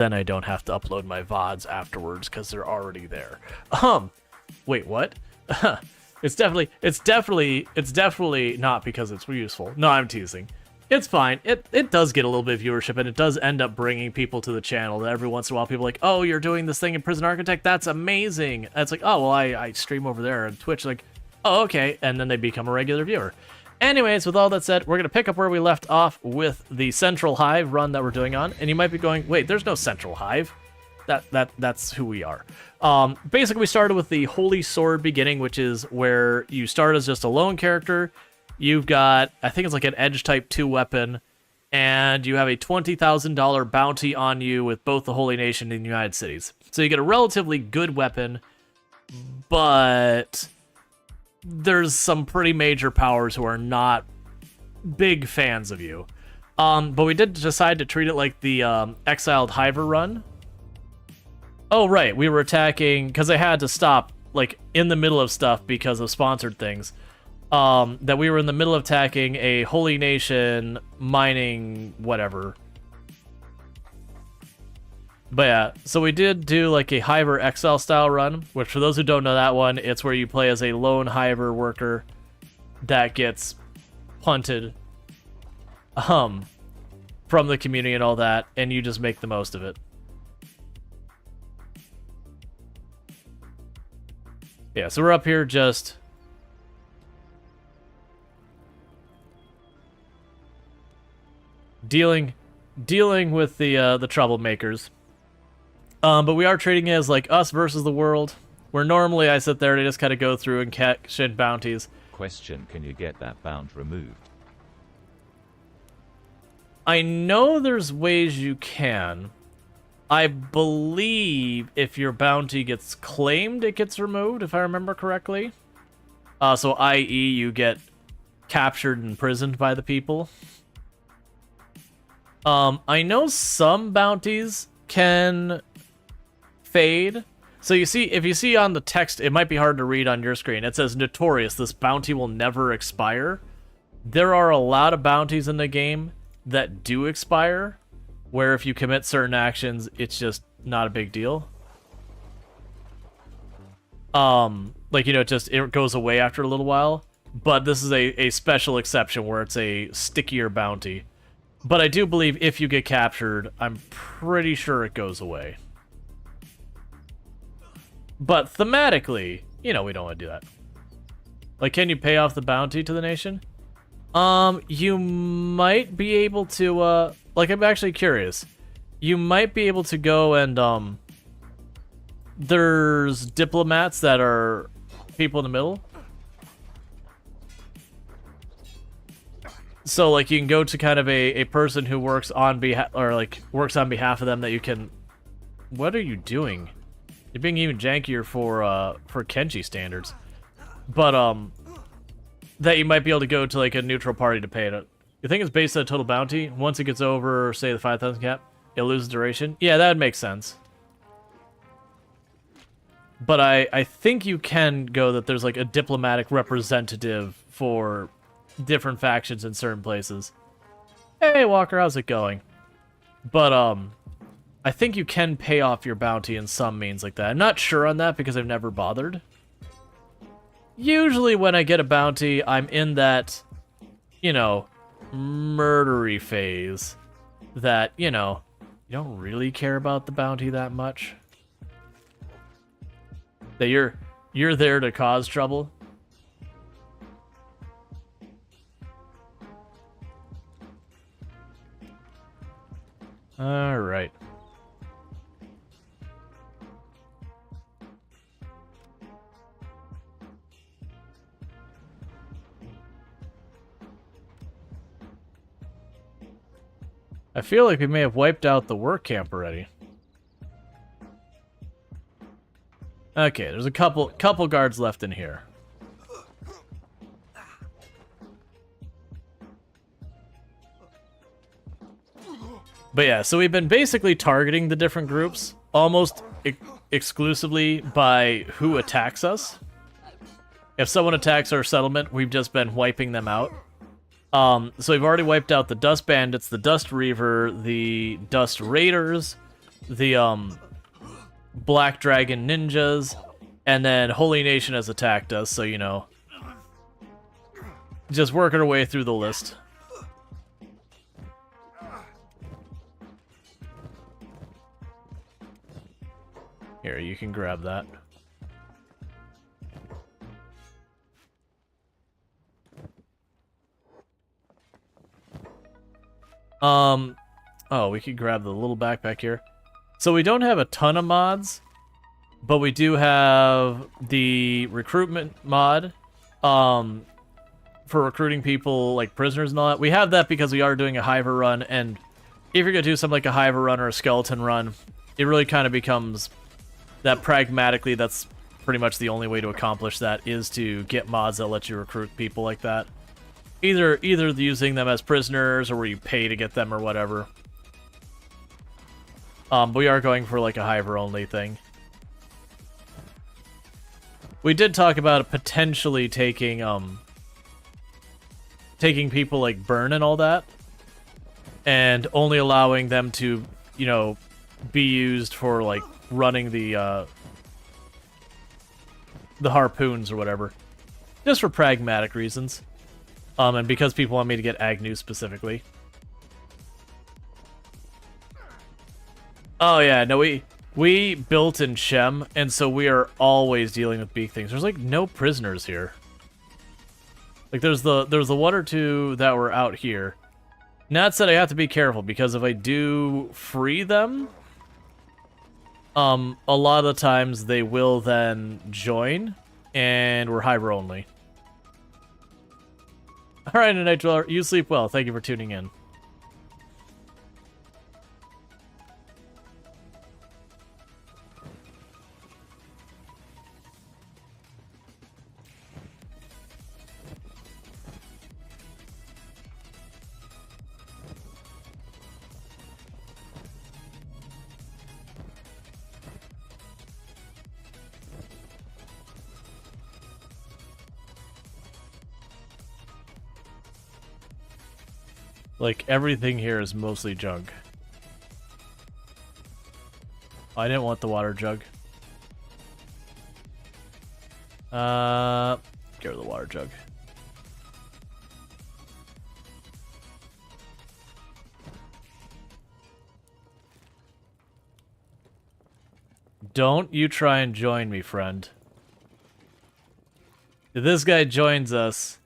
Then I don't have to upload my VODs afterwards because they're already there. Wait, what? It's definitely not because it's useful. No, I'm teasing. It's fine. It does get a little bit of viewership, and it does end up bringing people to the channel. Every once in a while, people are like, oh, you're doing this thing in Prison Architect? That's amazing. And it's like, oh, well, I stream over there on Twitch. Like, oh, okay. And then they become a regular viewer. Anyways, with all that said, we're going to pick up where we left off with the Central Hive run that we're doing on. And you might be going, wait, there's no Central Hive. That's who we are. Basically, we started with the Holy Sword beginning, which is where you start as just a lone character. You've got, I think it's like an Edge Type 2 weapon, and you have a $20,000 bounty on you with both the Holy Nation and the United Cities. So you get a relatively good weapon, but there's some pretty major powers who are not big fans of you. But we did decide to treat it like the Exiled Hiver run. Oh, right, we were attacking, because I had to stop, like, in the middle of stuff because of sponsored things. That we were in the middle of attacking a Holy Nation mining whatever. But yeah, so we did do like a Hiver XL style run, which for those who don't know that one, it's where you play as a lone Hiver worker that gets punted from the community and all that, and you just make the most of it. Yeah, so we're up here just dealing with the troublemakers. But we are treating it as like us versus the world, where normally I sit there and I just kind of go through and catch bounties. Question, can you get that bound removed? I know there's ways you can. I believe if your bounty gets claimed, it gets removed, if I remember correctly. So i.e. you get captured and imprisoned by the people. I know some bounties can fade. So you see, if you see on the text, it might be hard to read on your screen. It says, notorious, this bounty will never expire. There are a lot of bounties in the game that do expire, where if you commit certain actions, it's just not a big deal. Like, you know, it goes away after a little while. But this is a special exception where it's a stickier bounty. But I do believe if you get captured, I'm pretty sure it goes away. But thematically, you know, we don't want to do that. Like, can you pay off the bounty to the nation? You might be able to, like, I'm actually curious. You might be able to go and, there's diplomats that are people in the middle. So, like, you can go to kind of a person who works on behalf, or, like, works on behalf of them that you can... What are you doing? You're being even jankier for Kenji standards. But, that you might be able to go to, like, a neutral party to pay it. You think it's based on a total bounty? Once it gets over, say, the 5,000 cap, it loses duration? Yeah, that would make sense. But I think you can go that there's, like, a diplomatic representative for different factions in certain places. Hey, Walker, how's it going? But, I think you can pay off your bounty in some means like that. I'm not sure on that because I've never bothered. Usually when I get a bounty, I'm in that, you know, murdery phase that, you know, you don't really care about the bounty that much. That you're there to cause trouble. All right. I feel like we may have wiped out the work camp already. Okay, there's a couple guards left in here. But yeah, so we've been basically targeting the different groups almost exclusively by who attacks us. If someone attacks our settlement, we've just been wiping them out. So we've already wiped out the Dust Bandits, the Dust Reaver, the Dust Raiders. the Black Dragon ninjas, and then Holy Nation has attacked us, so, you know, just working our way through the list. Here, you can grab that. Oh, we could grab the little backpack here. So we don't have a ton of mods, but we do have the recruitment mod, for recruiting people like prisoners and all that. We have that because we are doing a Hiver run, and if you're gonna do something like a Hiver run or a skeleton run, it really kind of becomes that pragmatically, that's pretty much the only way to accomplish that, is to get mods that let you recruit people like that. Either using them as prisoners or where you pay to get them or whatever. But we are going for like a Hiver only thing. We did talk about potentially taking people like Burn and all that, and only allowing them to, you know, be used for like running the harpoons or whatever, just for pragmatic reasons, and because people want me to get Agnew specifically. Oh yeah, no, we built in Shem, and so we are always dealing with beak things. There's like no prisoners here. Like there's the one or two that were out here. And that said, I have to be careful because if I do free them, a lot of the times they will then join, and we're Hiver only. All right, Night Dweller, you sleep well. Thank you for tuning in. Like, everything here is mostly junk. I didn't want the water jug. Get rid of the water jug. Don't you try and join me, friend. If this guy joins us,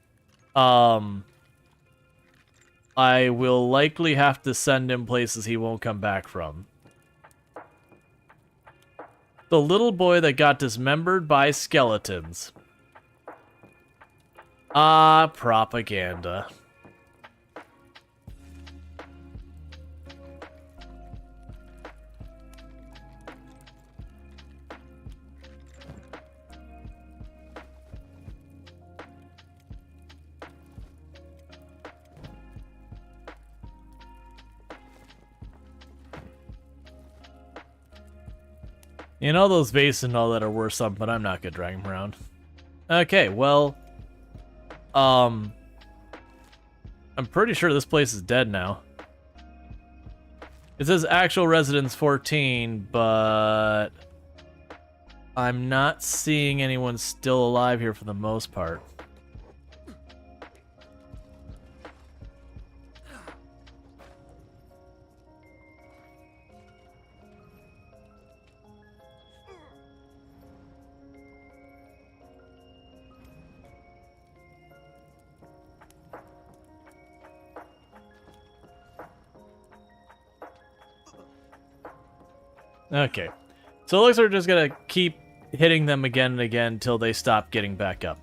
I will likely have to send him places he won't come back from. The little boy that got dismembered by skeletons. Ah, propaganda. You know, those vases and all that are worth something, but I'm not gonna drag them around. Okay, well, I'm pretty sure this place is dead now. It says actual residents 14, but I'm not seeing anyone still alive here for the most part. Okay, so it looks like we're just gonna keep hitting them again and again until they stop getting back up.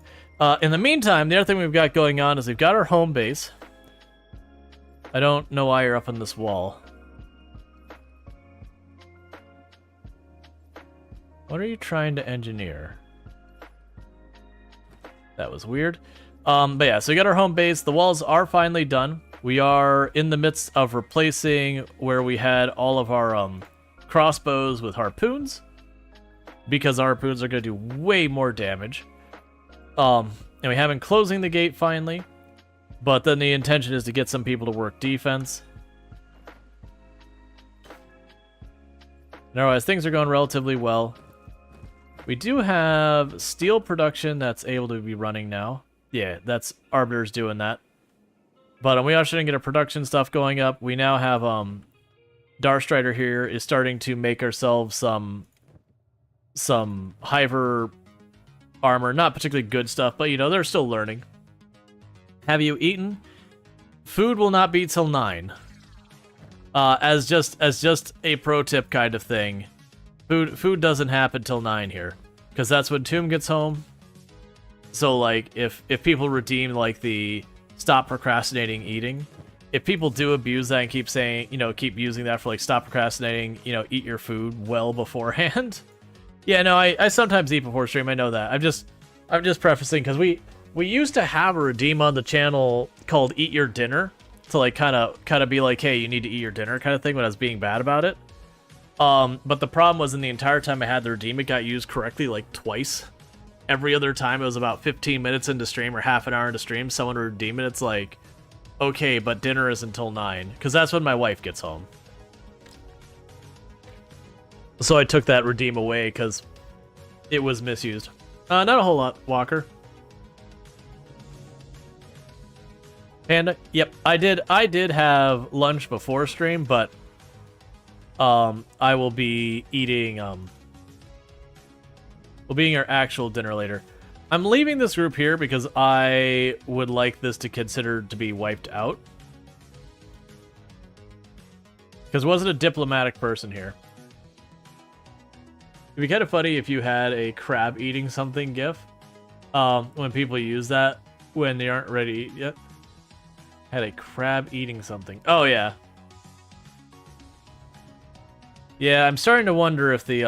In the meantime, the other thing we've got going on is we've got our home base. I don't know why you're up on this wall. What are you trying to engineer? That was weird. But yeah, so we got our home base. The walls are finally done. We are in the midst of replacing where we had all of our crossbows with harpoons, because our harpoons are going to do way more damage. And we have been closing the gate finally, but then the intention is to get some people to work defense. Otherwise, things are going relatively well. We do have steel production that's able to be running now. Yeah, that's Arbiter's doing that. But we also didn't get our production stuff going up. We now have Darstrider here is starting to make ourselves some Hiver armor. Not particularly good stuff, but you know, they're still learning. Have you eaten? Food will not be till 9. As just a pro tip kind of thing. Food doesn't happen till 9 here, because that's when Tomb gets home. So like if people redeem like the stop procrastinating eating, if people do abuse that and keep saying, you know, keep using that for like stop procrastinating, you know, eat your food well beforehand. Yeah, no, I sometimes eat before stream. I know that. I'm just prefacing because we used to have a redeem on the channel called Eat Your Dinner to like kind of be like, hey, you need to eat your dinner kind of thing when I was being bad about it. But the problem was in the entire time I had the redeem, it got used correctly like twice. Every other time it was about 15 minutes into stream or half an hour into stream, someone would redeem it. It's like, okay, but dinner is until 9, because that's when my wife gets home. So I took that redeem away because it was misused. Not a whole lot, Walker. And yep, I did have lunch before stream, but I will be eating our actual dinner later. I'm leaving this group here because I would like this to consider to be wiped out. Because wasn't a diplomatic person here. It'd be kind of funny if you had a crab eating something gif. When people use that when they aren't ready to eat yet. Had a crab eating something. Oh yeah. Yeah, I'm starting to wonder if the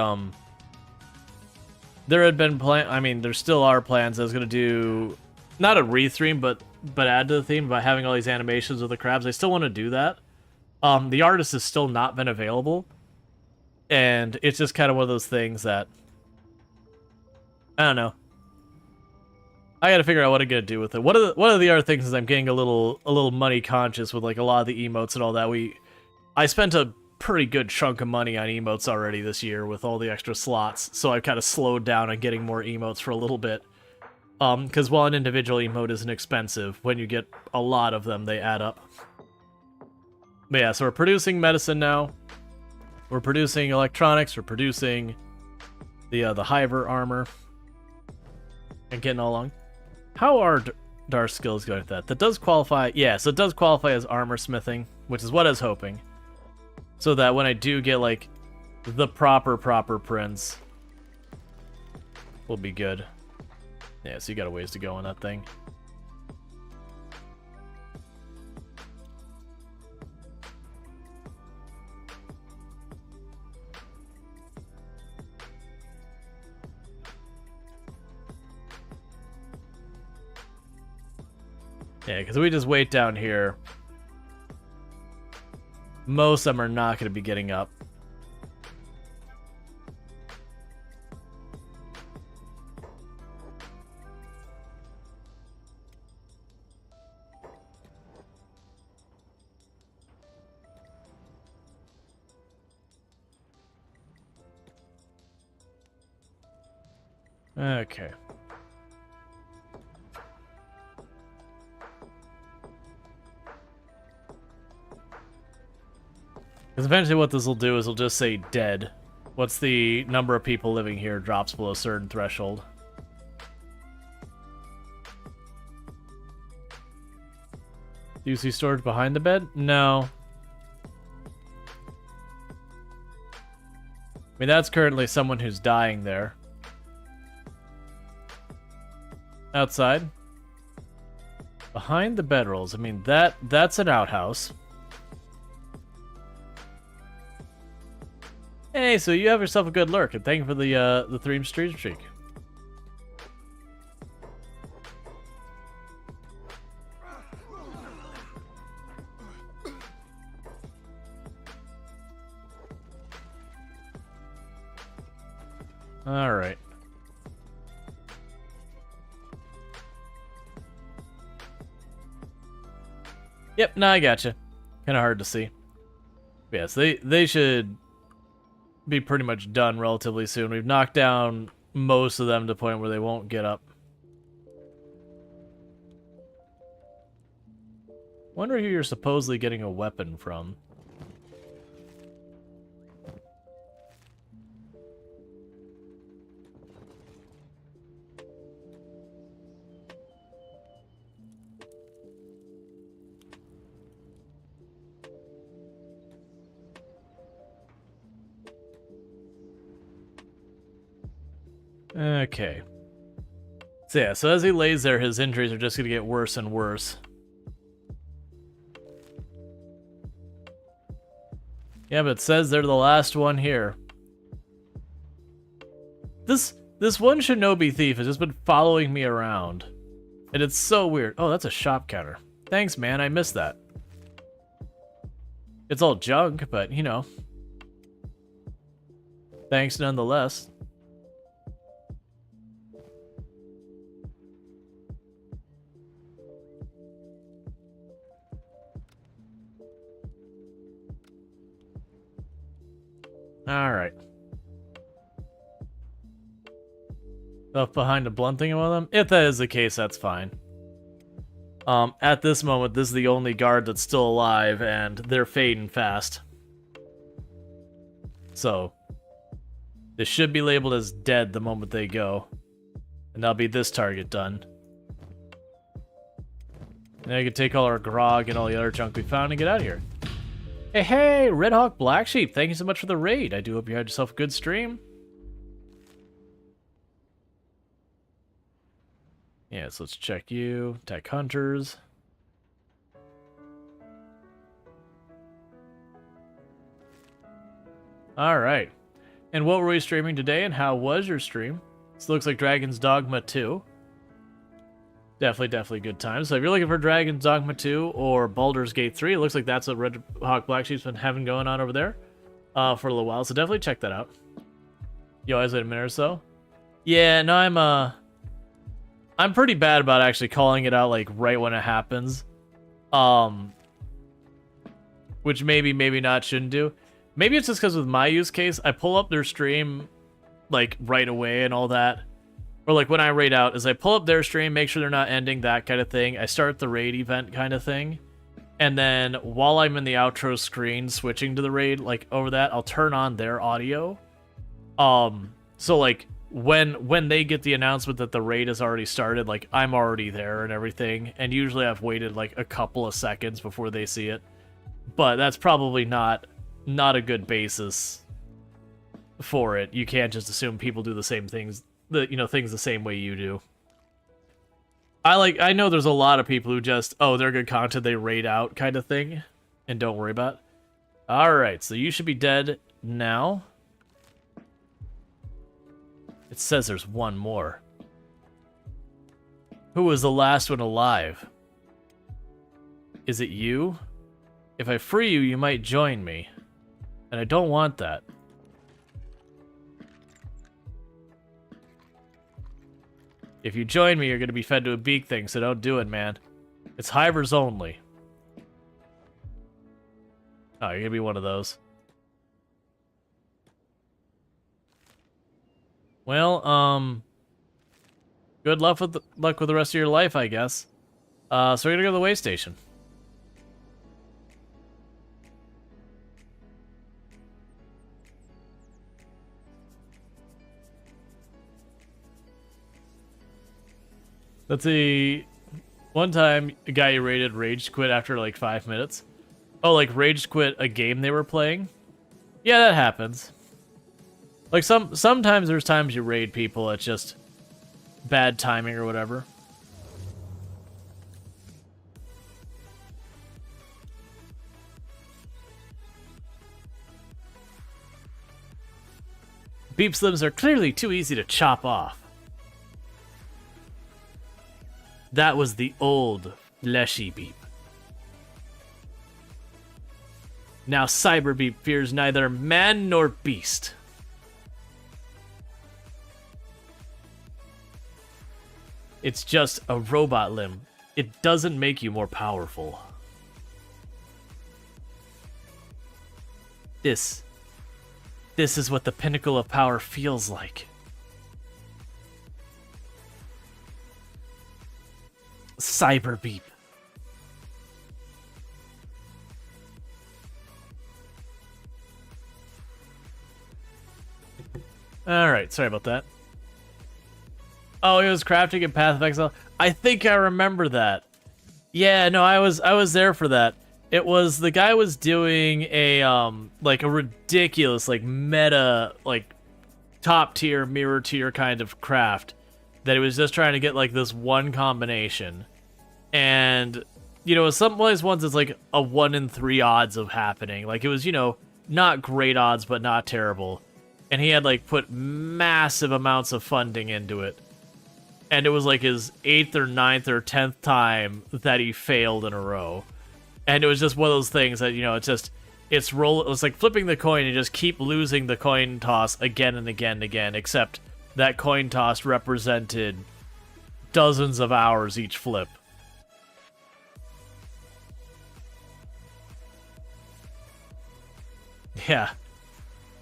there had been I mean, there still are plans. I was gonna do not a re-theme, but add to the theme by having all these animations with the crabs. I still want to do that. The artist has still not been available, and it's just kind of one of those things that I don't know. I gotta figure out what I'm gonna do with it. One of the other things is I'm getting a little money conscious with like a lot of the emotes and all that. I spent a pretty good chunk of money on emotes already this year with all the extra slots, so I've kind of slowed down on getting more emotes for a little bit. Because while an individual emote isn't expensive, when you get a lot of them, they add up. But yeah, so we're producing medicine now. We're producing electronics. We're producing the Hiver armor. And getting all along. How are Dar's skills going with that? That does qualify. Yeah, so it does qualify as armor smithing, which is what I was hoping. So that when I do get, like, the proper prints, we'll be good. Yeah, so you got a ways to go on that thing. Yeah, because we just wait down here. Most of them are not going to be getting up. Okay. Because eventually what this will do is it'll just say dead. What's the number of people living here drops below a certain threshold. Do you see Storge behind the bed? No. I mean, that's currently someone who's dying there. Outside. Behind the bedrolls. I mean, that's an outhouse. Hey, so you have yourself a good lurk, and thank you for the 3 stream streak. All right. Yep, no, I gotcha. Kind of hard to see. Yes, they should be pretty much done relatively soon. We've knocked down most of them to the point where they won't get up. Wonder who you're supposedly getting a weapon from. Okay. So yeah, so as he lays there, his injuries are just going to get worse and worse. Yeah, but it says they're the last one here. This one shinobi thief has just been following me around. And it's so weird. Oh, that's a shop counter. Thanks, man, I missed that. It's all junk, but, you know. Thanks nonetheless. Alright. Up behind a blunt thing of them? If that is the case, that's fine. At this moment, this is the only guard that's still alive, and they're fading fast. So, this should be labeled as dead the moment they go. And that'll be this target done. Now you can take all our grog and all the other junk we found and get out of here. Hey, Red Hawk Black Sheep, thank you so much for the raid. I do hope you had yourself a good stream. Yeah, so let's check you. Tech Hunters. Alright. And what were we streaming today, and how was your stream? This looks like Dragon's Dogma 2. Definitely good time. So if you're looking for Dragon's Dogma 2 or Baldur's Gate 3, it looks like that's what Red Hawk Black Sheep's been having going on over there for a little while. So definitely check that out. You always wait a minute or so. Yeah, no, I'm pretty bad about actually calling it out like right when it happens. Which maybe not shouldn't do. Maybe it's just because with my use case, I pull up their stream like right away and all that. Or like when I raid out, is I pull up their stream, make sure they're not ending, that kind of thing. I start the raid event kind of thing. And then while I'm in the outro screen switching to the raid, like over that, I'll turn on their audio. So like when they get the announcement that the raid has already started, like I'm already there and everything. And usually I've waited like a couple of seconds before they see it. But that's probably not a good basis for it. You can't just assume people do the same things. Things the same way you do. I know there's a lot of people who just, oh, they're good content, they raid out kind of thing, and don't worry about it. Alright, so you should be dead now. It says there's one more. Who was the last one alive? Is it you? If I free you, you might join me. And I don't want that. If you join me, you're going to be fed to a beak thing, so don't do it, man. It's hivers only. Oh, you're going to be one of those. Well, good luck with the rest of your life, I guess. So we're going to go to the way station. Let's see. One time, a guy you raided raged quit after like 5 minutes. Oh, like raged quit a game they were playing? Yeah, that happens. Like sometimes there's times you raid people, it's just bad timing or whatever. Beep slims are clearly too easy to chop off. That was the old fleshy beep. Now cyber beep fears neither man nor beast. It's just a robot limb. It doesn't make you more powerful. This This is what the pinnacle of power feels like. Cyber beep. Alright, sorry about that. Oh, he was crafting in Path of Exile. I think I remember that. Yeah, no, I was there for that. It was the guy was doing a like a ridiculous like meta like top tier mirror tier kind of craft that he was just trying to get like this one combination. And you know, some ones it's like a 1 in 3 odds of happening. Like it was, you know, not great odds but not terrible. And he had like put massive amounts of funding into it. And it was like his 8th or 9th or 10th time that he failed in a row. And it was just one of those things that, you know, it's like flipping the coin and just keep losing the coin toss again and again and again, except that coin toss represented dozens of hours each flip. Yeah.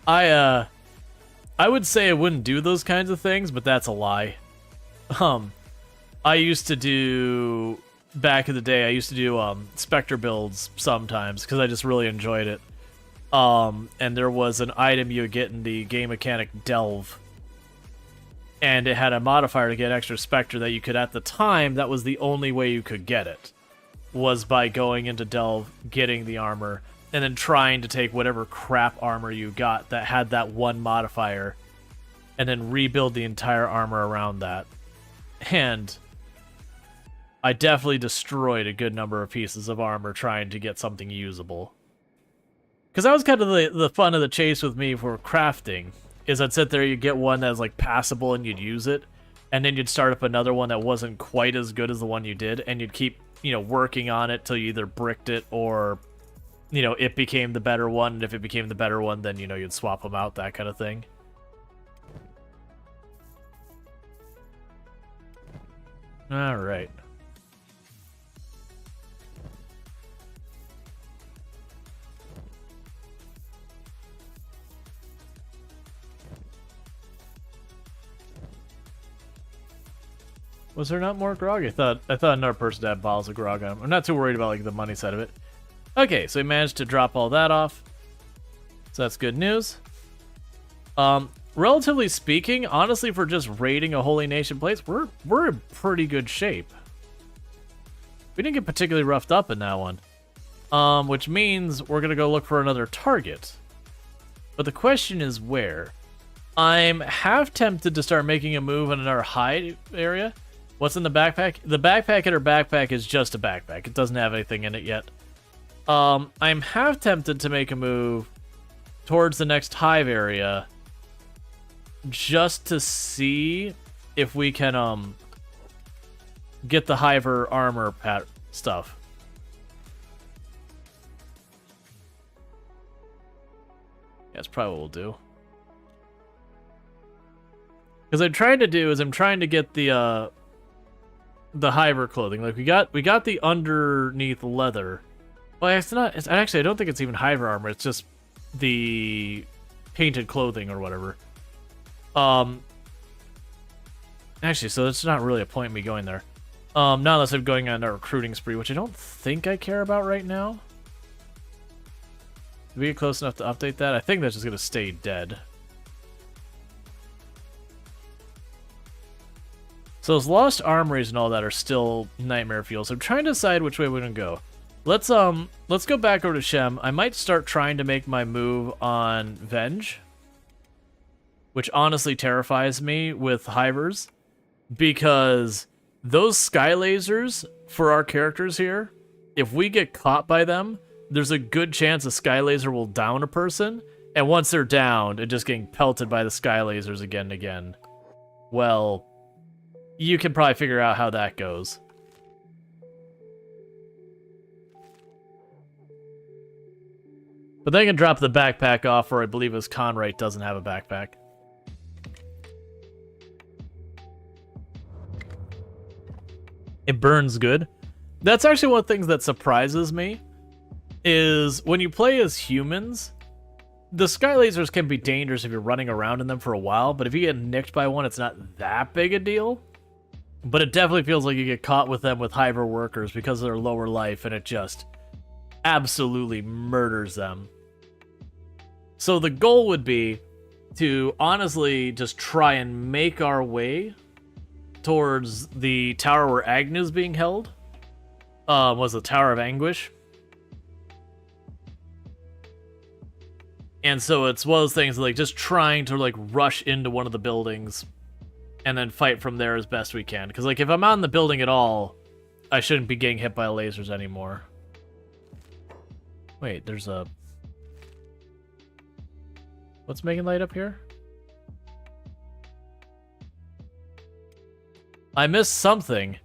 I would say I wouldn't do those kinds of things, but that's a lie. I used to do, back in the day, I used to do Spectre builds sometimes because I just really enjoyed it. And there was an item you would get in the game mechanic Delve, and it had a modifier to get extra Spectre that you could, at the time, that was the only way you could get it, was by going into Delve, getting the armor, and then trying to take whatever crap armor you got that had that one modifier, and then rebuild the entire armor around that. And I definitely destroyed a good number of pieces of armor trying to get something usable. Because that was kind of the fun of the chase with me for crafting, is I'd sit there, you'd get one that was like passable and you'd use it, and then you'd start up another one that wasn't quite as good as the one you did, and you'd keep, you know, working on it till you either bricked it or, you know, it became the better one, and if it became the better one, then, you know, you'd swap them out, that kind of thing. Alright. Was there not more grog? I thought another person had bottles of grog on him. I'm not too worried about like the money side of it. Okay, so we managed to drop all that off. So that's good news. Relatively speaking, honestly, for just raiding a Holy Nation place, we're in pretty good shape. We didn't get particularly roughed up in that one. Which means we're gonna go look for another target. But the question is where? I'm half tempted to start making a move in our hide area. What's in the backpack? The backpack in our backpack is just a backpack. It doesn't have anything in it yet. I'm half tempted to make a move towards the next hive area just to see if we can get the hiver armor stuff. Yeah, that's probably what we'll do. Because I'm trying to get the hiver clothing. Like we got the underneath leather. Well, it's not. It's actually, I don't think it's even hiver armor. It's just the painted clothing or whatever. Actually, so it's not really a point in me going there. Not unless I'm going on a recruiting spree, which I don't think I care about right now. Did we get close enough to update that? I think that's just gonna stay dead. So those lost armories and all that are still nightmare fuel. So I'm trying to decide which way we're gonna go. Let's go back over to Shem. I might start trying to make my move on Venge, which honestly terrifies me with hivers, because those sky lasers for our characters here, if we get caught by them, there's a good chance a sky laser will down a person, and once they're downed and just getting pelted by the sky lasers again and again, well, you can probably figure out how that goes. But they can drop the backpack off, or I believe his Conrite doesn't have a backpack. It burns good. That's actually one of the things that surprises me, is when you play as humans, the sky lasers can be dangerous if you're running around in them for a while, but if you get nicked by one, it's not that big a deal. But it definitely feels like you get caught with them with hyper workers because of their lower life, and it just absolutely murders them. So the goal would be to honestly just try and make our way towards the tower where Agnew's being held. Was the Tower of Anguish. And so it's one of those things like just trying to like rush into one of the buildings and then fight from there as best we can. Because like if I'm out in the building at all, I shouldn't be getting hit by lasers anymore. Wait, there's a... What's making light up here? I missed something.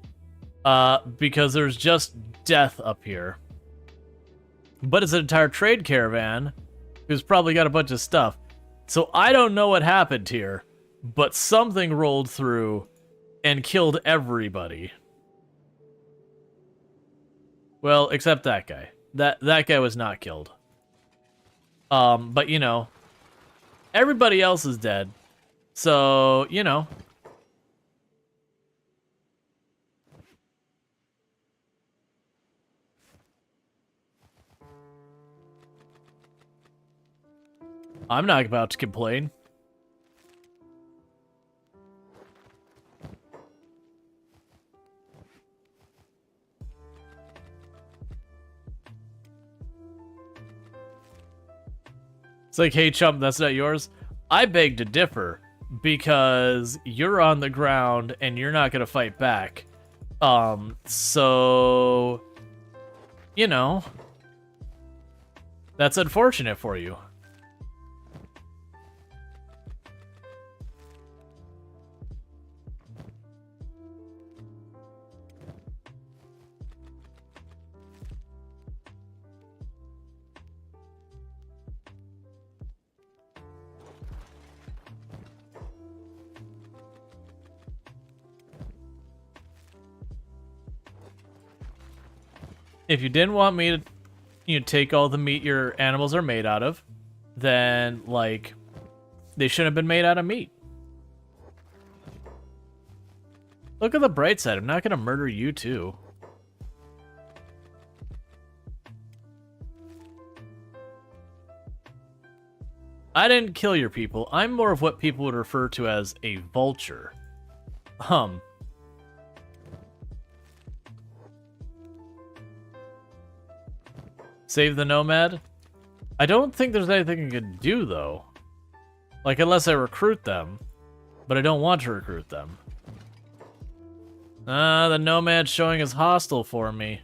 Because there's just death up here. But it's an entire trade caravan who's probably got a bunch of stuff. So I don't know what happened here, but something rolled through and killed everybody. Well, except that guy. That guy was not killed. But you know, everybody else is dead. So, you know. I'm not about to complain. It's like, hey, chump, that's not yours. I beg to differ, because you're on the ground and you're not going to fight back. So, you know, that's unfortunate for you. If you didn't want me to, you know, take all the meat your animals are made out of, then, like, they shouldn't have been made out of meat. Look at the bright side. I'm not going to murder you, too. I didn't kill your people. I'm more of what people would refer to as a vulture. Save the Nomad? I don't think there's anything I can do, though. Like, unless I recruit them. But I don't want to recruit them. The Nomad's showing as hostile for me.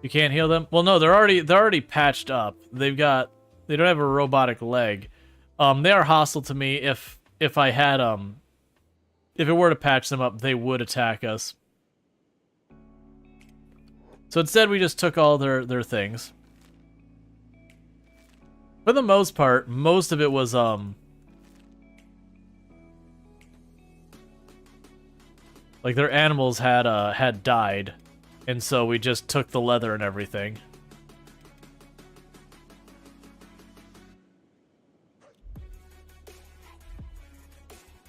You can't heal them? Well, no, they're already patched up. They don't have a robotic leg. They are hostile to me. If I had, if it were to patch them up, they would attack us. So instead, we just took all their things. For the most part, most of it was, like, their animals had died. And so we just took the leather and everything.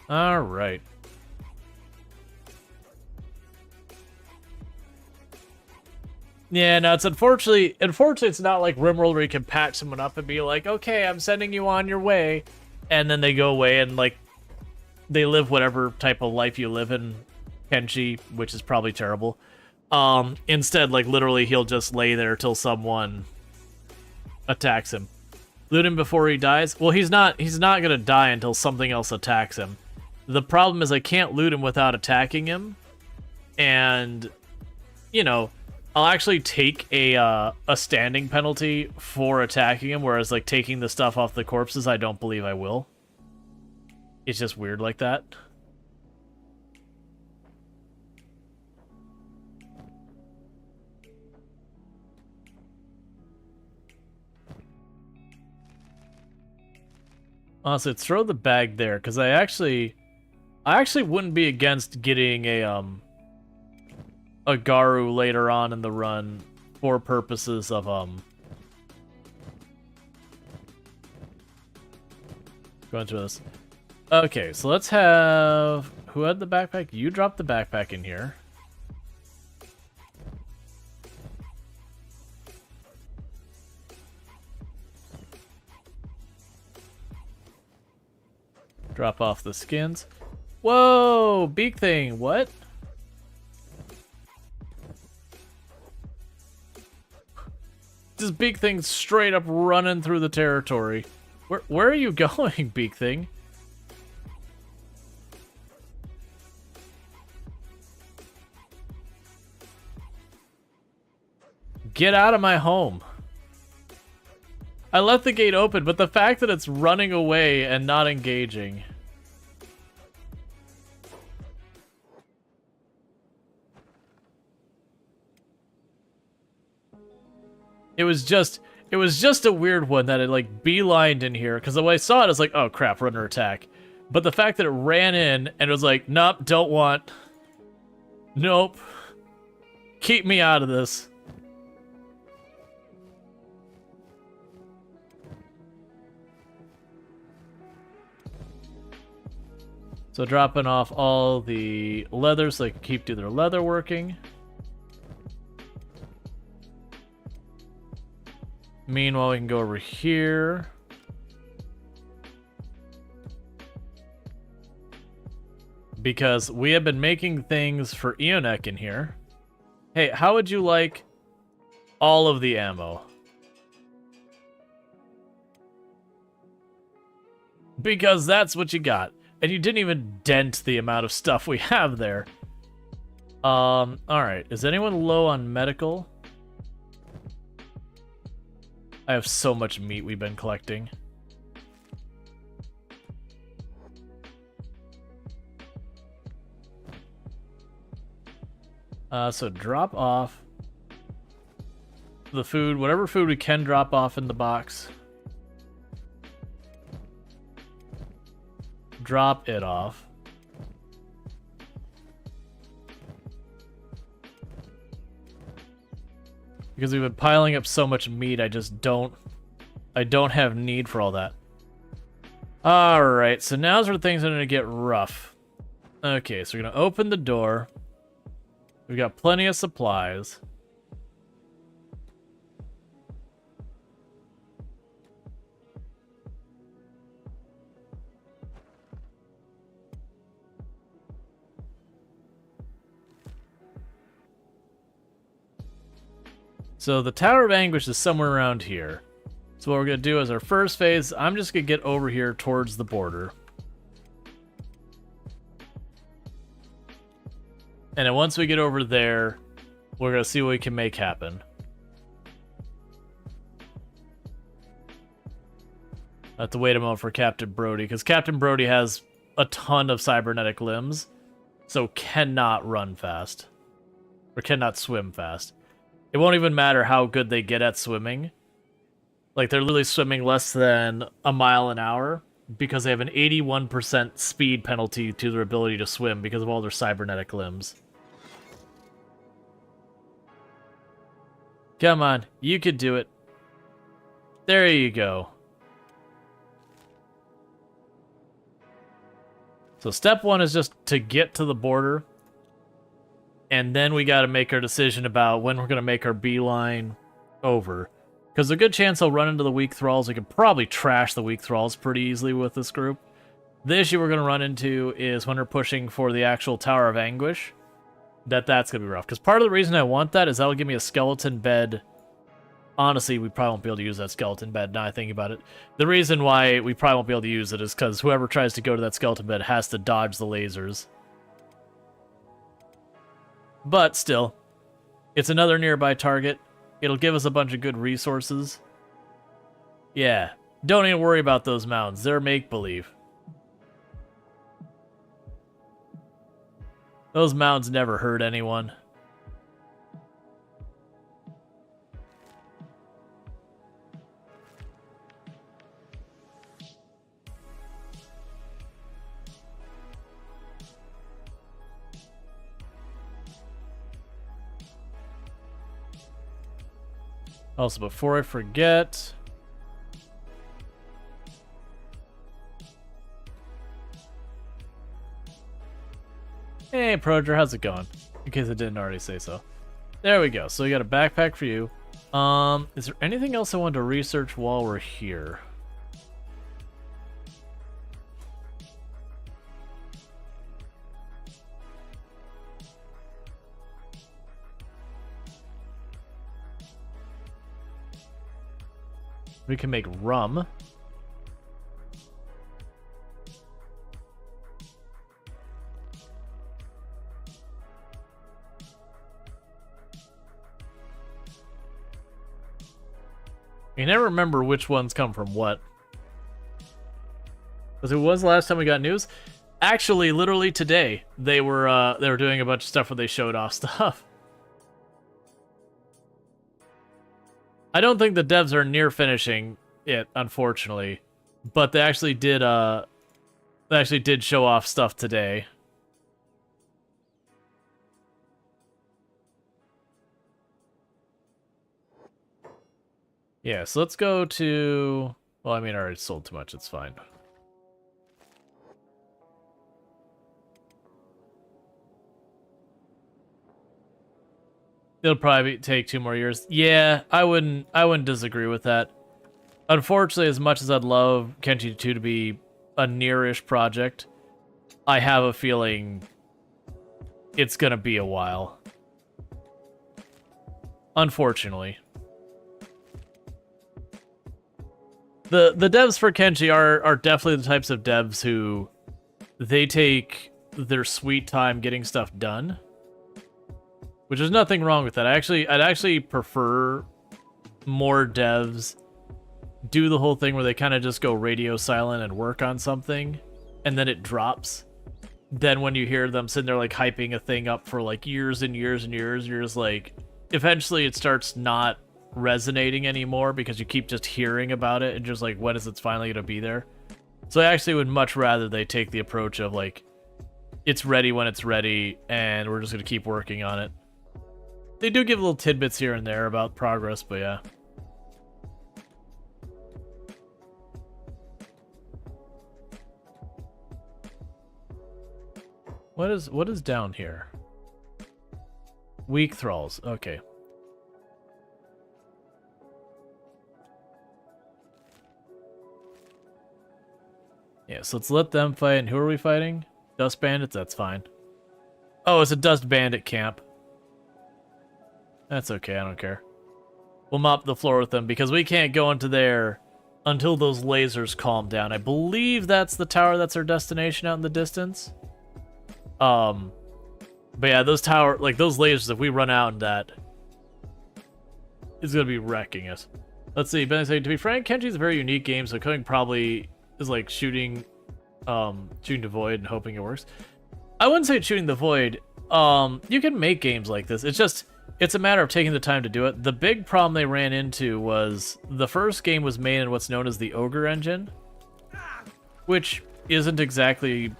Alright. Yeah, no, it's unfortunately it's not like RimWorld where you can patch someone up and be like, okay, I'm sending you on your way, and then they go away and like they live whatever type of life you live in Kenshi, which is probably terrible. Instead, like literally he'll just lay there till someone attacks him. Loot him before he dies? Well, he's not gonna die until something else attacks him. The problem is I can't loot him without attacking him, and you know, I'll actually take a standing penalty for attacking him, whereas like taking the stuff off the corpses, I don't believe I will. It's just weird like that. Honestly, throw the bag there, because I actually wouldn't be against getting a a Garu later on in the run for purposes of going through this. Okay, so let's have... Who had the backpack? You dropped the backpack in here. Drop off the skins. Whoa! Beak thing, what? This beak thing straight up running through the territory. Where are you going, beak thing? Get out of my home. I left the gate open, but the fact that it's running away and not engaging. It was just a weird one that it like beelined in here, because the way I saw it, I was like, oh crap, we're under attack. But the fact that it ran in and it was like, nope, don't want. Nope. Keep me out of this. So dropping off all the leather so they can keep doing their leather working. Meanwhile, we can go over here. Because we have been making things for Eonek in here. Hey, how would you like all of the ammo? Because that's what you got. And you didn't even dent the amount of stuff we have there. Alright. Is anyone low on medical? I have so much meat we've been collecting. So drop off the food, whatever food we can drop off in the box. Drop it off. Because we've been piling up so much meat, I don't have need for all that. Alright, so now's where things are gonna get rough. Okay, so we're gonna open the door. We've got plenty of supplies. So the Tower of Anguish is somewhere around here. So what we're going to do is our first phase, I'm just going to get over here towards the border. And then once we get over there, we're going to see what we can make happen. I have to wait a moment for Captain Brody, because Captain Brody has a ton of cybernetic limbs, so cannot run fast. Or cannot swim fast. It won't even matter how good they get at swimming. Like, they're literally swimming less than a mile an hour because they have an 81% speed penalty to their ability to swim because of all their cybernetic limbs. Come on, you could do it. There you go. So step one is just to get to the border. And then we got to make our decision about when we're going to make our beeline over. Because there's a good chance I'll run into the weak thralls. We can probably trash the weak thralls pretty easily with this group. The issue we're going to run into is when we're pushing for the actual Tower of Anguish. That's going to be rough. Because part of the reason I want that is that'll give me a skeleton bed. Honestly, we probably won't be able to use that skeleton bed now I think about it. The reason why we probably won't be able to use it is because whoever tries to go to that skeleton bed has to dodge the lasers. But still, it's another nearby target. It'll give us a bunch of good resources. Yeah, don't even worry about those mounds. They're make-believe. Those mounds never hurt anyone. Also, before I forget... Hey, Proger, how's it going? In case I didn't already say so. There we go. So we got a backpack for you. Is there anything else I wanted to research while we're here? We can make rum. I never remember which ones come from what. Because it was the last time we got news. Actually, literally today, they were doing a bunch of stuff where they showed off stuff. I don't think the devs are near finishing it, unfortunately, but they actually did show off stuff today. Yeah, so let's go to... Well, I mean, I already sold too much. It's fine. It'll probably take 2 more years. Yeah, I wouldn't disagree with that. Unfortunately, as much as I'd love Kenshi 2 to be a near-ish project, I have a feeling it's gonna be a while. Unfortunately. The devs for Kenshi are definitely the types of devs who they take their sweet time getting stuff done. Which is nothing wrong with that. I'd actually prefer more devs do the whole thing where they kind of just go radio silent and work on something, and then it drops. Then when you hear them sitting there like hyping a thing up for like years and years and years, you're just like, eventually it starts not resonating anymore because you keep just hearing about it and just like, when is it finally gonna be there? So I actually would much rather they take the approach of like, it's ready when it's ready, and we're just gonna keep working on it. They do give little tidbits here and there about progress, but yeah. What is down here? Weak thralls. Okay. Yeah, so let's let them fight. And who are we fighting? Dust bandits? That's fine. Oh, it's a dust bandit camp. That's okay, I don't care. We'll mop the floor with them because we can't go into there until those lasers calm down. I believe that's the tower that's our destination out in the distance. But yeah, those those lasers, if we run out in that, it's gonna be wrecking us. Let's see, Ben saying, to be frank, Kenshi's a very unique game, so coding probably is like shooting the void and hoping it works. I wouldn't say it's shooting the void. You can make games like this. It's a matter of taking the time to do it. The big problem they ran into was the first game was made in what's known as the Ogre engine, which isn't exactly...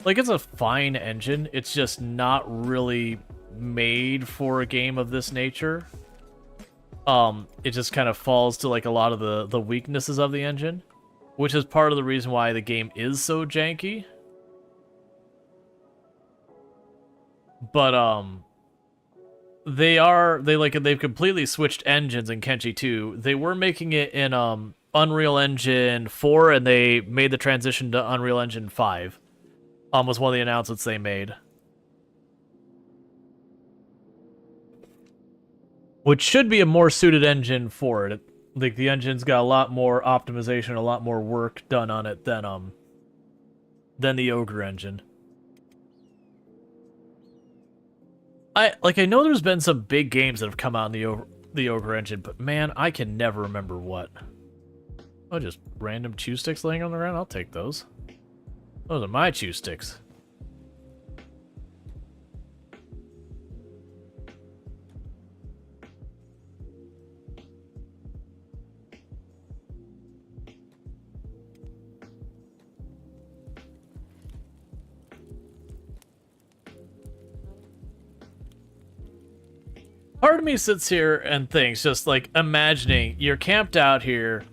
Like, it's a fine engine. It's just not really made for a game of this nature. It just kind of falls to, like, a lot of the weaknesses of the engine, which is part of the reason why the game is so janky. But, they've completely switched engines in Kenshi 2. They were making it in Unreal Engine 4, and they made the transition to Unreal Engine 5. Was one of the announcements they made. Which should be a more suited engine for it. Like, the engine's got a lot more optimization, a lot more work done on it than the Ogre engine. I know there's been some big games that have come out in the Ogre engine, but man, I can never remember what. Oh, just random chew sticks laying on the ground? I'll take those. Those are my chew sticks. part of me sits here and thinks, just like imagining you're camped out here,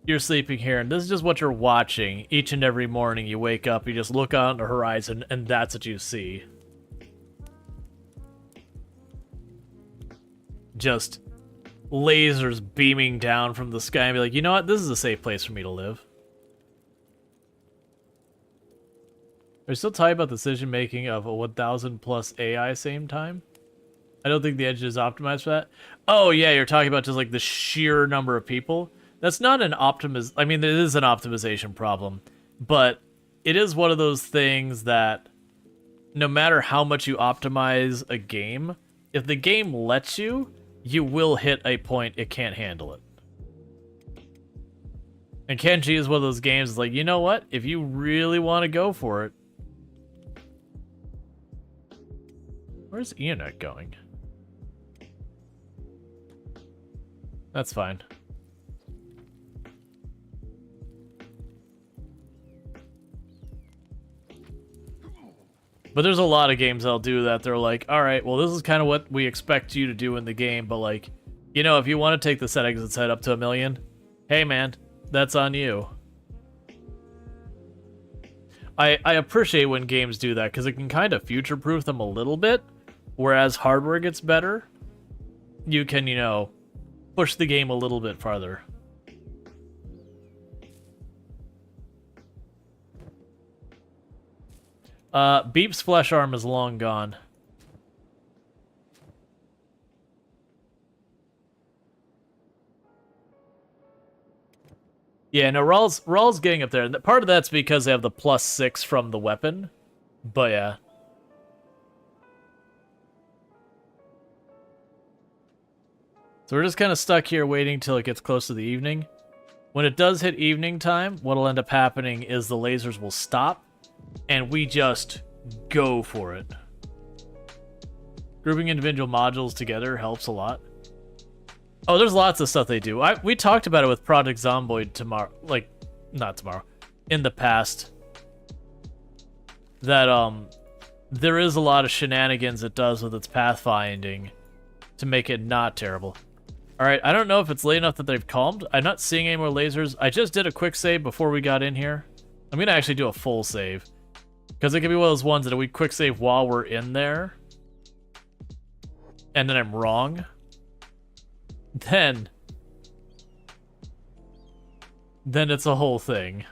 you're sleeping here, and this is just what you're watching each and every morning. You wake up, you just look out on the horizon, and that's what you see. Just lasers beaming down from the sky and be like, you know what? This is a safe place for me to live. Are you still talking about the decision making of a 1,000 plus AI same time? I don't think the engine is optimized for that. Oh yeah, you're talking about just like the sheer number of people. That's not an I mean, it is an optimization problem, but it is one of those things that no matter how much you optimize a game, if the game lets you, you will hit a point it can't handle it. And Kenji is one of those games that's like, you know what? If you really want to go for it. Where's Enoch going? That's fine. But there's a lot of games that'll do that. They're like, all right, well, this is kind of what we expect you to do in the game, but like, you know, if you want to take the set exit set up to 1 million, hey man, that's on you. I appreciate when games do that because it can kind of future-proof them a little bit, whereas hardware gets better, you can, you know, push the game a little bit farther. Beep's flesh arm is long gone. Yeah, no, Rual's getting up there. And part of that's because they have the +6 from the weapon. But yeah. So we're just kind of stuck here waiting till it gets close to the evening. When it does hit evening time, what'll end up happening is the lasers will stop, and we just go for it. Grouping individual modules together helps a lot. Oh, there's lots of stuff they do. We talked about it with Project Zomboid tomorrow, like, not tomorrow, in the past. That, there is a lot of shenanigans it does with its pathfinding to make it not terrible. Alright, I don't know if it's late enough that they've calmed. I'm not seeing any more lasers. I just did a quick save before we got in here. I'm gonna actually do a full save. Because it could be one of those ones that we quick save while we're in there. And then I'm wrong. Then it's a whole thing.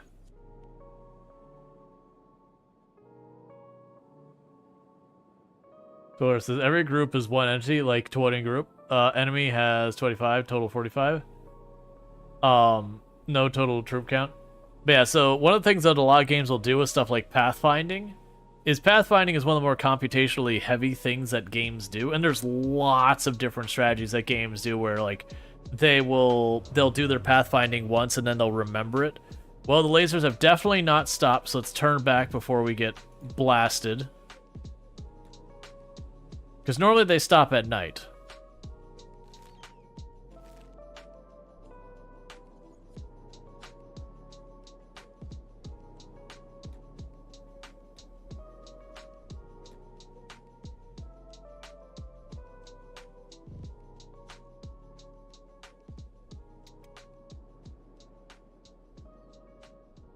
So it says every group is one entity, like 20 group. Enemy has 25, total 45. No total troop count. But yeah, so one of the things that a lot of games will do with stuff like pathfinding is pathfinding is one of the more computationally heavy things that games do, and there's lots of different strategies that games do where like they'll do their pathfinding once and then they'll remember it. Well, the lasers have definitely not stopped, so let's turn back before we get blasted. Because normally they stop at night.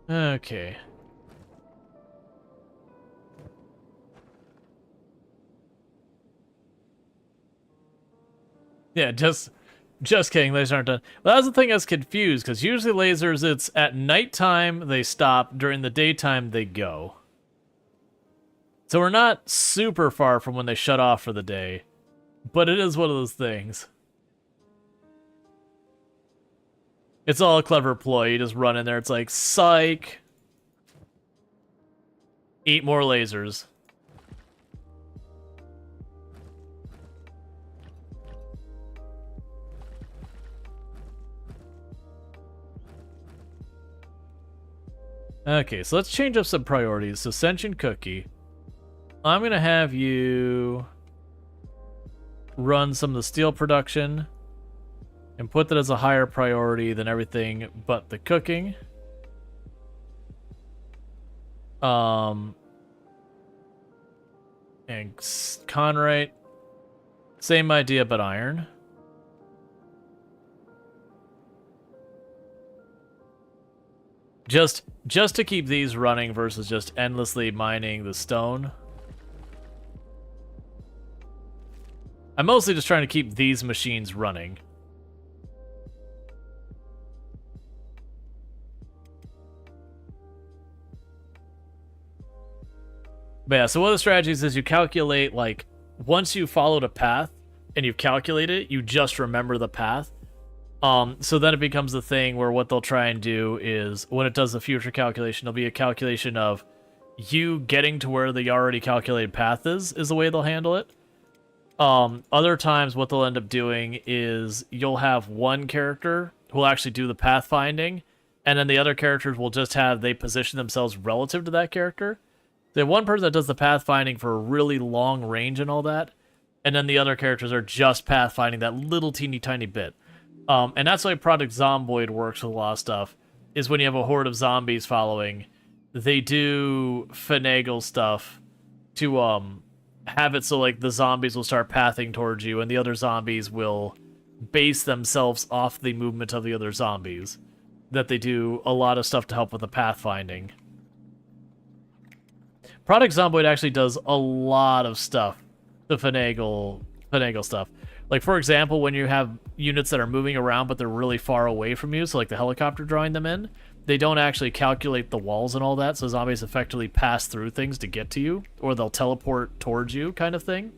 Okay. Yeah, just kidding. Lasers aren't done. Well, that's the thing I was confused, because usually lasers, it's at nighttime they stop, during the daytime they go. So we're not super far from when they shut off for the day, but it is one of those things. It's all a clever ploy. You just run in there. It's like, psych. Eat more lasers. Okay, so let's change up some priorities. So, Sentient Cookie. I'm going to have you run some of the steel production and put that as a higher priority than everything but the cooking. And Conrite, Same idea, but iron. Just to keep these running versus just endlessly mining the stone. I'm mostly just trying to keep these machines running. But yeah, so one of the strategies is you calculate, like, once you've followed a path and you've calculated it, you just remember the path. So then it becomes the thing where what they'll try and do is, when it does the future calculation, it'll be a calculation of you getting to where the already calculated path is the way they'll handle it. Other times what they'll end up doing is you'll have one character who will actually do the pathfinding, and then the other characters will just have, they position themselves relative to that character. They have one person that does the pathfinding for a really long range and all that, and then the other characters are just pathfinding that little teeny tiny bit. And that's why Project Zomboid works with a lot of stuff, is when you have a horde of zombies following, they do finagle stuff to have it so like the zombies will start pathing towards you, and the other zombies will base themselves off the movement of the other zombies. That they do a lot of stuff to help with the pathfinding. Project Zomboid actually does a lot of stuff to finagle stuff. Like, for example, when you have units that are moving around but they're really far away from you, so like the helicopter drawing them in, they don't actually calculate the walls and all that, so zombies effectively pass through things to get to you, or they'll teleport towards you, kind of thing.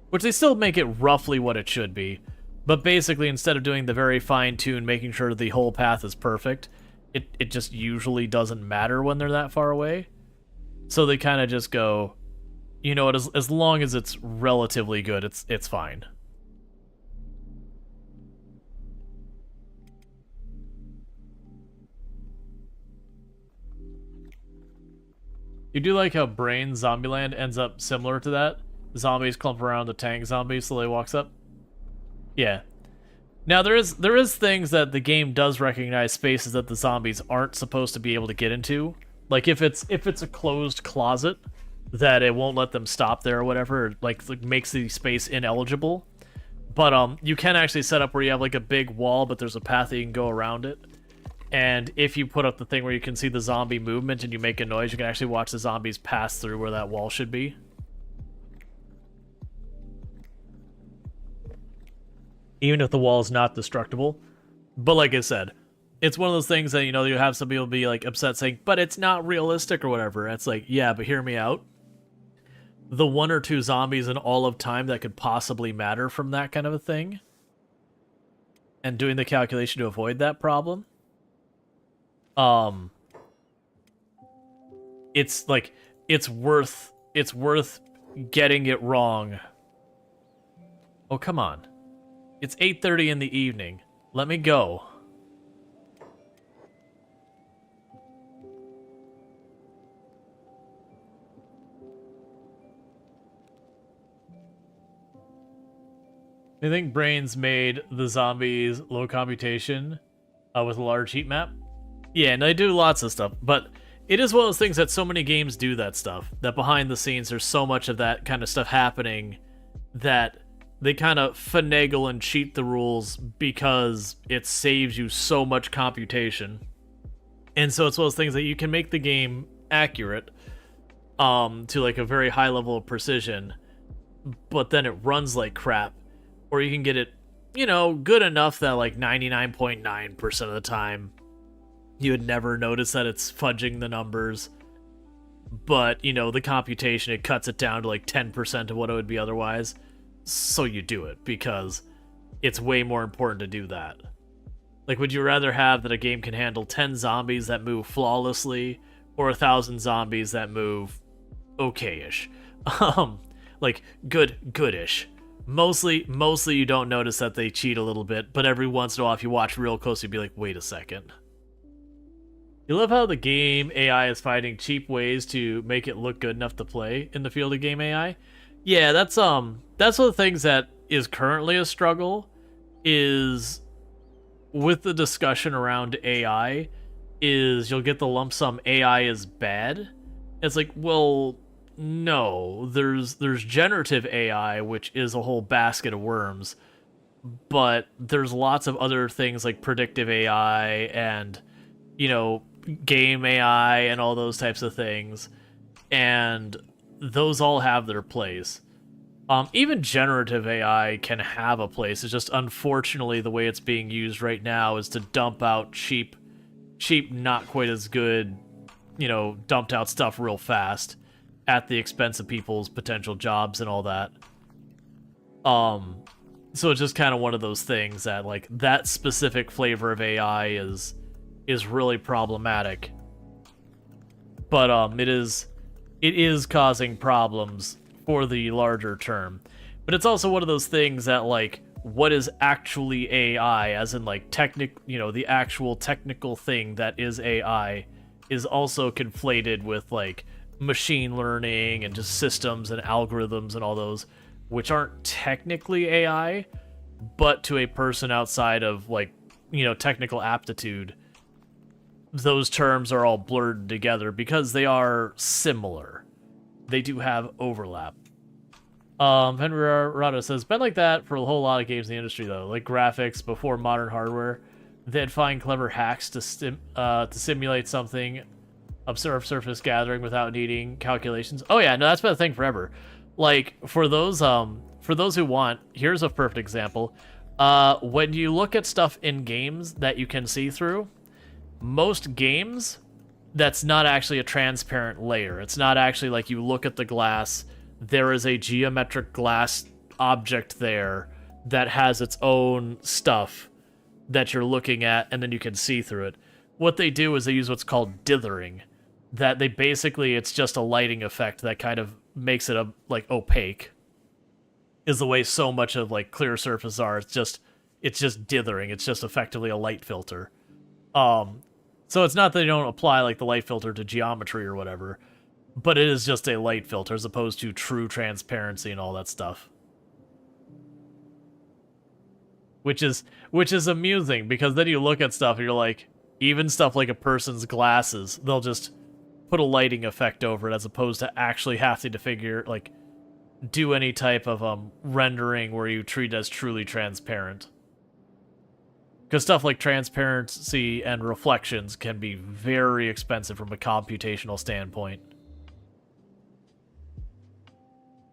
Which they still make it roughly what it should be, but basically instead of doing the very fine-tuned, making sure the whole path is perfect, it just usually doesn't matter when they're that far away. So they kind of just go, you know what, as long as it's relatively good, it's fine. You do like how Brain Zombieland ends up similar to that? Zombies clump around the tank zombie so they walks up? Yeah. Now there is things that the game does recognize, spaces that the zombies aren't supposed to be able to get into. Like if it's a closed closet, that it won't let them stop there or whatever, like makes the space ineligible. But you can actually set up where you have like a big wall, but there's a path that you can go around it. And if you put up the thing where you can see the zombie movement and you make a noise, you can actually watch the zombies pass through where that wall should be. Even if the wall is not destructible. But like I said, it's one of those things that, you know, you have some people be like upset saying, but it's not realistic or whatever. It's like, yeah, but hear me out. The 1 or 2 zombies in all of time that could possibly matter from that kind of a thing, and doing the calculation to avoid that problem, it's like, it's worth getting it wrong. Oh, come on. It's 8:30 in the evening. Let me go. I think Brains made the zombies low computation with a large heat map. Yeah, and they do lots of stuff, but it is one of those things that so many games do that stuff, that behind the scenes there's so much of that kind of stuff happening that they kind of finagle and cheat the rules because it saves you so much computation. And so it's one of those things that you can make the game accurate to like a very high level of precision, but then it runs like crap. Or you can get it, you know, good enough that like 99.9% of the time you would never notice that it's fudging the numbers. But, you know, the computation, it cuts it down to like 10% of what it would be otherwise. So you do it because it's way more important to do that. Like, would you rather have that a game can handle 10 zombies that move flawlessly, or 1,000 zombies that move okay-ish? Like, goodish. Mostly you don't notice that they cheat a little bit, but every once in a while, if you watch real close, you'd be like, wait a second. You love how the game AI is finding cheap ways to make it look good enough to play in the field of game AI. Yeah, that's one of the things that is currently a struggle, is with the discussion around AI, is you'll get the lump sum AI is bad. It's like, well, no, there's generative AI, which is a whole basket of worms, but there's lots of other things like predictive AI and, you know, game AI and all those types of things, and those all have their place. Even generative AI can have a place. It's just unfortunately the way it's being used right now is to dump out cheap, not quite as good, you know, dumped out stuff real fast at the expense of people's potential jobs and all that. So it's just kind of one of those things that, like, that specific flavor of AI is really problematic. But it is causing problems for the larger term. But it's also one of those things that, like, what is actually AI, as in, like, the actual technical thing that is AI, is also conflated with, like, machine learning and just systems and algorithms and all those, which aren't technically AI, but to a person outside of, like, you know, technical aptitude, those terms are all blurred together because they are similar. They do have overlap. Henry Rado says, been like that for a whole lot of games in the industry, though. Like graphics before modern hardware, they'd find clever hacks to simulate something, observe surface gathering without needing calculations. Oh yeah, no, that's been a thing forever. Like, for those who want, here's a perfect example. When you look at stuff in games that you can see through, most games, that's not actually a transparent layer. It's not actually like you look at the glass, there is a geometric glass object there that has its own stuff that you're looking at, and then you can see through it. What they do is they use what's called dithering. That they basically, it's just a lighting effect that kind of makes it like opaque. Is the way so much of like clear surfaces are. It's just dithering. It's just effectively a light filter. So it's not that they don't apply like the light filter to geometry or whatever, but it is just a light filter as opposed to true transparency and all that stuff. Which is amusing, because then you look at stuff and you're like, even stuff like a person's glasses, they'll just put a lighting effect over it as opposed to actually having to do any type of rendering where you treat it as truly transparent. Because stuff like transparency and reflections can be very expensive from a computational standpoint.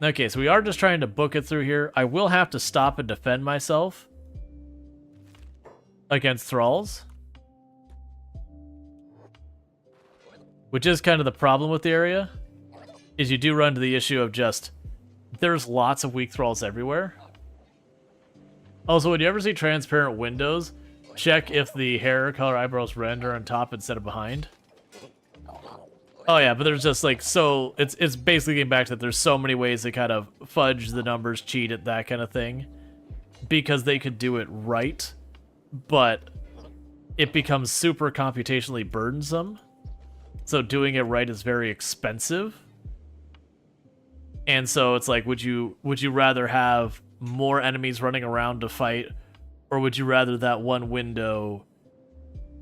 Okay, so we are just trying to book it through here. I will have to stop and defend myself against thralls, which is kind of the problem with the area, is you do run into the issue of just, there's lots of weak thralls everywhere. Also, when you ever see transparent windows, check if the hair color eyebrows render on top instead of behind. Oh yeah, but there's just like, so it's basically getting back to that there's so many ways to kind of fudge the numbers, cheat it, that kind of thing, because they could do it right, but it becomes super computationally burdensome. So doing it right is very expensive. And so it's like, would you rather have more enemies running around to fight, or would you rather that one window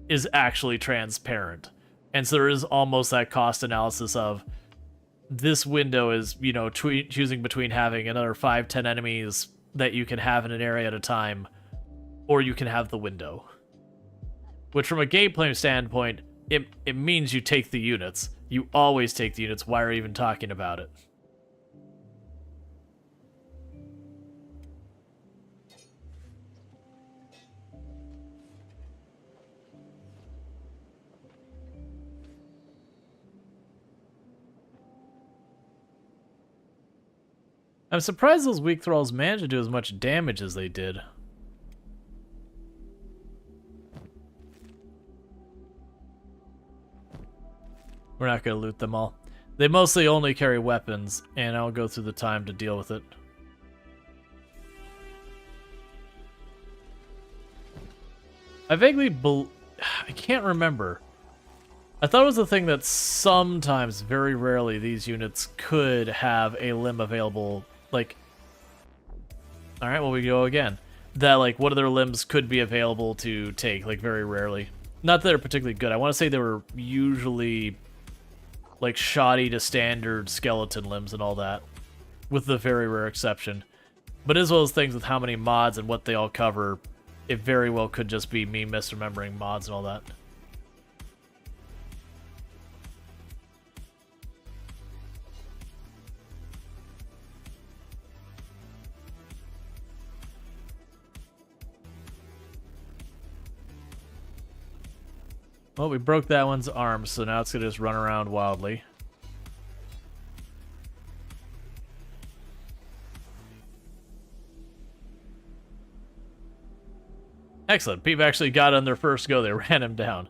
is actually transparent? And so there is almost that cost analysis of, this window is, you know, choosing between having another 5-10 enemies that you can have in an area at a time, or you can have the window. Which from a gameplay standpoint, it means you take the units. You always take the units. Why are you even talking about it? I'm surprised those weak thralls managed to do as much damage as they did. We're not going to loot them all. They mostly only carry weapons, and I'll go through the time to deal with it. I can't remember. I thought it was a thing that sometimes, very rarely, these units could have a limb available. Like, alright, well, we go again. That, like, one of their limbs could be available to take, like, very rarely. Not that they're particularly good. I want to say they were usually like shoddy to standard skeleton limbs and all that, with the very rare exception. But as well as things with how many mods and what they all cover, it very well could just be me misremembering mods and all that. Well, we broke that one's arm, so now it's gonna just run around wildly. Excellent. People actually got on their first go. They ran him down.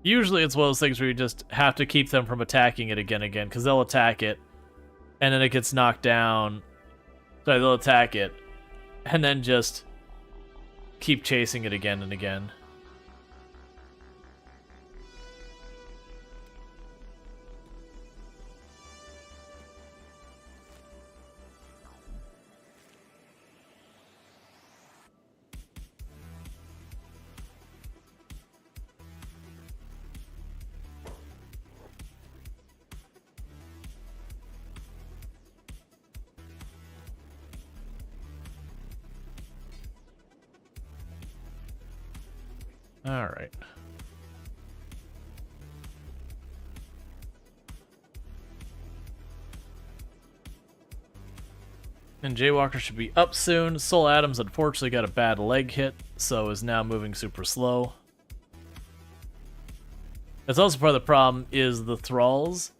Usually it's one of those things where you just have to keep them from attacking it again, because they'll attack it, and then it gets knocked down. Sorry, they'll attack it, and then just keep chasing it again and again. All right. And Jaywalker should be up soon. Soul Adams unfortunately got a bad leg hit, so is now moving super slow. That's also part of the problem is the Thralls.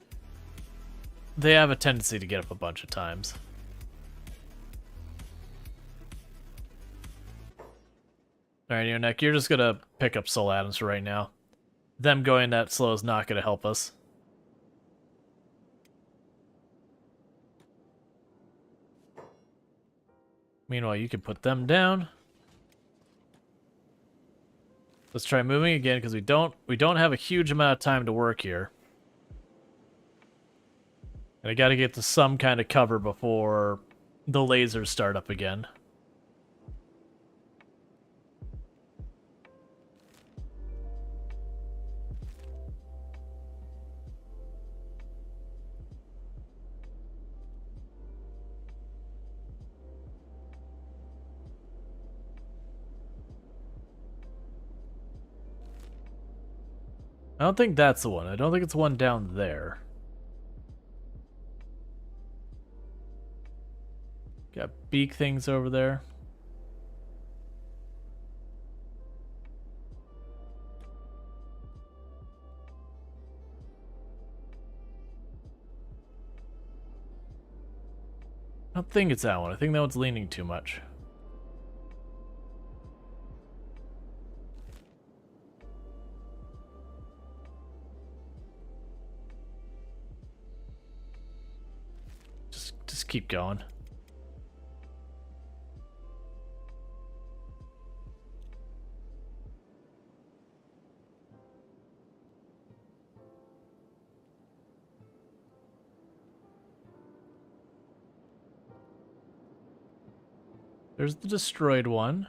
They have a tendency to get up a bunch of times. Alright, Neonek, you're just gonna pick up Soul Adams for right now. Them going that slow is not gonna help us. Meanwhile, you can put them down. Let's try moving again, because we don't have a huge amount of time to work here. And I gotta get to some kind of cover before the lasers start up again. I don't think that's the one. I don't think it's one down there. Got beak things over there. I don't think it's that one. I think that one's leaning too much. Just keep going. There's the destroyed one.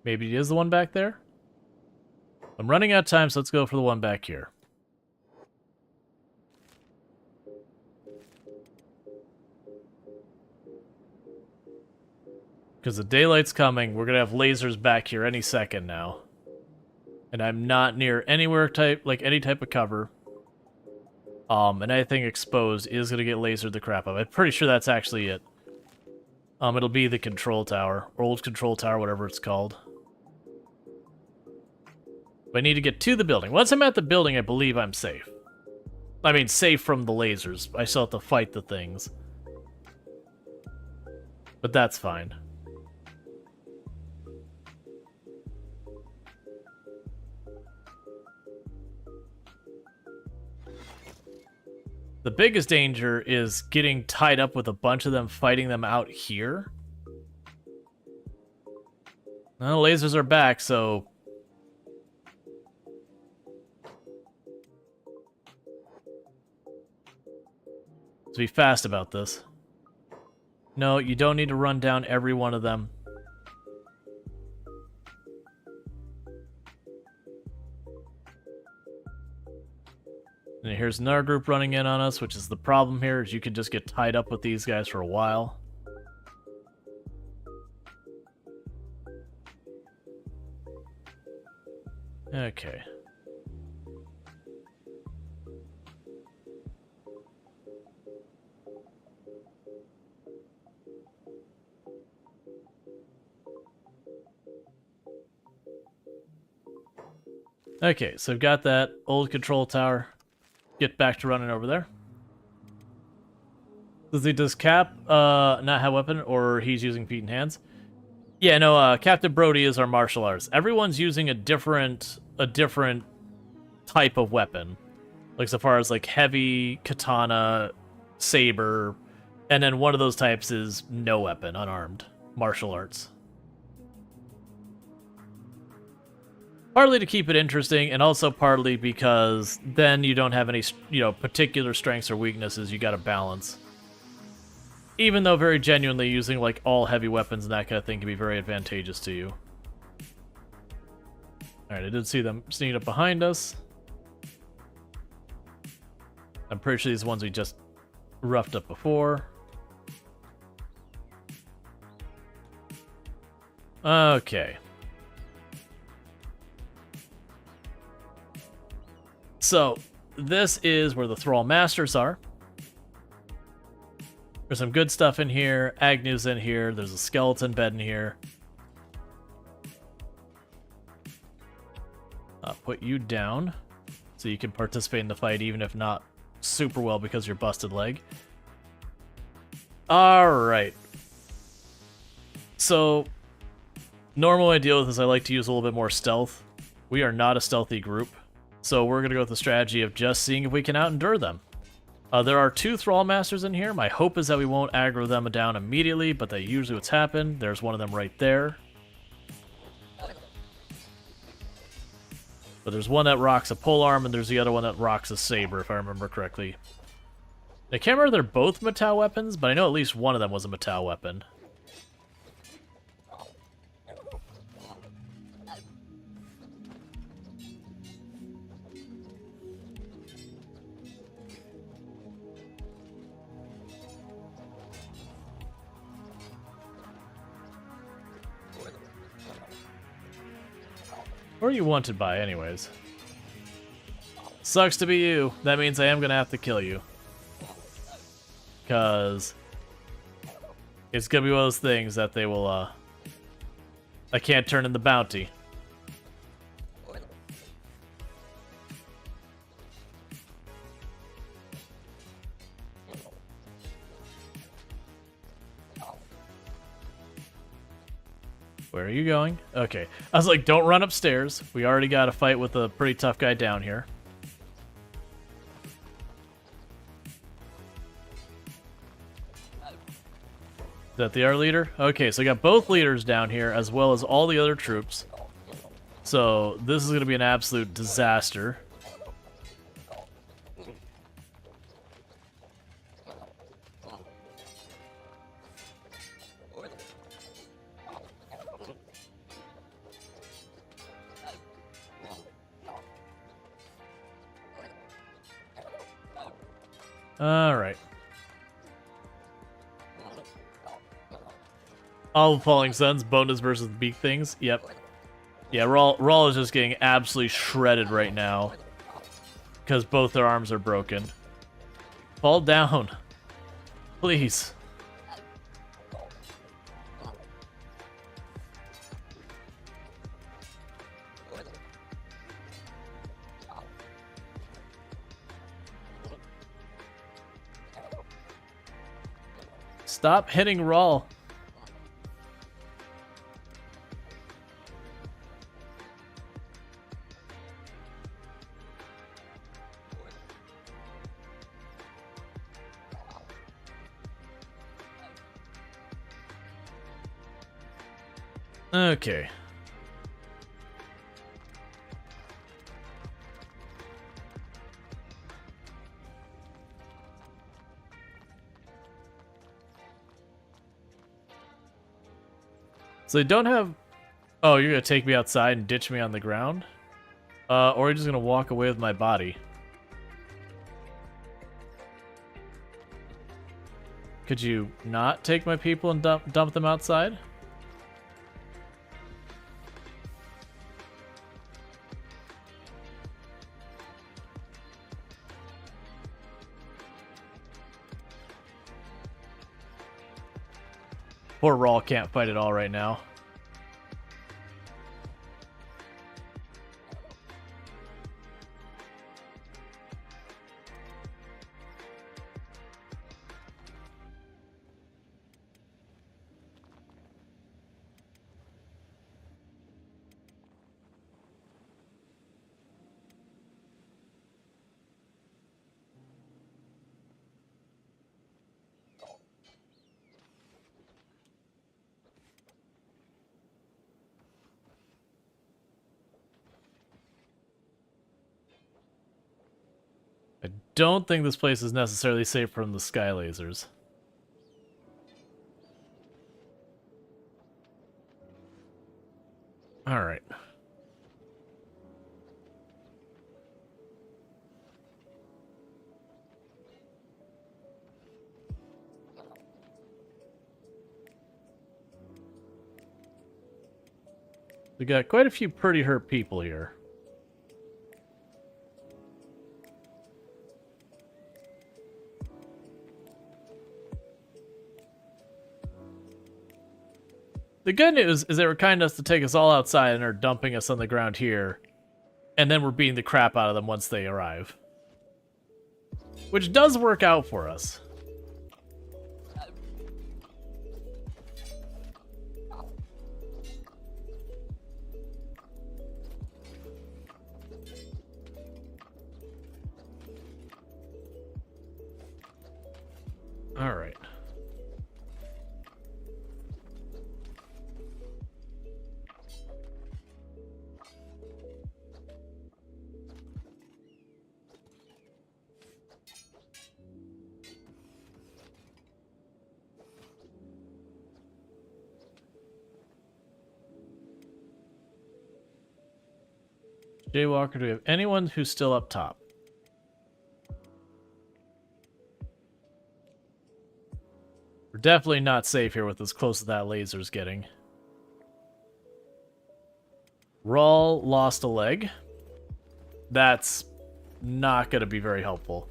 Maybe it is the one back there? I'm running out of time, so let's go for the one back here. Because the daylight's coming, we're gonna have lasers back here any second now. And I'm not near anywhere any type of cover. And anything exposed is gonna get lasered the crap out of. I'm pretty sure that's actually it. It'll be the control tower, or old control tower, whatever it's called. But I need to get to the building. Once I'm at the building, I believe I'm safe. I mean, safe from the lasers. I still have to fight the things. But that's fine. The biggest danger is getting tied up with a bunch of them, fighting them out here. Well, the lasers are back, so... let's be fast about this. No, you don't need to run down every one of them. And here's another group running in on us, which is the problem here, is you can just get tied up with these guys for a while. Okay. Okay, so we've got that old control tower. Get back to running over there. Does Cap not have weapon, or he's using feet and hands? Yeah, no, Captain Brody is our martial arts. Everyone's using a different type of weapon. Like so far as like heavy, katana, saber, and then one of those types is no weapon, unarmed, martial arts. Partly to keep it interesting, and also partly because then you don't have any, particular strengths or weaknesses you gotta balance. Even though very genuinely using, like, all heavy weapons and that kind of thing can be very advantageous to you. Alright, I did see them sneaking up behind us. I'm pretty sure these are the ones we just roughed up before. Okay. So, this is where the Thrall Masters are. There's some good stuff in here. Agnew's in here. There's a skeleton bed in here. I'll put you down so you can participate in the fight, even if not super well because of your busted leg. Alright. So, normally I deal with this, I like to use a little bit more stealth. We are not a stealthy group. So we're going to go with the strategy of just seeing if we can out-endure them. There are 2 Thrall Masters in here. My hope is that we won't aggro them down immediately, but that's usually what's happened. There's one of them right there. But there's one that rocks a polearm, and there's the other one that rocks a saber, if I remember correctly. I can't remember if they're both metal weapons, but I know at least one of them was a metal weapon. Who are you wanted by, anyways? Sucks to be you. That means I am gonna have to kill you. Because it's gonna be one of those things that they will, I can't turn in the bounty. Where are you going? Okay. I was like, don't run upstairs. We already got a fight with a pretty tough guy down here. Is that the our leader? Okay, so we got both leaders down here, as well as all the other troops. So, this is going to be an absolute disaster. Alright. All the Falling Suns, bonus versus beak things. Yep. Yeah, Rual is just getting absolutely shredded right now. Because both their arms are broken. Fall down. Please. Stop hitting Rual. Okay. So they don't have... Oh, you're gonna take me outside and ditch me on the ground? Or you're just gonna walk away with my body? Could you not take my people and dump them outside? Poor Rual can't fight at all right now. I don't think this place is necessarily safe from the sky lasers. All right. We got quite a few pretty hurt people here. The good news is they were kind enough to take us all outside and are dumping us on the ground here. And then we're beating the crap out of them once they arrive. Which does work out for us. All right. Jaywalker, do we have anyone who's still up top? We're definitely not safe here with as close as that laser's getting. Rual lost a leg. That's not going to be very helpful.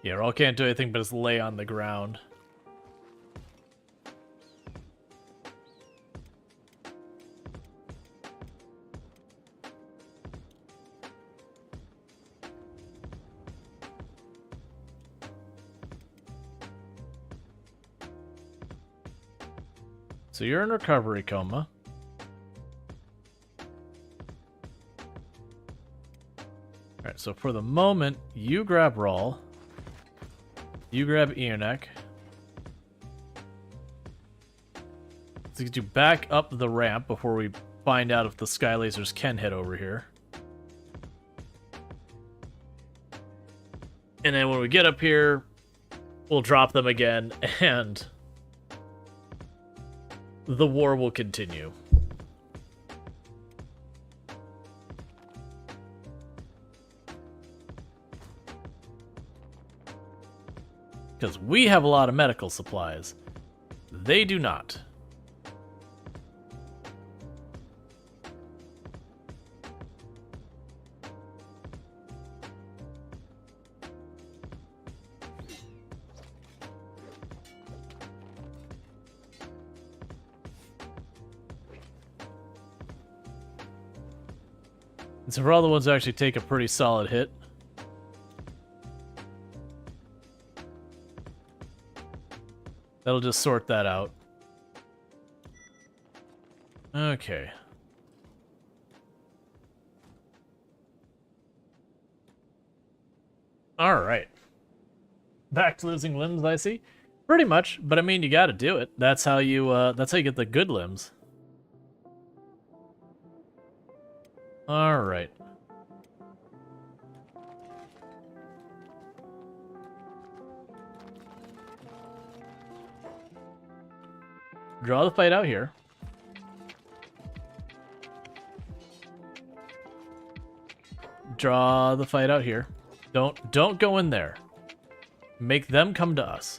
Yeah, Rual can't do anything but just lay on the ground. So you're in recovery coma. Alright, so for the moment, you grab Rual. You grab Ionek. Let's get you back up the ramp before we find out if the sky lasers can hit over here. And then when we get up here, we'll drop them again, and the war will continue. Because we have a lot of medical supplies. They do not. And so for all the ones who actually take a pretty solid hit, That'll just sort that out. Okay. All right. Back to losing limbs, I see. Pretty much, but I mean, you got to do it. That's how you get the good limbs. All right. Draw the fight out here. Draw the fight out here. Don't go in there. Make them come to us.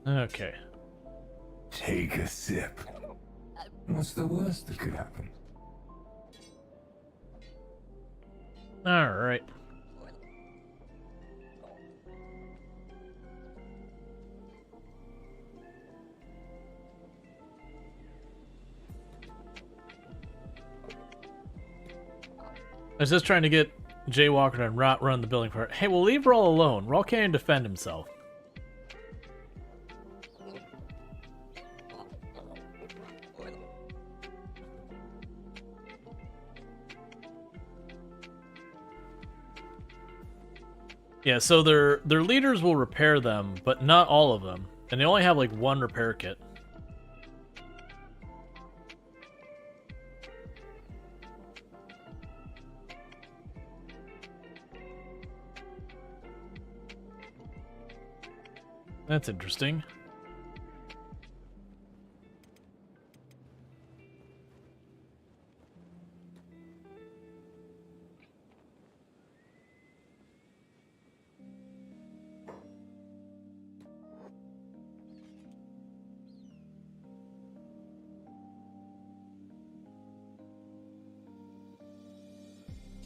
Okay. Take a sip. What's the worst that could happen? All right. I was just trying to get Jaywalker to run the building for it. Hey, we'll leave Rual alone. Rual can't even defend himself. Yeah, so their leaders will repair them, but not all of them. And they only have like one repair kit. That's interesting.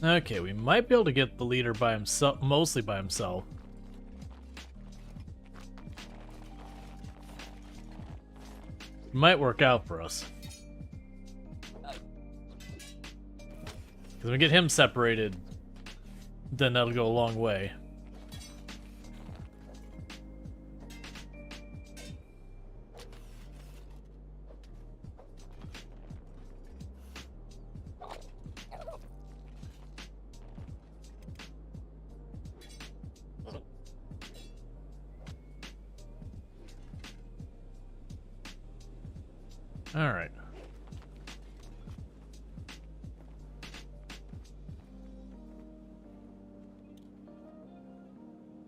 Okay, we might be able to get the leader by himself, mostly by himself. Might work out for us. Because we get him separated, then that'll go a long way. All right.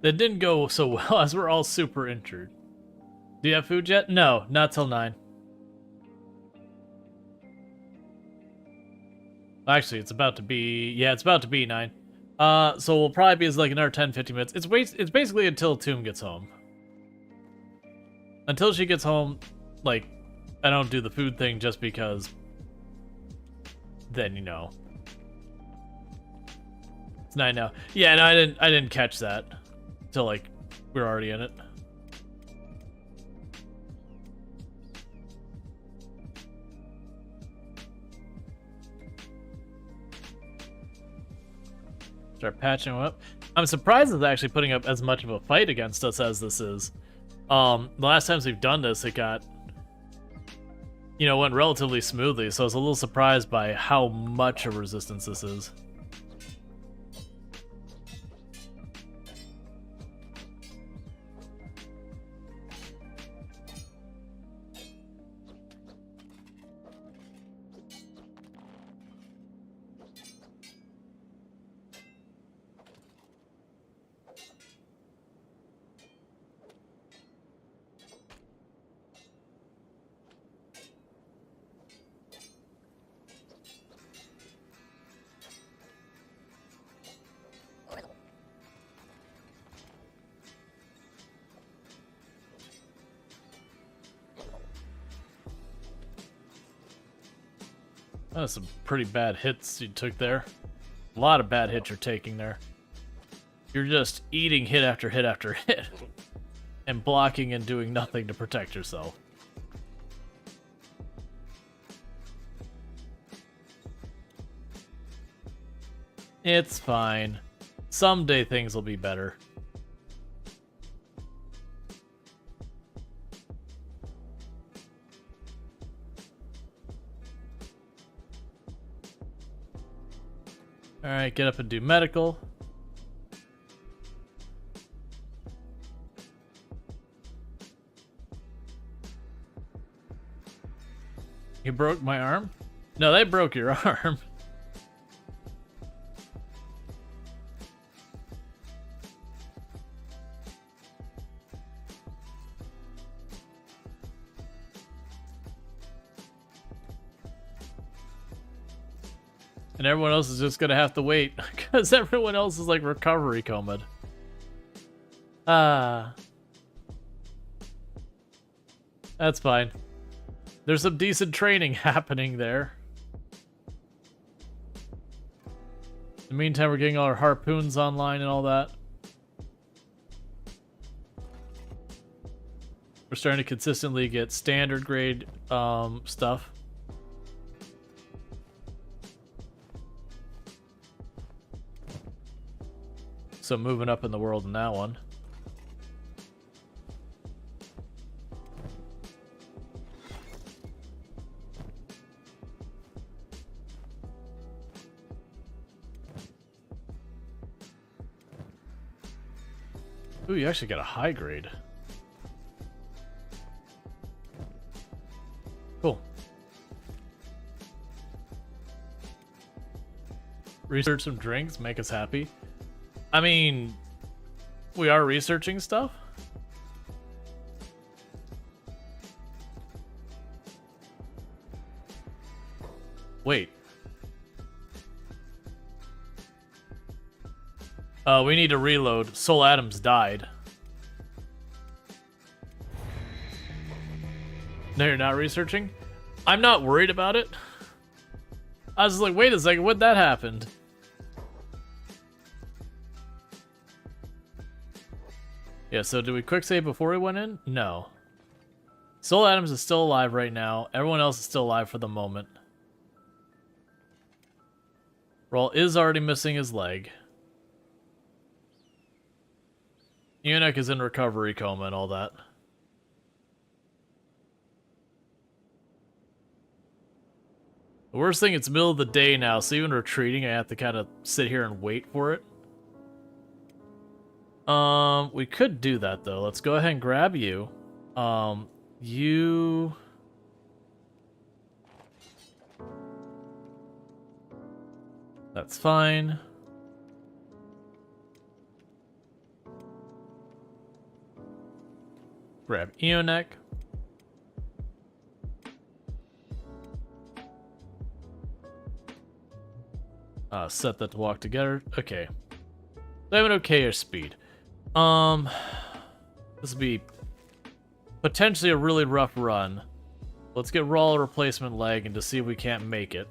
That didn't go so well as we're all super injured. Do you have food yet? No, not till 9. Actually, it's about to be... Yeah, it's about to be 9. So we'll probably be like another 10-15 minutes. It's basically until Tomb gets home. Until she gets home, like... I don't do the food thing just because then, you know. It's 9 now. Yeah, no, I didn't catch that till like we were already in it. Start patching them up. I'm surprised it's actually putting up as much of a fight against us as this is. The last times we've done this, it got, you know, went relatively smoothly, so I was a little surprised by how much of resistance this is. That's some pretty bad hits you took there. A lot of bad hits you're taking there. You're just eating hit after hit after hit. And blocking and doing nothing to protect yourself. It's fine. Someday things will be better. Alright, get up and do medical. You broke my arm? No, they broke your arm. And everyone else is just gonna have to wait because everyone else is like recovery comed. That's fine. There's some decent training happening there. In the meantime, we're getting all our harpoons online and all that. We're starting to consistently get standard grade stuff. So moving up in the world in that one. Ooh, you actually got a high grade. Cool. Research some drinks, make us happy. I mean, we are researching stuff. Wait. We need to reload. Soul Adams died. No, you're not researching? I'm not worried about it. I was just like, wait a second, when'd that happen? Yeah, so did we quick save before we went in? No. Soul Adams is still alive right now. Everyone else is still alive for the moment. Rual is already missing his leg. Eunuch is in recovery coma and all that. The worst thing, it's middle of the day now, so even retreating, I have to kind of sit here and wait for it. We could do that though. Let's go ahead and grab you. You... That's fine. Grab Eunuch. Set that to walk together. Okay. They have an okay-ish speed. This will be potentially a really rough run. Let's get Rual a replacement leg and to see if we can't make it.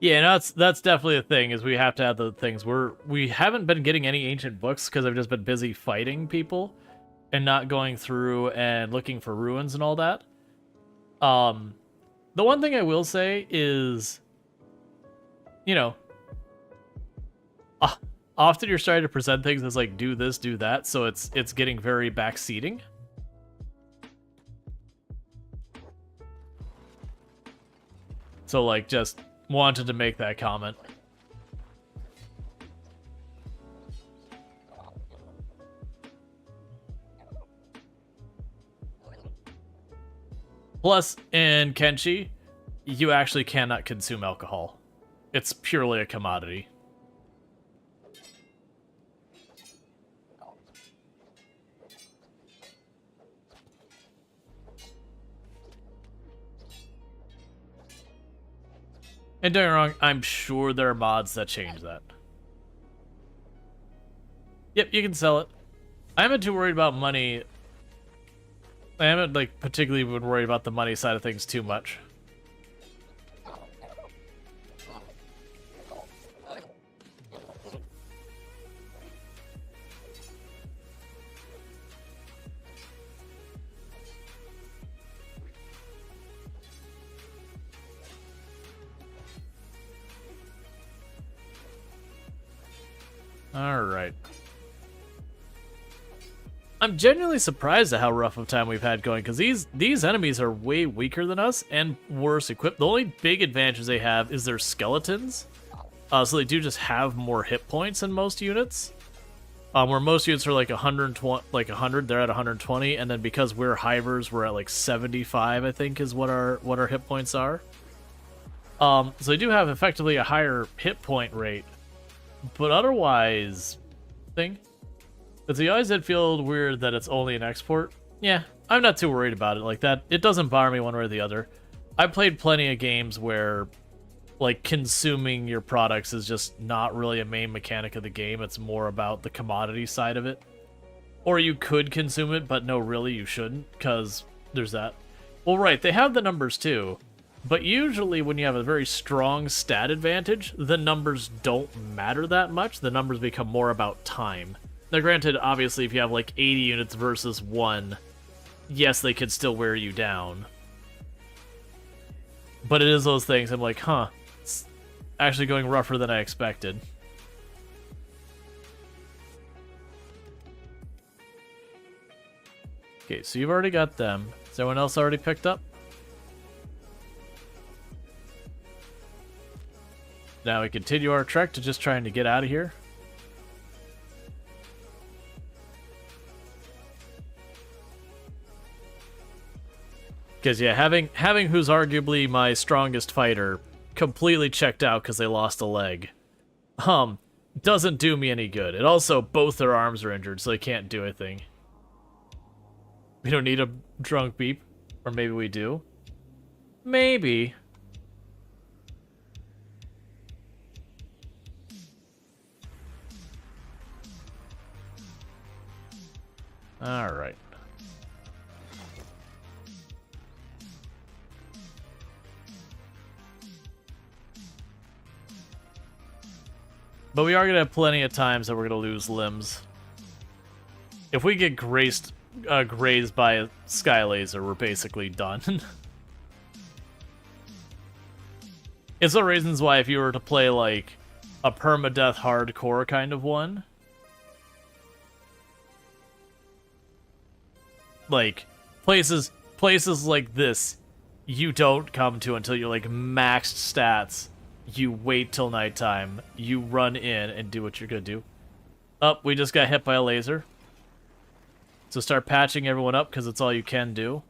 Yeah, no, that's definitely a thing, is we have to have the things. We haven't been getting any ancient books because I've just been busy fighting people and not going through and looking for ruins and all that. The one thing I will say is, you know, often you're starting to present things as like, do this, do that, so it's getting very backseating. So like, just wanted to make that comment. Plus, in Kenshi, you actually cannot consume alcohol. It's purely a commodity. And don't get me wrong, I'm sure there are mods that change that. Yep, you can sell it. I haven't too worried about money. I haven't like particularly been worried about the money side of things too much. All right. I'm genuinely surprised at how rough of time we've had going, because these enemies are way weaker than us and worse equipped. The only big advantage they have is their skeletons. So they do just have more hit points than most units. Where most units are like 120, like 100, they're at 120, and then because we're hivers, we're at like 75, I think, is what our hit points are. So they do have effectively a higher hit point rate, but otherwise, Does the always did feel weird that it's only an export? Yeah, I'm not too worried about it like that. It doesn't bother me one way or the other. I've played plenty of games where, like, consuming your products is just not really a main mechanic of the game. It's more about the commodity side of it. Or you could consume it, but no, really, you shouldn't, because there's that. Well, right, they have the numbers too. But usually when you have a very strong stat advantage, the numbers don't matter that much. The numbers become more about time. Now, granted, obviously, if you have like 80 units versus 1, yes, they could still wear you down. But it is those things, I'm like, huh, it's actually going rougher than I expected. Okay, so you've already got them. Is anyone else already picked up? Now we continue our trek to just trying to get out of here. Because, yeah, having who's arguably my strongest fighter completely checked out because they lost a leg, doesn't do me any good. And also, both their arms are injured, so they can't do anything. We don't need a drunk beep. Or maybe we do. Maybe. Alright. But we are going to have plenty of times that we're going to lose limbs. If we get grazed by a sky laser, we're basically done. It's the reasons why if you were to play like a permadeath hardcore kind of one, like places like this, you don't come to until you're like maxed stats. You wait till nighttime, you run in and do what you're gonna do. Oh, we just got hit by a laser. So start patching everyone up, because it's all you can do.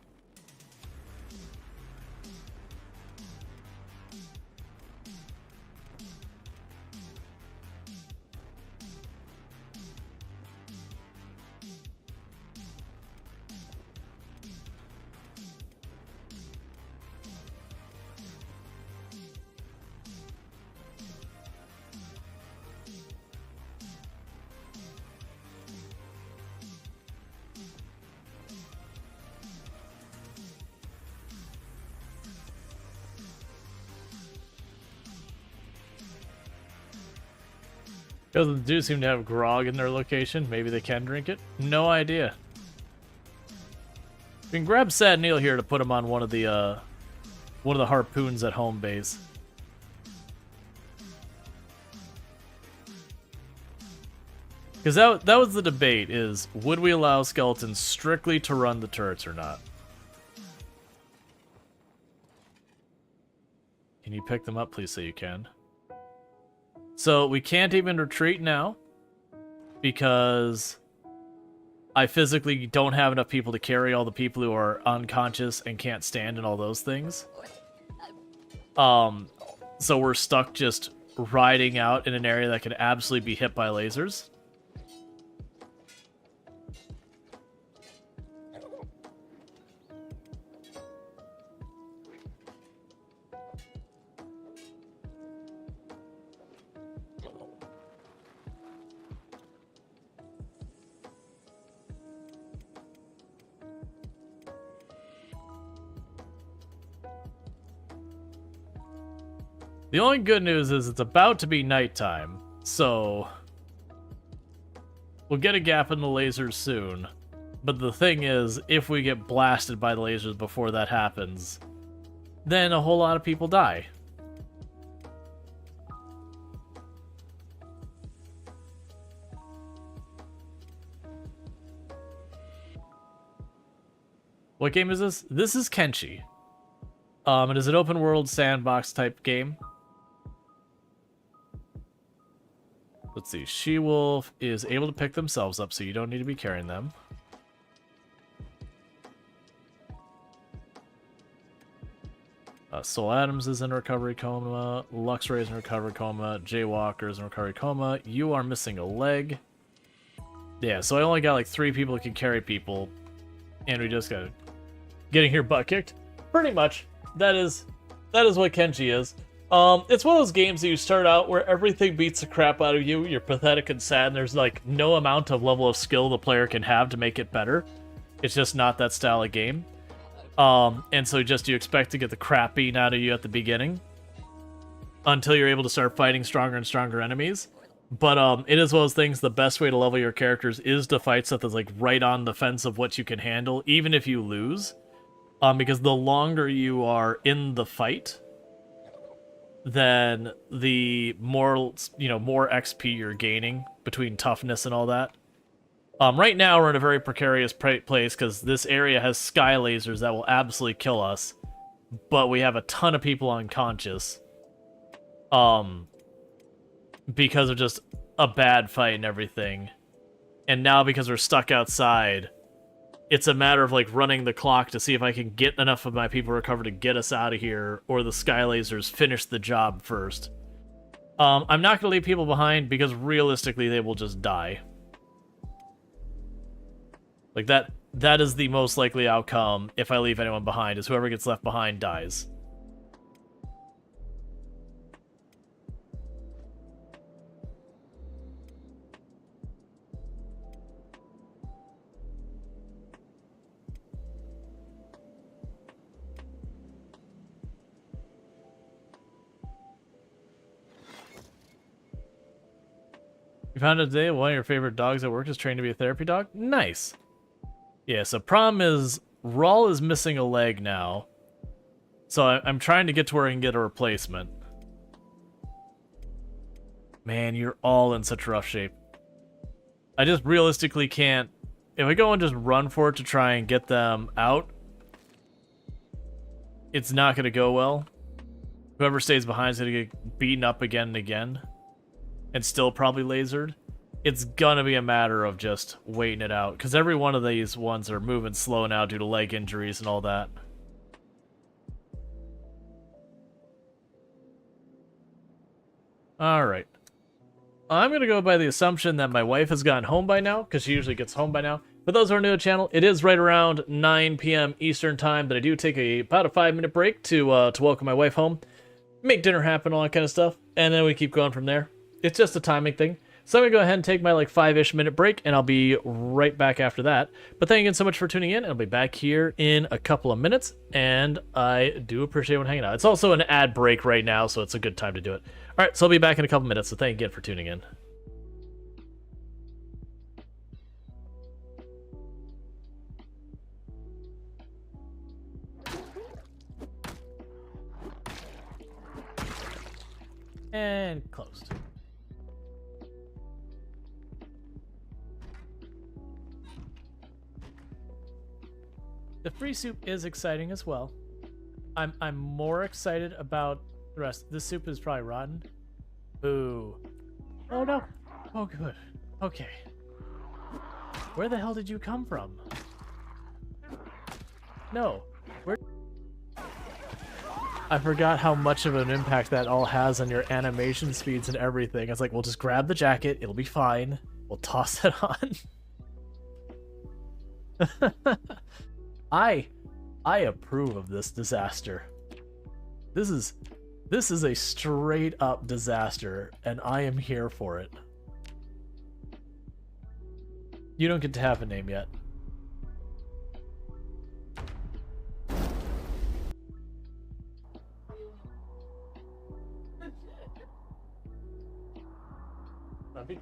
They do seem to have grog in their location. Maybe they can drink it. No idea. We can grab Sad Neil here to put him on one of the harpoons at home base. Because that was the debate, is would we allow skeletons strictly to run the turrets or not? Can you pick them up? Please say you can. So we can't even retreat now because I physically don't have enough people to carry all the people who are unconscious and can't stand and all those things. So we're stuck just riding out in an area that could absolutely be hit by lasers. The only good news is it's about to be nighttime, so we'll get a gap in the lasers soon. But the thing is, if we get blasted by the lasers before that happens, then a whole lot of people die. What game is this? This is Kenshi. It is an open world sandbox type game. Let's see. She-Wolf is able to pick themselves up, so you don't need to be carrying them. Soul Adams is in recovery coma. Luxray is in recovery coma. Jaywalker is in recovery coma. You are missing a leg. Yeah, so I only got like 3 people who can carry people. And we just got getting your butt kicked. Pretty much. That is what Kenshi is. It's one of those games that you start out where everything beats the crap out of you. You're pathetic and sad, and there's like no amount of level of skill the player can have to make it better. It's just not that style of game. And so just you expect to get the crap beaten out of you at the beginning until you're able to start fighting stronger and stronger enemies. But it is one of those things, the best way to level your characters is to fight stuff that's like right on the fence of what you can handle, even if you lose. Because the longer you are in the fight, then the more, more XP you're gaining between toughness and all that. Right now we're in a very precarious place because this area has sky lasers that will absolutely kill us, but we have a ton of people unconscious. Because of just a bad fight and everything. And now because we're stuck outside, it's a matter of like running the clock to see if I can get enough of my people recovered to get us out of here, or the sky lasers finish the job first. I'm not going to leave people behind because realistically they will just die. Like that is the most likely outcome if I leave anyone behind, is whoever gets left behind dies. You found out today one of your favorite dogs at work is trained to be a therapy dog? Nice. Yeah, so problem is, Rual is missing a leg now. So I'm trying to get to where I can get a replacement. Man, you're all in such rough shape. I just realistically can't... If I go and just run for it to try and get them out, it's not going to go well. Whoever stays behind is going to get beaten up again and again. And still probably lasered. It's gonna be a matter of just waiting it out, because every one of these ones are moving slow now due to leg injuries and all that. Alright. I'm gonna go by the assumption that my wife has gotten home by now, because she usually gets home by now. For those who are new to the channel, it is right around 9 p.m. Eastern time, but I do take about a 5-minute break to welcome my wife home, make dinner happen, all that kind of stuff, and then we keep going from there. It's just a timing thing. So I'm going to go ahead and take my like 5-ish minute break, and I'll be right back after that. But thank you again so much for tuning in, and I'll be back here in a couple of minutes, and I do appreciate everyone hanging out. It's also an ad break right now, so it's a good time to do it. All right, so I'll be back in a couple minutes, so thank you again for tuning in. And closed. The free soup is exciting as well. I'm more excited about the rest. This soup is probably rotten. Ooh. Oh no. Oh good. Okay. Where the hell did you come from? No. Where? I forgot how much of an impact that all has on your animation speeds and everything. It's like, we'll just grab the jacket, it'll be fine. We'll toss it on. I approve of this disaster. This is a straight up disaster, and I am here for it. You don't get to have a name yet. zombie.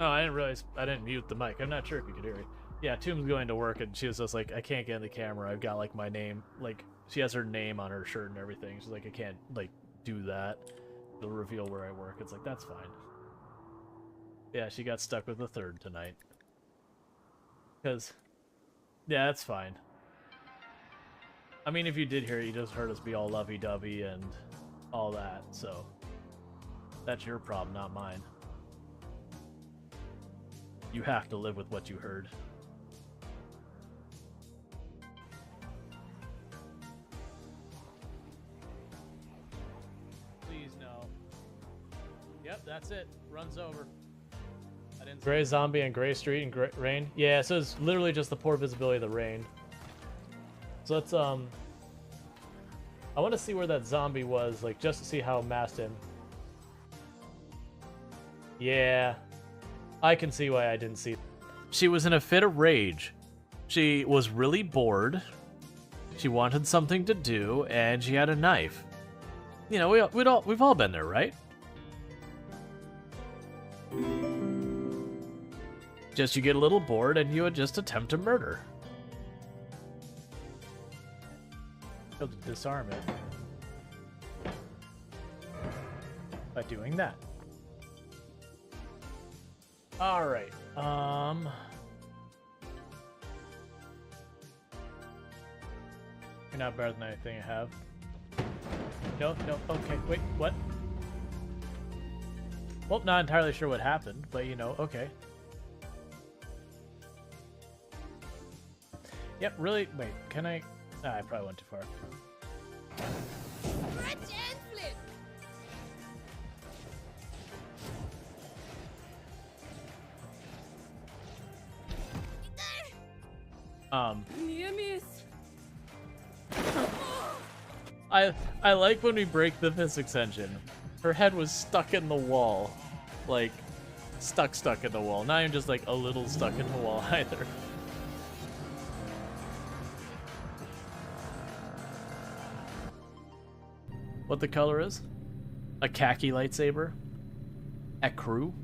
Oh, I didn't realize I didn't mute the mic. I'm not sure if you could hear me. Yeah, Tomb's going to work, and she was just like, I can't get in the camera. I've got like my name, like she has her name on her shirt and everything. She's like, I can't like do that. It'll reveal where I work. It's like, that's fine. Yeah, she got stuck with the third tonight. Because, yeah, that's fine. I mean, if you did hear it, you just heard us be all lovey-dovey and all that, so that's your problem, not mine. You have to live with what you heard. Please, no. Yep, that's it. Runs over. I didn't. Gray zombie and gray street and gray rain. Yeah, so it's literally just the poor visibility of the rain. So let's I want to see where that zombie was, like just to see how it masked him. Yeah, I can see why I didn't see. She was in a fit of rage. She was really bored. She wanted something to do, and she had a knife. You know, we've all been there, right? Just you get a little bored, and you would just attempt to murder. To disarm it by doing that. All right. You're not better than anything I have. No. Okay. Wait. What? Well, not entirely sure what happened, but you know. Okay. Yep. Really. Wait. Can I? I probably went too far. I like when we break the physics engine. Her head was stuck in the wall. Like, stuck in the wall. Not even just like a little stuck in the wall either. What the color is? A khaki lightsaber? At crew?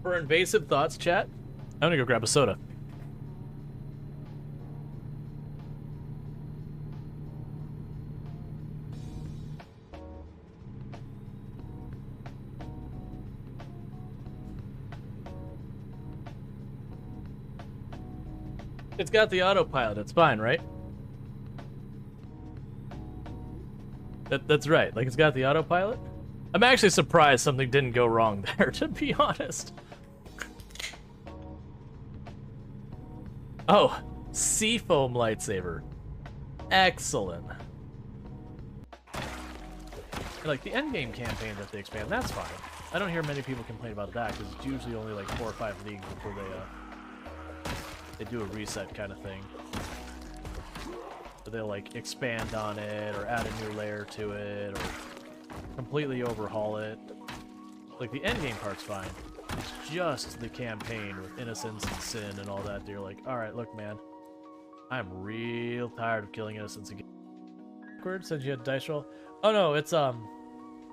For invasive thoughts, chat, I'm gonna go grab a soda. It's got the autopilot, it's fine, right? That's right, like it's got the autopilot? I'm actually surprised something didn't go wrong there, to be honest. Oh, seafoam lightsaber. Excellent. Like the endgame campaign that they expand, that's fine. I don't hear many people complain about that because it's usually only like 4 or 5 leagues before they do a reset kind of thing. But they'll like expand on it or add a new layer to it or completely overhaul it. Like the endgame part's fine. It's just the campaign with innocence and sin and all that. You're like, alright, look man, I'm real tired of killing innocents again. Awkward, since you had dice roll? Oh no, it's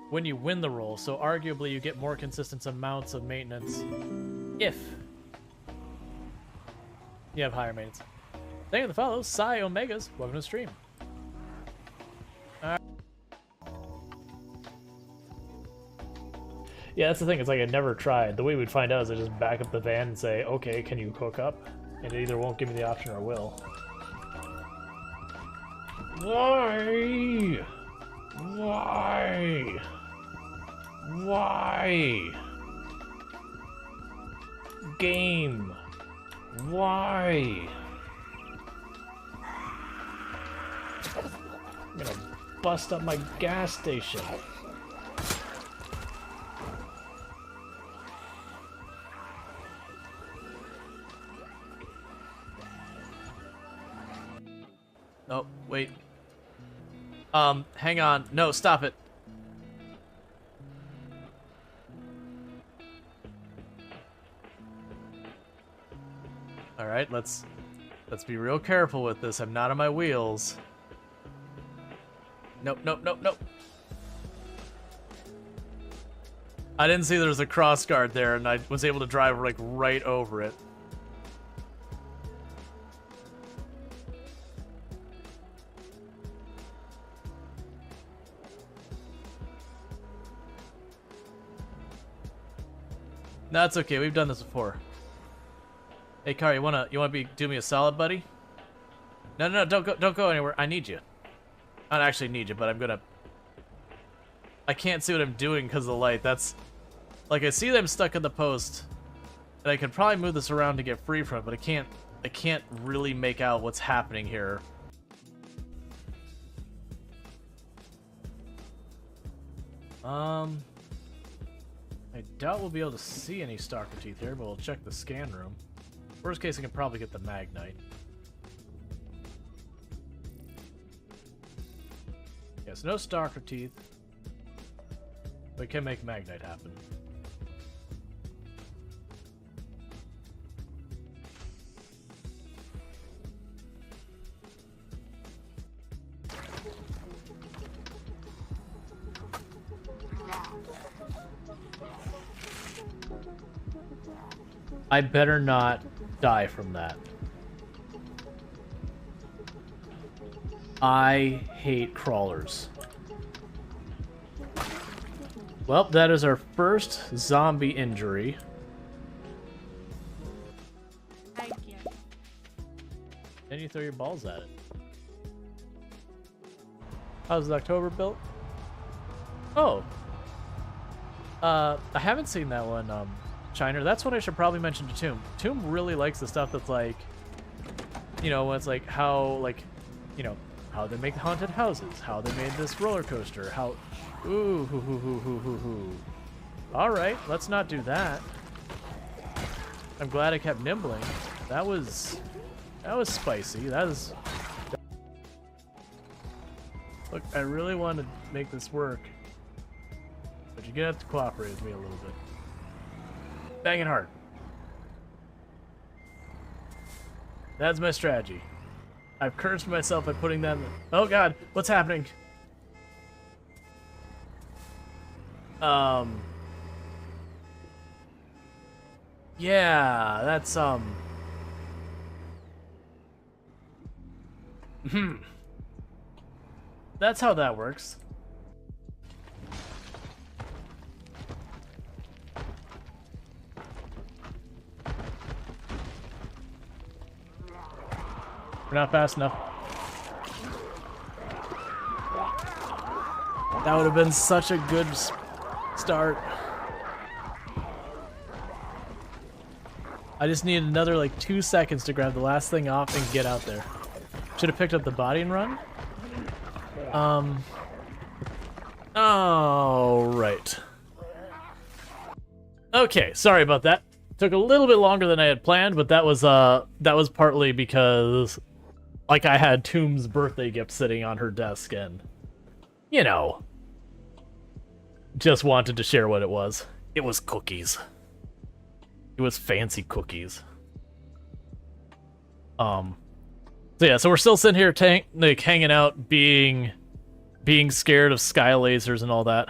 when you win the roll, so arguably you get more consistent amounts of maintenance if you have higher maintenance. Thank you for the follow, Psy Omegas. Welcome to the stream. Yeah, that's the thing. It's like I never tried. The way we'd find out is I just back up the van and say, okay, can you hook up? And it either won't give me the option or will. Why? Why? Why? Game. Why? I'm gonna bust up my gas station. Oh, wait. Hang on. No, stop it. All right, let's be real careful with this. I'm not on my wheels. Nope, nope, nope, nope. I didn't see there was a cross guard there, and I was able to drive like right over it. No, it's okay. We've done this before. Hey, Car, you wanna do me a solid, buddy? No, don't go anywhere. I need you. I don't actually need you, but I can't see what I'm doing because of the light. That's like I see them stuck in the post, and I could probably move this around to get free from it, but I can't really make out what's happening here. I doubt we'll be able to see any stalker teeth here, but we'll check the scan room. Worst case, I can probably get the Magnite. Yes, no stalker teeth. But we can make Magnite happen. I better not die from that. I hate crawlers. Well, that is our first zombie injury. Then you throw your balls at it. How's the October built? Oh. I haven't seen that one, Shiner. That's what I should probably mention to Tomb. Tomb really likes the stuff that's like, you know, it's like how, like, you know, how they make haunted houses, how they made this roller coaster, how, ooh, hoo, hoo, hoo, hoo, hoo, hoo. All right, let's not do that. I'm glad I kept nimbling. That was spicy. That is. Look, I really want to make this work, but you're gonna have to cooperate with me a little bit. Banging hard. That's my strategy. I've cursed myself by putting that in. Oh god, what's happening? Yeah, that's That's how that works. We're not fast enough. That would have been such a good start. I just needed another like 2 seconds to grab the last thing off and get out there. Should have picked up the body and run. Oh, right. Okay, sorry about that. Took a little bit longer than I had planned, but that was partly because like I had Tomb's birthday gift sitting on her desk and, you know, just wanted to share what it was. It was cookies. It was fancy cookies. So yeah, so we're still sitting here like hanging out, being scared of sky lasers and all that.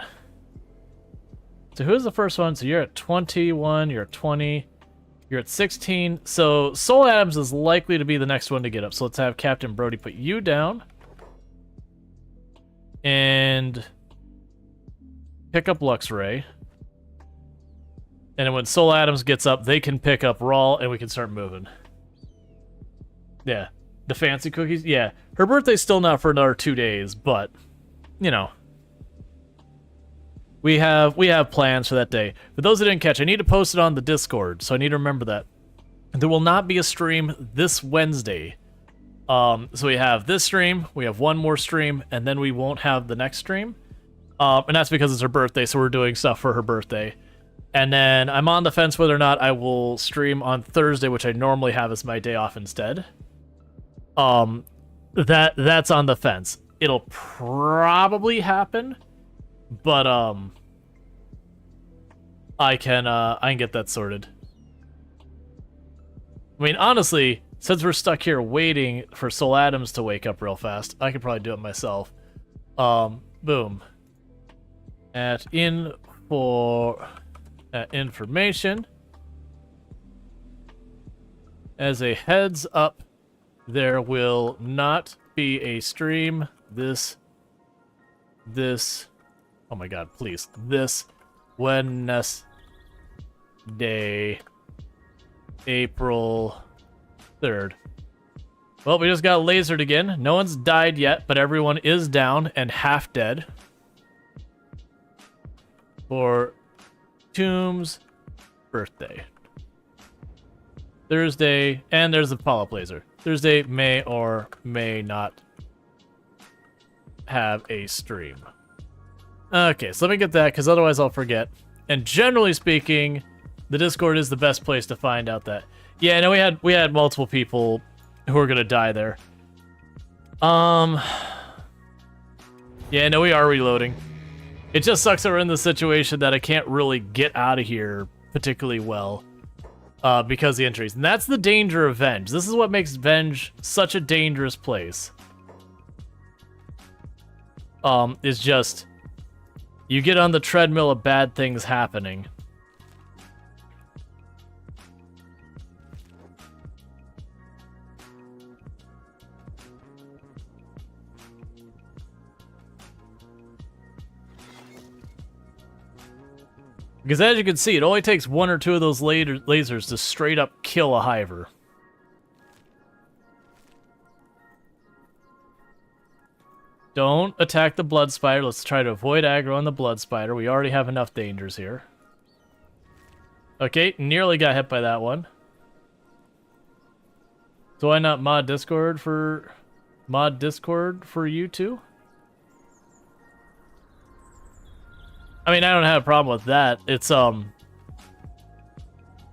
So who's the first one? So you're at 21, you're at 20, you're at 16. So Soul Adams is likely to be the next one to get up. So let's have Captain Brody put you down. And pick up Luxray. And then when Soul Adams gets up, they can pick up Rual and we can start moving. Yeah. The fancy cookies? Yeah. Her birthday's still not for another 2 days, but, you know. We have plans for that day. For those that didn't catch, I need to post it on the Discord, so I need to remember that. There will not be a stream this Wednesday. So we have this stream, we have one more stream, and then we won't have the next stream. And that's because it's her birthday, so we're doing stuff for her birthday. And then I'm on the fence whether or not I will stream on Thursday, which I normally have as my day off instead. That's on the fence. It'll probably happen, but I can get that sorted. I mean, honestly, since we're stuck here waiting for Soul Adams to wake up real fast, I could probably do it myself. Boom. At information. As a heads up, there will not be a stream this, oh my god, please, this Wednesday, April 3rd. Well, we just got lasered again. No one's died yet, but everyone is down and half dead. For Tomb's birthday. Thursday, and there's the follow-up laser. Thursday may or may not have a stream. Okay, so let me get that, because otherwise I'll forget. And generally speaking, the Discord is the best place to find out that. Yeah, I know we had multiple people who are gonna die there. Yeah, no, we are reloading. It just sucks that we're in the situation that I can't really get out of here particularly well. Because of the entries. And that's the danger of Venge. This is what makes Venge such a dangerous place. Is just you get on the treadmill of bad things happening. Because as you can see, it only takes one or two of those lasers to straight up kill a hiver. Don't attack the blood spider. Let's try to avoid aggro on the blood spider. We already have enough dangers here. Okay, nearly got hit by that one. Do I not mod Discord for you two? I mean, I don't have a problem with that. It's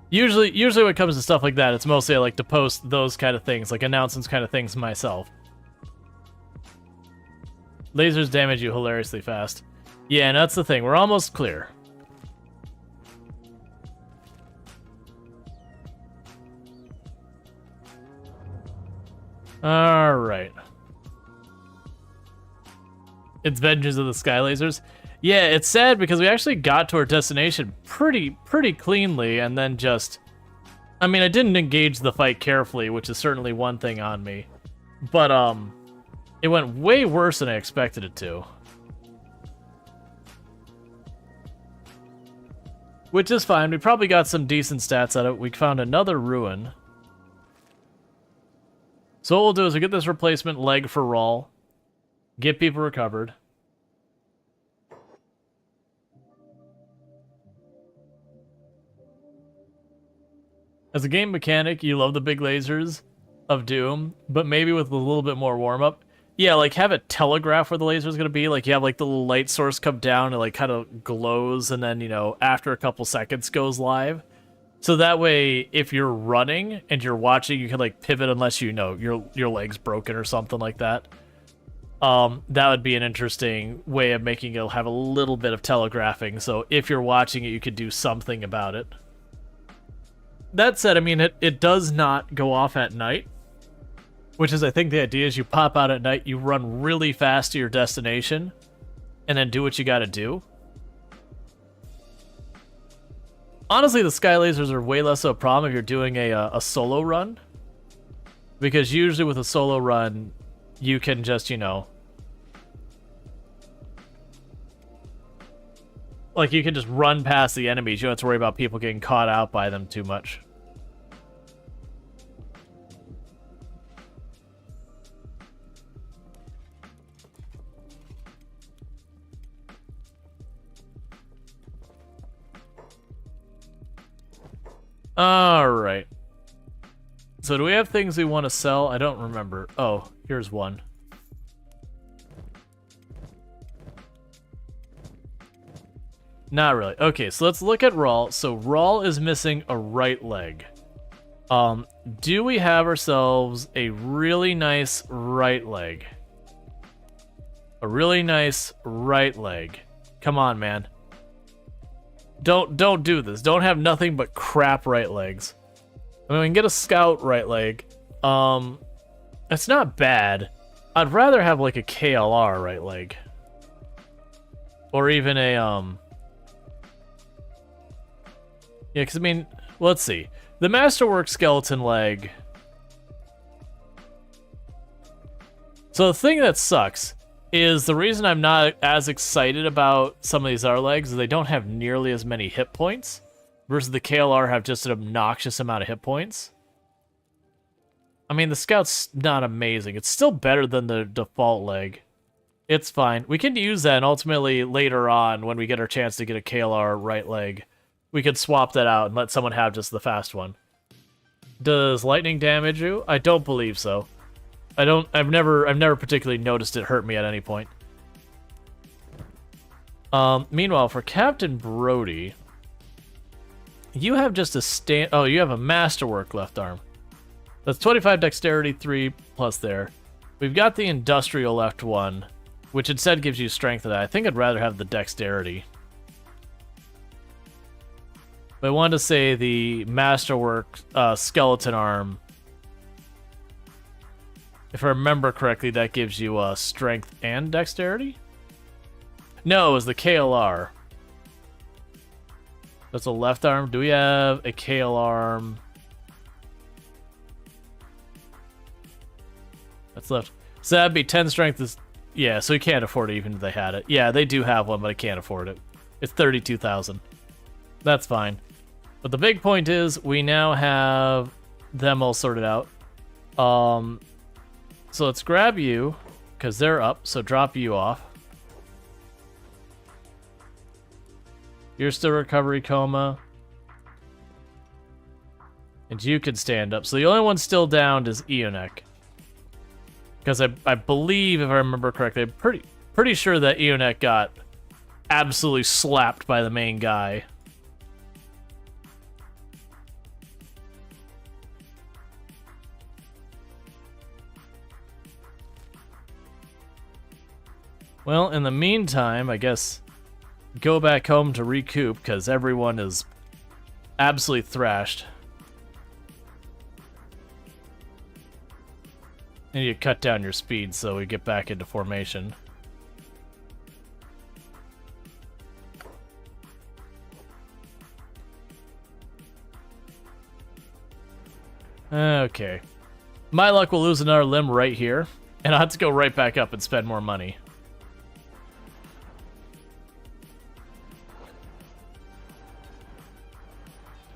usually when it comes to stuff like that, it's mostly I like to post those kind of things, like announcements kind of things myself. Lasers damage you hilariously fast. Yeah, and that's the thing. We're almost clear. All right. It's Vengeance of the Sky Lasers. Yeah, it's sad because we actually got to our destination pretty cleanly, and then just... I mean, I didn't engage the fight carefully, which is certainly one thing on me. But, it went way worse than I expected it to. Which is fine. We probably got some decent stats out of it. We found another ruin. So what we'll do is we'll get this replacement leg for Rual. Get people recovered. As a game mechanic, you love the big lasers of Doom, but maybe with a little bit more warm-up. Yeah, like have it telegraph where the laser is going to be. Like you have like the little light source come down and like kind of glows, and then, you know, after a couple seconds goes live. So that way, if you're running and you're watching, you can like pivot unless you know your leg's broken or something like that. That would be an interesting way of making it have a little bit of telegraphing. So if you're watching it, you could do something about it. That said, I mean, it does not go off at night, which is, I think, the idea is you pop out at night, you run really fast to your destination, and then do what you gotta do. Honestly, the sky lasers are way less of a problem if you're doing a solo run, because usually with a solo run, you can just, you know, like you can just run past the enemies. You don't have to worry about people getting caught out by them too much. Alright. So do we have things we want to sell? I don't remember. Oh, here's one. Not really. Okay, so let's look at Rual. So Rual is missing a right leg. Do we have ourselves a really nice right leg? A really nice right leg. Come on, man. Don't do this. Don't have nothing but crap right legs. I mean, we can get a scout right leg. It's not bad. I'd rather have like a KLR right leg. Or even a, yeah, because I mean, let's see. The Masterwork skeleton leg. So the thing that sucks is the reason I'm not as excited about some of these other legs is they don't have nearly as many hit points, versus the KLR have just an obnoxious amount of hit points. I mean, the Scout's not amazing. It's still better than the default leg. It's fine. We can use that, and ultimately later on, when we get our chance to get a KLR right leg, we could swap that out and let someone have just the fast one. Does lightning damage you? I don't believe so. I've never particularly noticed it hurt me at any point. Meanwhile, for Captain Brody, you have just a you have a Masterwork left arm. That's 25 dexterity, 3 plus there. We've got the industrial left one, which instead gives you strength of that. I think I'd rather have the dexterity. But I wanted to say the Masterwork skeleton arm. If I remember correctly, that gives you strength and dexterity? No, it was the KLR. That's a left arm. Do we have a KL arm? That's left. So that'd be 10 strength. Yeah, so you can't afford it even if they had it. Yeah, they do have one, but I can't afford it. It's 32,000. That's fine. But the big point is we now have them all sorted out. So let's grab you, because they're up, so drop you off. You're still recovery coma. And you can stand up. So the only one still downed is Eonek. Because I believe, if I remember correctly, I'm pretty sure that Eonek got absolutely slapped by the main guy. Well, in the meantime, I guess go back home to recoup, because everyone is absolutely thrashed. And you cut down your speed so we get back into formation. Okay. My luck will lose another limb right here, and I'll have to go right back up and spend more money.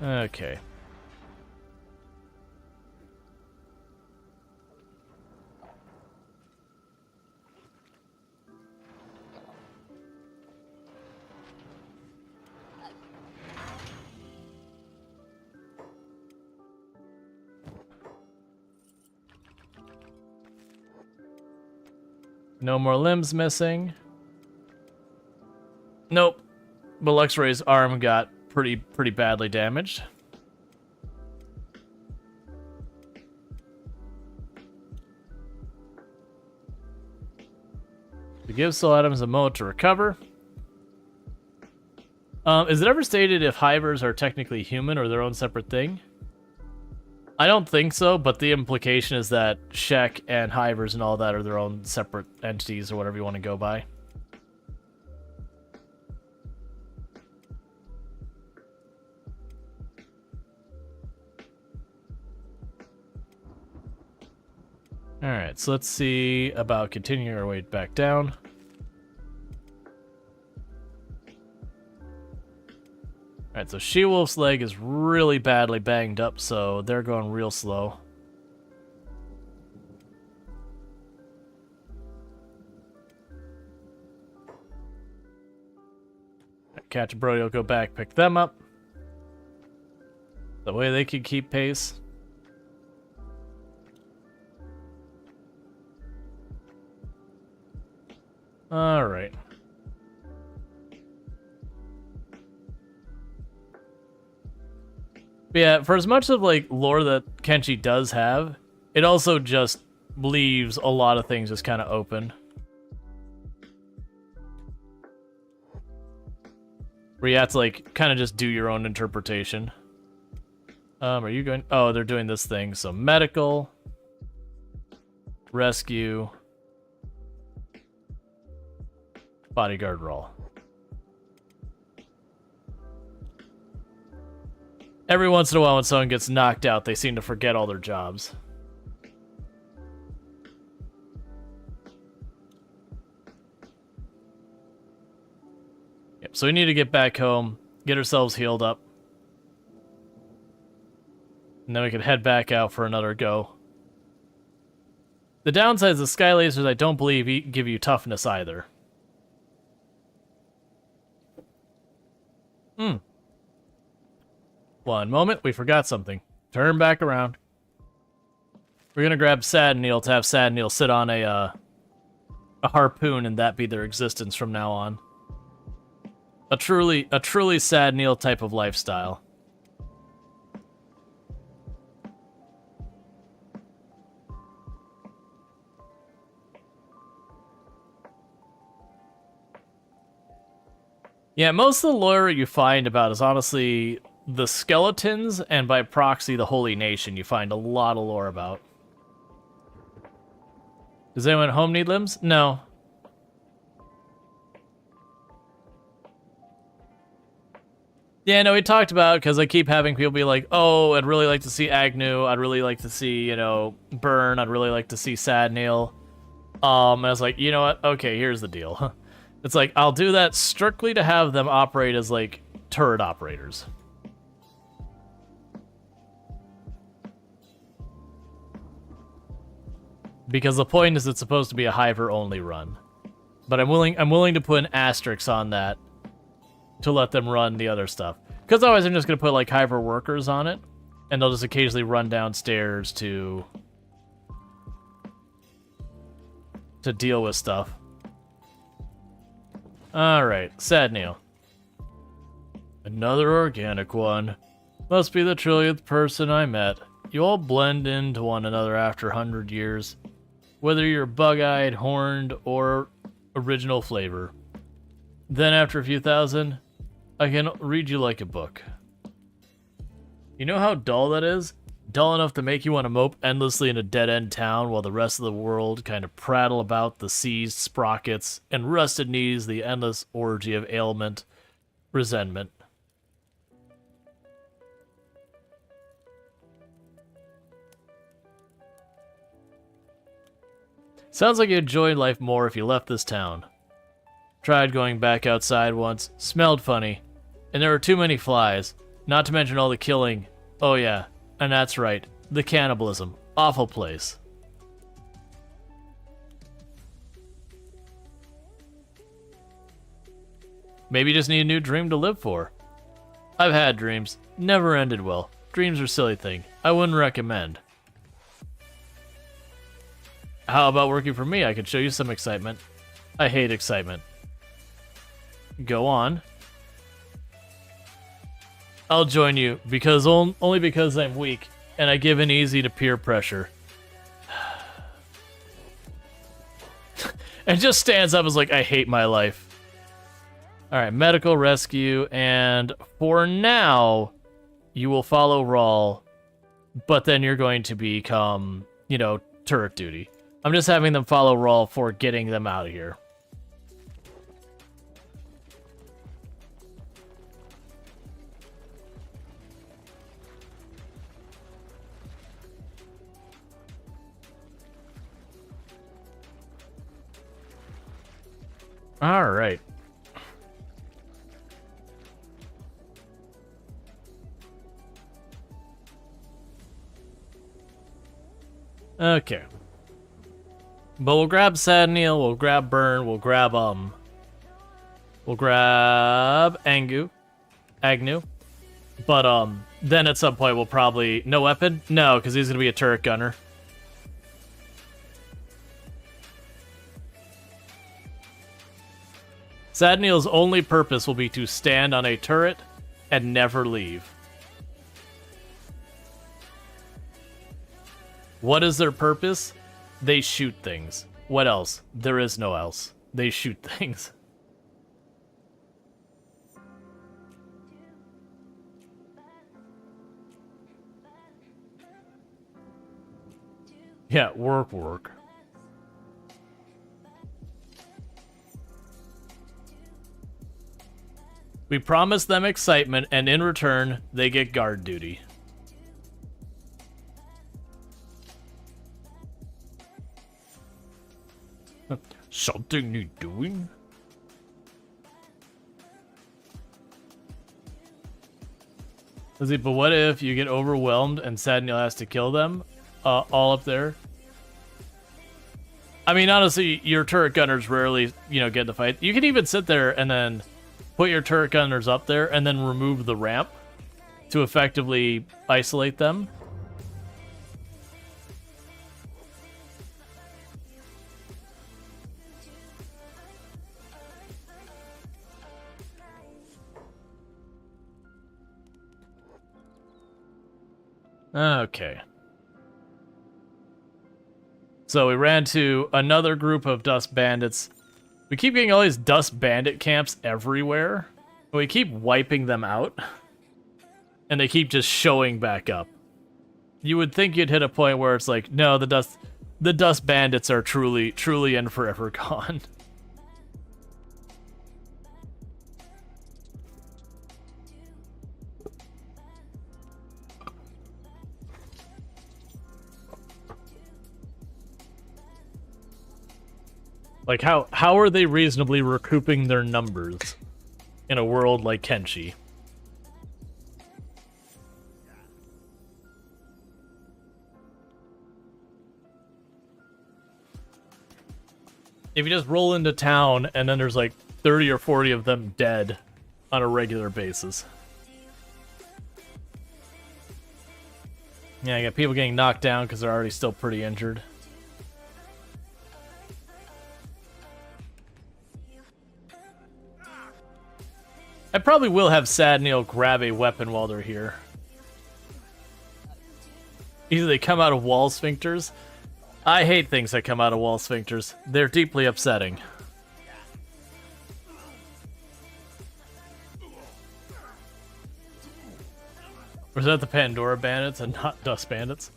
Okay. No more limbs missing. Nope. But Luxray's arm got pretty badly damaged. To give soul items a moment to recover. Is it ever stated if hivers are technically human or their own separate thing? I don't think so, but the implication is that Shek and hivers and all that are their own separate entities or whatever you want to go by. Alright, so let's see about continuing our way back down. Alright, so She-Wolf's leg is really badly banged up, so they're going real slow. Catch Brody will go back, pick them up. The way they can keep pace. Alright. Yeah, for as much of like lore that Kenshi does have, it also just leaves a lot of things just kind of open. Where you have to like kind of just do your own interpretation. Are you going? Oh, they're doing this thing. So medical, rescue, bodyguard role. Every once in a while when someone gets knocked out, they seem to forget all their jobs. Yep, so we need to get back home, get ourselves healed up. And then we can head back out for another go. The downside is the sky lasers I don't believe give you toughness either. One moment, we forgot something. Turn back around. We're gonna grab Sad Neil to have Sad Neil sit on a harpoon and that be their existence from now on. A truly Sad Neil type of lifestyle. Yeah, most of the lore you find about is honestly the skeletons, and by proxy, the Holy Nation you find a lot of lore about. Does anyone at home need limbs? No. Yeah, no, we talked about it because I keep having people be like, oh, I'd really like to see Agnew, I'd really like to see, you know, Burn, I'd really like to see Sad Neil. And I was like, you know what? Okay, here's the deal. It's like, I'll do that strictly to have them operate as, like, turret operators. Because the point is it's supposed to be a Hiver-only run. But I'm willing to put an asterisk on that to let them run the other stuff. Because otherwise I'm just going to put, like, Hiver workers on it, and they'll just occasionally run downstairs to deal with stuff. Alright, Sad Neil. Another organic one. Must be the trillionth person I met. You all blend into one another after 100 years. Whether you're bug-eyed, horned, or original flavor. Then after a few thousand, I can read you like a book. You know how dull that is? Dull enough to make you want to mope endlessly in a dead-end town while the rest of the world kind of prattle about the seized sprockets and rusted knees, the endless orgy of ailment, resentment. Sounds like you'd enjoy life more if you left this town. Tried going back outside once, smelled funny, and there were too many flies, not to mention all the killing. Oh yeah, and that's right, the cannibalism. Awful place. Maybe you just need a new dream to live for. I've had dreams. Never ended well. Dreams are a silly thing. I wouldn't recommend. How about working for me? I could show you some excitement. I hate excitement. Go on. I'll join you, because only because I'm weak, and I give in easy to peer pressure. And just stands up and is like, I hate my life. Alright, medical rescue, and for now, you will follow Rual, but then you're going to become, you know, turret duty. I'm just having them follow Rual for getting them out of here. All right. Okay. But we'll grab Sad Neil, we'll grab Burn, we'll grab Agnew. But then at some point we'll probably no weapon? No, because he's gonna be a turret gunner. Sad Neil's only purpose will be to stand on a turret and never leave. What is their purpose? They shoot things. What else? There is no else. They shoot things. Yeah, work. We promise them excitement, and in return, they get guard duty. Something need doing? Lizzie, but what if you get overwhelmed and Sadniel has to kill them? All up there? I mean, honestly, your turret gunners rarely, get in the fight. You can even sit there and then put your turret gunners up there and then remove the ramp to effectively isolate them. Okay. So we ran to another group of dust bandits. We keep getting all these dust bandit camps everywhere. We keep wiping them out. And they keep just showing back up. You would think you'd hit a point where it's like, no, the dust bandits are truly and forever gone. Like, how are they reasonably recouping their numbers in a world like Kenshi? If you just roll into town and then there's like 30 or 40 of them dead on a regular basis. Yeah, you got people getting knocked down because they're already still pretty injured. I probably will have Sadniel grab a weapon while they're here. Either they come out of wall sphincters. I hate things that come out of wall sphincters. They're deeply upsetting. Or is that the Pandora bandits and not dust bandits?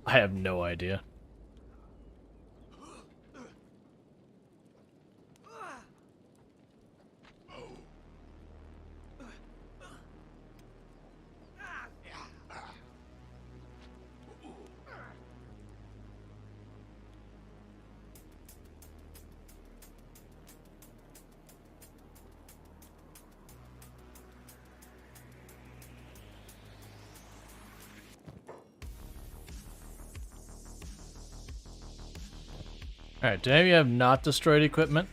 I have no idea. Alright, do any of you have not destroyed equipment?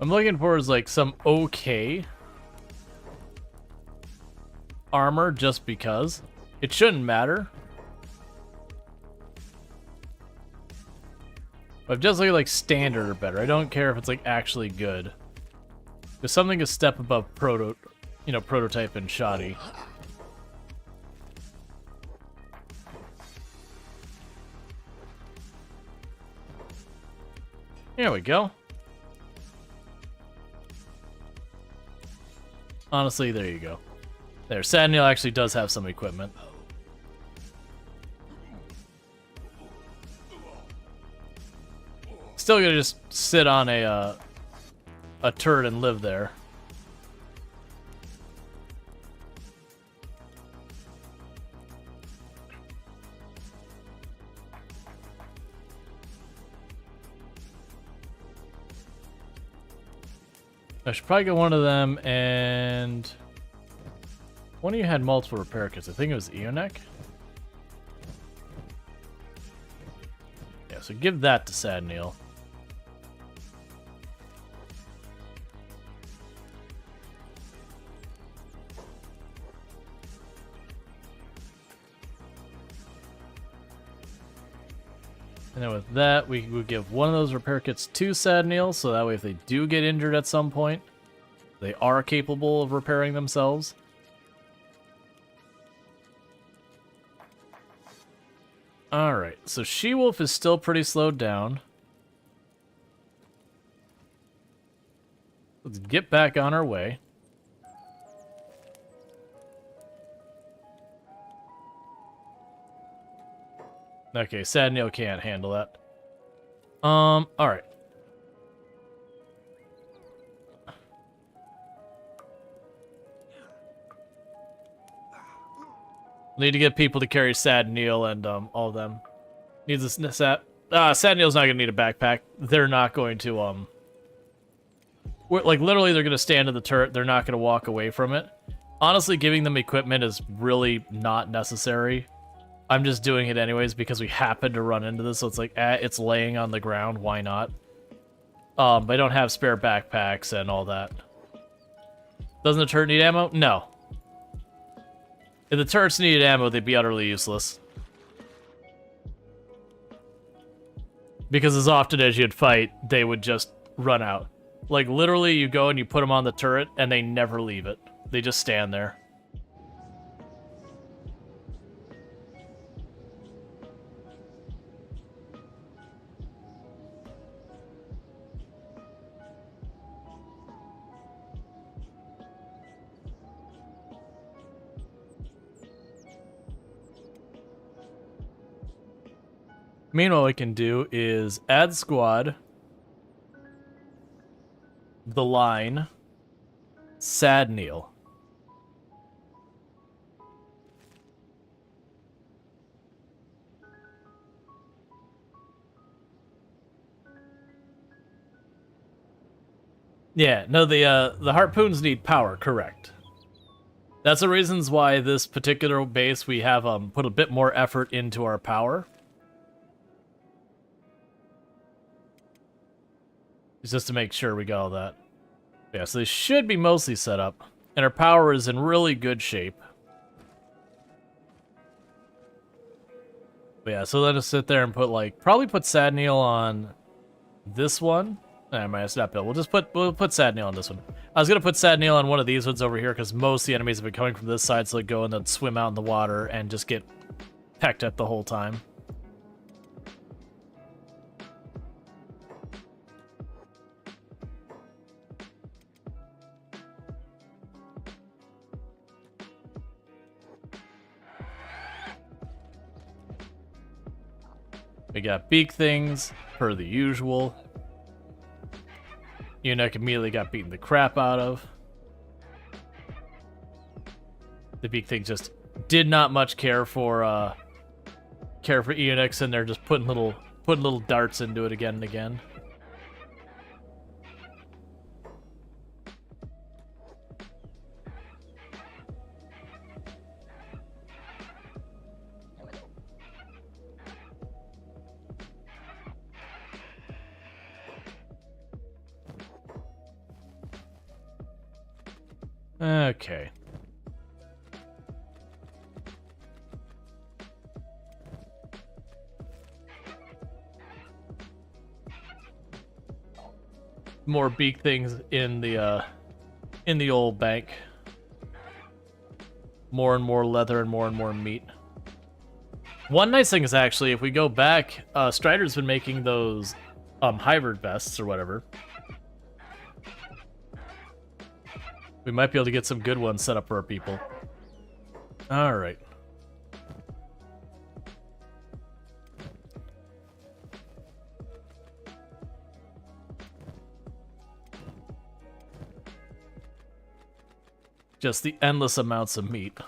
I'm looking for is like some okay armor just because. It shouldn't matter. But just looking like standard or better. I don't care if it's like actually good. There's something a step above prototype and shoddy. There we go. Honestly, there you go. There, Sadniel actually does have some equipment. Still gonna just sit on a turret and live there. I should probably get one of them, and one of you had multiple repair kits. I think it was Eonek. Yeah, so give that to Sadniel. And then with that, we would give one of those repair kits to Sadniel, so that way if they do get injured at some point, they are capable of repairing themselves. Alright, so She-Wolf is still pretty slowed down. Let's get back on our way. Okay, Sad Neil can't handle that. Alright. Need to get people to carry Sad Neil and all of them. Needs a Sad Neil's not gonna need a backpack. They're not going to like literally they're gonna stand in the turret, they're not gonna walk away from it. Honestly, giving them equipment is really not necessary. I'm just doing it anyways because we happen to run into this, so it's like it's laying on the ground, why not? But I don't have spare backpacks and all that. Doesn't the turret need ammo? No. If the turrets needed ammo, they'd be utterly useless. Because as often as you'd fight, they would just run out. Like, literally, you go and you put them on the turret, and they never leave it. They just stand there. Meanwhile, what we can do is add squad, the line, Sad Neil. Yeah, no, the harpoons need power, correct. That's the reasons why this particular base we have put a bit more effort into our power. Just to make sure we got all that. Yeah, so they should be mostly set up. And our power is in really good shape. But yeah, so let us sit there and put like... Probably put Sad Neil on this one. Nah, minus that bill. We'll put Sad Neil on this one. I was going to put Sad Neil on one of these ones over here because most of the enemies have been coming from this side, so they go and then swim out in the water and just get pecked at the whole time. We got beak things, per the usual. Eunuch immediately got beaten the crap out of. The beak thing just did not much care for eunuchs, and they're just putting little darts into it again and again. Okay. More beak things in the old bank. More and more leather and more meat. One nice thing is actually, if we go back, Strider's been making those hybrid vests or whatever. We might be able to get some good ones set up for our people. Alright. Just the endless amounts of meat.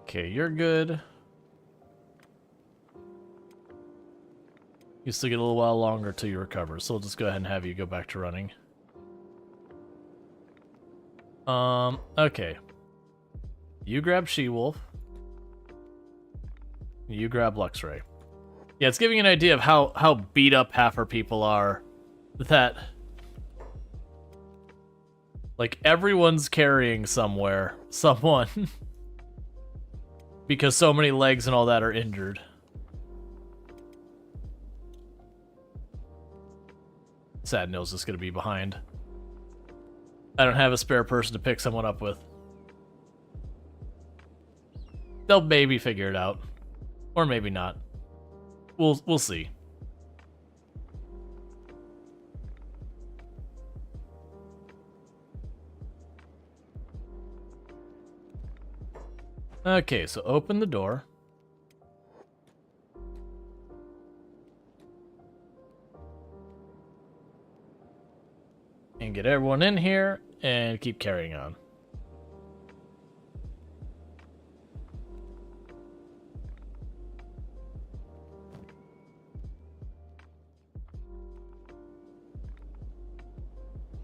Okay, you're good. You still get a little while longer till you recover, so we'll just go ahead and have you go back to running. Okay. You grab She-Wolf. You grab Luxray. Yeah, it's giving you an idea of how beat up half our people are. That... Like, everyone's carrying somewhere. Someone. Because so many legs and all that are injured. Sad Neil's just gonna be behind. I don't have a spare person to pick someone up with. They'll maybe figure it out. Or maybe not. We'll see. Okay, so open the door. And get everyone in here and keep carrying on.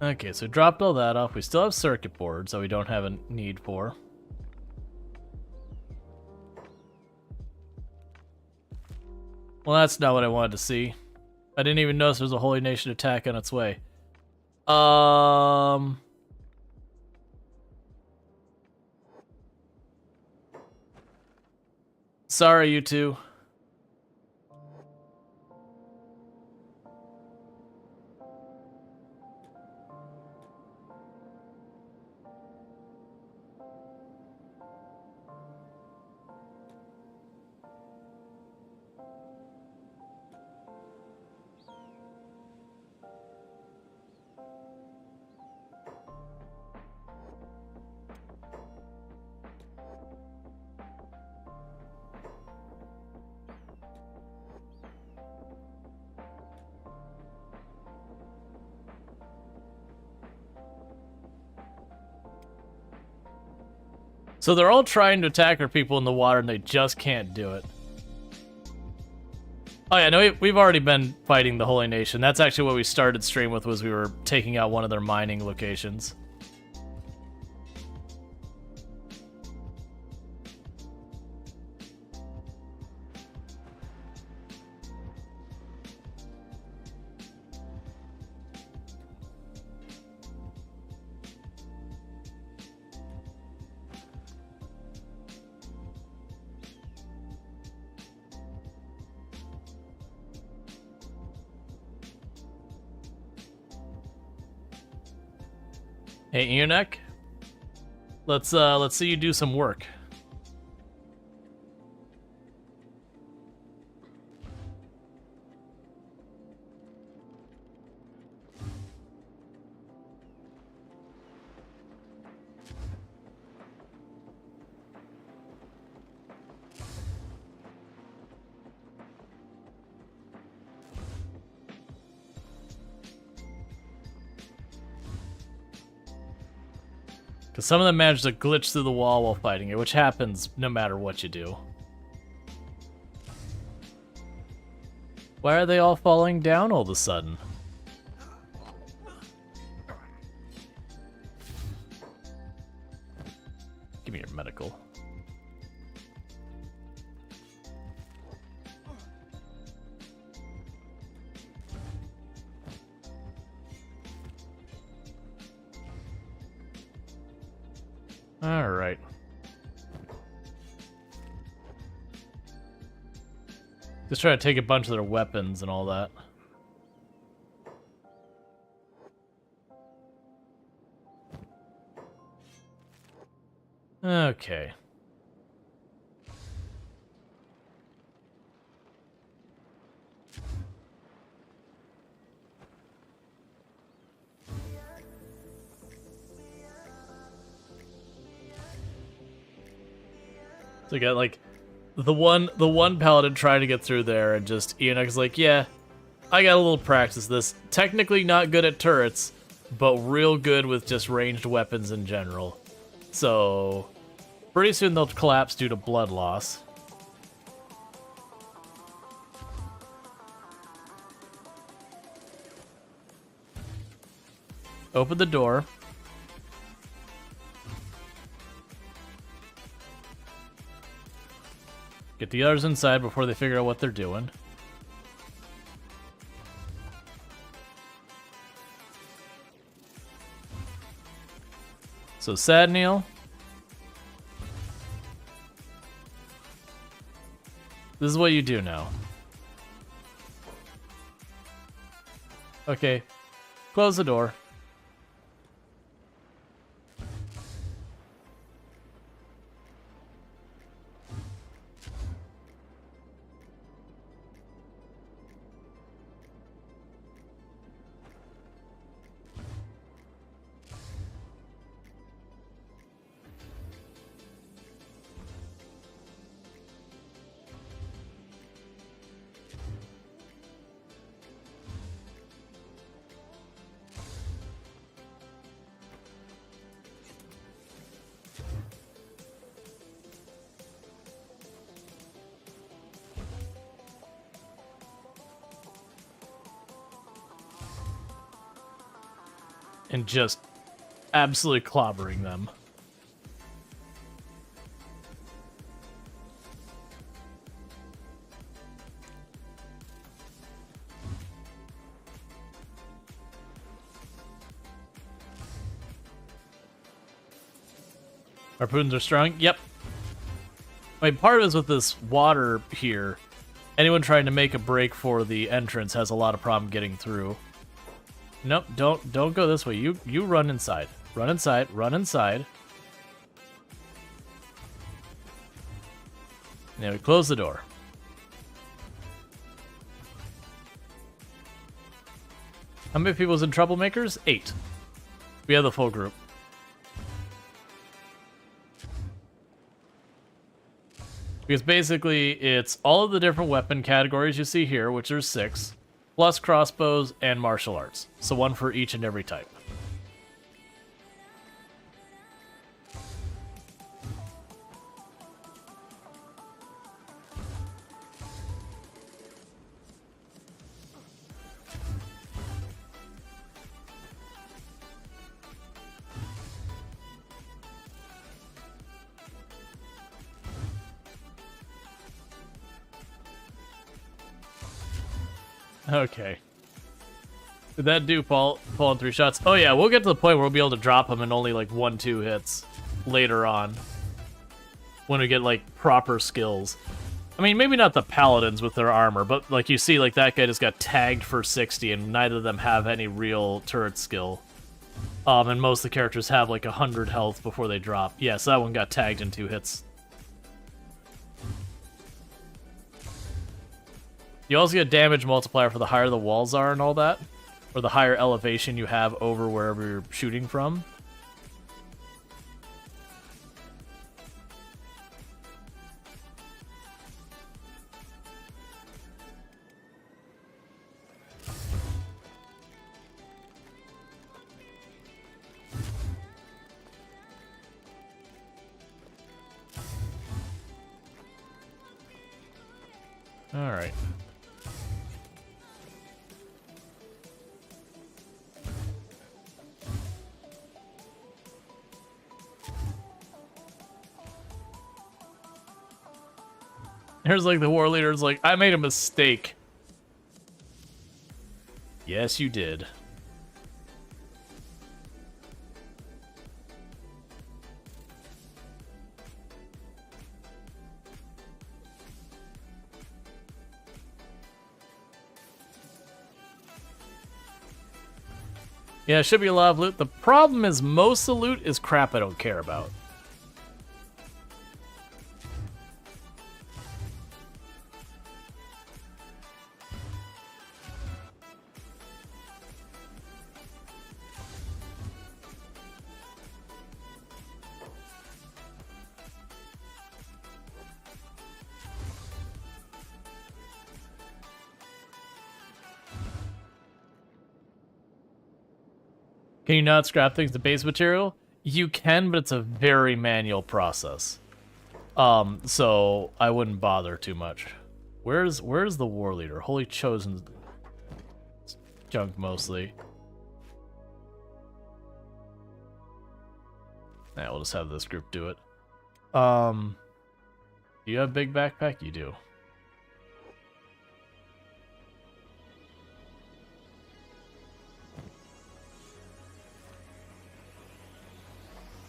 Okay, so dropped all that off. We still have circuit boards that we don't have a need for. Well, that's not what I wanted to see. I didn't even notice there was a Holy Nation attack on its way. Sorry, you two. So they're all trying to attack our people in the water, and they just can't do it. Oh yeah, no, we've already been fighting the Holy Nation. That's actually what we started stream with, was we were taking out one of their mining locations. Hey, Eunuch, let's see you do some work. Because some of them manage to glitch through the wall while fighting it, which happens no matter what you do. Why are they all falling down all of a sudden? Give me your medical. All right. Just try to take a bunch of their weapons and all that. Okay. So you got like the one paladin trying to get through there, and just Eunuch's like, yeah, I got a little practice this. Technically not good at turrets, but real good with just ranged weapons in general. So pretty soon they'll collapse due to blood loss. Open the door. Get the others inside before they figure out what they're doing. So, Sad Neil. This is what you do now. Okay, close the door. And just absolutely clobbering them. Harpoons are strong? Yep. I mean, part of it is with this water here. Anyone trying to make a break for the entrance has a lot of problem getting through. Nope, don't go this way. You run inside. Run inside. Run inside. Now we close the door. How many people's in Troublemakers? 8. We have the full group. Because basically, it's all of the different weapon categories you see here, which are 6, plus crossbows and martial arts. So 1 for each and every type. Okay. Did that do Paul in 3 shots? Oh yeah, we'll get to the point where we'll be able to drop them in only like 1-2 hits later on. When we get like proper skills. I mean, maybe not the paladins with their armor, but like you see, like that guy just got tagged for 60 and neither of them have any real turret skill. And most of the characters have like 100 health before they drop. Yeah, so that one got tagged in 2 hits. You also get damage multiplier for the higher the walls are and all that. Or the higher elevation you have over wherever you're shooting from. All right. Here's like the war leader's like, I made a mistake. Yes, you did. Yeah, it should be a lot of loot. The problem is most of the loot is crap I don't care about. Can you not scrap things to base material? You can, but it's a very manual process. So I wouldn't bother too much. Where's the war leader? Holy Chosen junk mostly. Yeah, we'll just have this group do it. Do you have a big backpack? You do.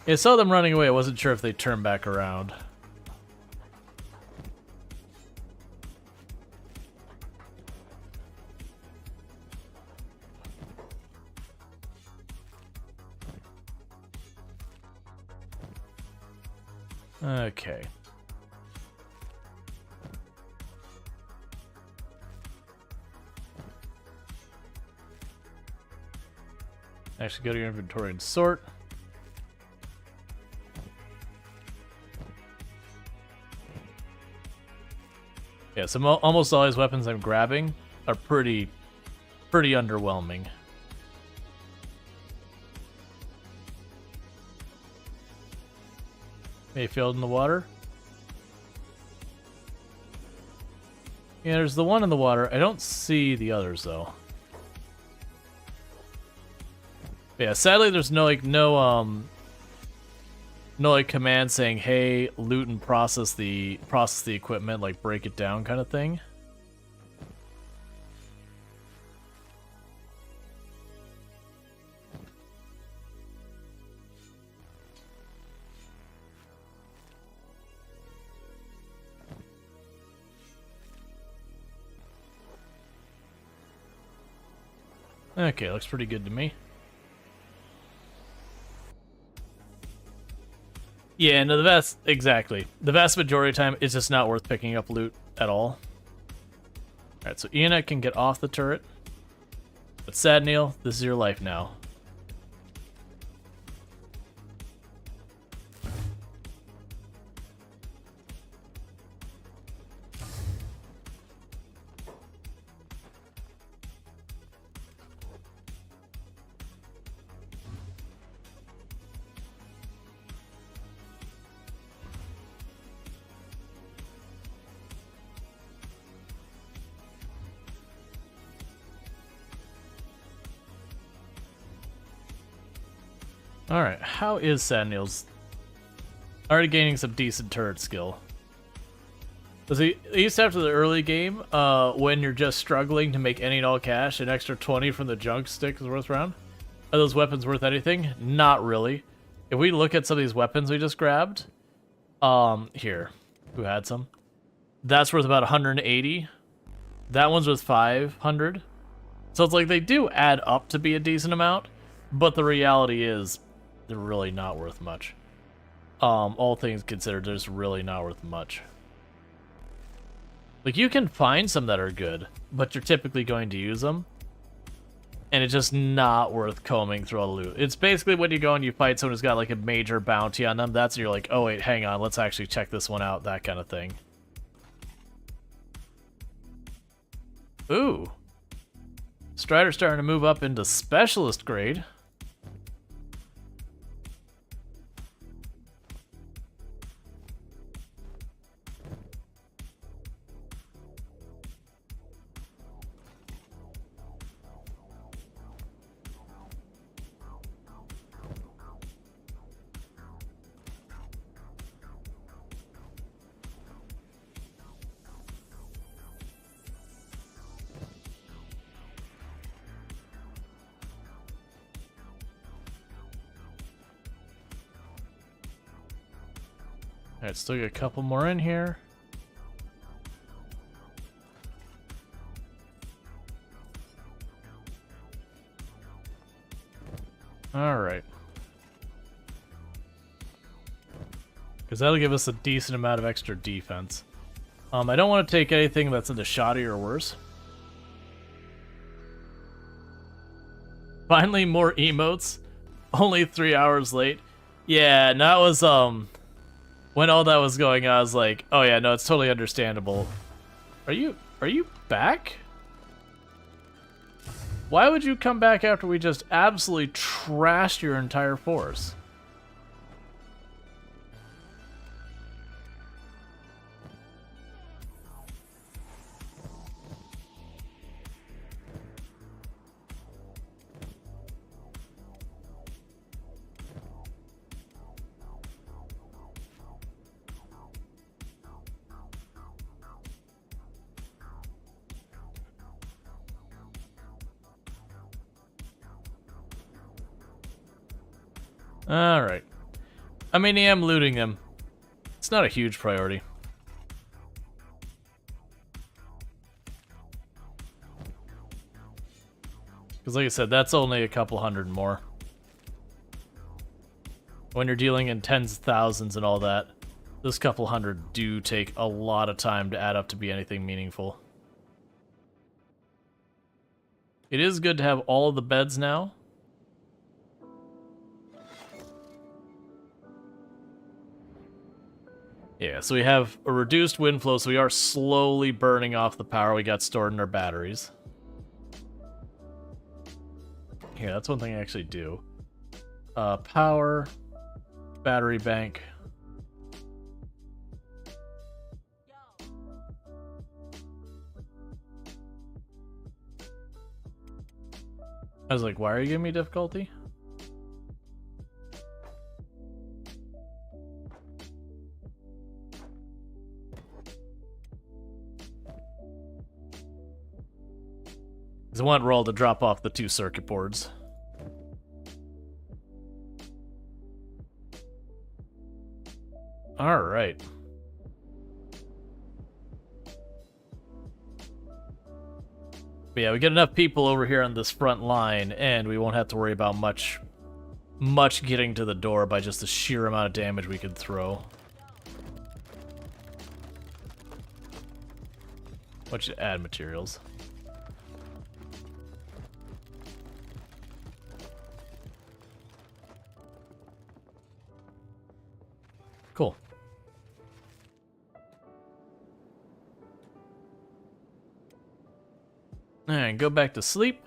I saw them running away. I wasn't sure if they turned back around. Okay. Actually, go to your inventory and sort. Yeah, so almost all these weapons I'm grabbing are pretty underwhelming. Mayfield in the water. Yeah, there's the one in the water. I don't see the others though. Yeah, sadly there's no command saying, "Hey, loot and process the equipment, like break it down," kind of thing. Okay, looks pretty good to me. Yeah, no, exactly. The vast majority of the time, it's just not worth picking up loot at all. Alright, so Iana can get off the turret. But Sad Neil, this is your life now. Alright, how is Sad Neil's already gaining some decent turret skill? Does he, at least after the early game, when you're just struggling to make any and all cash, an extra 20 from the junk stick is worth around? Are those weapons worth anything? Not really. If we look at some of these weapons we just grabbed, here, who had some? That's worth about 180. That one's worth 500. So it's like they do add up to be a decent amount, but the reality is they're really not worth much. All things considered, they're just really not worth much. Like, you can find some that are good, but you're typically going to use them, and it's just not worth combing through all the loot. It's basically when you go and you fight someone who's got, like, a major bounty on them, that's when you're like, oh wait, hang on, let's actually check this one out, that kind of thing. Ooh. Strider's starting to move up into specialist grade. Alright, still got a couple more in here. Alright. Because that'll give us a decent amount of extra defense. I don't want to take anything that's into shoddy or worse. Finally, more emotes. Only 3 hours late. Yeah, and that was, when all that was going on, I was like, oh yeah, no, it's totally understandable. Are you back? Why would you come back after we just absolutely trashed your entire force? Alright. I mean, I am looting them. It's not a huge priority. Because like I said, that's only a couple hundred more. When you're dealing in tens of thousands and all that. This couple hundred do take a lot of time to add up to be anything meaningful. It is good to have all of the beds now. Yeah, so we have a reduced wind flow, so we are slowly burning off the power we got stored in our batteries. Here, that's one thing I actually do. Power, battery bank. I was like, why are you giving me difficulty? Because I want Rual to drop off the 2 circuit boards. Alright. But yeah, we get enough people over here on this front line, and we won't have to worry about much getting to the door by just the sheer amount of damage we could throw. What should add materials? Cool. Alright, go back to sleep.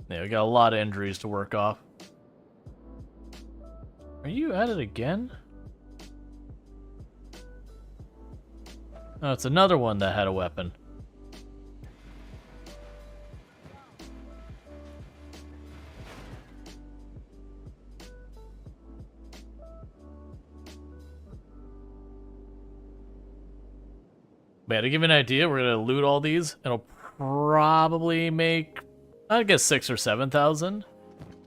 Yeah, we got a lot of injuries to work off. Are you at it again? Oh, it's another one that had a weapon. Man, to give you an idea, we're gonna loot all these. It'll probably make, I guess, 6,000 or 7,000,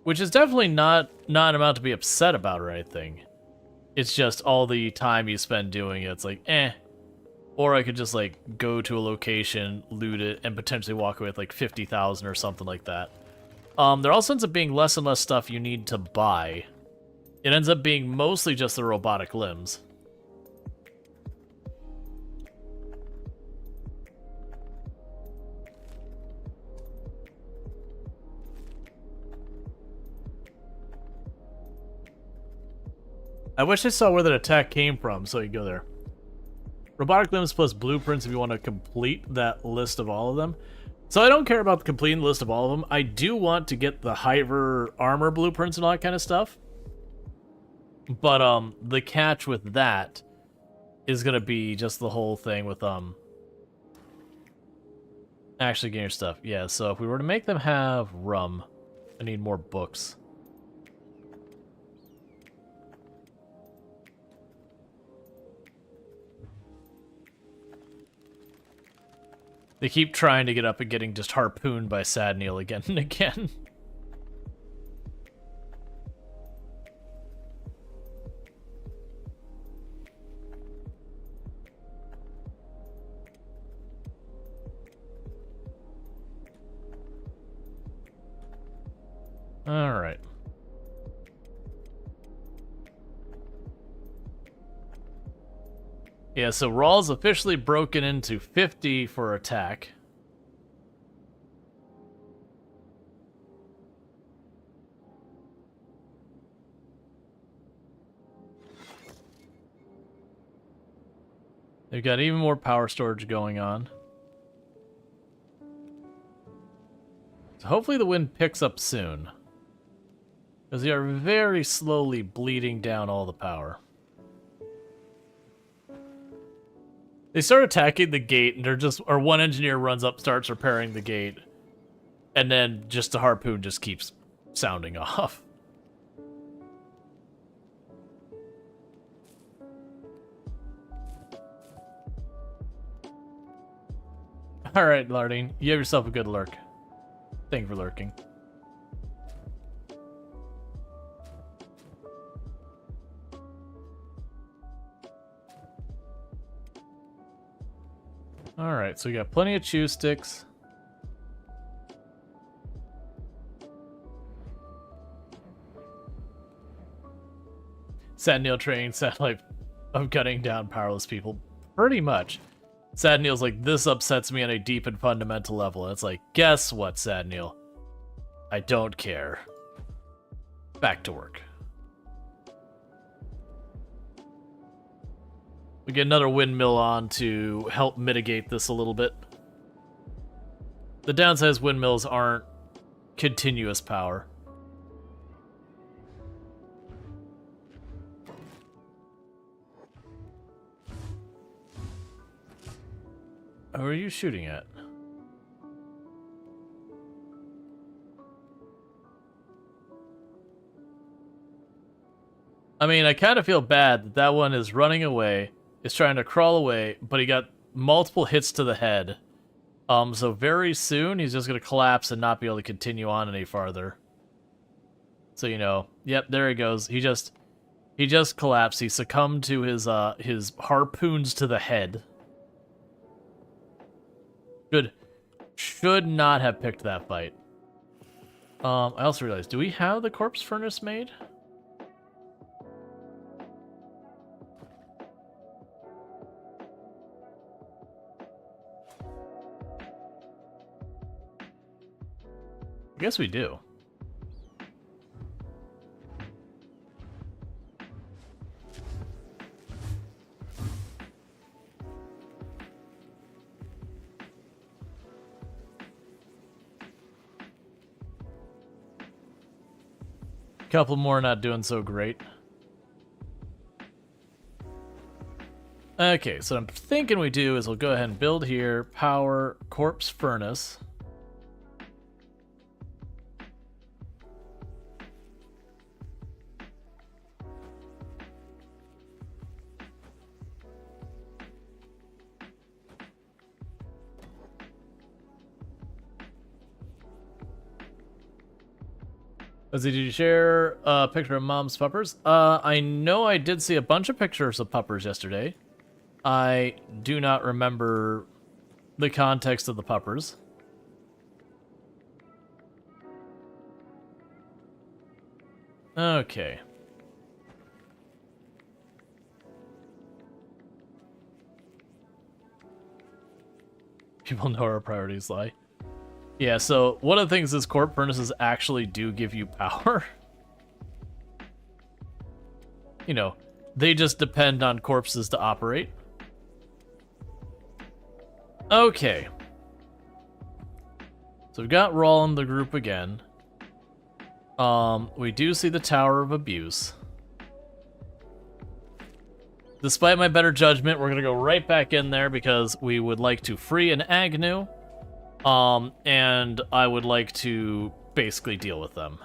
which is definitely not an amount to be upset about or anything. It's just all the time you spend doing it. It's like, eh. Or I could just like go to a location, loot it, and potentially walk away with like 50,000 or something like that. There also ends up being less and less stuff you need to buy. It ends up being mostly just the robotic limbs. I wish I saw where that attack came from, so you go there. Robotic limbs plus blueprints if you want to complete that list of all of them. So I don't care about completing the list of all of them. I do want to get the Hiver armor blueprints and all that kind of stuff. But the catch with that is gonna be just the whole thing with actually getting your stuff. Yeah, so if we were to make them have rum, I need more books. They keep trying to get up and getting just harpooned by Sad Neil again and again. All right. Yeah, so Rual's officially broken into 50 for attack. They've got even more power storage going on. So hopefully the wind picks up soon, because they are very slowly bleeding down all the power. They start attacking the gate, and they're just, or one engineer runs up, starts repairing the gate, and then just the harpoon just keeps sounding off. Alright, Lardine, you have yourself a good lurk. Thank you for lurking. Alright, so we got plenty of chew sticks. Sad Neil training satellite of cutting down powerless people. Pretty much. Sad Neil's like, this upsets me on a deep and fundamental level. And it's like, guess what, Sad Neil? I don't care. Back to work. We get another windmill on to help mitigate this a little bit. The downside is windmills aren't continuous power. Who are you shooting at? I mean, I kind of feel bad that that one is running away, is trying to crawl away, but he got multiple hits to the head. So very soon he's just gonna collapse and not be able to continue on any farther. So you know, yep, there he goes. He just collapsed. He succumbed to his harpoons to the head. Should not have picked that fight. I also realized, do we have the corpse furnace made? I guess we do. Couple more not doing so great. Okay, so what I'm thinking we do is we'll go ahead and build here, power, corpse furnace. Did you share a picture of mom's puppers? I know I did see a bunch of pictures of puppers yesterday. I do not remember the context of the puppers. Okay. People know where our priorities lie. Yeah, so one of the things is corp furnaces actually do give you power. You know, they just depend on corpses to operate. Okay. So we've got Rual in the group again. We do see the Tower of Abuse. Despite my better judgment, we're gonna go right back in there because we would like to free an Agnew. And I would like to basically deal with them.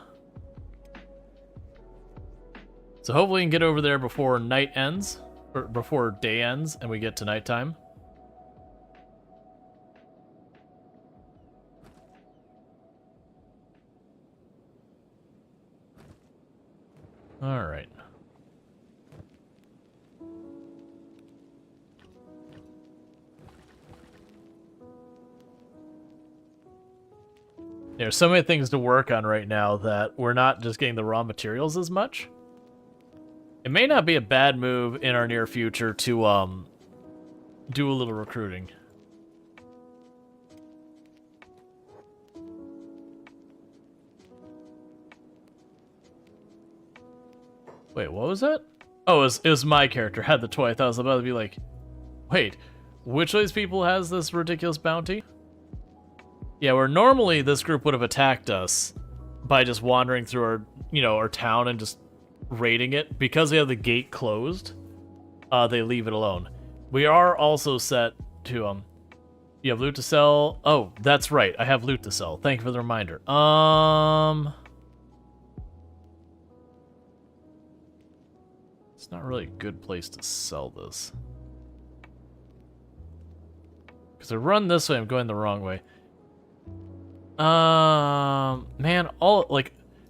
So hopefully we can get over there before night ends, or before day ends, and we get to nighttime. All right. There's so many things to work on right now that we're not just getting the raw materials as much. It may not be a bad move in our near future to do a little recruiting. Wait, what was that? Oh, it was my character had the toy. I thought I was about to be like, wait, which of these people has this ridiculous bounty? Yeah, where normally this group would have attacked us by just wandering through our, our town and just raiding it. Because we have the gate closed, they leave it alone. We are also set to, you have loot to sell. Oh, that's right. I have loot to sell. Thank you for the reminder. It's not really a good place to sell this. Because I run this way, I'm going the wrong way. Man,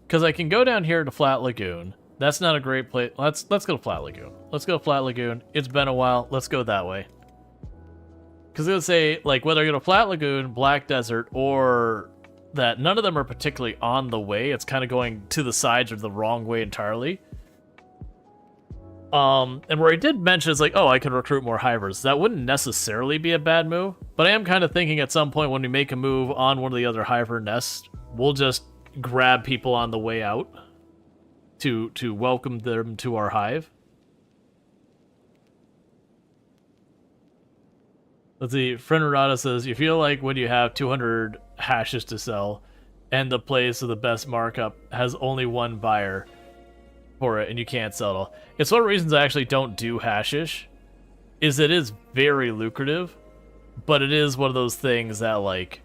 because I can go down here to Flat Lagoon. That's not a great place. Let's go to Flat Lagoon. Let's go to Flat Lagoon. It's been a while. Let's go that way. Because it would say, like, whether I go to Flat Lagoon, Black Desert, or that, none of them are particularly on the way. It's kind of going to the sides or the wrong way entirely. And where I did mention is like, oh, I could recruit more hivers. That wouldn't necessarily be a bad move, but I am kind of thinking at some point when we make a move on one of the other hiver nests, we'll just grab people on the way out to welcome them to our hive. Let's see, Friend Rada says, you feel like when you have 200 hashes to sell and the place with the best markup has only one buyer for it and you can't sell it all. It's one of the reasons I actually don't do hashish, is it is very lucrative, but it is one of those things that, like,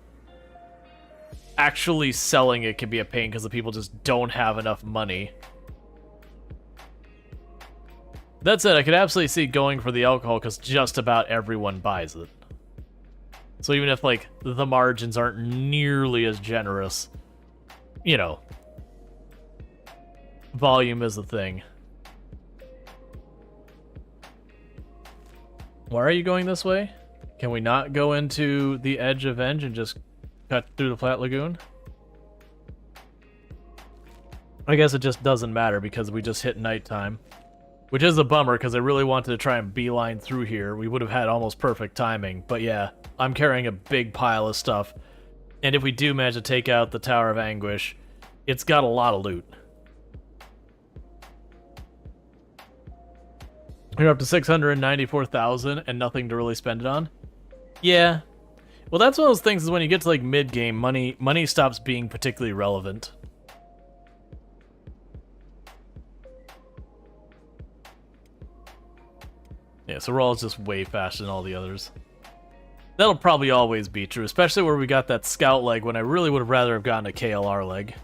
actually selling it can be a pain because the people just don't have enough money. That said, I could absolutely see going for the alcohol because just about everyone buys it. So even if, like, the margins aren't nearly as generous, you know, volume is a thing. Why are you going this way? Can we not go into the edge of Venge and just cut through the Flat Lagoon? I guess it just doesn't matter because we just hit nighttime. Which is a bummer because I really wanted to try and beeline through here. We would have had almost perfect timing. But yeah, I'm carrying a big pile of stuff. And if we do manage to take out the Tower of Anguish, it's got a lot of loot. You're up to 694,000 and nothing to really spend it on? Yeah. Well, that's one of those things is when you get to like mid-game, money stops being particularly relevant. Yeah, so Rual is just way faster than all the others. That'll probably always be true, especially where we got that scout leg when I really would have rather have gotten a KLR leg.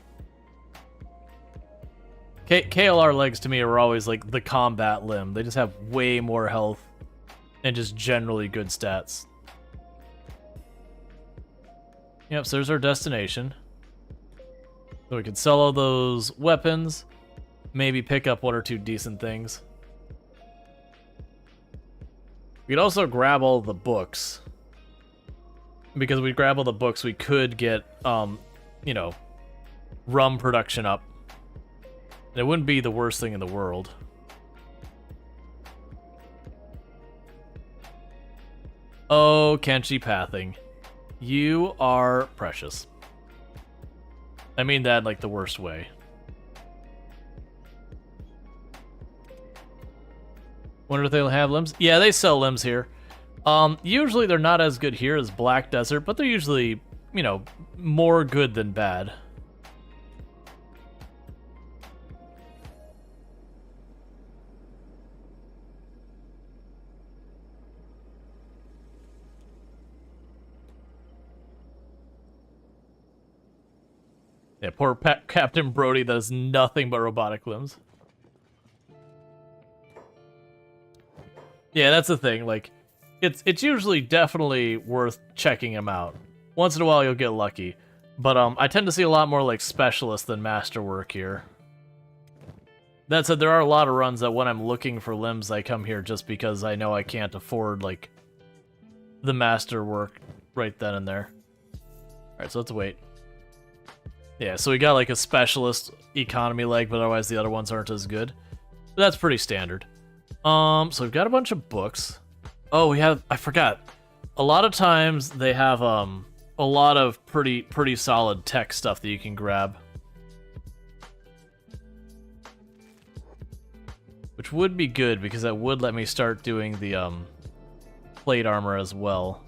KLR legs to me are always like the combat limb. They just have way more health and just generally good stats. Yep, so there's our destination. So we can sell all those weapons, maybe pick up one or two decent things. We could also grab all the books. Because if we grab all the books, we could get, you know, rum production up. And it wouldn't be the worst thing in the world. Oh, Kenshi Pathing. You are precious. I mean that like the worst way. Wonder if they'll have limbs? Yeah, they sell limbs here. Usually they're not as good here as Black Desert, but they're usually, you know, more good than bad. Yeah, poor Captain Brody does nothing but robotic limbs. Yeah, that's the thing. Like, it's usually definitely worth checking him out. Once in a while, you'll get lucky, but I tend to see a lot more like specialists than masterwork here. That said, there are a lot of runs that when I'm looking for limbs, I come here just because I know I can't afford like the masterwork right then and there. All right, so let's wait. Yeah, so we got like a specialist economy leg, but otherwise the other ones aren't as good. But that's pretty standard. So we've got a bunch of books. Oh, we have, I forgot. A lot of times they have a lot of pretty solid tech stuff that you can grab. Which would be good because that would let me start doing the plate armor as well.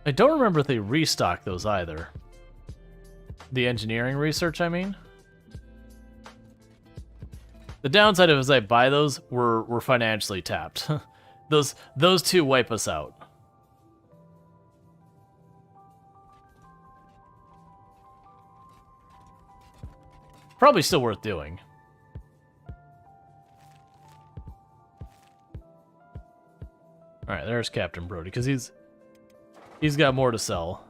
I don't remember if they restock those either. The engineering research, I mean. The downside of as I buy those, we're financially tapped. those two wipe us out. Probably still worth doing. Alright, there's Captain Brody, because he's got more to sell.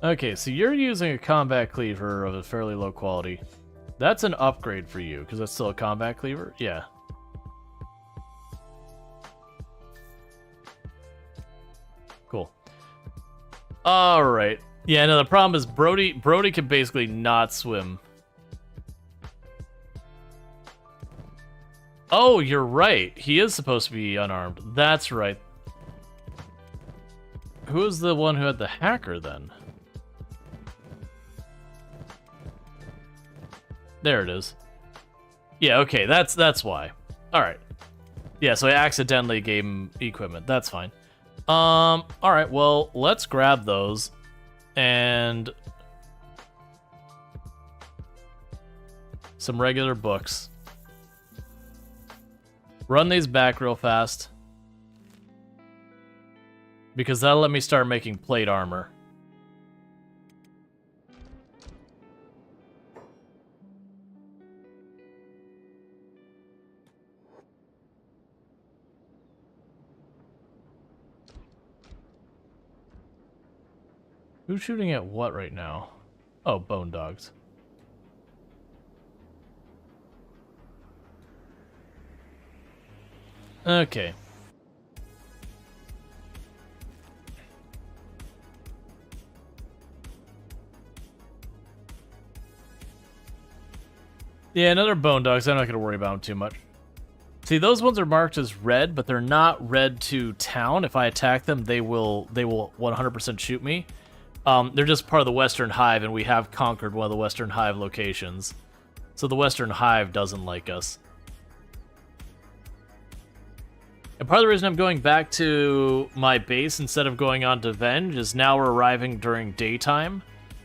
Okay, so you're using a combat cleaver of a fairly low quality. That's an upgrade for you, because that's still a combat cleaver? Yeah. Cool. Alright. Yeah, no, the problem is Brody can basically not swim. Oh, you're right. He is supposed to be unarmed. That's right. Who was the one who had the hacker, then? There it is. Yeah, okay, that's why. Alright. Yeah, so I accidentally gave him equipment. That's fine. Alright, well, let's grab those. And... some regular books. Run these back real fast. Because that'll let me start making plate armor. Who's shooting at what right now? Oh, bone dogs. Okay. Yeah, another bone dogs. I'm not going to worry about them too much. See, those ones are marked as red, but they're not red to town. If I attack them, they will 100% shoot me. They're just part of the Western Hive, and we have conquered one of the Western Hive locations. So the Western Hive doesn't like us. And part of the reason I'm going back to my base instead of going on to Venge is now we're arriving during daytime,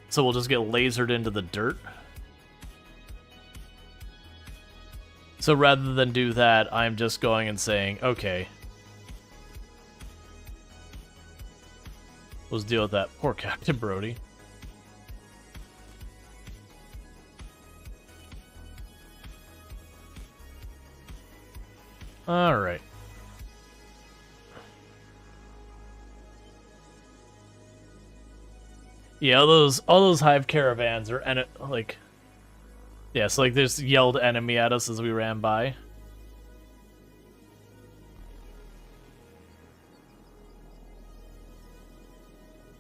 so we'll just get lasered into the dirt. So rather than do that, I'm just going and saying, okay, let's deal with that. Poor Captain Brody. Alright. Yeah, all those hive caravans are like, yeah, so like there's yelled enemy at us as we ran by.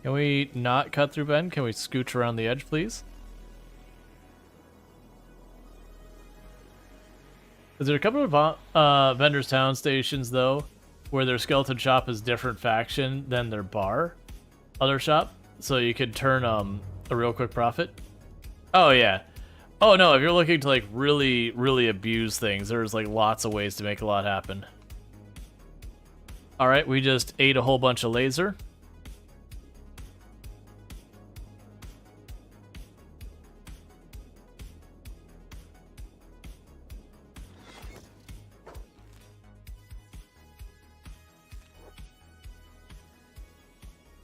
Can we not cut through Ben? Can we scooch around the edge, please? Is there a couple of vendors' town stations though, where their skeleton shop is different faction than their other shop? So you could turn a real quick profit. Oh yeah. Oh no, if you're looking to like really, really abuse things, there's like lots of ways to make a lot happen. Alright, we just ate a whole bunch of laser.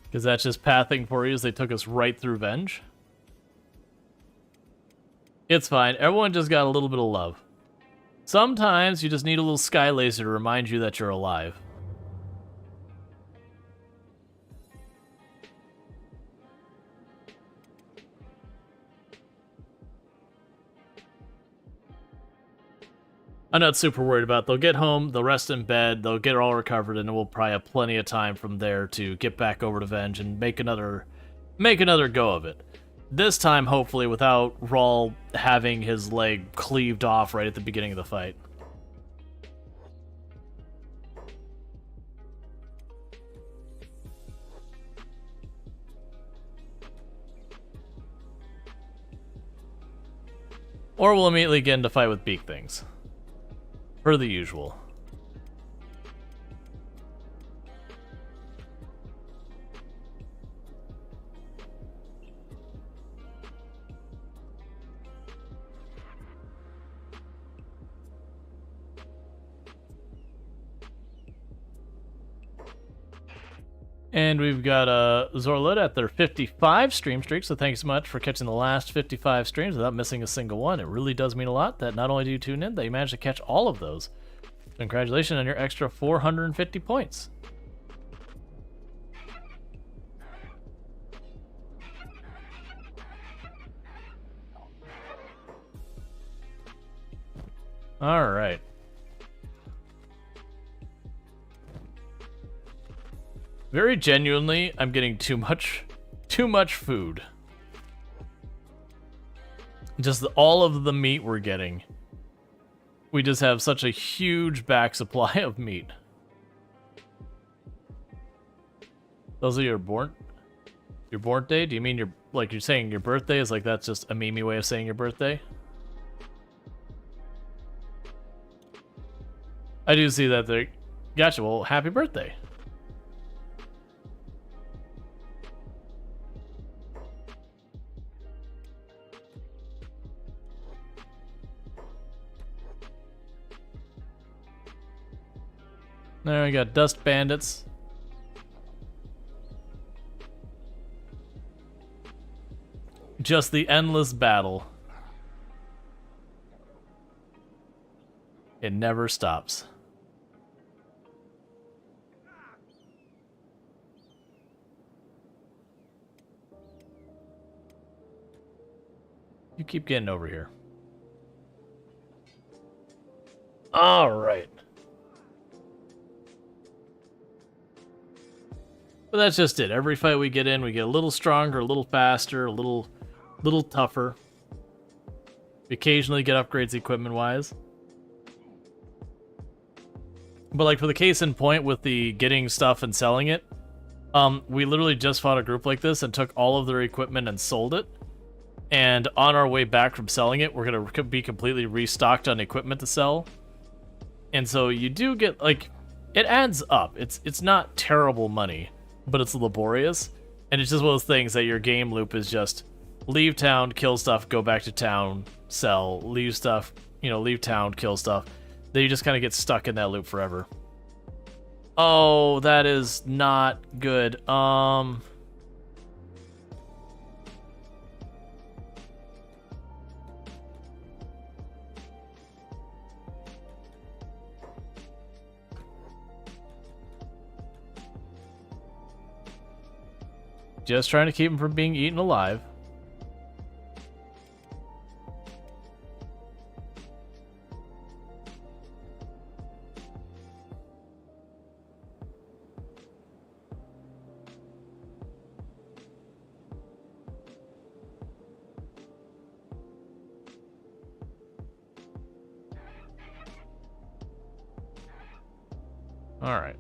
Because that's just pathing for you as they took us right through Venge. It's fine. Everyone just got a little bit of love. Sometimes you just need a little sky laser to remind you that you're alive. I'm not super worried about it. They'll get home, they'll rest in bed, they'll get all recovered, and we'll probably have plenty of time from there to get back over to Venge and make another go of it. This time, hopefully, without Rual having his leg cleaved off right at the beginning of the fight. Or we'll immediately get into fight with beak things. Per the usual. And we've got Zorlut at their 55 stream streak, so thanks so much for catching the last 55 streams without missing a single one. It really does mean a lot that not only do you tune in, that you managed to catch all of those. Congratulations on your extra 450 points. All right. Very genuinely, I'm getting too much food. Just all of the meat we're getting. We just have such a huge back supply of meat. Those are your born day? Do you mean you're saying your birthday is like that's just a meme way of saying your birthday? I do see that there. Gotcha. Well, happy birthday. There we got dust bandits. Just the endless battle. It never stops. You keep getting over here. All right. But that's just it. Every fight we get in, we get a little stronger, a little faster, a little tougher. We occasionally get upgrades equipment-wise. But like for the case in point with the getting stuff and selling it, we literally just fought a group like this and took all of their equipment and sold it. And on our way back from selling it, we're gonna be completely restocked on equipment to sell. And so you do get, like, it adds up. It's not terrible money, but it's laborious. And it's just one of those things that your game loop is just leave town, kill stuff, go back to town, sell, leave stuff, leave town, kill stuff. Then you just kind of get stuck in that loop forever. Oh, that is not good. Just trying to keep him from being eaten alive. All right.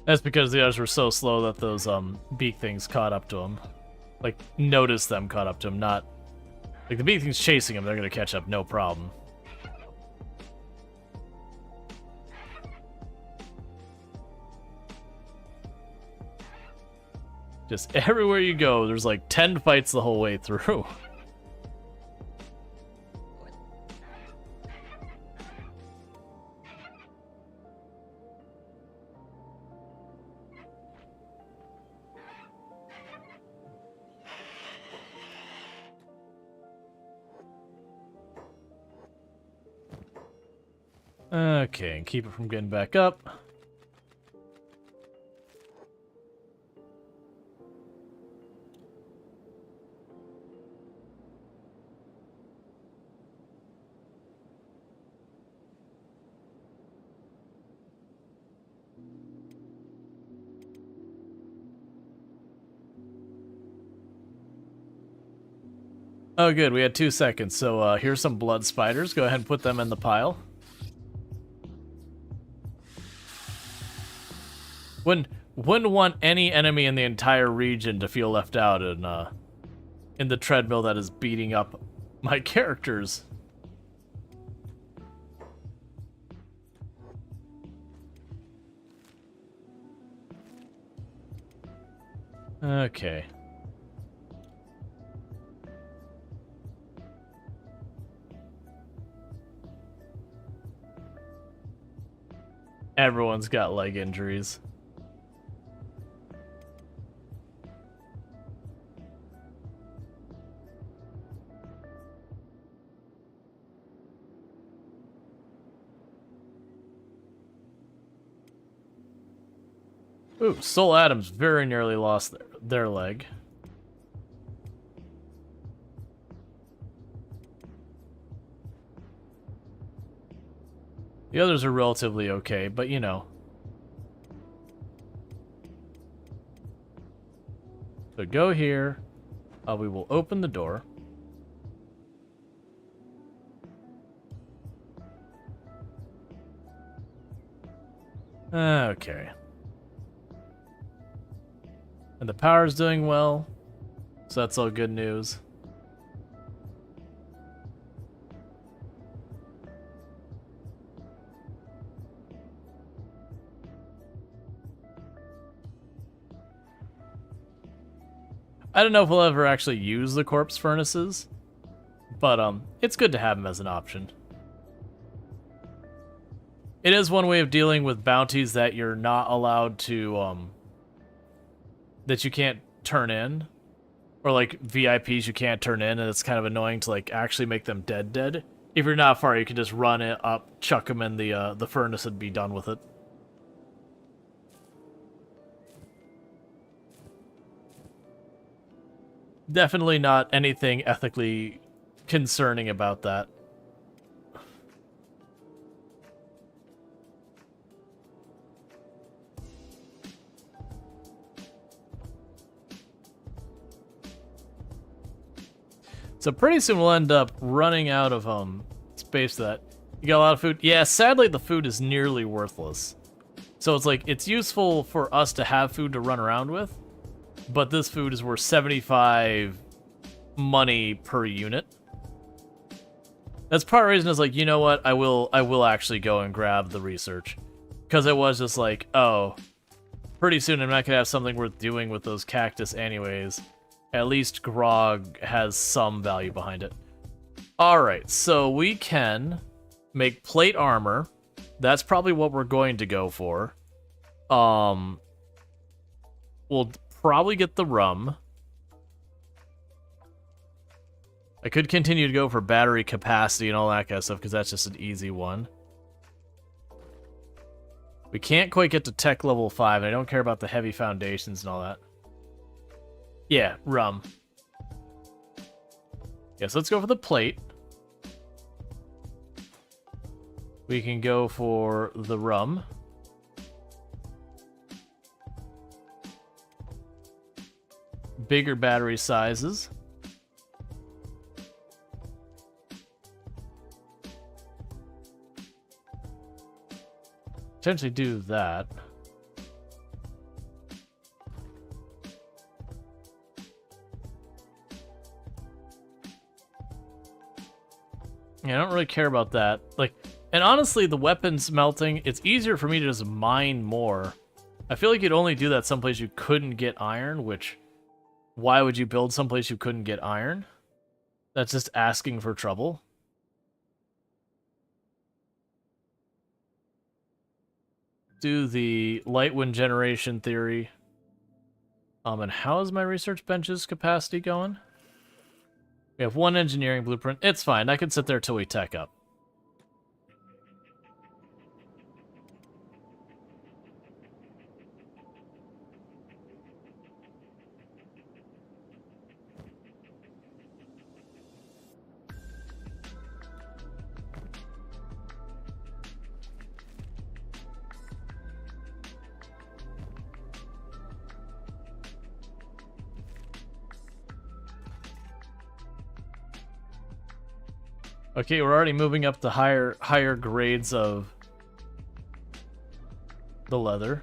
That's because the others were so slow that those beak things caught up to him. Like, noticed them caught up to him, not... Like, the beak things chasing him, they're gonna catch up, no problem. Just everywhere you go, there's like 10 fights the whole way through. Okay, and keep it from getting back up. Oh good, we had 2 seconds, so here's some blood spiders. Go ahead and put them in the pile. Wouldn't want any enemy in the entire region to feel left out in the treadmill that is beating up my characters. Okay. Everyone's got leg injuries. Ooh, Soul Adams very nearly lost their leg. The others are relatively okay, but you know. So go here. We will open the door. Okay. And the power's doing well, so that's all good news. I don't know if we'll ever actually use the corpse furnaces, but it's good to have them as an option. It is one way of dealing with bounties that you're not allowed to, that you can't turn in, or like VIPs you can't turn in, and it's kind of annoying to like actually make them dead. If you're not far, you can just run it up, chuck them in the furnace, and be done with it. Definitely not anything ethically concerning about that. So pretty soon we'll end up running out of space for that. You got a lot of food? Yeah, sadly the food is nearly worthless. So it's like, it's useful for us to have food to run around with, but this food is worth 75 money per unit. That's part of the reason is like, you know what, I will actually go and grab the research. Because it was just like, oh, pretty soon I'm not going to have something worth doing with those cactus anyways. At least grog has some value behind it. Alright, so we can make plate armor. That's probably what we're going to go for. We'll probably get the rum. I could continue to go for battery capacity and all that kind of stuff, because that's just an easy one. We can't quite get to tech level 5, and I don't care about the heavy foundations and all that. Yeah, rum. Yes, let's go for the plate. We can go for the rum. Bigger battery sizes. Potentially do that. Yeah, I don't really care about that. Like, and honestly, the weapons melting, it's easier for me to just mine more. I feel like you'd only do that someplace you couldn't get iron, which, why would you build someplace you couldn't get iron? That's just asking for trouble. Do the light wind generation theory. And how is my research bench's capacity going? We have one engineering blueprint. It's fine. I can sit there till we tech up. Okay, we're already moving up to higher grades of the leather.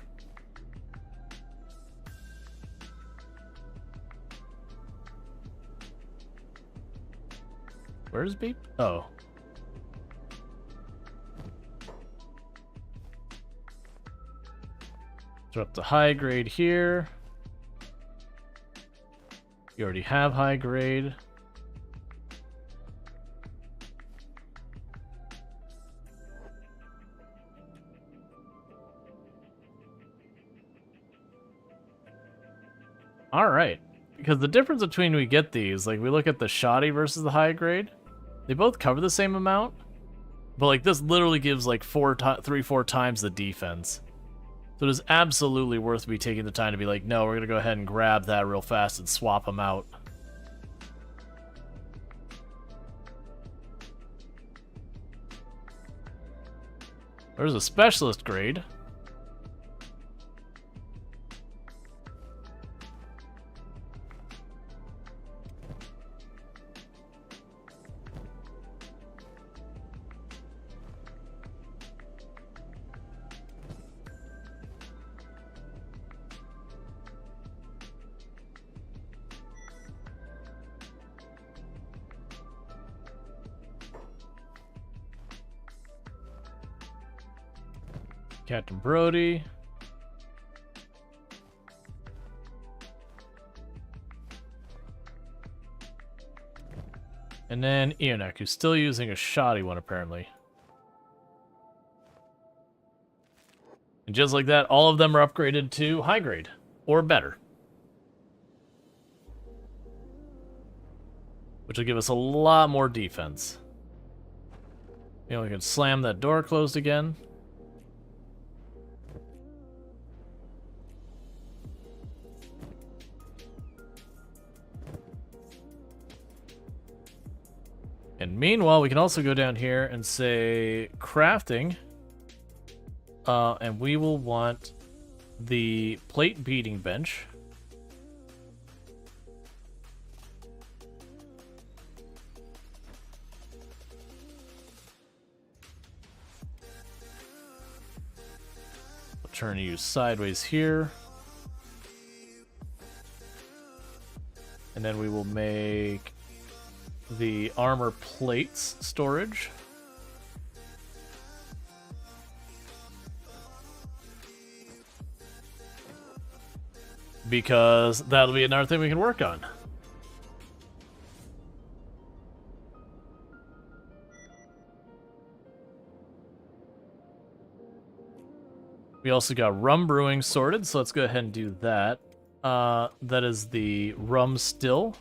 Where's Beep? Oh. So up to high grade here. You already have high grade. Alright, because the difference between we get these, like we look at the shoddy versus the high grade, they both cover the same amount, but like this literally gives like 4 times the defense. So it is absolutely worth me taking the time to be like, no, we're going to go ahead and grab that real fast and swap them out. There's a specialist grade. Captain Brody. And then Ionek, who's still using a shoddy one, apparently. And just like that, all of them are upgraded to high grade, or better. Which will give us a lot more defense. You know, we can slam that door closed again. And meanwhile, we can also go down here and say crafting. And we will want the plate beating bench. We'll turn you sideways here. And then we will make the armor plates storage. Because that'll be another thing we can work on. We also got rum brewing sorted, so let's go ahead and do that. That is the rum still.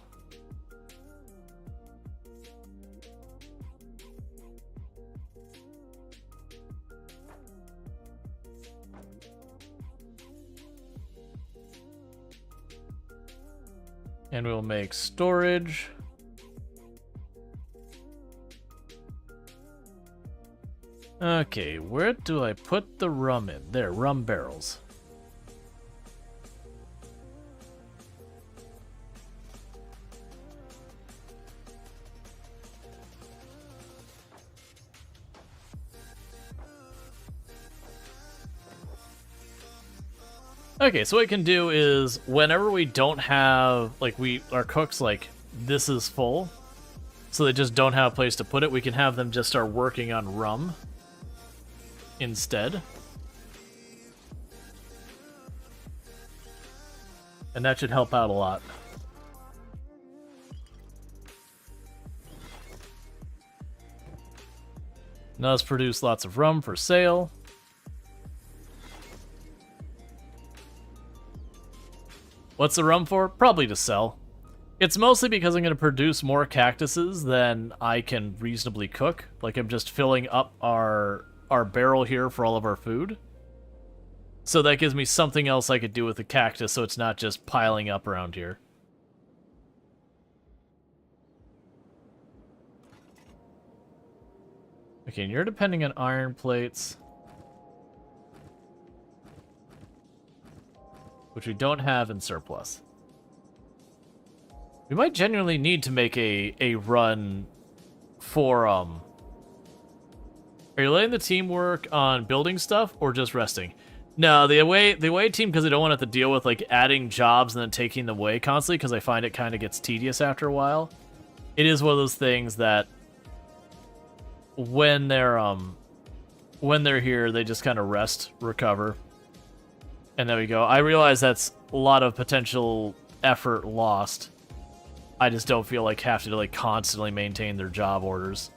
And we'll make storage. Okay, where do I put the rum in? There, rum barrels. Okay, so what we can do is whenever we don't have, like, our cooks, like, this is full, so they just don't have a place to put it, we can have them just start working on rum instead. And that should help out a lot. Now let's produce lots of rum for sale. What's the rum for? Probably to sell. It's mostly because I'm going to produce more cactuses than I can reasonably cook. Like, I'm just filling up our barrel here for all of our food. So that gives me something else I could do with the cactus so it's not just piling up around here. Okay, and you're depending on iron plates. Which we don't have in surplus. We might genuinely need to make a run for, Are you letting the team work on building stuff, or just resting? No, the away team, because they don't want to have to deal with, like, adding jobs and then taking them away constantly, because I find it kind of gets tedious after a while. It is one of those things that when they're here, they just kind of rest, recover. And there we go. I realize that's a lot of potential effort lost. I just don't feel like having to, like, constantly maintain their job orders.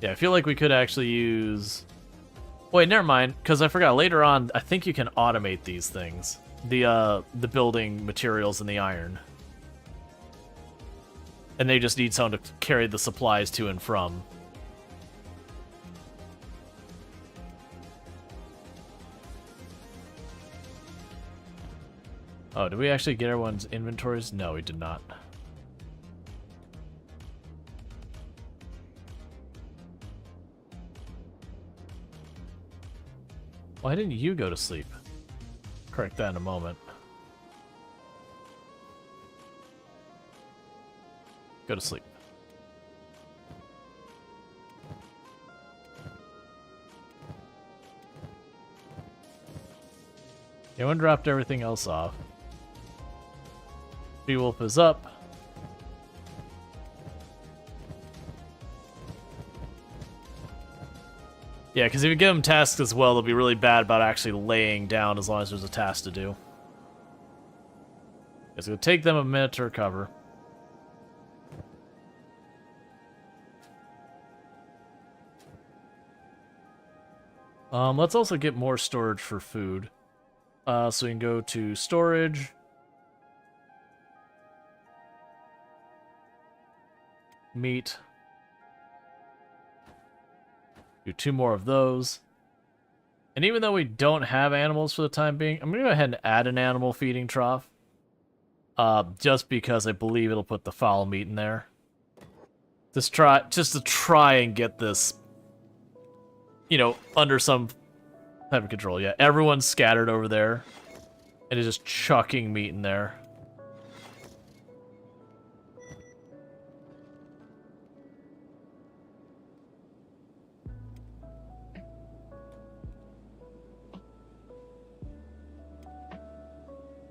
Yeah, I feel like we could actually use... Wait, never mind, because I forgot. Later on, I think you can automate these things. The building materials and the iron. And they just need someone to carry the supplies to and from. Oh, did we actually get everyone's inventories? No, we did not. Why didn't you go to sleep? Correct that in a moment. Go to sleep. One dropped everything else off. She-Wolf is up. Yeah, because if you give them tasks as well, they'll be really bad about actually laying down as long as there's a task to do. It's going to take them a minute to recover. Let's also get more storage for food. So we can go to storage. Meat. Do 2 more of those. And even though we don't have animals for the time being, I'm going to go ahead and add an animal feeding trough. Just because I believe it'll put the fowl meat in there. Just to try and get this, you know, under some type of control. Yeah, everyone's scattered over there. And is just chucking meat in there.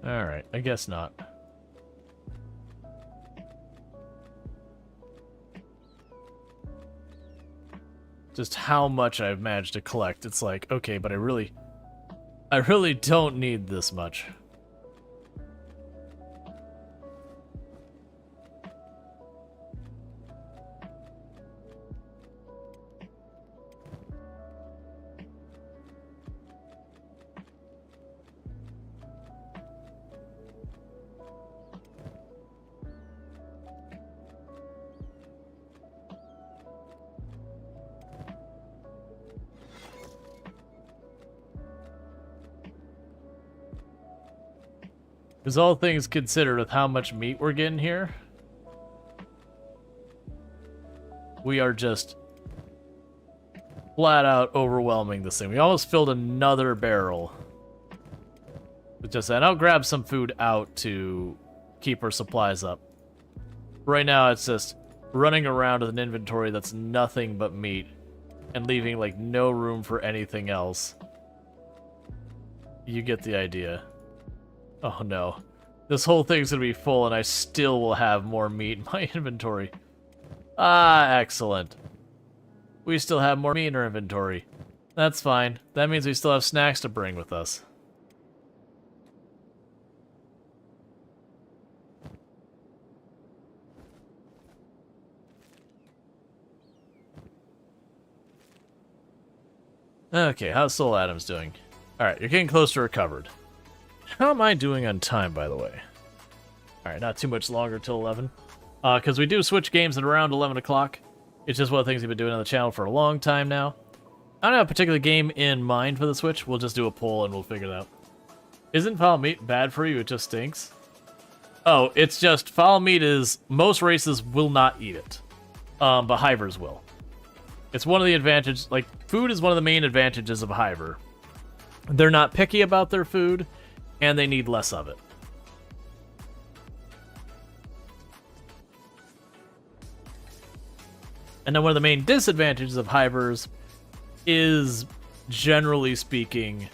Alright, I guess not. Just how much I've managed to collect. It's like, okay, but I really don't need this much. Because all things considered with how much meat we're getting here, we are just flat out overwhelming this thing. We almost filled another barrel with just that. I'll grab some food out to keep our supplies up. Right now it's just running around with an inventory that's nothing but meat and leaving like no room for anything else. You get the idea. Oh no. This whole thing's gonna be full and I still will have more meat in my inventory. Ah, excellent. We still have more meat in our inventory. That's fine. That means we still have snacks to bring with us. Okay, how's Soul Adams doing? Alright, you're getting close to recovered. How am I doing on time, by the way? Alright, not too much longer till 11. Because we do switch games at around 11 o'clock. It's just one of the things we've been doing on the channel for a long time now. I don't have a particular game in mind for the Switch. We'll just do a poll and we'll figure it out. Isn't foul meat bad for you? It just stinks? Oh, it's just foul meat is... Most races will not eat it. But hivers will. It's one of the advantages... Like, food is one of the main advantages of a hiver. They're not picky about their food, and they need less of it. And then one of the main disadvantages of hivers is, generally speaking,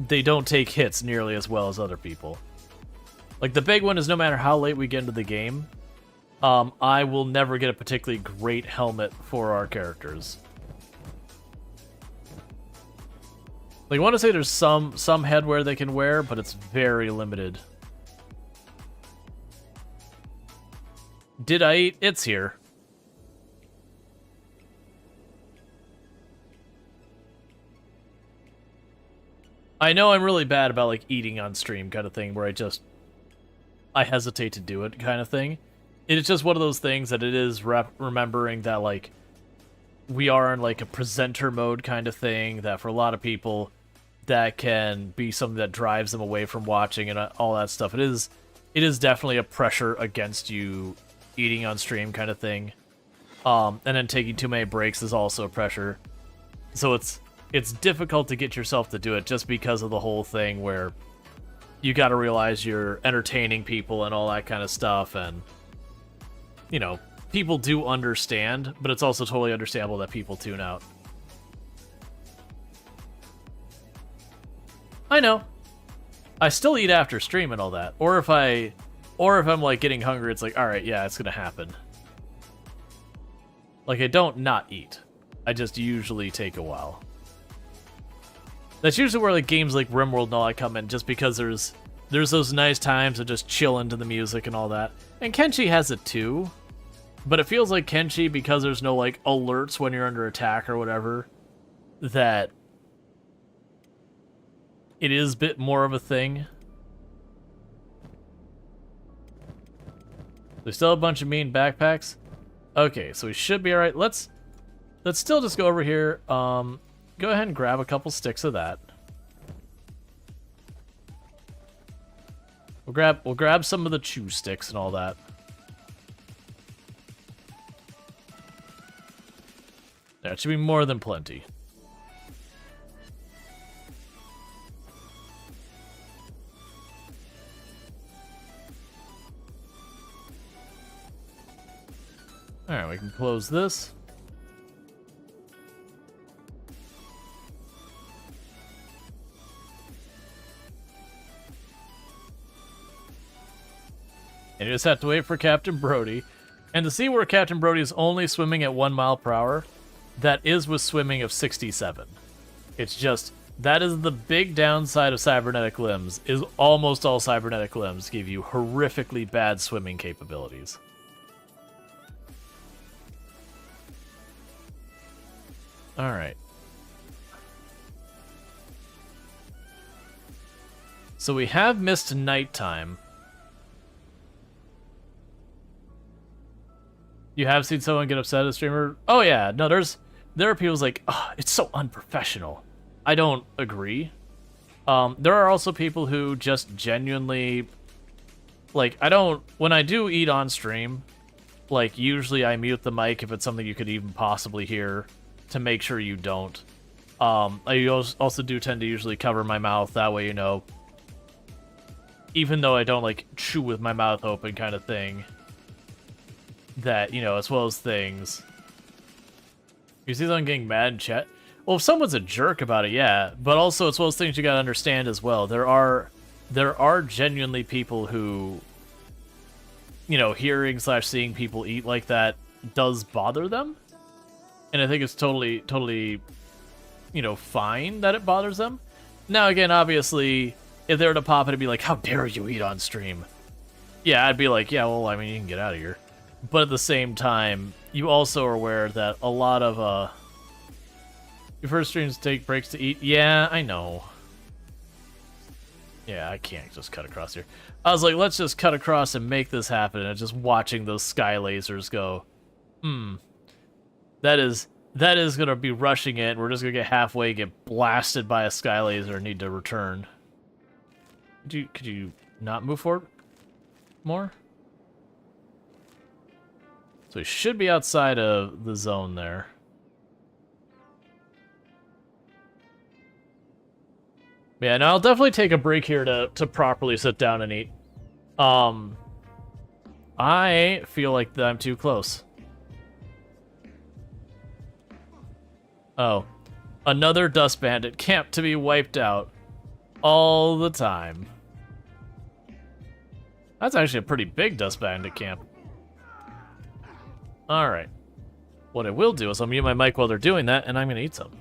they don't take hits nearly as well as other people. Like, the big one is no matter how late we get into the game, I will never get a particularly great helmet for our characters. Like, I want to say there's some headwear they can wear, but it's very limited. Did I eat? It's here. I know I'm really bad about, like, eating on stream kind of thing, where I hesitate to do it kind of thing. It is just one of those things that it is remembering that, like, we are in, like, a presenter mode kind of thing, that for a lot of people, that can be something that drives them away from watching and all that stuff. It is definitely a pressure against you eating on stream kind of thing. And then taking too many breaks is also a pressure. So it's difficult to get yourself to do it just because of the whole thing where you got to realize you're entertaining people and all that kind of stuff, and you know, people do understand, but it's also totally understandable that people tune out. I know. I still eat after stream and all that. Or if I'm like getting hungry, it's like, all right, yeah, it's gonna happen. Like, I don't not eat. I just usually take a while. That's usually where like games like RimWorld and all that come in, just because there's those nice times of just chilling to the music and all that. And Kenshi has it too, but it feels like Kenshi, because there's no like alerts when you're under attack or whatever, that it is a bit more of a thing. There's still a bunch of mean backpacks. Okay, so we should be all right. Let's still just go over here. Go ahead and grab a couple sticks of that. We'll grab some of the chew sticks and all that. That should be more than plenty. Alright, we can close this. And you just have to wait for Captain Brody. And to see where Captain Brody is only swimming at 1 mile per hour, that is with swimming of 67. It's just, that is the big downside of cybernetic limbs, is almost all cybernetic limbs give you horrifically bad swimming capabilities. Alright. So we have missed nighttime. You have seen someone get upset at a streamer? Oh yeah, no, there are people like, oh, it's so unprofessional. I don't agree. There are also people who just genuinely, like, when I do eat on stream, like, usually I mute the mic if it's something you could even possibly hear, to make sure you don't. I also do tend to usually cover my mouth, that way, you know, even though I don't, like, chew with my mouth open kind of thing, that, you know, as well as things. You see someone getting mad in chat? Well, if someone's a jerk about it, yeah, but also as well as things you gotta understand as well. There are genuinely people who, you know, hearing / seeing people eat like that does bother them. And I think it's totally, you know, fine that it bothers them. Now, again, obviously, if they were to pop it and be like, how dare you eat on stream? Yeah, I'd be like, yeah, well, I mean, you can get out of here. But at the same time, you also are aware that a lot of, your first streams take breaks to eat. Yeah, I know. Yeah, I can't just cut across here. I was like, let's just cut across and make this happen. And just watching those sky lasers go, that is gonna be rushing it. We're just gonna get halfway, get blasted by a sky laser, and need to return. Could you not move forward more? So we should be outside of the zone there. Yeah, and I'll definitely take a break here to properly sit down and eat. I feel like I'm too close. Oh, another dust bandit camp to be wiped out all the time. That's actually a pretty big dust bandit camp. Alright. What I will do is I'll mute my mic while they're doing that, and I'm going to eat some.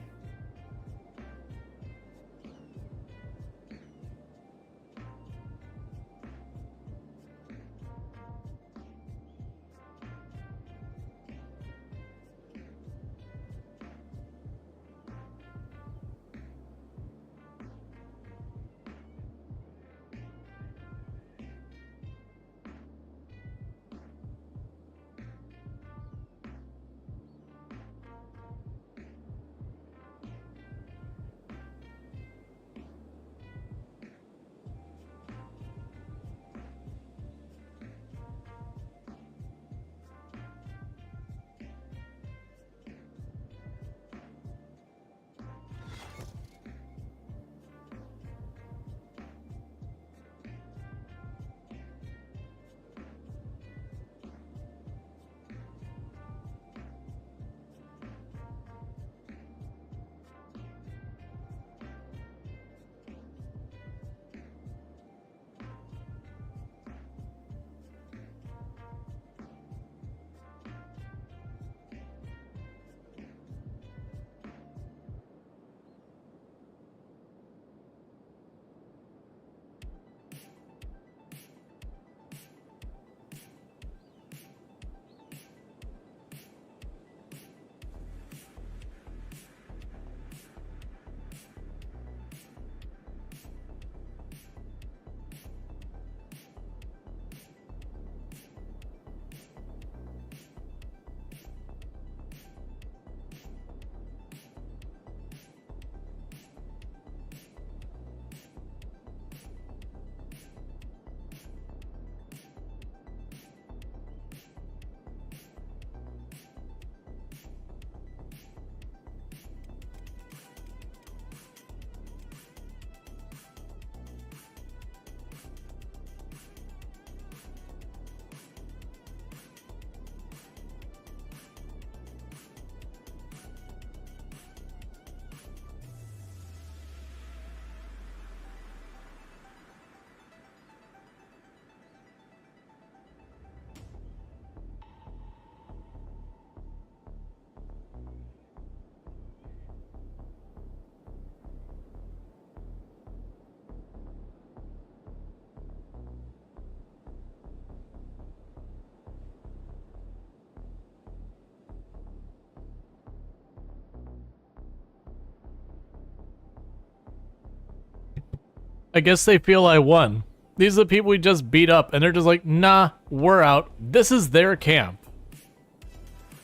I guess they feel I won. These are the people we just beat up, and they're just like, nah, we're out. This is their camp.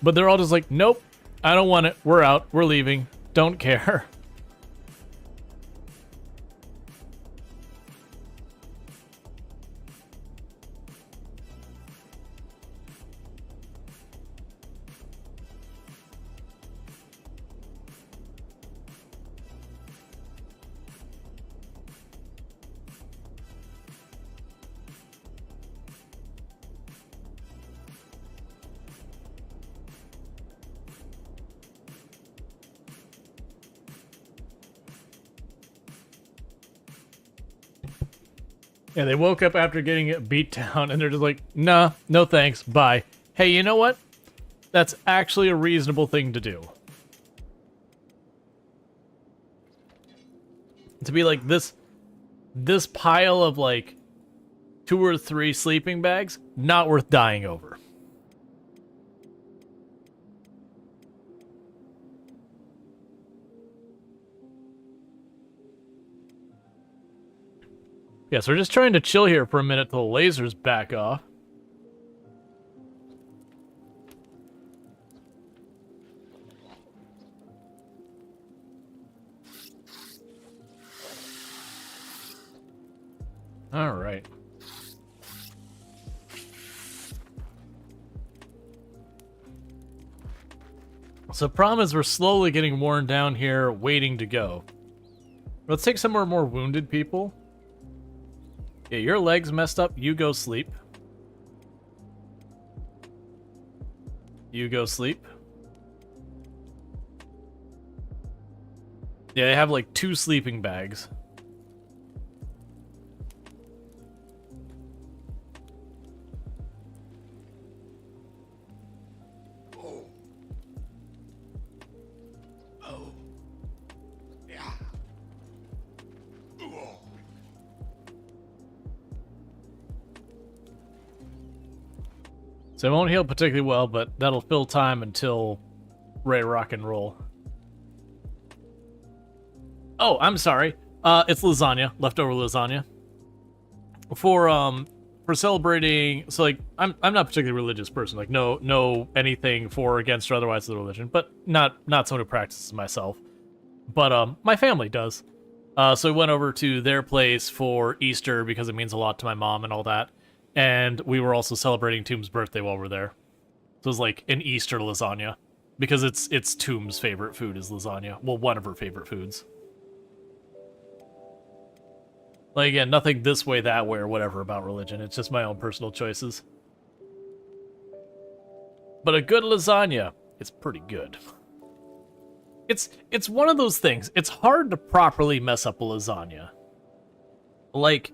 But they're all just like, nope, I don't want it. We're out. We're leaving. Don't care. Yeah, they woke up after getting it beat down, and they're just like, nah, no thanks, bye. Hey, you know what? That's actually a reasonable thing to do. To be like, this pile of, like, 2 or 3 sleeping bags, not worth dying over. Yeah, so we're just trying to chill here for a minute till the lasers back off. All right. So problem is we're slowly getting worn down here, waiting to go. Let's take some more wounded people. Yeah, your leg's messed up. You go sleep. You go sleep. Yeah, they have like 2 sleeping bags. So it won't heal particularly well, but that'll fill time until ready to rock and roll. Oh, I'm sorry. It's lasagna, leftover lasagna. For celebrating, so like I'm not a particularly religious person, like no anything for or against or otherwise the religion, but not someone who practices myself. But my family does. So we went over to their place for Easter because it means a lot to my mom and all that. And we were also celebrating Tomb's birthday while we're there. So it was like an Easter lasagna. Because it's Tomb's favorite food is lasagna. Well, one of her favorite foods. Like, again, nothing this way, that way, or whatever about religion. It's just my own personal choices. But a good lasagna is pretty good. It's one of those things. It's hard to properly mess up a lasagna. Like,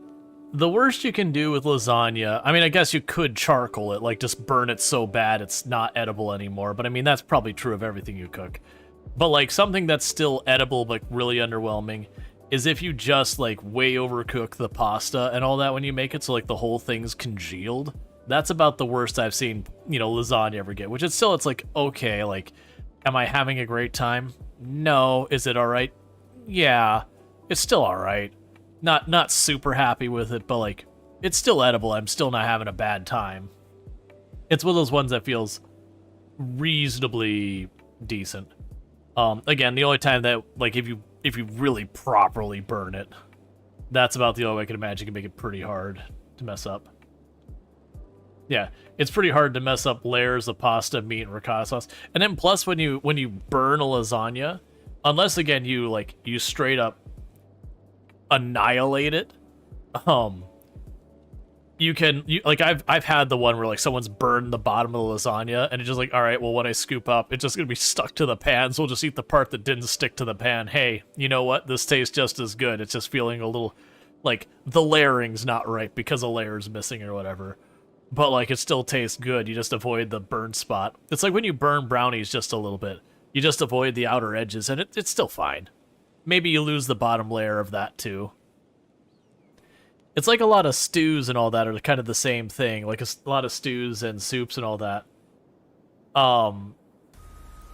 the worst you can do with lasagna, I mean, I guess you could charcoal it, like just burn it so bad it's not edible anymore, but I mean, that's probably true of everything you cook. But like something that's still edible but really underwhelming is if you just like way overcook the pasta and all that when you make it, so like the whole thing's congealed. That's about the worst I've seen, you know, lasagna ever get, which is still, it's like, okay, like, am I having a great time? No. Is it alright? Yeah. It's still alright. Not super happy with it, but like, it's still edible. I'm still not having a bad time. It's one of those ones that feels reasonably decent. Again, the only time that, like, if you really properly burn it, that's about the only way I can imagine can make it pretty hard to mess up. Yeah, it's pretty hard to mess up layers of pasta, meat, and ricotta sauce. And then plus when you burn a lasagna, unless again you straight up annihilate it, I've had the one where like someone's burned the bottom of the lasagna and it's just like, all right, well, when I scoop up, it's just gonna be stuck to the pan, so we'll just eat the part that didn't stick to the pan. Hey, you know what, this tastes just as good. It's just feeling a little like the layering's not right because a layer's missing or whatever, but like it still tastes good. You just avoid the burn spot. It's like when you burn brownies just a little bit, you just avoid the outer edges and it's still fine. Maybe you lose the bottom layer of that too. It's like a lot of stews and all that are kind of the same thing. Like a lot of stews and soups and all that.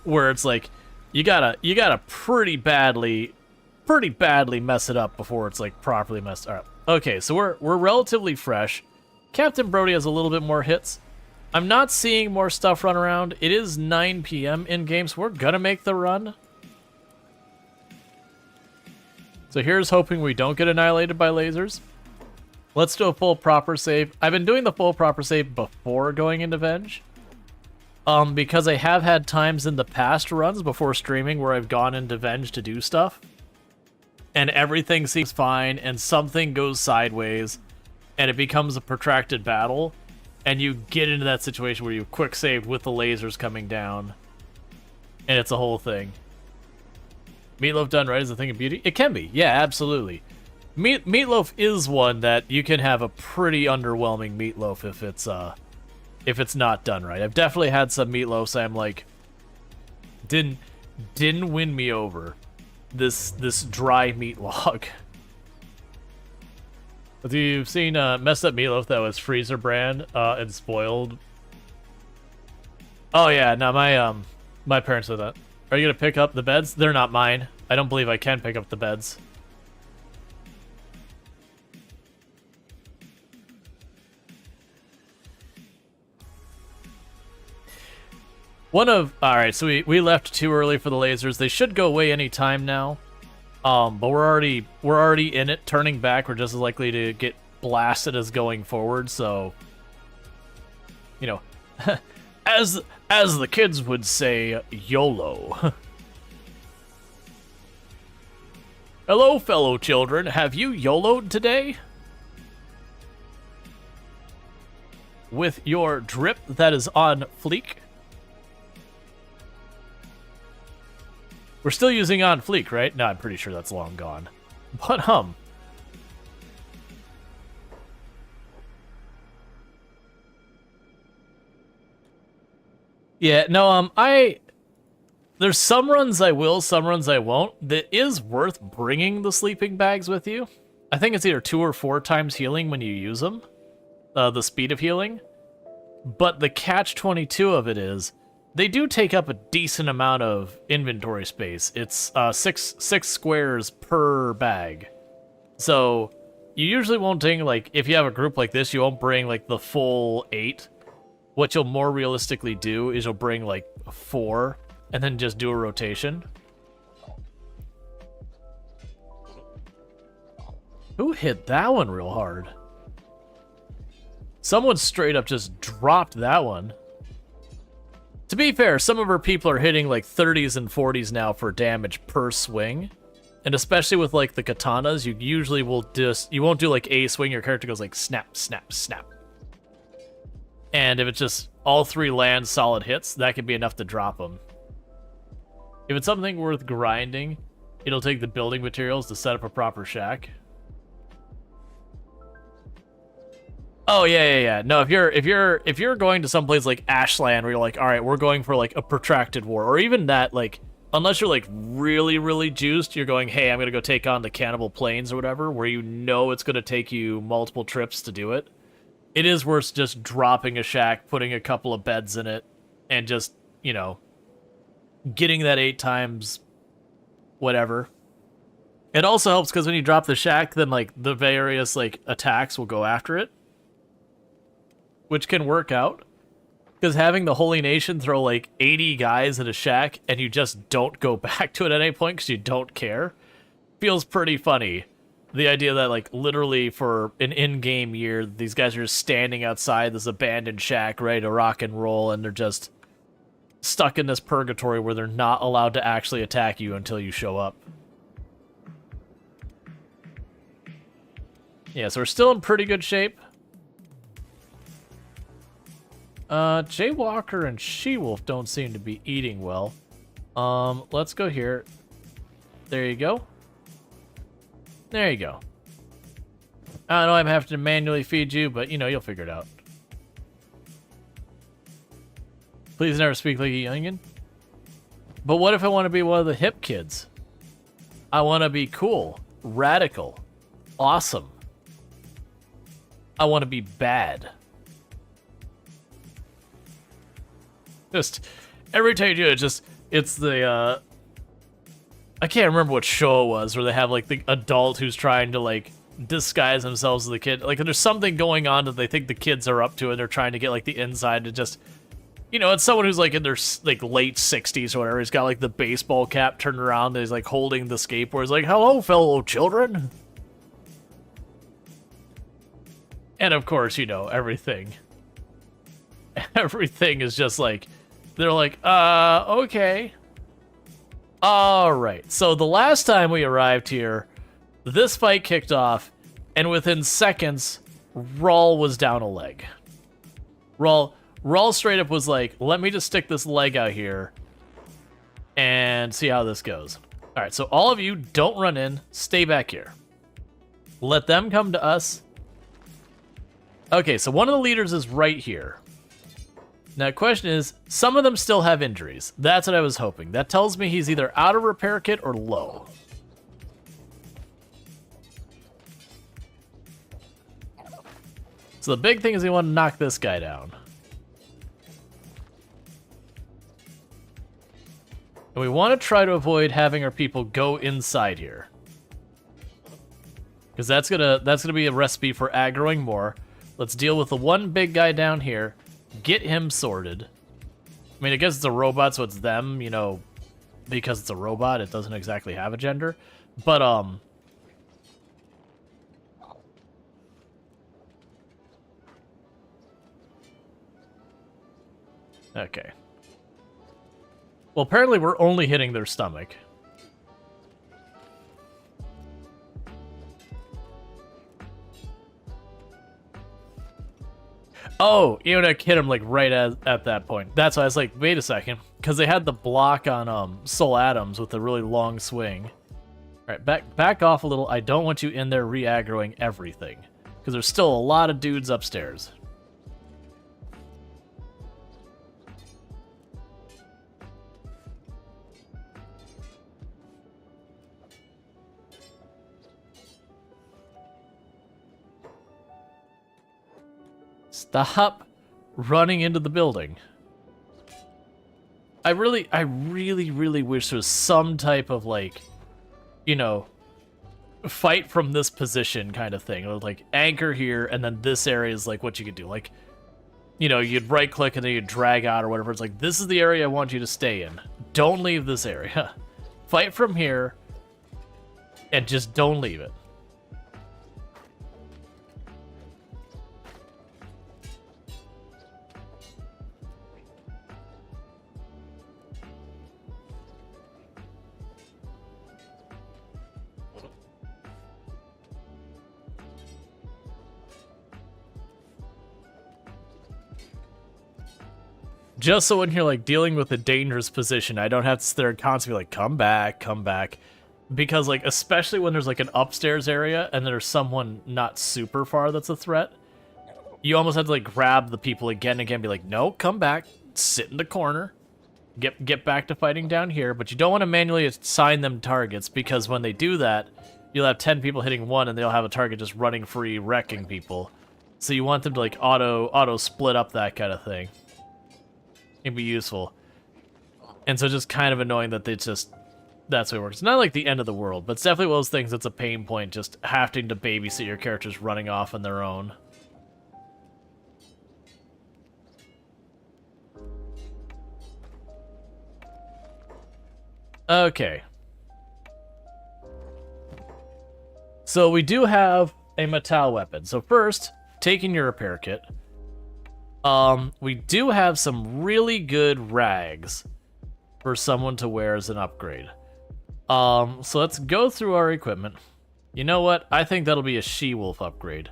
Where it's like you gotta pretty badly pretty badly mess it up before it's like properly messed up. Okay, so we're relatively fresh. Captain Brody has a little bit more hits. I'm not seeing more stuff run around. It is 9 p.m. in game, so we're gonna make the run. So here's hoping we don't get annihilated by lasers. Let's do a full proper save. I've been doing the full proper save before going into Venge. Because I have had times in the past runs before streaming where I've gone into Venge to do stuff. And everything seems fine, and something goes sideways, and it becomes a protracted battle, and you get into that situation where you quick saved with the lasers coming down, and it's a whole thing. Meatloaf done right is a thing of beauty? It can be, yeah, absolutely. Meatloaf is one that you can have a pretty underwhelming meatloaf if it's not done right. I've definitely had some meatloafs I'm like, didn't win me over. This dry meat log. Have you seen messed up meatloaf that was freezer brand and spoiled? Oh yeah, no, my parents said that. Are you gonna pick up the beds? They're not mine. I don't believe I can pick up the beds. Alright, so we left too early for the lasers. They should go away any time now. But we're already in it. Turning back, we're just as likely to get blasted as going forward, so you know, as the kids would say, YOLO. Hello, fellow children. Have you YOLO'd today? With your drip that is on fleek? We're still using on fleek, right? No, I'm pretty sure that's long gone. But, yeah, no, there's some runs I will, some runs I won't. That is worth bringing the sleeping bags with you. I think it's either 2 or 4 times healing when you use them. The speed of healing. But the catch-22 of it is, they do take up a decent amount of inventory space. It's 6 squares per bag. So you usually won't bring, like, if you have a group like this, you won't bring like the full 8. What you'll more realistically do is you'll bring like 4 and then just do a rotation. Who hit that one real hard? Someone straight up just dropped that one. To be fair, some of our people are hitting like 30s and 40s now for damage per swing. And especially with like the katanas, you usually will you won't do like a swing, your character goes like snap, snap, snap. And if it's just all 3 land solid hits, that could be enough to drop them. If it's something worth grinding, it'll take the building materials to set up a proper shack. Oh yeah. No, if you're going to someplace like Ashland where you're like, all right, we're going for like a protracted war, or even that, like, unless you're like really juiced, you're going, hey, I'm gonna go take on the Cannibal Plains or whatever, where you know it's gonna take you multiple trips to do it. It is worth just dropping a shack, putting a couple of beds in it, and just, you know, getting that 8 times whatever. It also helps because when you drop the shack, then like the various like attacks will go after it, which can work out. Because having the Holy Nation throw like 80 guys at a shack and you just don't go back to it at any point because you don't care feels pretty funny. The idea that like literally for an in-game year, these guys are just standing outside this abandoned shack ready to rock and roll, and they're just stuck in this purgatory where they're not allowed to actually attack you until you show up. Yeah, so we're still in pretty good shape. Jaywalker and She-Wolf don't seem to be eating well. Let's go here. There you go. There you go. I know I'm having to manually feed you, but, you know, you'll figure it out. Please never speak like a youngin'. But what if I want to be one of the hip kids? I want to be cool, radical, awesome. I want to be bad. Just every time you do it, it's the I can't remember what show it was where they have like the adult who's trying to like disguise themselves as the kid. Like there's something going on that they think the kids are up to, and they're trying to get like the inside to just, you know, it's someone who's like in their like late 60s or whatever. He's got like the baseball cap turned around, and he's like holding the skateboard. He's like, "Hello, fellow children." And of course, you know, everything is just like, they're like, okay. All right. So the last time we arrived here, this fight kicked off, and within seconds, Rual was down a leg. Rual straight up was like, let me just stick this leg out here and see how this goes. All right, so all of you, don't run in. Stay back here. Let them come to us. Okay, so one of the leaders is right here. Now, the question is, some of them still have injuries. That's what I was hoping. That tells me he's either out of repair kit or low. So the big thing is we want to knock this guy down. And we want to try to avoid having our people go inside here. Because that's gonna be a recipe for aggroing more. Let's deal with the one big guy down here. Get him sorted. I mean, I guess it's a robot, so it's them, you know, because it's a robot, it doesn't exactly have a gender. But, okay. Well, apparently we're only hitting their stomach. Oh, Eonek hit him like right at that point. That's why I was like, wait a second, because they had the block on Soul Adams with a really long swing. All right, back off a little. I don't want you in there re-aggroing everything, because there's still a lot of dudes upstairs. Stop running into the building. I really wish there was some type of, like, you know, fight from this position kind of thing. Or like anchor here, and then this area is like what you could do. Like, you know, you'd right click and then you'd drag out or whatever. It's like, this is the area I want you to stay in. Don't leave this area. Fight from here and just don't leave it. Just so when you're like dealing with a dangerous position, I don't have to sit there and constantly like, come back, come back. Because like, especially when there's like an upstairs area and there's someone not super far that's a threat, you almost have to like grab the people again and again, be like, no, come back, sit in the corner, get back to fighting down here. But you don't want to manually assign them targets, because when they do that, you'll have 10 people hitting one and they'll have a target just running free, wrecking people. So you want them to like auto split up that kind of thing. It'd be useful. And so just kind of annoying that that's the way it works. It's not like the end of the world, but it's definitely one of those things that's a pain point, just having to babysit your characters running off on their own. Okay. So we do have a metal weapon. So first, taking your repair kit. We do have some really good rags for someone to wear as an upgrade. So let's go through our equipment. You know what? I think that'll be a she-wolf upgrade.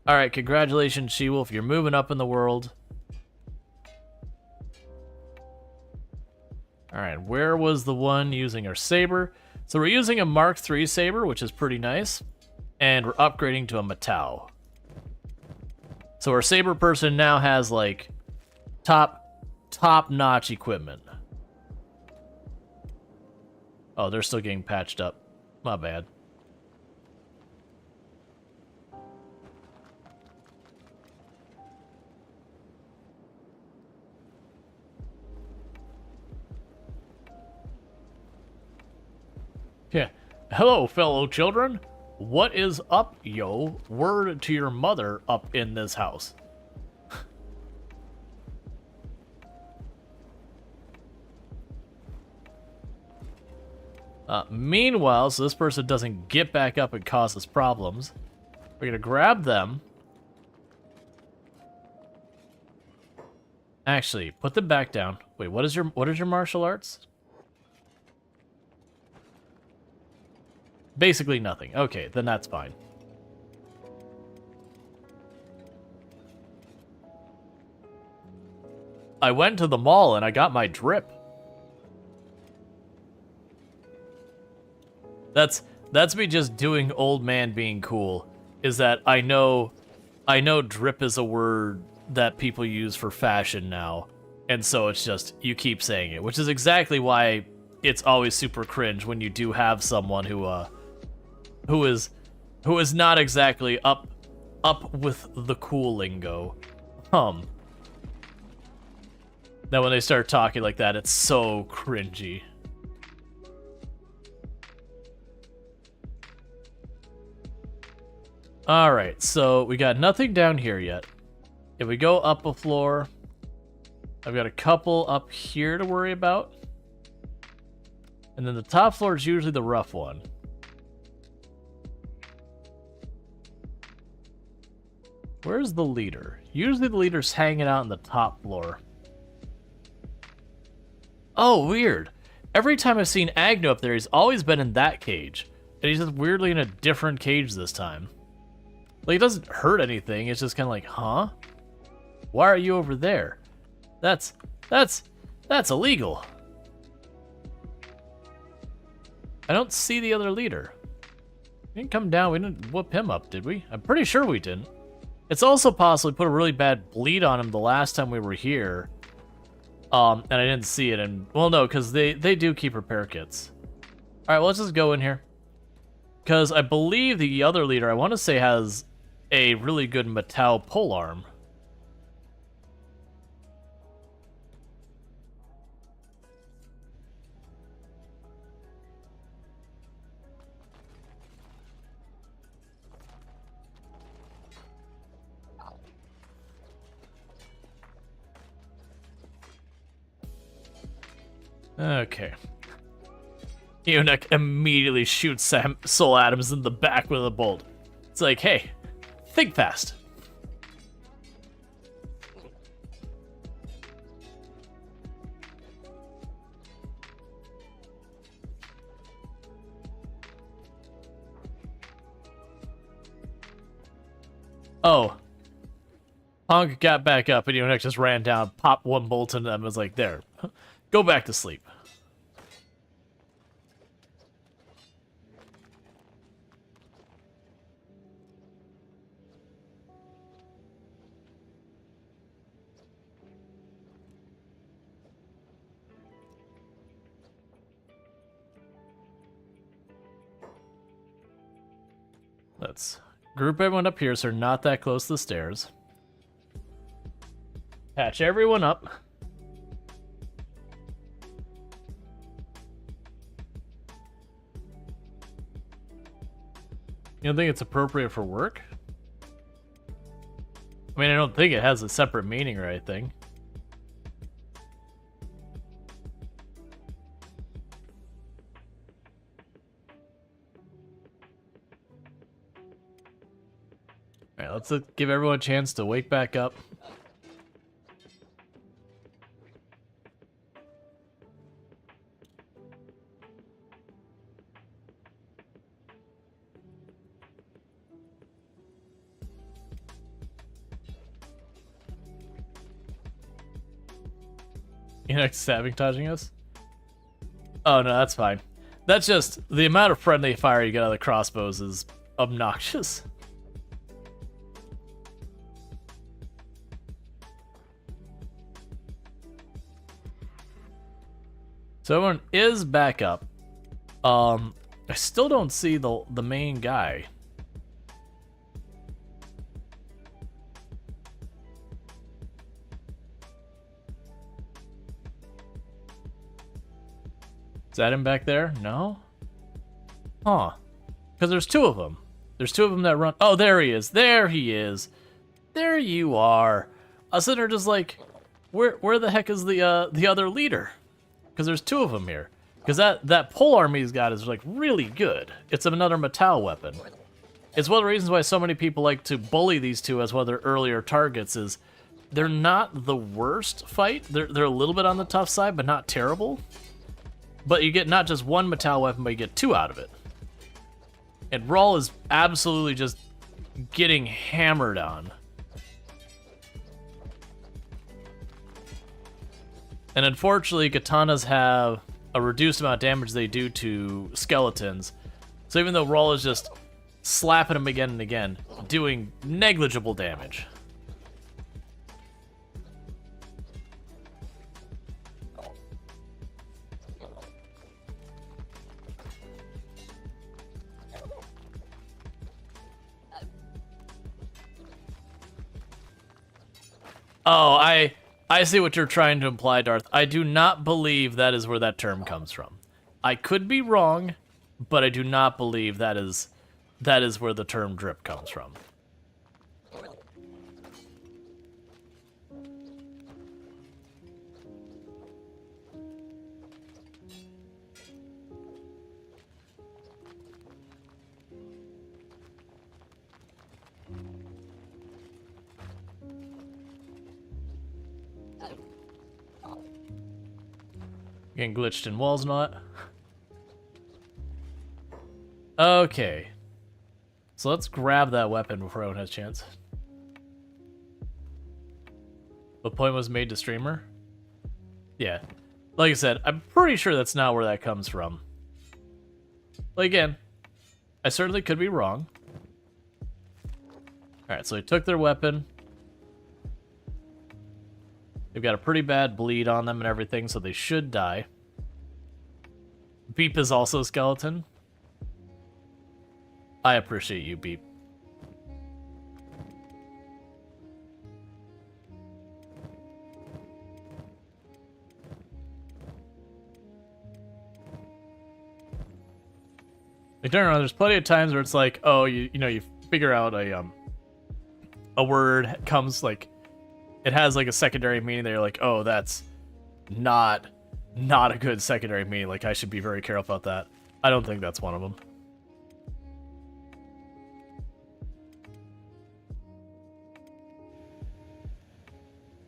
Alright, congratulations, she-wolf. You're moving up in the world. Alright, where was the one using our saber? So we're using a Mark III saber, which is pretty nice. And we're upgrading to a Matau. So our saber person now has like top-notch equipment. Oh, they're still getting patched up. My bad. Hello, fellow children. What is up, yo? Word to your mother up in this house. Meanwhile, so this person doesn't get back up and cause us problems, we're gonna grab them. Actually, put them back down. Wait, what is your martial arts? Basically nothing. Okay, then that's fine. I went to the mall and I got my drip. That's me just doing old man being cool. Is that I know drip is a word that people use for fashion now. And so it's just you keep saying it, which is exactly why it's always super cringe when you do have someone who is not exactly up with the cool lingo. Then when they start talking like that, it's so cringy. Alright, so we got nothing down here yet. If we go up a floor, I've got a couple up here to worry about. And then the top floor is usually the rough one. Where's the leader? Usually the leader's hanging out on the top floor. Oh, weird. Every time I've seen Agnew up there, he's always been in that cage. And he's just weirdly in a different cage this time. Like, it doesn't hurt anything, it's just kind of like, huh? Why are you over there? That's illegal. I don't see the other leader. We didn't come down, we didn't whoop him up, did we? I'm pretty sure we didn't. It's also possible we put a really bad bleed on him the last time we were here. And I didn't see it, and, well, no, because they do keep repair kits. Alright, well, let's just go in here. Because I believe the other leader, I want to say, has a really good Matau polearm. Okay. Eunuch immediately shoots Soul Adams in the back with a bolt. It's like, hey, think fast. Oh. Honk got back up and Eunuch just ran down, popped one bolt into them, and was like, there, go back to sleep. Let's group everyone up here so they're not that close to the stairs. Patch everyone up. You don't think it's appropriate for work? I mean, I don't think it has a separate meaning or anything. Alright, let's give everyone a chance to wake back up. You're not sabotaging us? Oh, no, that's fine. That's just, the amount of friendly fire you get out of the crossbows is obnoxious. So everyone is back up. I still don't see the main guy. Is that him back there? No? Huh. Because there's two of them. There's two of them that run. Oh, there he is. There he is. There you are. I was sitting there just like, where the heck is the other leader? Because there's two of them here. Because that pole army he's got is like really good. It's another metal weapon. It's one of the reasons why so many people like to bully these two as one of their earlier targets is they're not the worst fight. They're a little bit on the tough side, but not terrible. But you get not just one metal weapon, but you get two out of it. And Rual is absolutely just getting hammered on. And unfortunately, katanas have a reduced amount of damage they do to skeletons. So even though Rual is just slapping them again and again, doing negligible damage. Oh, I see what you're trying to imply, Darth. I do not believe that is where that term comes from. I could be wrong, but I do not believe that is where the term drip comes from. Getting glitched in walls not. Okay. So let's grab that weapon before everyone has a chance. What point was made to streamer? Yeah. Like I said, I'm pretty sure that's not where that comes from. But again, I certainly could be wrong. Alright, so they took their weapon. They've got a pretty bad bleed on them and everything, so they should die. Beep is also a skeleton. I appreciate you, Beep. Like, don't know, there's plenty of times where it's like, oh, you know, you figure out a word comes like, it has like a secondary meaning that you're like, oh, that's not a good secondary meaning. Like, I should be very careful about that. I don't think that's one of them.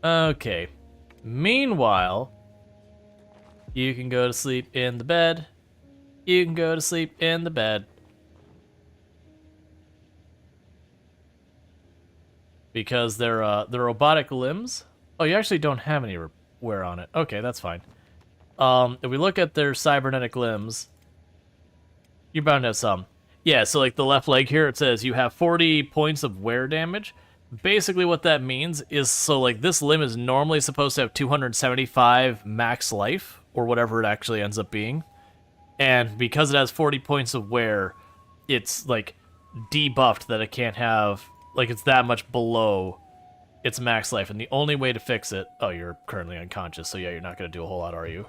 Okay. Meanwhile, you can go to sleep in the bed. You can go to sleep in the bed. Because they're robotic limbs. Oh, you actually don't have any wear on it. Okay, that's fine. If we look at their cybernetic limbs, you're bound to have some. Yeah, so like the left leg here, it says you have 40 points of wear damage. Basically what that means is, so like this limb is normally supposed to have 275 max life, or whatever it actually ends up being. And because it has 40 points of wear, it's like debuffed that it can't have, like it's that much below its max life. And the only way to fix it, oh, you're currently unconscious, so yeah, you're not going to do a whole lot, are you?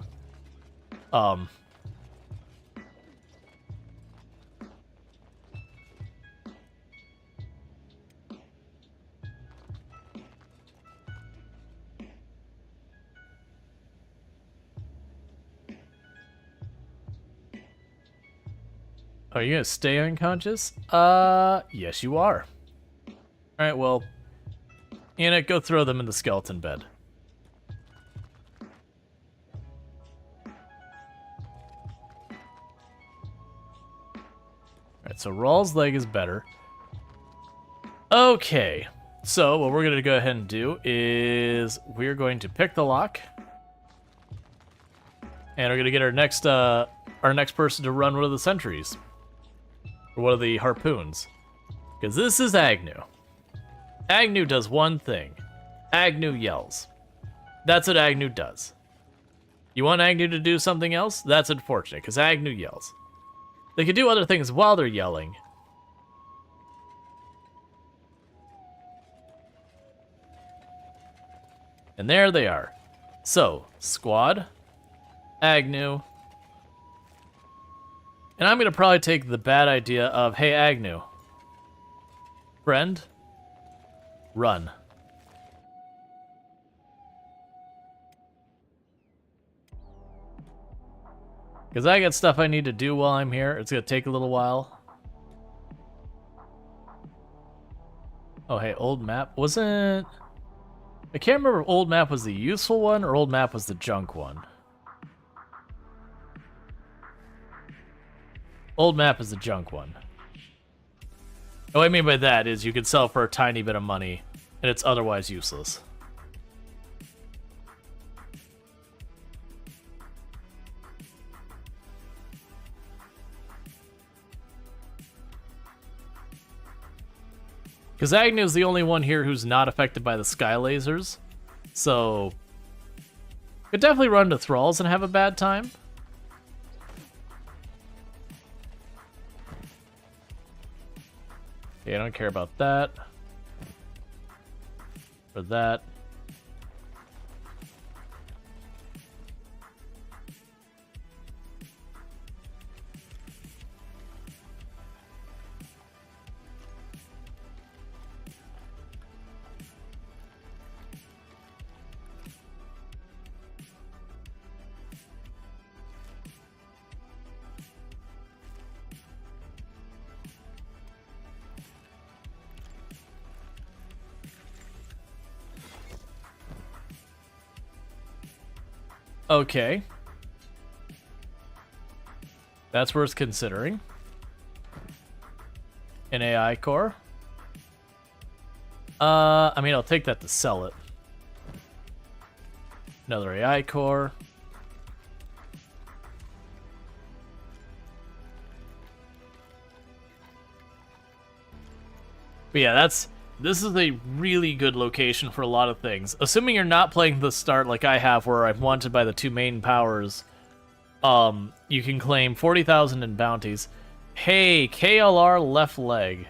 Are you gonna stay unconscious? Yes you are. Alright, well, Anna, go throw them in the skeleton bed. Alright, so Rual's leg is better. Okay, so what we're gonna go ahead and do is we're going to pick the lock. And we're gonna get our next person to run one of the sentries. Or one of the harpoons. Because this is Agnew. Agnew does one thing. Agnew yells. That's what Agnew does. You want Agnew to do something else? That's unfortunate, because Agnew yells. They can do other things while they're yelling. And there they are. So, squad, Agnew, And I'm going to probably take the bad idea of, hey, Agnew. Friend, run. Because I got stuff I need to do while I'm here. It's going to take a little while. Oh, hey, old map. Wasn't... I can't remember if old map was the useful one or old map was the junk one. Old map is the junk one. What I mean by that is you can sell for a tiny bit of money, and it's otherwise useless. Because Agnew's the only one here who's not affected by the sky lasers, so could definitely run to Thralls and have a bad time. Okay, I don't care about that. Or that. Okay. That's worth considering. An AI core. I mean, I'll take that to sell it. Another AI core. But yeah, this is a really good location for a lot of things. Assuming you're not playing the start like I have, where I'm wanted by the two main powers, you can claim 40,000 in bounties. Hey, KLR left leg.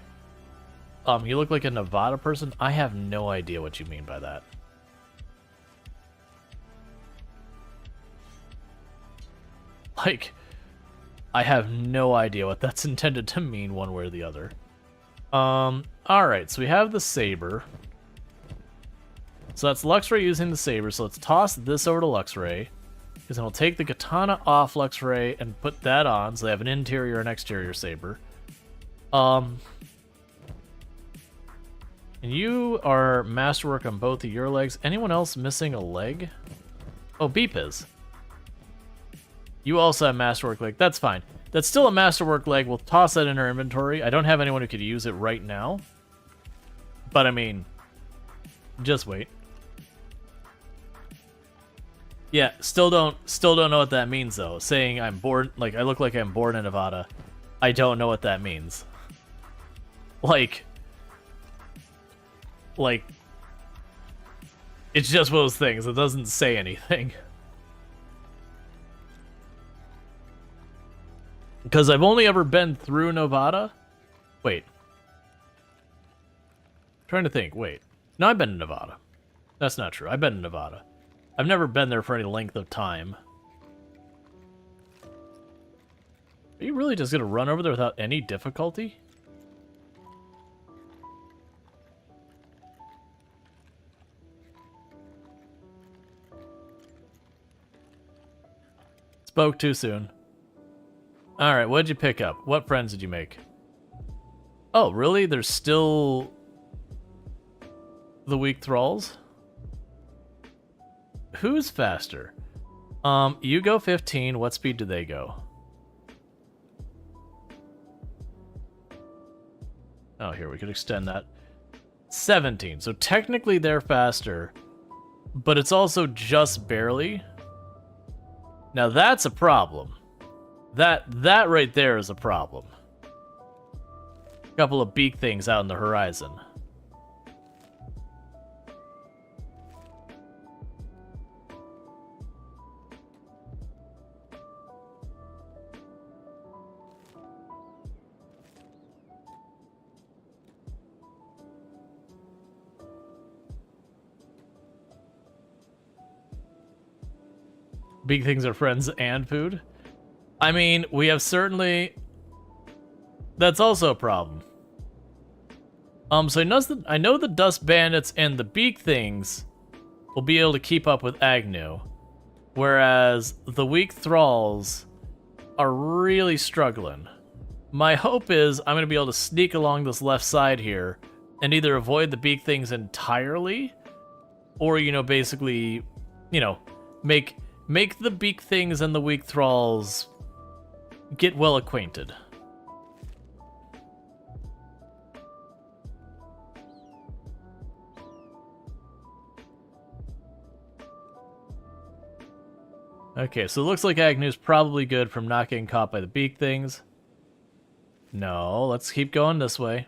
You look like a Nevada person? I have no idea what you mean by that. Like, I have no idea what that's intended to mean one way or the other. Alright, so we have the saber. So that's Luxray using the saber, so let's toss this over to Luxray. Because then we'll take the katana off Luxray and put that on, so they have an interior and exterior saber. And you are masterwork on both of your legs. Anyone else missing a leg? Oh, Beep is. You also have masterwork leg. That's fine. That's still a masterwork leg. We'll toss that in our inventory. I don't have anyone who could use it right now. But I mean, just wait. Yeah, still don't know what that means though. Saying I'm born, like I look like I'm born in Nevada. I don't know what that means. Like it's just one of those things. It doesn't say anything. Because I've only ever been through Nevada. Wait. I'm trying to think. Wait. No, I've been in Nevada. That's not true. I've been in Nevada. I've never been there for any length of time. Are you really just going to run over there without any difficulty? Spoke too soon. Alright, what'd you pick up? What friends did you make? Oh, really? There's still the weak thralls? Who's faster? You go 15. What speed do they go? Oh, here, we could extend that. 17. So technically they're faster, but it's also just barely. Now that's a problem. That right there is a problem. A couple of beak things out in the horizon. Big things are friends and food. I mean, we have certainly... That's also a problem. So I know the Dust Bandits and the Beak Things will be able to keep up with Agnew, whereas the Weak Thralls are really struggling. My hope is I'm going to be able to sneak along this left side here and either avoid the Beak Things entirely, or, you know, basically, you know, make the Beak Things and the Weak Thralls get well acquainted. Okay, so it looks like Agnew's probably good from not getting caught by the Beak Things. No, let's keep going this way.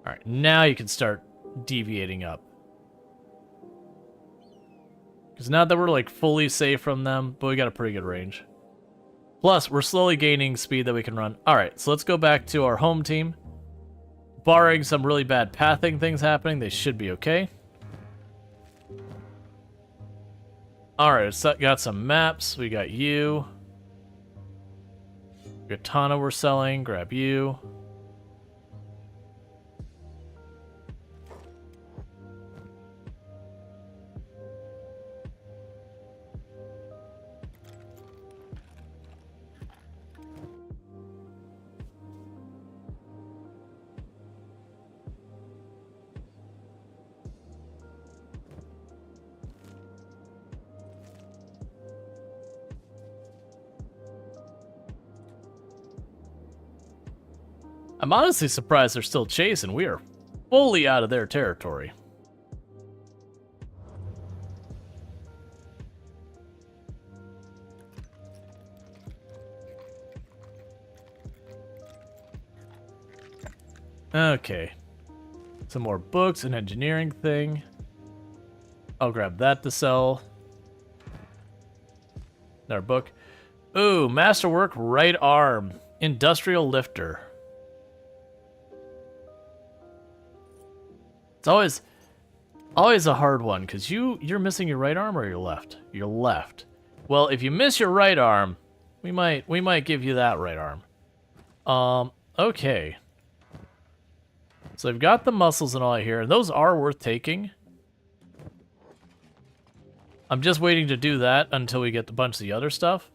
Alright, now you can start deviating up. Because now that we're like fully safe from them, but we got a pretty good range. Plus, we're slowly gaining speed that we can run. Alright, so let's go back to our home team. Barring some really bad pathing things happening, they should be okay. Alright, so got some maps. We got you. Katana we're selling. Grab you. I'm honestly surprised they're still chasing. We are fully out of their territory. Okay. Some more books, an engineering thing. I'll grab that to sell. Another book. Ooh, masterwork, right arm. Industrial lifter. It's always a hard one, because you're missing your right arm or your left? Your left. Well, if you miss your right arm, we might give you that right arm. Okay. So I've got the muscles and all here, and those are worth taking. I'm just waiting to do that until we get a bunch of the other stuff.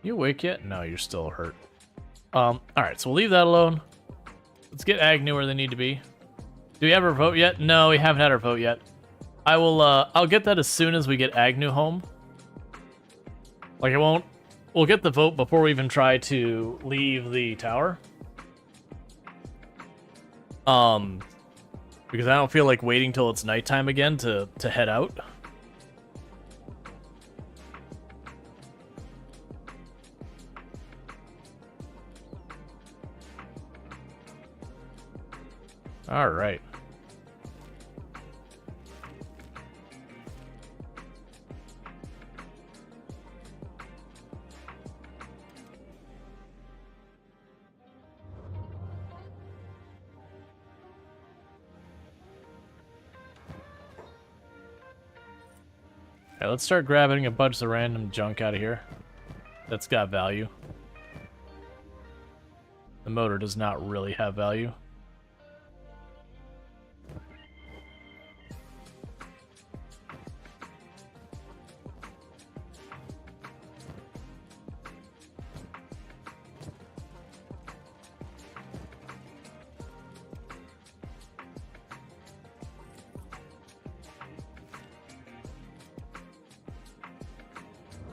You awake yet? No, you're still hurt. Alright, so we'll leave that alone. Let's get Agnew where they need to be. Do we have our vote yet? No, we haven't had our vote yet. I'll get that as soon as we get Agnew home. Like, we'll get the vote before we even try to leave the tower. Because I don't feel like waiting till it's nighttime again to head out. All right. Okay, let's start grabbing a bunch of random junk out of here that's got value. The motor does not really have value.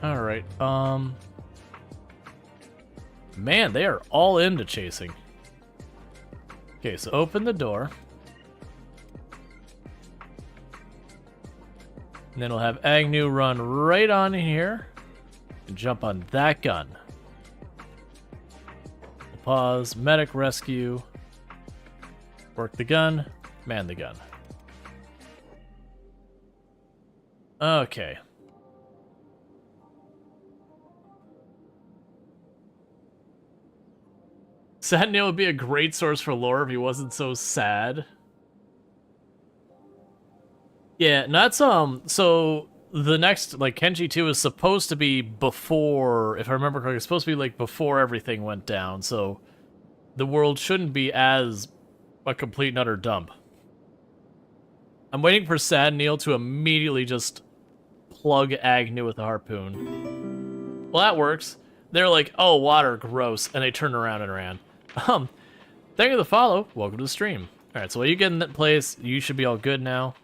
Alright, man, they are all into chasing. Okay, so open the door. And then we'll have Agnew run right on here and jump on that gun. We'll pause, medic rescue, work the gun, man the gun. Sad Neil would be a great source for lore if he wasn't so sad. Yeah, and that's so the next, like, Kenji 2 is supposed to be before, if I remember correctly, it's supposed to be like before everything went down, so the world shouldn't be as a complete and utter dump. I'm waiting for Sad Neil to immediately just plug Agnew with a harpoon. Well, that works. They're like, oh, water, gross, and they turned around and ran. Thank you for the follow. Welcome to the stream. Alright, so while you get in that place, you should be all good now.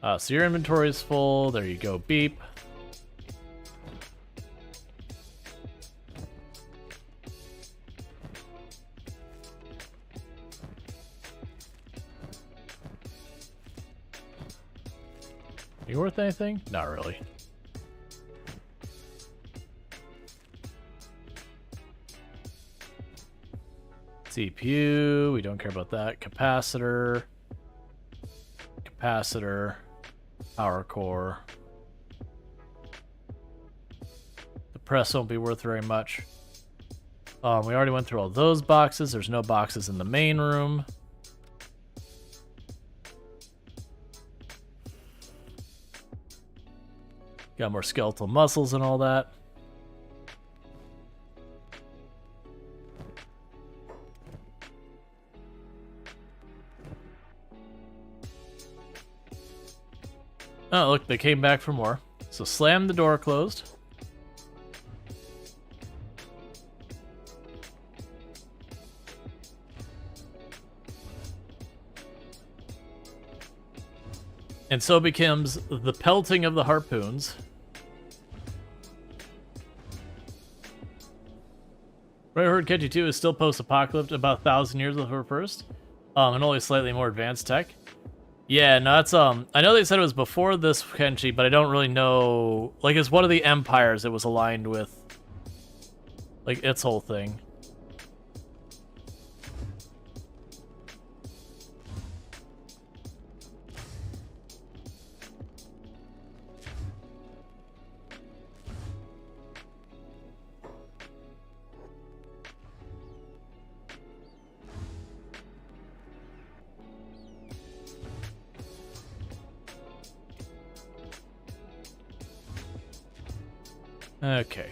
So your inventory is full. There you go, beep. Are you worth anything? Not really. CPU, we don't care about that. Capacitor. Capacitor. Power core. The press won't be worth very much. We already went through all those boxes. There's no boxes in the main room. Got more skeletal muscles and all that. Oh, look, they came back for more. So slam the door closed. And so becomes the pelting of the harpoons. Right, I heard Kenji 2 is still post-apocalyptic, about 1,000 years before first, and only slightly more advanced tech. Yeah, no, that's, I know they said it was before this Kenshi, but I don't really know, like, it's one of the empires it was aligned with, like, its whole thing. Okay.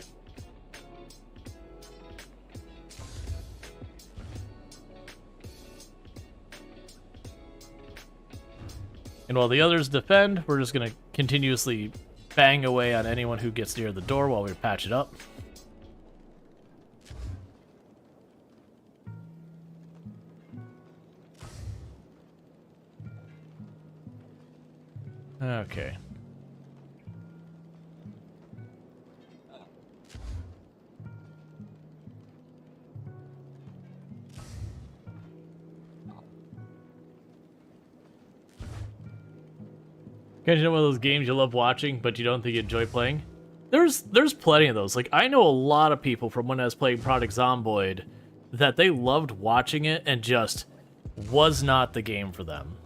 And while the others defend, we're just gonna continuously bang away on anyone who gets near the door while we patch it up. Okay. Kind of one of those games you love watching, but you don't think you enjoy playing? There's plenty of those. Like, I know a lot of people from when I was playing Project Zomboid that they loved watching it and just was not the game for them.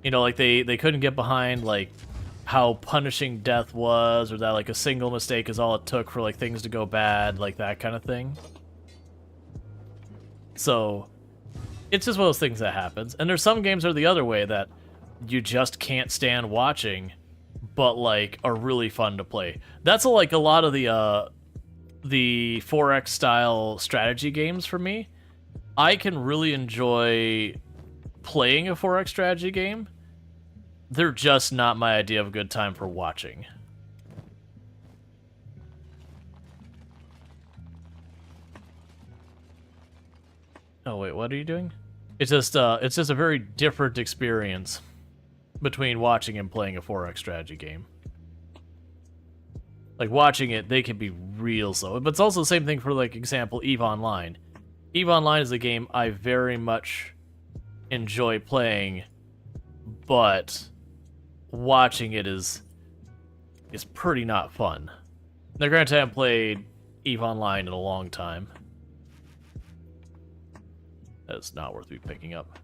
You know, like, they couldn't get behind, like, how punishing death was, or that, like, a single mistake is all it took for, like, things to go bad, like, that kind of thing. So, it's just one of those things that happens. And there's some games that are the other way that you just can't stand watching, but like are really fun to play. That's like a lot of the 4X style strategy games for me. I can really enjoy playing a 4X strategy game. They're just not my idea of a good time for watching. Oh wait, what are you doing? It's just a very different experience between watching and playing a 4X strategy game. Like, watching it, they can be real slow. But it's also the same thing for, like, example, EVE Online. EVE Online is a game I very much enjoy playing, but watching it is pretty not fun. Now, granted, I haven't played EVE Online in a long time. That's not worth me picking up.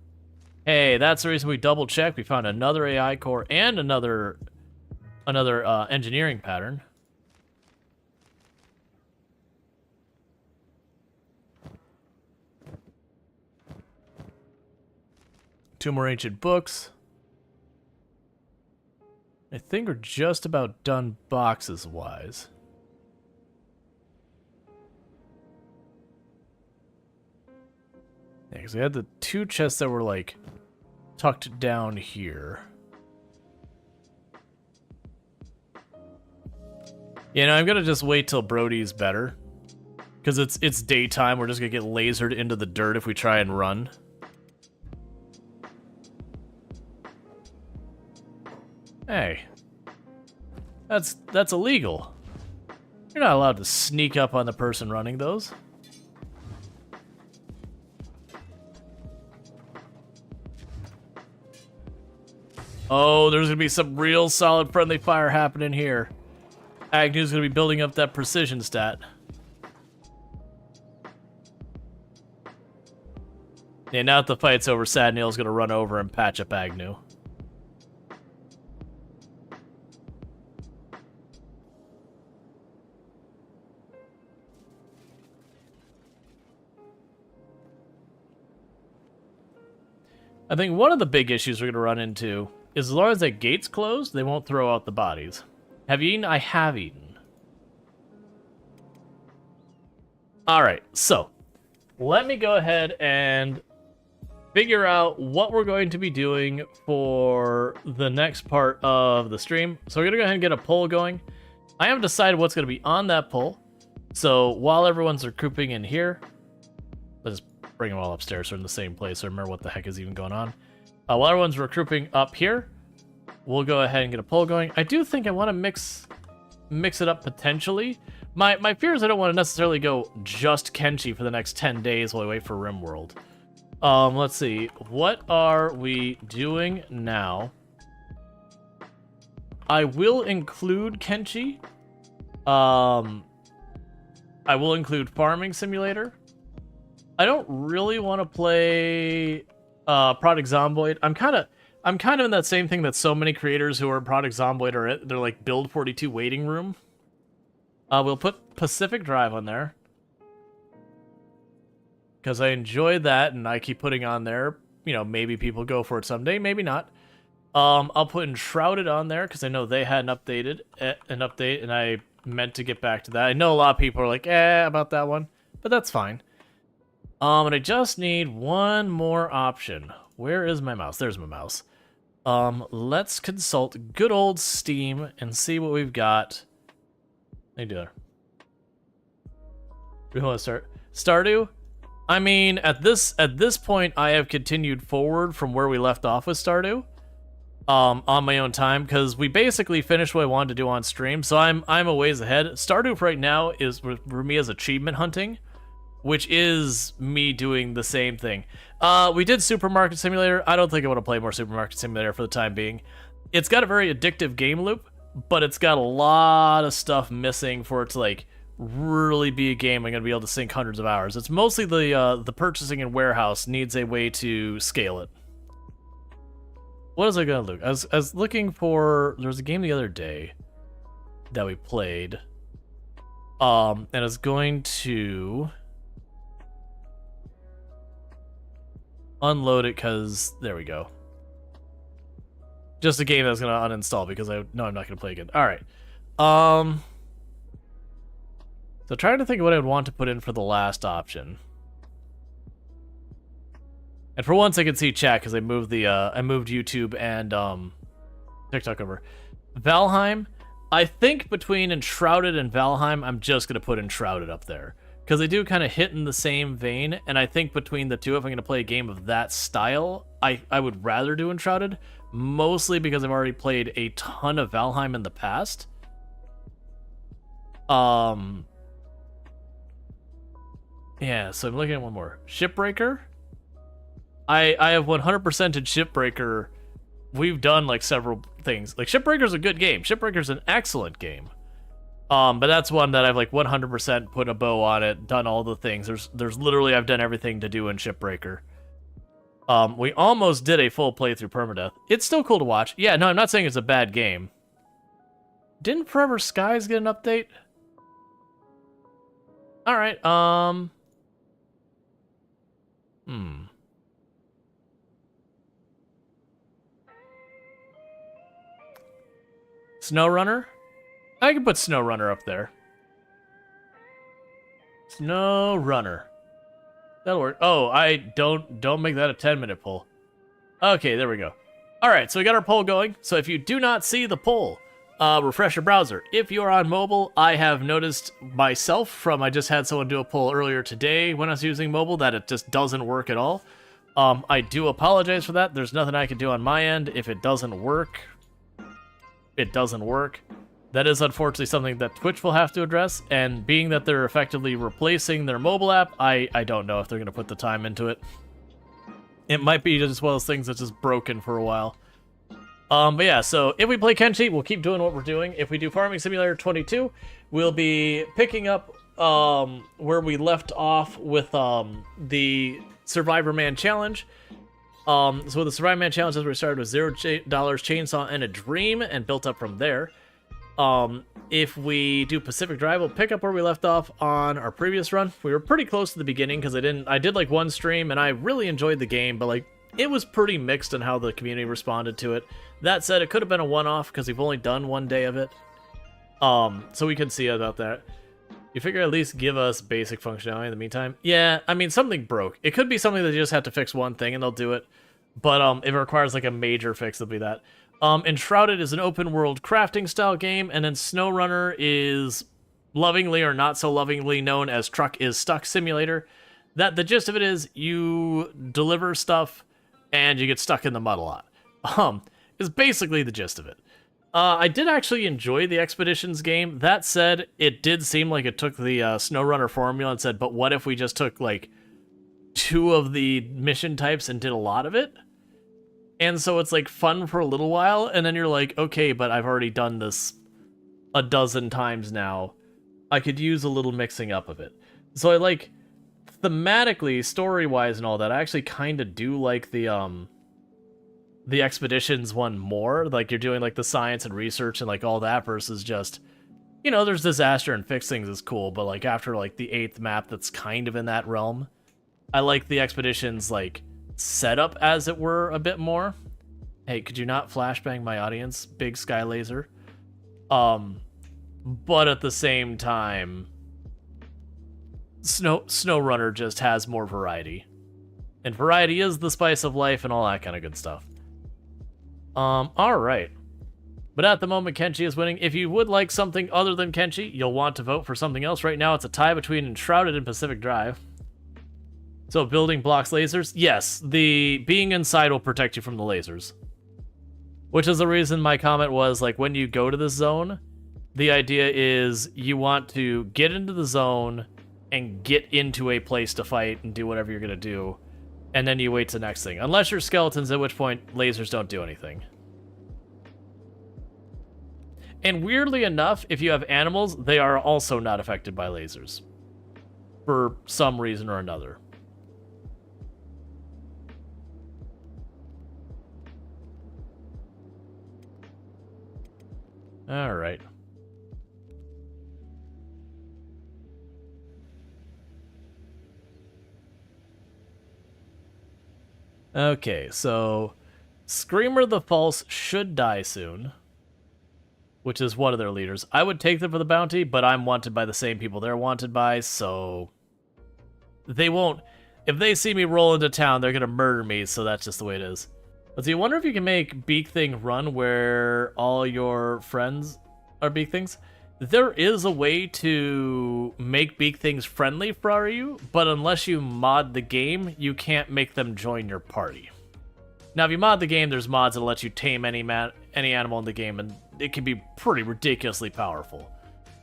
Hey, that's the reason we double-checked. We found another AI core and another engineering pattern. 2 more ancient books. I think we're just about done boxes-wise. Yeah, because we had the 2 chests that were, like, tucked down here. You know, I'm gonna just wait till Brody's better. Because it's daytime, we're just gonna get lasered into the dirt if we try and run. Hey. That's illegal. You're not allowed to sneak up on the person running those. Oh, there's gonna be some real solid friendly fire happening here. Agnew's gonna be building up that precision stat. Yeah, now that the fight's over, Sad Neil's gonna run over and patch up Agnew. I think one of the big issues we're gonna run into is as long as that gate's closed, they won't throw out the bodies. Have you eaten? I have eaten. Alright, so let me go ahead and figure out what we're going to be doing for the next part of the stream. So we're gonna go ahead and get a poll going. I haven't decided what's gonna be on that poll. So while everyone's recouping in here, let's bring them all upstairs so we're in the same place so remember what the heck is even going on. While everyone's recouping up here, we'll go ahead and get a poll going. I do think I want to mix it up potentially. My fear is I don't want to necessarily go just Kenshi for the next 10 days while we wait for RimWorld. Let's see. What are we doing now? I will include Kenshi. I will include Farming Simulator. I don't really want to play Product Zomboid. I'm kind of in that same thing that so many creators who are Product Zomboid are at. They're like Build 42 waiting room. We'll put Pacific Drive on there. Because I enjoy that and I keep putting on there. You know, maybe people go for it someday, maybe not. I'll put Enshrouded on there because I know they had an update and I meant to get back to that. I know a lot of people are like, about that one, but that's fine. And I just need one more option. Where is my mouse? There's my mouse. Let's consult good old Steam and see what we've got. How you doing? We want to start Stardew? I mean, at this point, I have continued forward from where we left off with Stardew, on my own time, because we basically finished what I wanted to do on stream. So I'm a ways ahead. Stardew right now is for me as achievement hunting, which is me doing the same thing. We did Supermarket Simulator. I don't think I want to play more Supermarket Simulator for the time being. It's got a very addictive game loop, but it's got a lot of stuff missing for it to like really be a game I'm gonna be able to sink hundreds of hours. It's mostly the purchasing and warehouse needs a way to scale it. What is I gonna look? I was looking for. There was a game the other day that we played, and I was going to unload it because there we go. Just a game that's gonna uninstall because I know I'm not gonna play again. All right. So trying to think of what I would want to put in for the last option. And for once I can see chat because I moved YouTube and TikTok over. Valheim. I think between Enshrouded and Valheim, I'm just gonna put Enshrouded up there. Because they do kind of hit in the same vein, and I think between the two, if I'm going to play a game of that style, I would rather do Enshrouded, mostly because I've already played a ton of Valheim in the past. Yeah, so I'm looking at one more. Shipbreaker. I have 100%ed Shipbreaker. We've done like several things. Like Shipbreaker's a good game. Shipbreaker's an excellent game. But that's one that I've like 100% put a bow on it, done all the things. There's literally I've done everything to do in Shipbreaker. We almost did a full playthrough permadeath. It's still cool to watch. Yeah, no, I'm not saying it's a bad game. Didn't Forever Skies get an update? All right. SnowRunner? I can put SnowRunner up there. SnowRunner. That'll work. Oh, I don't make that a 10-minute poll. Okay, there we go. All right, so we got our poll going. So if you do not see the poll, refresh your browser. If you're on mobile, I have noticed myself I just had someone do a poll earlier today when I was using mobile that it just doesn't work at all. I do apologize for that. There's nothing I can do on my end. If it doesn't work, it doesn't work. That is unfortunately something that Twitch will have to address, and being that they're effectively replacing their mobile app, I don't know if they're going to put the time into it. It might be just one of those things that's just broken for a while. But yeah, so if we play Kenshi, we'll keep doing what we're doing. If we do Farming Simulator 22, we'll be picking up where we left off with the Survivor Man Challenge. So the Survivor Man Challenge, as we started with $0 chainsaw and a dream, and built up from there. If we do Pacific Drive, we'll pick up where we left off on our previous run. We were pretty close to the beginning because I did like one stream and I really enjoyed the game, but like it was pretty mixed in how the community responded to it. That said, it could have been a one-off because we've only done one day of it. So we can see about that. You figure at least give us basic functionality in the meantime? Yeah, I mean, something broke. It could be something that you just have to fix one thing and they'll do it. But if it requires like a major fix, it'll be that. Enshrouded is an open-world crafting style game, and then SnowRunner is lovingly or not so lovingly known as Truck is Stuck Simulator. That the gist of it is you deliver stuff and you get stuck in the mud a lot. Is basically the gist of it. I did actually enjoy the Expeditions game. That said, it did seem like it took the SnowRunner formula and said, but what if we just took like 2 of the mission types and did a lot of it? And so it's like fun for a little while, and then you're like, okay, but I've already done this a dozen times now. I could use a little mixing up of it. So I like, thematically, story-wise and all that, I actually kind of do like the Expeditions one more. Like, you're doing like the science and research and like all that versus just, you know, there's disaster and fix things is cool, but like after like the 8th map that's kind of in that realm, I like the Expeditions like setup, as it were, a bit more. Hey, could you not flashbang my audience, big sky laser? But at the same time, SnowRunner just has more variety, and variety is the spice of life and all that kind of good stuff. All right, but at the moment Kenshi is winning. If you would like something other than Kenshi, you'll want to vote for something else. Right now it's a tie between Enshrouded and Pacific Drive. So building blocks lasers? Yes, the being inside will protect you from the lasers. Which is the reason my comment was, like, when you go to this zone, the idea is you want to get into the zone and get into a place to fight and do whatever you're going to do. And then you wait to the next thing. Unless you're skeletons, at which point lasers don't do anything. And weirdly enough, if you have animals, they are also not affected by lasers. For some reason or another. All right. Okay, so Screamer the False should die soon, which is one of their leaders. I would take them for the bounty, but I'm wanted by the same people they're wanted by, so they won't. If they see me roll into town, they're gonna murder me, so that's just the way it is. Let's see, I wonder if you can make Beak Thing run where all your friends are Beak Things. There is a way to make Beak Things friendly for you, but unless you mod the game, you can't make them join your party. Now, if you mod the game, there's mods that let you tame any animal in the game, and it can be pretty ridiculously powerful.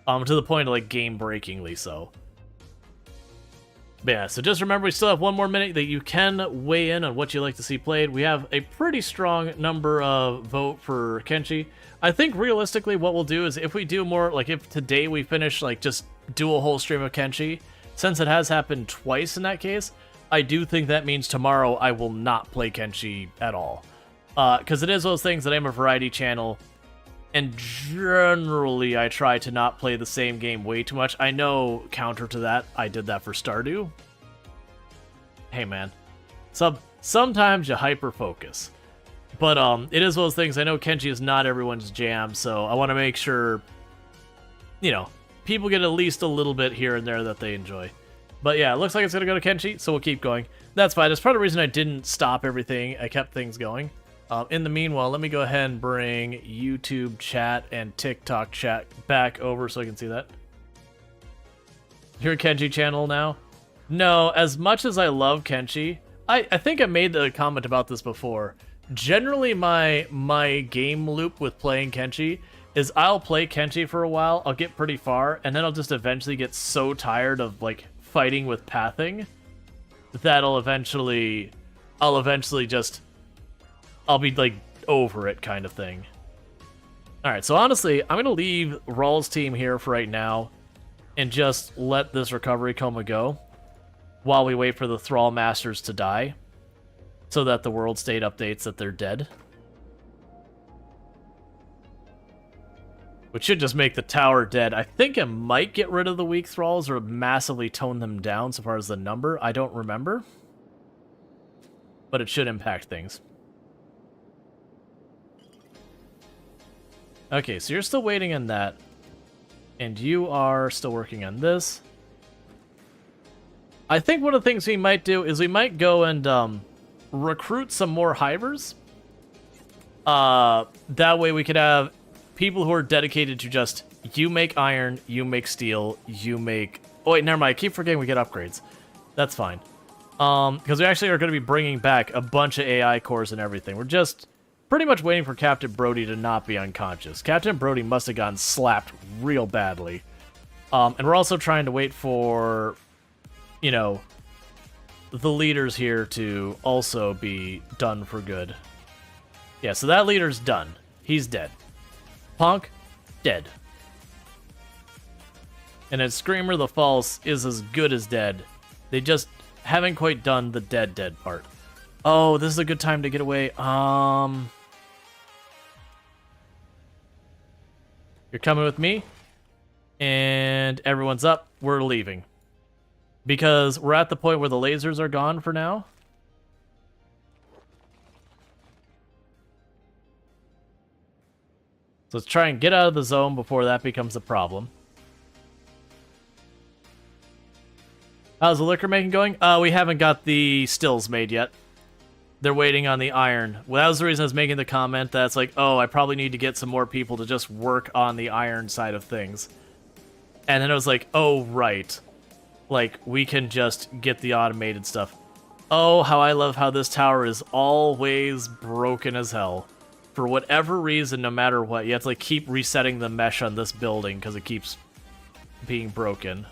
To the point of, like, game-breakingly so. But yeah, so just remember we still have one more minute that you can weigh in on what you like to see played. We have a pretty strong number of vote for Kenshi. I think realistically what we'll do is if we do more, like if today we finish, like just do a whole stream of Kenshi, since it has happened twice in that case, I do think that means tomorrow I will not play Kenshi at all. Because it is those things that I'm a variety channel, and generally I try to not play the same game way too much. I know, counter to that, I did that for Stardew. Hey man, sometimes you hyper-focus. But it is one of those things. I know Kenshi is not everyone's jam, so I want to make sure, you know, people get at least a little bit here and there that they enjoy. But yeah, it looks like it's going to go to Kenshi, so we'll keep going. That's fine. That's part of the reason I didn't stop everything. I kept things going. In the meanwhile, let me go ahead and bring YouTube chat and TikTok chat back over so I can see that. Your Kenshi channel now? No, as much as I love Kenshi, I think I made the comment about this before. Generally, my game loop with playing Kenshi is I'll play Kenshi for a while, I'll get pretty far, and then I'll just eventually get so tired of, like, fighting with pathing that I'll eventually just, I'll be, like, over it kind of thing. Alright, so honestly, I'm going to leave Rual's team here for right now and just let this recovery coma go while we wait for the Thrall Masters to die so that the world state updates that they're dead. Which should just make the tower dead. I think it might get rid of the weak thralls or massively tone them down so far as the number. I don't remember. But it should impact things. Okay, so you're still waiting on that. And you are still working on this. I think one of the things we might do is we might go and recruit some more hivers. That way we could have people who are dedicated to just, you make iron, you make steel, you make... Oh wait, never mind, I keep forgetting we get upgrades. That's fine. Because we actually are going to be bringing back a bunch of AI cores and everything. We're just pretty much waiting for Captain Brody to not be unconscious. Captain Brody must have gotten slapped real badly. And we're also trying to wait for, you know, the leaders here to also be done for good. Yeah, so that leader's done. He's dead. Punk, dead. And then Screamer the False is as good as dead. They just haven't quite done the dead part. Oh, this is a good time to get away. You're coming with me? And everyone's up. We're leaving. Because we're at the point where the lasers are gone for now. So let's try and get out of the zone before that becomes a problem. How's the liquor making going? We haven't got the stills made yet. They're waiting on the iron. Well, that was the reason I was making the comment that's like, oh, I probably need to get some more people to just work on the iron side of things. And then I was like, oh, right. Like, we can just get the automated stuff. Oh, how I love how this tower is always broken as hell. For whatever reason, no matter what, you have to like keep resetting the mesh on this building because it keeps being broken.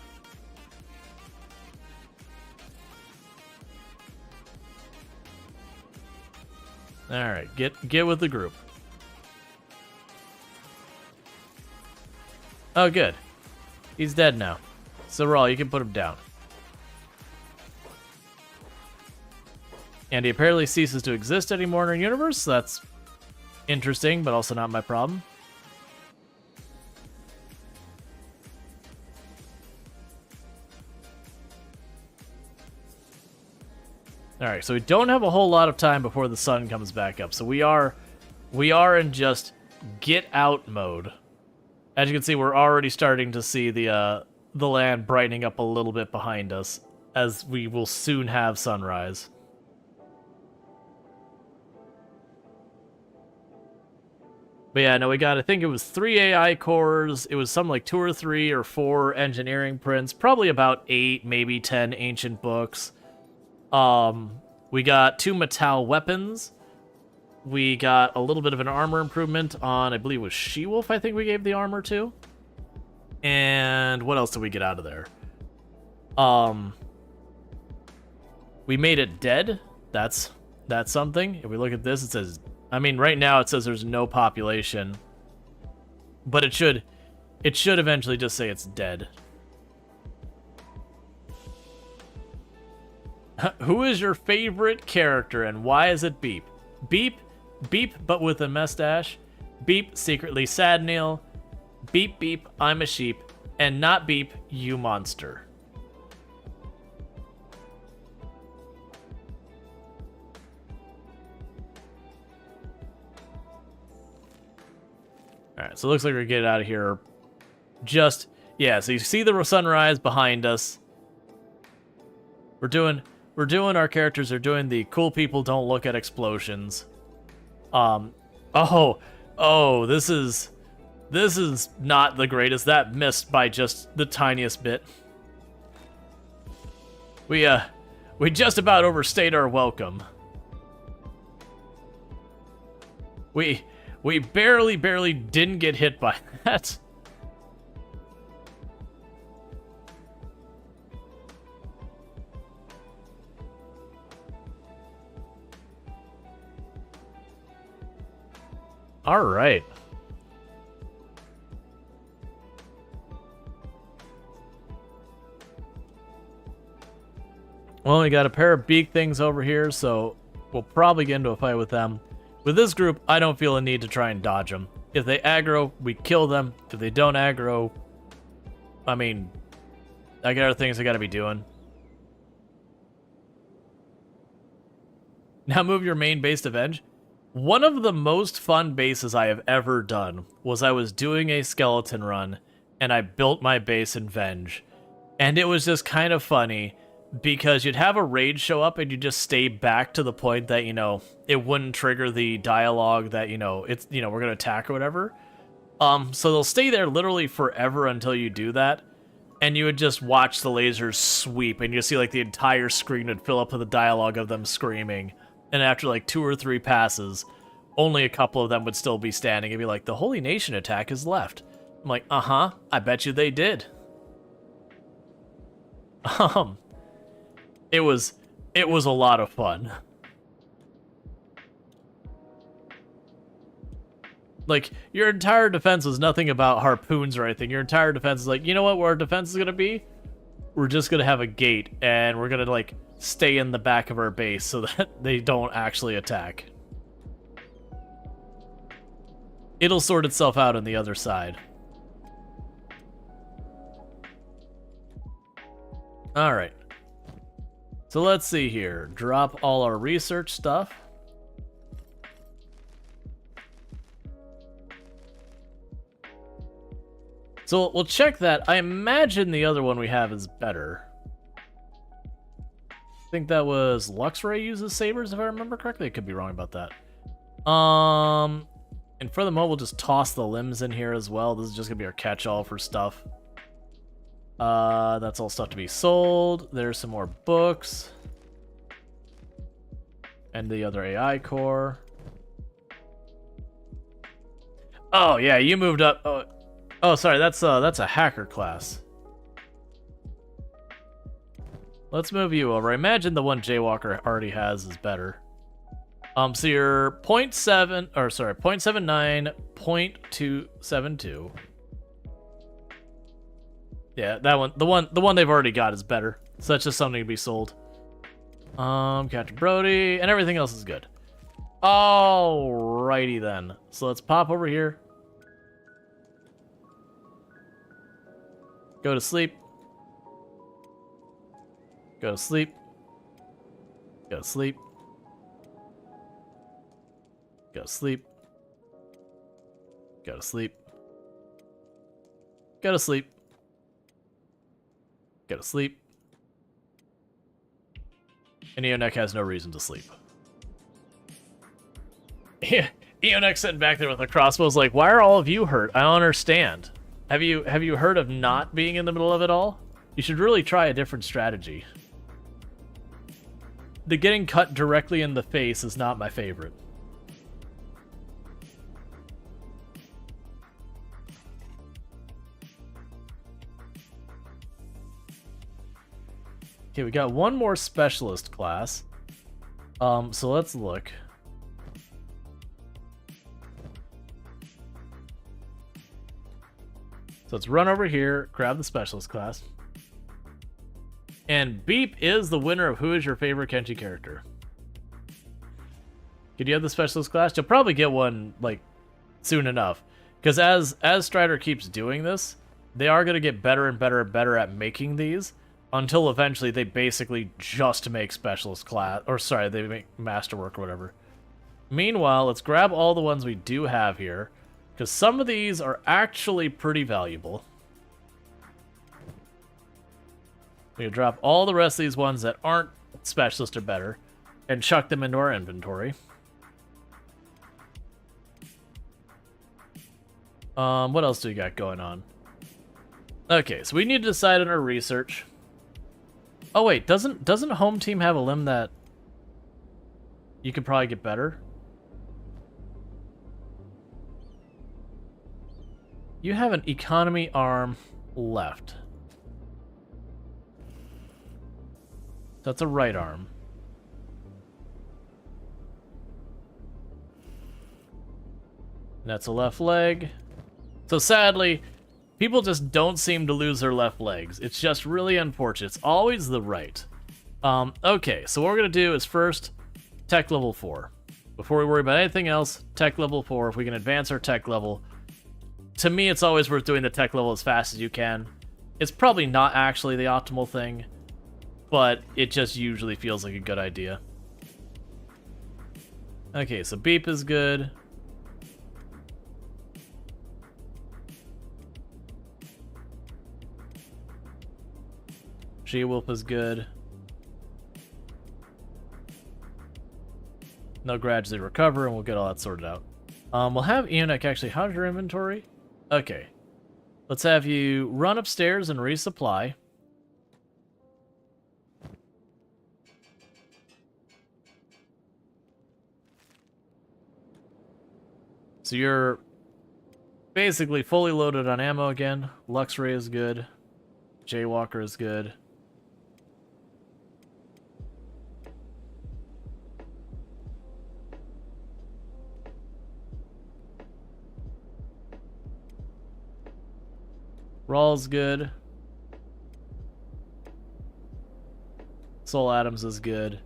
Alright, get with the group. Oh, good. He's dead now. So, Rual, you can put him down. And he apparently ceases to exist anymore in our universe, so that's interesting, but also not my problem. Alright, so we don't have a whole lot of time before the sun comes back up. So we are in just get out mode. As you can see, we're already starting to see the land brightening up a little bit behind us, as we will soon have sunrise. But yeah, no, we got, I think it was 3 AI cores, it was something like 2 or 3 or 4 engineering prints, probably about 8, maybe 10 ancient books. We got 2 metal weapons. We got a little bit of an armor improvement on, I believe it was She-Wolf, I think we gave the armor to. And what else did we get out of there? We made it dead. That's something. If we look at this, it says, I mean, right now it says there's no population, but it should eventually just say it's dead. Who is your favorite character and why is it Beep? Beep, Beep, but with a mustache. Beep, secretly sad Neil. Beep, beep, I'm a sheep. And not Beep, you monster. Alright, so it looks like we're getting out of here. Just, yeah, so you see the sunrise behind us. Our characters are doing the cool people don't look at explosions. Oh, this is not the greatest. That missed by just the tiniest bit. We just about overstayed our welcome. We barely didn't get hit by that. All right. Well, we got a pair of beak things over here, so we'll probably get into a fight with them. With this group, I don't feel a need to try and dodge them. If they aggro, we kill them. If they don't aggro, I mean, I got other things I gotta be doing. Now move your main base to Venge. One of the most fun bases I have ever done was I was doing a skeleton run, and I built my base in Venge. And it was just kind of funny, because you'd have a raid show up and you just stay back to the point that, you know, it wouldn't trigger the dialogue that, you know, it's, you know, we're going to attack or whatever. So they'll stay there literally forever until you do that. And you would just watch the lasers sweep and you see like the entire screen would fill up with the dialogue of them screaming. And after like 2 or 3 passes, only a couple of them would still be standing and be like, the Holy Nation attack is left. I'm like, uh-huh, I bet you they did. It was a lot of fun. Like, your entire defense was nothing about harpoons or anything. Your entire defense is like, you know what our defense is gonna be? We're just gonna have a gate, and we're gonna, like, stay in the back of our base so that they don't actually attack. It'll sort itself out on the other side. Alright. So let's see here. Drop all our research stuff. So we'll check that. I imagine the other one we have is better. I think that was Luxray uses sabers, if I remember correctly. I could be wrong about that. And for the moment, we'll just toss the limbs in here as well. This is just gonna be our catch-all for stuff. That's all stuff to be sold. There's some more books. And the other AI core. Oh, yeah, you moved up. Oh, sorry, that's a hacker class. Let's move you over. I imagine the one Jaywalker already has is better. So you're 0.7, or sorry, 0.79, 0.272. Yeah, that one, the one they've already got is better. So that's just something to be sold. Captain Brody, and everything else is good. Alrighty then. So let's pop over here. Go to sleep. Go to sleep. Go to sleep. Go to sleep. Go to sleep. Go to sleep. Go to sleep. And Eonek has no reason to sleep. Yeah, Eonek sitting back there with a crossbow is like, why are all of you hurt? I don't understand. Have you heard of not being in the middle of it all? You should really try a different strategy. The getting cut directly in the face is not my favorite. Okay, we got one more specialist class. So let's look. So let's run over here, grab the specialist class. And Beep is the winner of Who is Your Favorite Kenshi Character. Could you have the specialist class? You'll probably get one, like, soon enough. Because as Strider keeps doing this, they are going to get better and better and better at making these. Until eventually they basically just make specialist class, or sorry, they make masterwork or whatever. Meanwhile, let's grab all the ones we do have here. Because some of these are actually pretty valuable. We can drop all the rest of these ones that aren't specialist or better and chuck them into our inventory. What else do we got going on? Okay, so we need to decide on our research. Oh wait, doesn't home team have a limb that you could probably get better? You have an economy arm left. That's a right arm. That's a left leg. So sadly, people just don't seem to lose their left legs. It's just really unfortunate. It's always the right. Okay, so what we're going to do is first, tech level 4. Before we worry about anything else, tech level 4. If we can advance our tech level. To me, it's always worth doing the tech level as fast as you can. It's probably not actually the optimal thing, but it just usually feels like a good idea. Okay, so beep is good. She-Wolf is good. They'll gradually recover, and we'll get all that sorted out. We'll have Eonic actually. How's your inventory? Okay. Let's have you run upstairs and resupply. So you're basically fully loaded on ammo again. Luxray is good. Jaywalker is good. Rual's good. Soul Adams is good.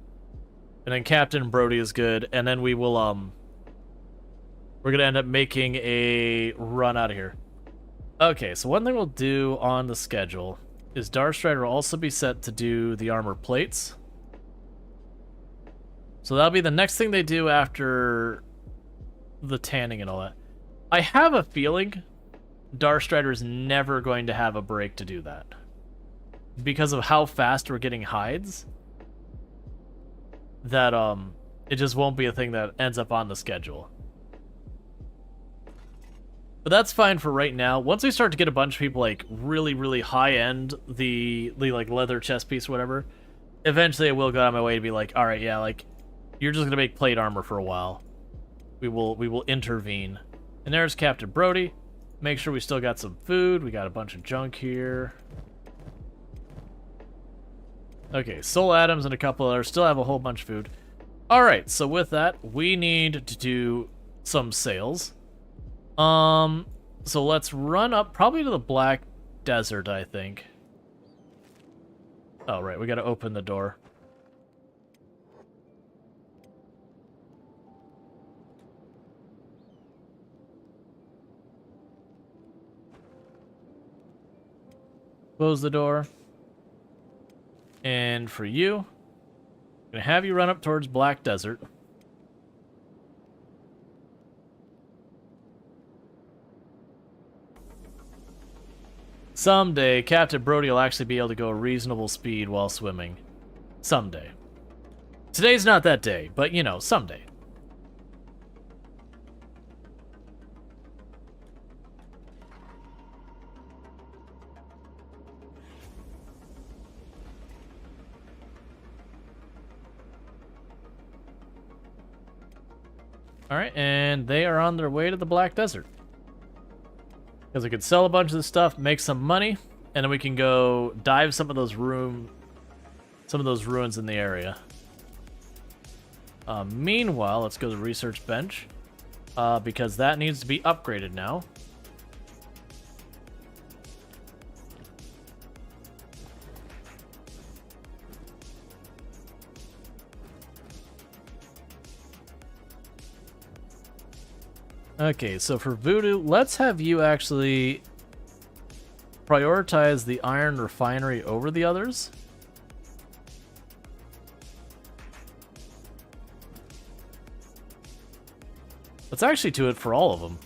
And then Captain Brody is good. And then we will, we're gonna end up making a run out of here. Okay, so one thing we'll do on the schedule is Darkstrider will also be set to do the armor plates. So that'll be the next thing they do after the tanning and all that. I have a feeling Darkstrider is never going to have a break to do that. Because of how fast we're getting hides. That, it just won't be a thing that ends up on the schedule. But that's fine for right now. Once we start to get a bunch of people, like, really, really high-end, the like, leather chest piece or whatever, eventually I will go out of my way to be like, alright, yeah, like, you're just gonna make plate armor for a while. We will intervene. And there's Captain Brody. Make sure we still got some food. We got a bunch of junk here. Okay, Soul Adams and a couple others still have a whole bunch of food. Alright, so with that, we need to do some sales. So let's run up probably to the Black Desert, I think. Oh, right, we gotta open the door. Close the door. And for you, I'm gonna have you run up towards Black Desert. Someday, Captain Brody will actually be able to go a reasonable speed while swimming. Someday. Today's not that day, but you know, someday. Alright, and they are on their way to the Black Desert. Because we could sell a bunch of this stuff, make some money, and then we can go dive some of those ruins in the area. Meanwhile, let's go to the research bench, because that needs to be upgraded now. Okay, so for Voodoo, let's have you actually prioritize the iron refinery over the others. Let's actually do it for all of them.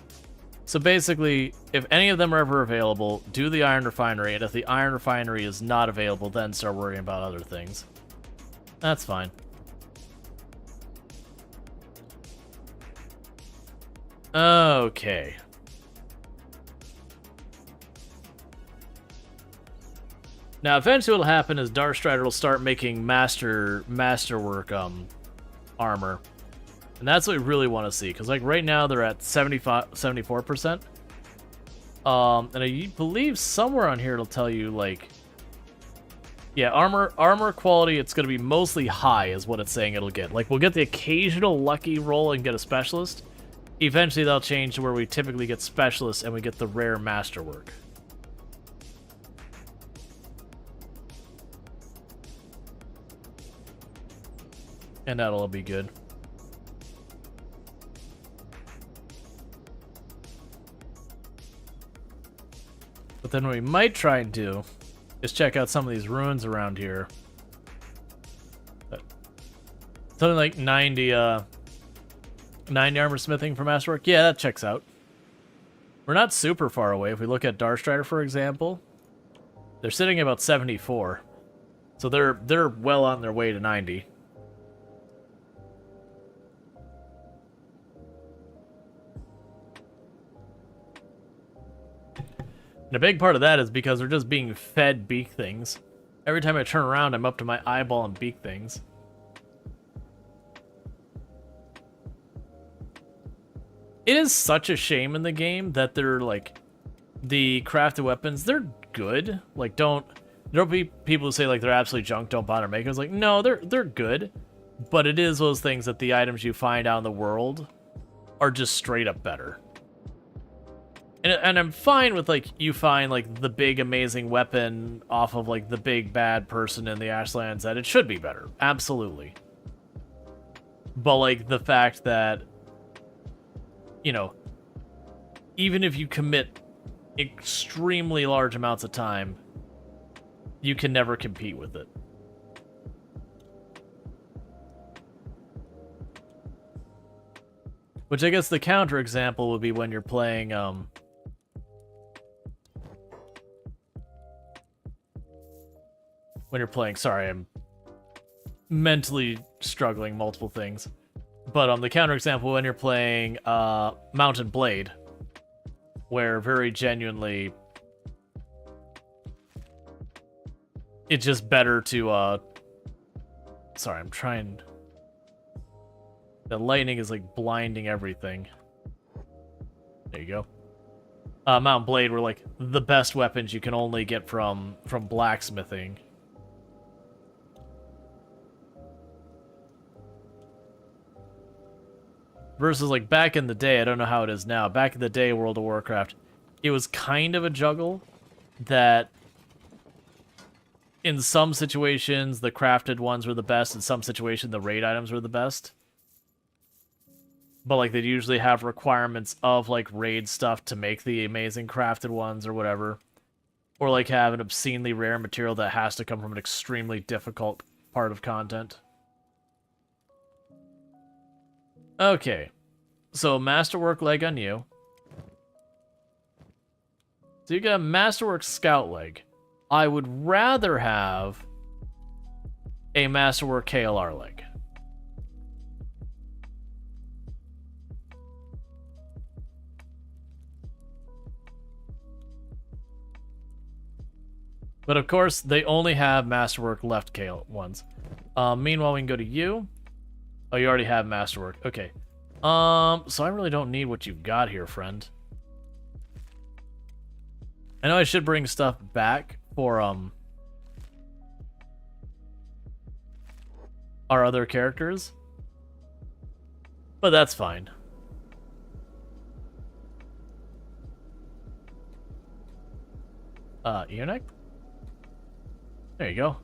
So basically, if any of them are ever available, do the iron refinery, and if the iron refinery is not available, then start worrying about other things. That's fine. Okay. Now, eventually what'll happen is Darkstrider will start making masterwork armor. And that's what we really want to see, because like right now they're at 74%. And I believe somewhere on here it'll tell you like, yeah, armor quality, it's going to be mostly high is what it's saying it'll get. Like we'll get the occasional lucky roll and get a specialist. Eventually they'll change to where we typically get specialists and we get the rare masterwork. And that'll all be good. But then what we might try and do is check out some of these ruins around here. But something like 90 armor smithing for masterwork. Yeah, that checks out. We're not super far away. If we look at Darkstrider, for example, they're sitting at about 74. So they're well on their way to 90. And a big part of that is because they're just being fed beak things. Every time I turn around, I'm up to my eyeball and beak things. It is such a shame in the game that they're like, the crafted weapons, they're good. Like there'll be people who say like they're absolutely junk, don't bother making. It's like, no, they're good. But it is those things that the items you find out in the world are just straight up better. And I'm fine with, like, you find, like, the big amazing weapon off of, like, the big bad person in the Ashlands, that it should be better. Absolutely. But, like, the fact that, you know, even if you commit extremely large amounts of time, you can never compete with it. Which I guess the counter example would be when you're playing, sorry, I'm mentally struggling multiple things. But the counterexample when you're playing Mountain Blade, where very genuinely it's just better to sorry, I'm trying. The lightning is like blinding everything. There you go. Mountain Blade were like the best weapons you can only get from blacksmithing. Versus, like, back in the day, I don't know how it is now. Back in the day, World of Warcraft, it was kind of a juggle that in some situations, the crafted ones were the best. In some situations, the raid items were the best. But, like, they'd usually have requirements of, like, raid stuff to make the amazing crafted ones or whatever. Or, like, have an obscenely rare material that has to come from an extremely difficult part of content. Okay, so Masterwork leg on you. So you got a Masterwork Scout leg. I would rather have a Masterwork KLR leg. But of course, they only have Masterwork left KL ones. Meanwhile, we can go to you. Oh, you already have Masterwork. Okay. So I really don't need what you've got here, friend. I know I should bring stuff back for, our other characters. But that's fine. Eonek? There you go.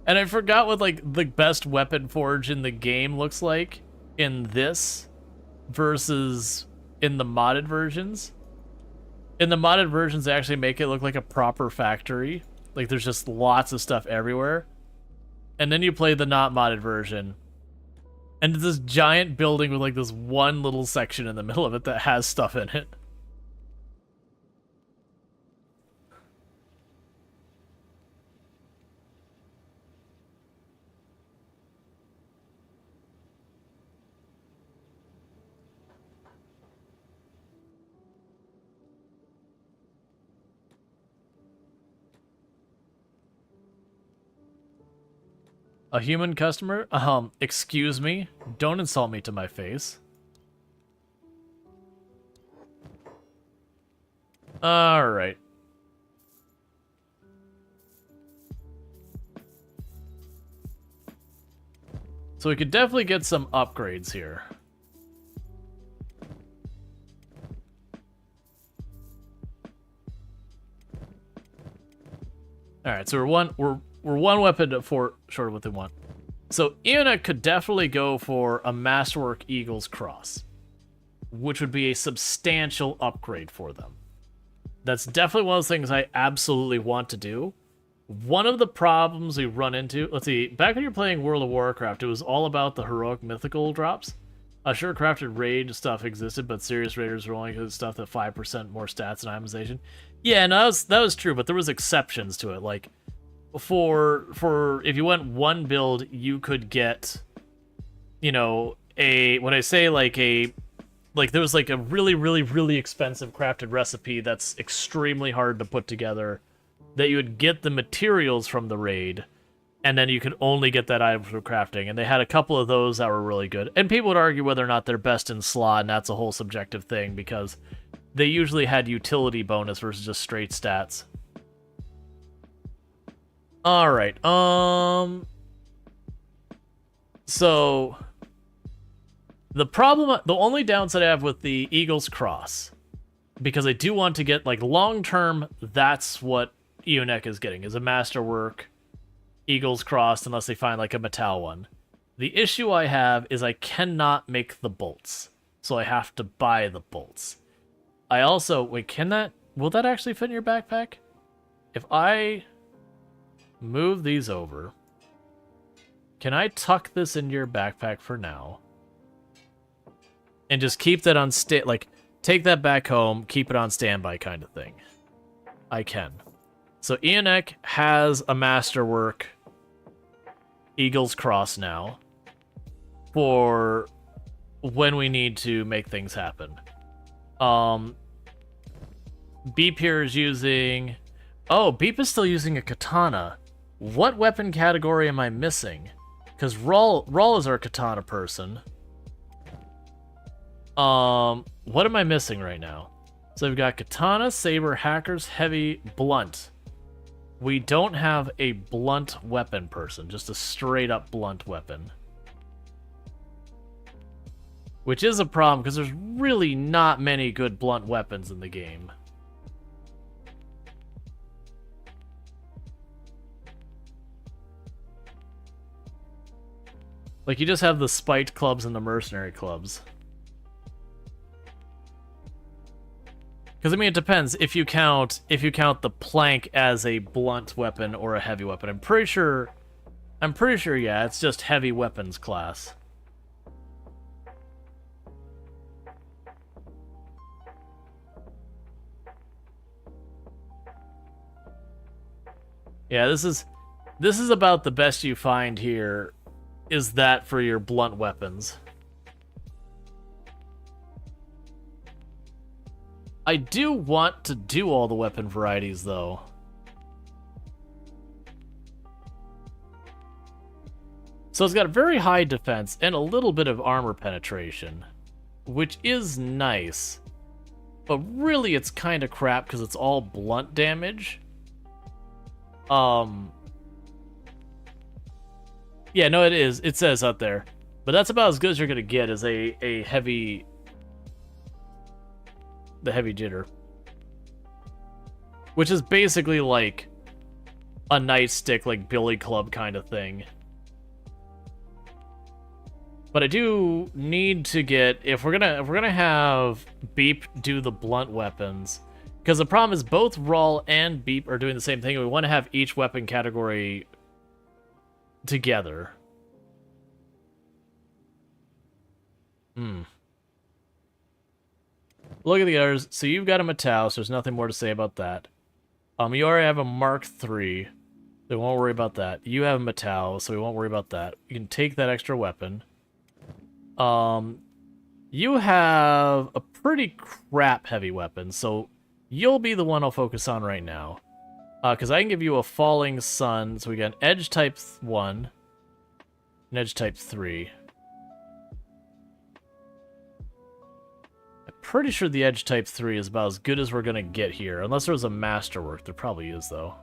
And I forgot what, like, the best weapon forge in the game looks like in this versus in the modded versions. In the modded versions, they actually make it look like a proper factory Like, there's just lots of stuff everywhere. And then you play the not modded version, and it's this giant building with, like, this one little section in the middle of it that has stuff in it. A human customer? Excuse me? Don't insult me to my face. Alright. So we could definitely get some upgrades here. Alright, so we're one weapon short of what they want. So Iona could definitely go for a Masterwork Eagle's Cross, which would be a substantial upgrade for them. That's definitely one of those things I absolutely want to do. One of the problems we run into, let's see, back when you're playing World of Warcraft, it was all about the heroic mythical drops. Sure, crafted raid stuff existed, but serious raiders were only good stuff that 5% more stats and itemization. Yeah, no, that was true, but there was exceptions to it. Like, for if you went one build, you could get, you know, when I say like there was like a really expensive crafted recipe that's extremely hard to put together, that you would get the materials from the raid, and then you could only get that item for crafting. And they had a couple of those that were really good. And people would argue whether or not they're best in slot, and that's a whole subjective thing, because they usually had utility bonus versus just straight stats. Alright, so the only downside I have with the Eagle's Cross, because I do want to get, like, long-term, that's what Eonek is getting, is a Masterwork Eagle's Cross, unless they find, like, a metal one. The issue I have is I cannot make the bolts, so I have to buy the bolts. I also, wait, will that actually fit in your backpack? If I move these over, can I tuck this in your backpack for now? And just keep that on like, take that back home, keep it on standby kind of thing. I can. So Eonek has a Masterwork Eagle's Cross now for when we need to make things happen. Beep here is using... Oh, Beep is still using a katana. What weapon category am I missing? Because Rual is our katana person. What am I missing right now? So we've got katana, saber, hackers, heavy, blunt. We don't have a blunt weapon person, just a straight up blunt weapon. Which is a problem, because there's really not many good blunt weapons in the game. Like, you just have the spiked clubs and the mercenary clubs. Because, I mean, it depends if you count the plank as a blunt weapon or a heavy weapon. I'm pretty sure, yeah, it's just heavy weapons class. Yeah, this is about the best you find here, is that for your blunt weapons. I do want to do all the weapon varieties, though. So it's got a very high defense and a little bit of armor penetration, which is nice. But really, it's kind of crap because it's all blunt damage. Yeah, no, it is. It says up there. But that's about as good as you're going to get as a heavy... the heavy jitter. Which is basically like a nightstick, like billy club kind of thing. But I do need to get, if we're gonna have Beep do the blunt weapons, Because the problem is both Rual and Beep are doing the same thing. We want to have each weapon category together. Look at the others. So you've got a Matau, so there's nothing more to say about that. You already have a Mark III. So we won't worry about that. You have a Matau, so we won't worry about that. You can take that extra weapon. You have a pretty crap heavy weapon, so you'll be the one I'll focus on right now. Because I can give you a Falling Sun, so we got an Edge Type 1, an Edge Type 3. I'm pretty sure the Edge Type 3 is about as good as we're going to get here, unless there was a Masterwork. There probably is, though.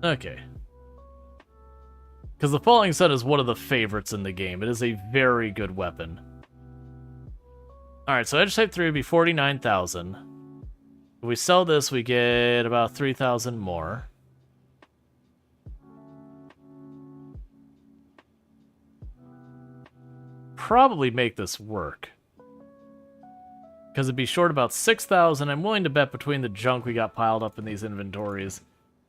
Okay. Because the Falling Sun is one of the favorites in the game. It is a very good weapon. Alright, so Edge Type 3 would be 49,000. If we sell this, we get about 3,000 more. Probably make this work. Because it'd be short about 6,000. I'm willing to bet between the junk we got piled up in these inventories,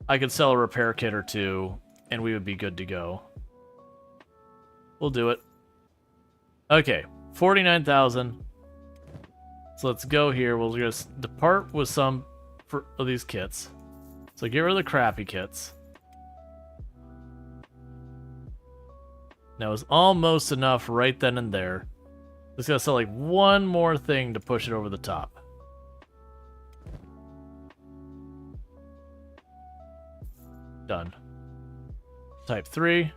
I could sell a repair kit or two, and we would be good to go. We'll do it. Okay, 49,000. So let's go here. We'll just depart with some of these kits. So get rid of the crappy kits. Now it's almost enough right then and there. Just gotta sell like one more thing to push it over the top. Done. Type 3.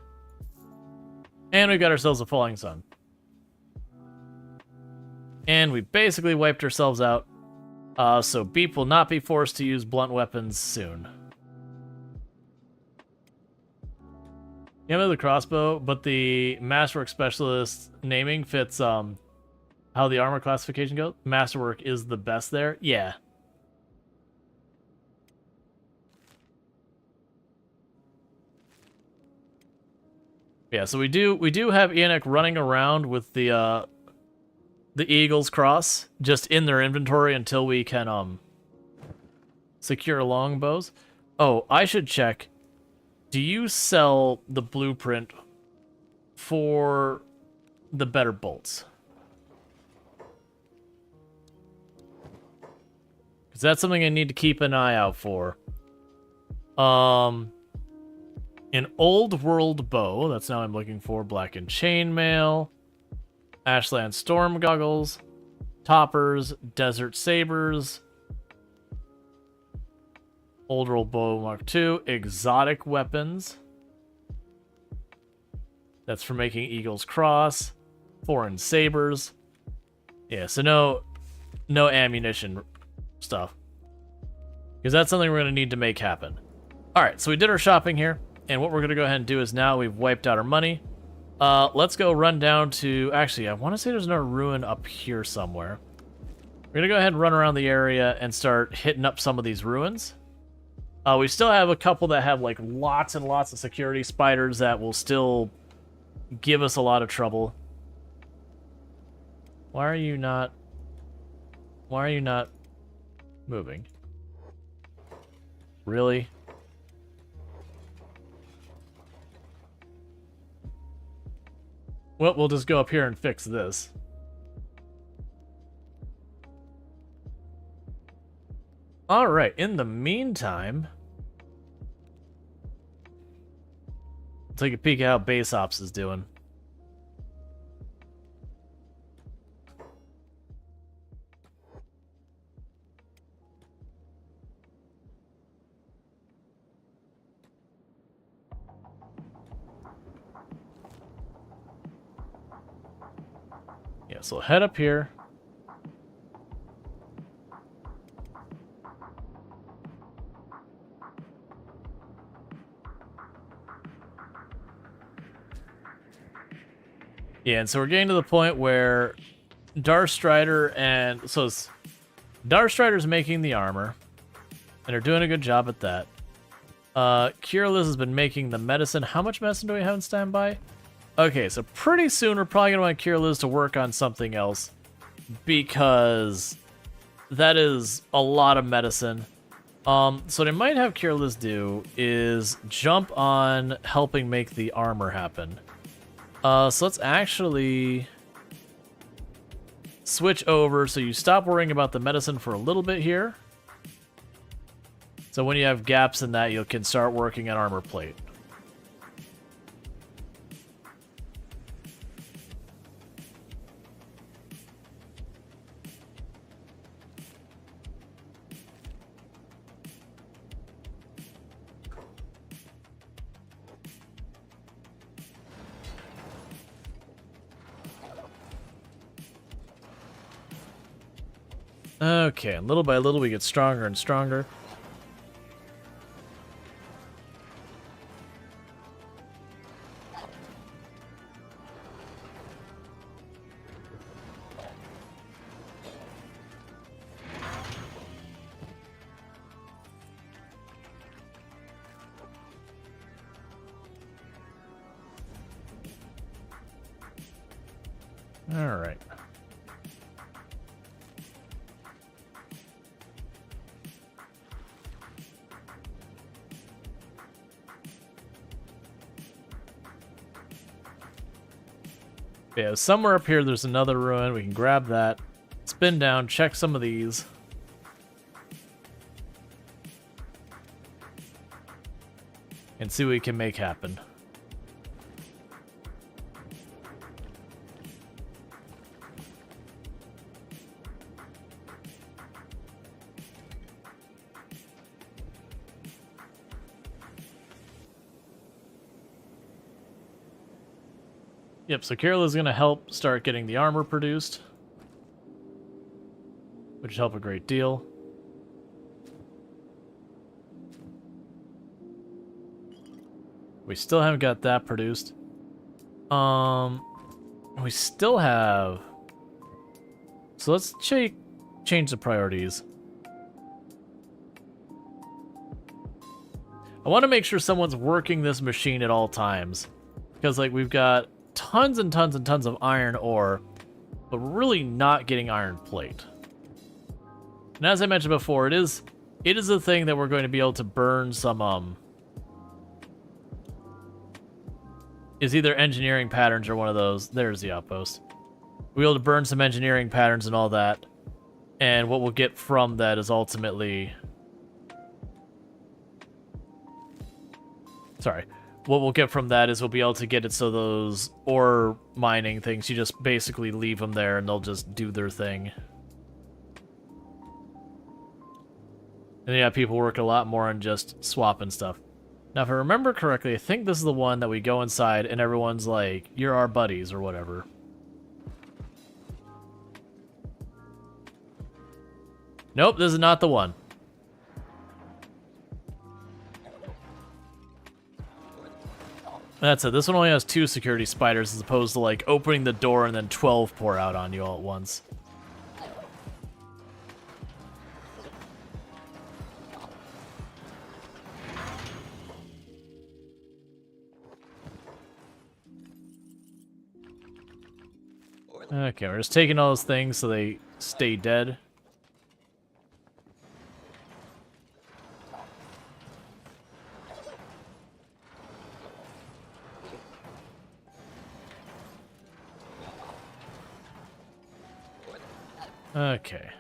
And we got ourselves a Falling Sun. And we basically wiped ourselves out. So Beep will not be forced to use blunt weapons soon. You have the crossbow, but the Masterwork Specialist naming fits how the armor classification goes. Masterwork is the best there. Yeah. Yeah, so we do have Enoch running around with the Eagle's Cross just in their inventory until we can secure longbows. Oh, I should check. Do you sell the blueprint for the better bolts? Because that's something I need to keep an eye out for. An old world bow, that's now I'm looking for. Blackened chainmail, Ashland storm goggles, toppers, desert sabers, old world bow Mark II, exotic weapons. That's for making Eagle's Cross, foreign sabers. Yeah, so no ammunition stuff. Because that's something we're going to need to make happen. Alright, so we did our shopping here. And what we're going to go ahead and do is now we've wiped out our money. Let's go run down to... Actually, I want to say there's another ruin up here somewhere. We're going to go ahead and run around the area and start hitting up some of these ruins. We still have a couple that have like lots and lots of security spiders that will still give us a lot of trouble. Why are you not moving? Really? Well, we'll just go up here and fix this. Alright, in the meantime, I'll take a peek at how base ops is doing. Yeah, so head up here. Yeah, and so we're getting to the point where Darth Strider and... So Darth Strider's making the armor. And are doing a good job at that. Cureless has been making the medicine. How much medicine do we have in standby? Okay, so pretty soon we're probably going to want Cureless to work on something else. Because that is a lot of medicine. So what I might have Cureless do is jump on helping make the armor happen. So let's actually switch over so you stop worrying about the medicine for a little bit here. So when you have gaps in that, you can start working on armor plate. Okay, and little by little we get stronger and stronger. All right. Yeah, somewhere up here there's another ruin. We can grab that, spin down, check some of these. And see what we can make happen. Yep, so Carola's going to help start getting the armor produced, which would help a great deal. We still haven't got that produced. We still have... So let's change the priorities. I want to make sure someone's working this machine at all times. Because, like, we've got tons and tons and tons of iron ore, but we're really not getting iron plate. And as I mentioned before, it is a thing that we're going to be able to burn some, is either engineering patterns or one of those. There's the outpost. We'll be able to burn some engineering patterns and all that. And what we'll get from that is ultimately... Sorry. What we'll get from that is we'll be able to get it so those ore mining things, you just basically leave them there and they'll just do their thing. And yeah, people work a lot more on just swapping stuff. Now, if I remember correctly, I think this is the one that we go inside and everyone's like, you're our buddies or whatever. Nope, this is not the one. That's it. This one only has 2 security spiders as opposed to like opening the door and then 12 pour out on you all at once. Okay, we're just taking all those things so they stay dead. Okay.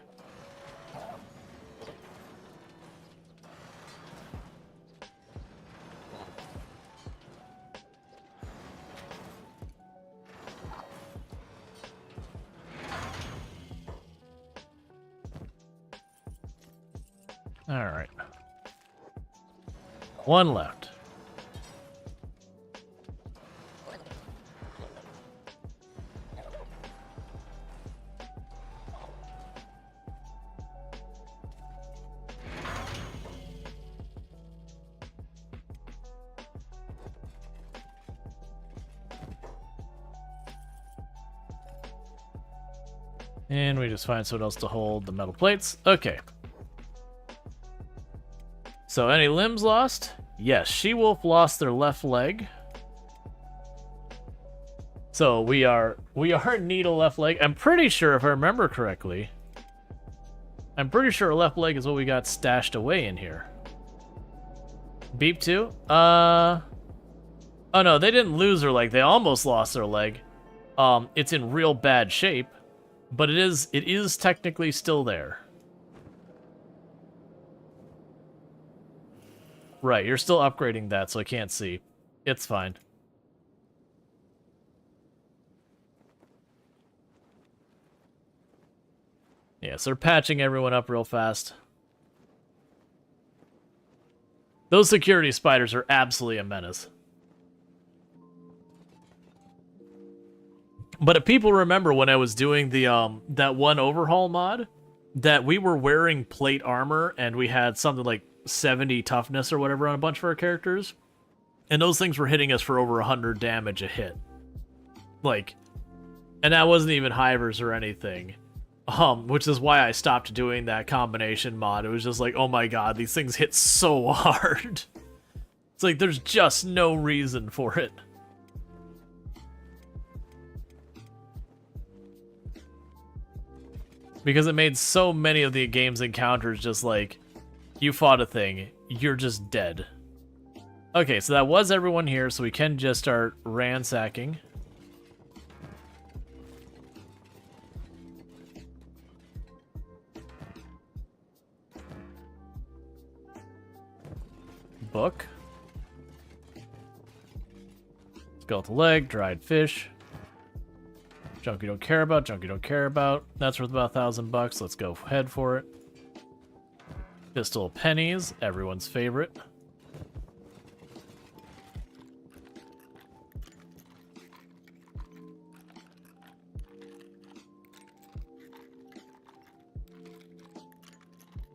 All right. One left. And we just find someone else to hold the metal plates. Okay. So any limbs lost? Yes, She-Wolf lost their left leg. So we are in need of left leg. I'm pretty sure, if I remember correctly, I'm pretty sure left leg is what we got stashed away in here. Beep 2? Oh no, they didn't lose their leg. They almost lost their leg. It's in real bad shape, but it is technically still there. Right, you're still upgrading that, so I can't see. It's fine. Yeah, so they're patching everyone up real fast. Those security spiders are absolutely a menace. But if people remember when I was doing the that one overhaul mod, that we were wearing plate armor and we had something like 70 toughness or whatever on a bunch of our characters, and those things were hitting us for over 100 damage a hit. Like, and that wasn't even hivers or anything. Which is why I stopped doing that combination mod. It was just like, oh my god, these things hit so hard. It's like, there's just no reason for it. Because it made so many of the game's encounters just like, you fought a thing, you're just dead. Okay, so that was everyone here, so we can just start ransacking. Book. Skeletal leg, dried fish. Junk you don't care about, junk you don't care about. That's worth about $1,000. Let's go ahead for it. Pistol of pennies, everyone's favorite.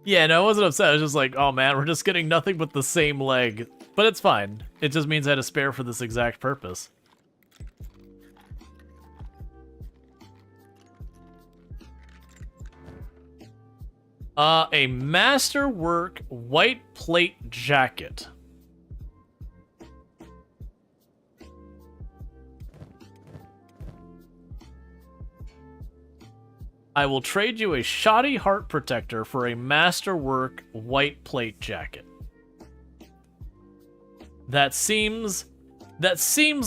Yeah, no, I wasn't upset. I was just like, oh man, we're just getting nothing but the same leg. But it's fine. It just means I had a spare for this exact purpose. A masterwork white plate jacket. I will trade you a shoddy heart protector for a masterwork white plate jacket. That seems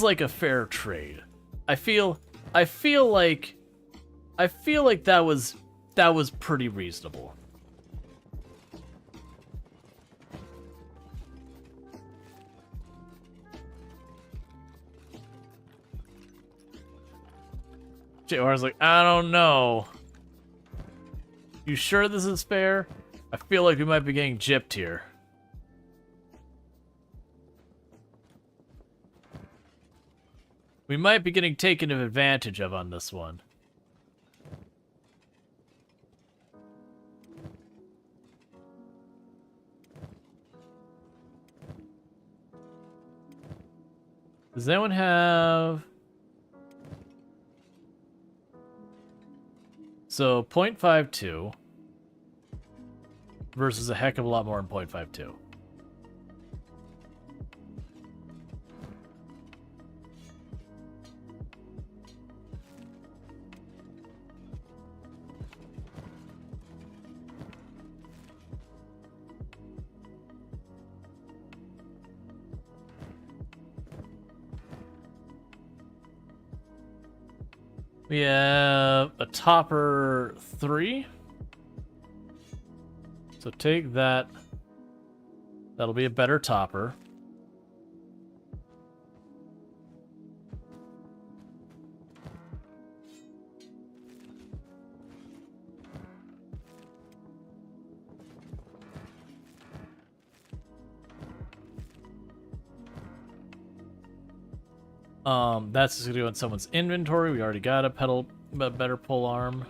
like a fair trade. I feel like that was pretty reasonable. JR's like, I don't know. You sure this is fair? I feel like we might be getting gypped here. We might be getting taken advantage of on this one. Does anyone have... So, 0.52 versus a heck of a lot more than 0.52. We have a topper 3. So take that. That'll be a better topper. That's just gonna go in someone's inventory. We already got a better pull arm.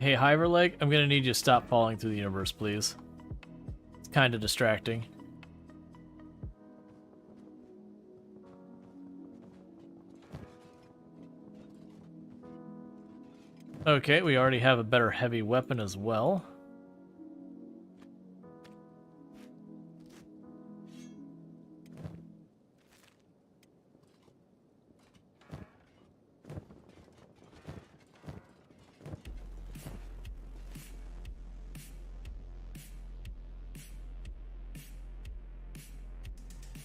Hey, Hiverleg, I'm gonna need you to stop falling through the universe, please. kind of distracting. Okay, we already have a better heavy weapon as well.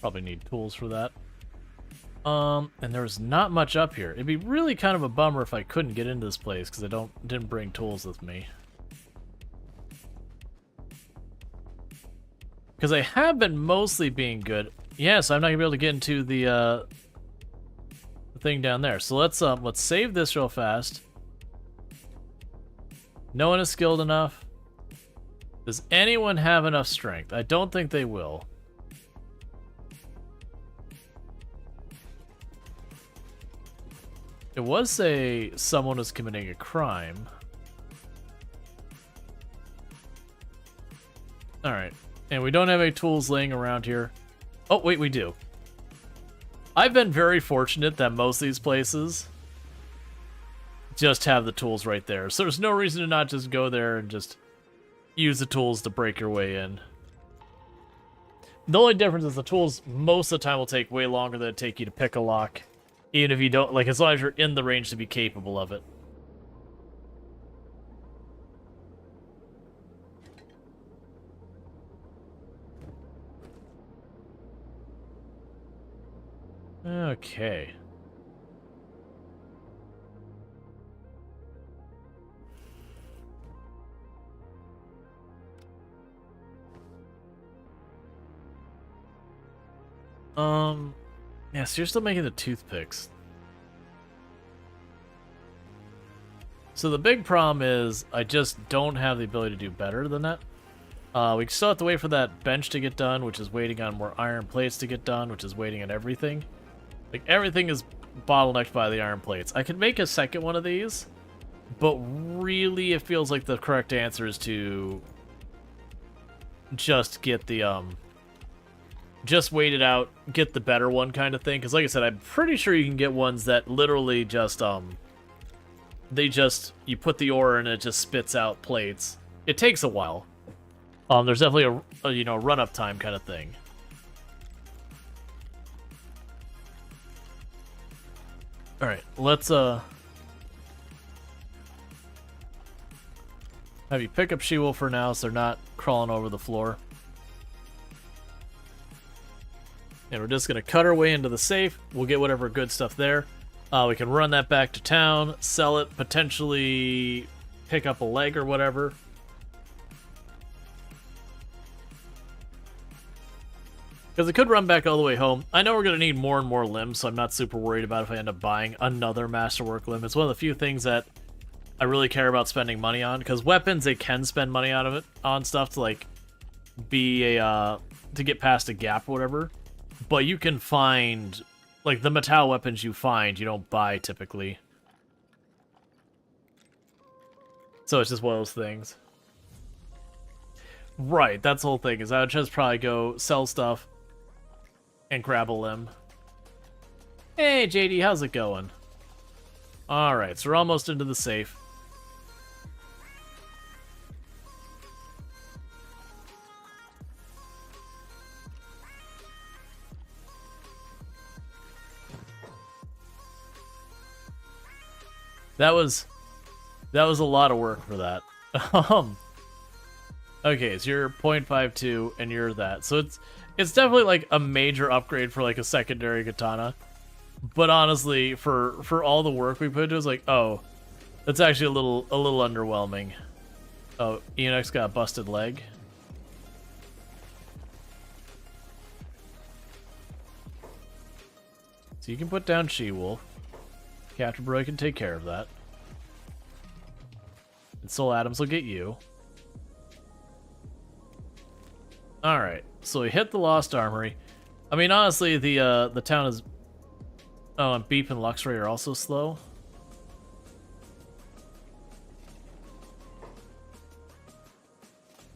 Probably need tools for that. And there's not much up here. It'd be really kind of a bummer if I couldn't get into this place because I didn't bring tools with me. Because I have been mostly being good. Yes, I'm not gonna be able to get into the thing down there. So let's save this real fast. No one is skilled enough. Does anyone have enough strength? I don't think they will. It was say someone was committing a crime. Alright. And we don't have any tools laying around here. Oh, wait, we do. I've been very fortunate that most of these places just have the tools right there. So there's no reason to not just go there and just use the tools to break your way in. The only difference is the tools most of the time will take way longer than it take you to pick a lock. Even if you don't, like, as long as you're in the range to be capable of it. Okay. Yeah, so you're still making the toothpicks. So the big problem is I just don't have the ability to do better than that. We still have to wait for that bench to get done, which is waiting on more iron plates to get done, which is waiting on everything. Like, everything is bottlenecked by the iron plates. I could make a second one of these, but really it feels like the correct answer is to just get the, just wait it out, get the better one kind of thing. Because like I said, I'm pretty sure you can get ones that literally just, you put the ore and it just spits out plates. It takes a while. There's definitely a you know, run-up time kind of thing. Alright, let's, have you pick up She-Wolf for now so they're not crawling over the floor. And we're just going to cut our way into the safe. We'll get whatever good stuff there. We can run that back to town, sell it, potentially pick up a leg or whatever. Because it could run back all the way home. I know we're going to need more and more limbs, so I'm not super worried about if I end up buying another Masterwork limb. It's one of the few things that I really care about spending money on. Because weapons, they can spend money out of it on stuff to, like, be a, to get past a gap or whatever. But you can find, like, the metal weapons you find, you don't buy typically. So it's just one of those things. Right, that's the whole thing, is I would just probably go sell stuff and grab a limb. Hey, JD, how's it going? Alright, so we're almost into the safe. That was a lot of work for that. Okay, so you're 0.52 and you're that. So it's definitely like a major upgrade for like a secondary katana. But honestly, for all the work we put into it, it's like, oh, that's actually a little underwhelming. Oh, Enox got a busted leg. So you can put down She-Wolf. Captain Bro can take care of that. And Soul Adams will get you. Alright, so we hit the Lost Armory. I mean, honestly, the town is... Oh, and Beep and Luxray are also slow.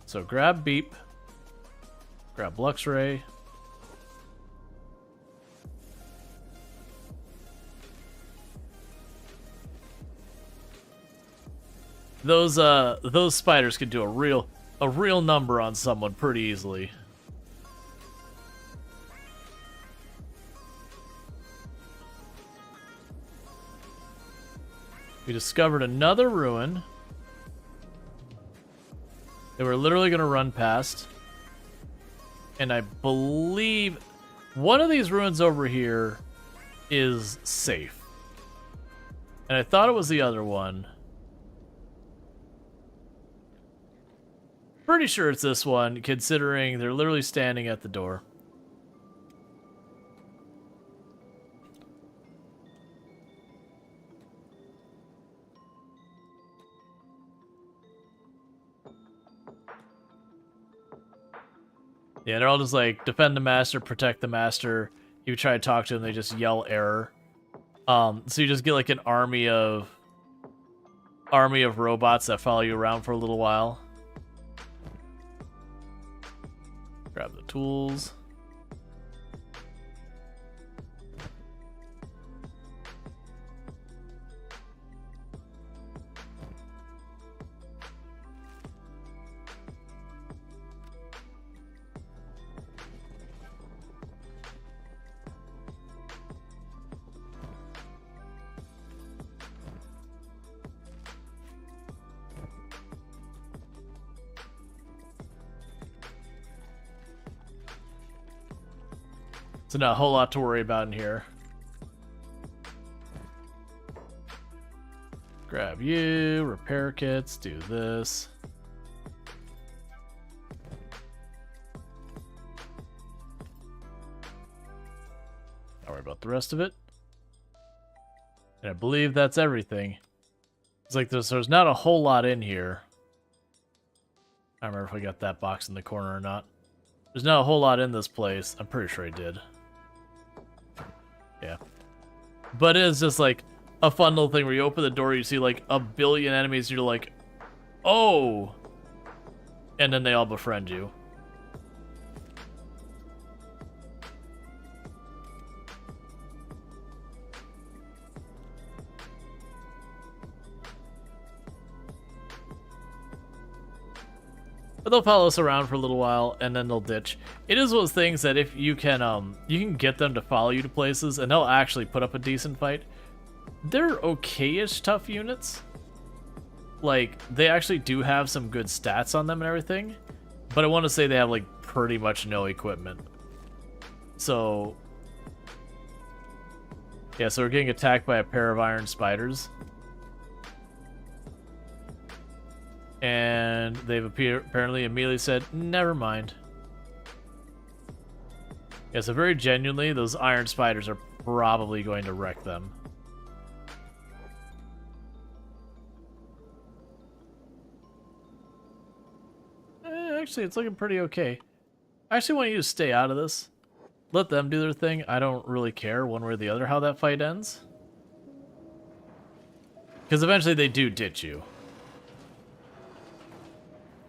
So grab Beep. Grab Lux Ray. Those spiders could do a real number on someone pretty easily. We discovered another ruin that we're literally going to run past. And I believe one of these ruins over here is safe. And I thought it was the other one. Pretty sure it's this one, considering they're literally standing at the door. Yeah, they're all just like, defend the master, protect the master. You try to talk to them, they just yell error. So you just get like an army of robots that follow you around for a little while. Grab the tools. So not a whole lot to worry about in here. Grab you, repair kits, do this. Don't worry about the rest of it. And I believe that's everything. It's like there's not a whole lot in here. I don't remember if I got that box in the corner or not. There's not a whole lot in this place. I'm pretty sure I did. Yeah. But it is just like a fun little thing where you open the door, you see like a billion enemies, and you're like, oh! And then they all befriend you. But they'll follow us around for a little while, and then they'll ditch. It is one of those things that if you can get them to follow you to places, and they'll actually put up a decent fight. They're okay-ish tough units. Like, they actually do have some good stats on them and everything, but I want to say they have, like, pretty much no equipment. So, yeah, so we're getting attacked by a pair of iron spiders. And they've apparently immediately said, never mind. Yeah, so very genuinely, those iron spiders are probably going to wreck them. Actually, it's looking pretty okay. I actually want you to stay out of this. Let them do their thing. I don't really care one way or the other how that fight ends. Because eventually they do ditch you.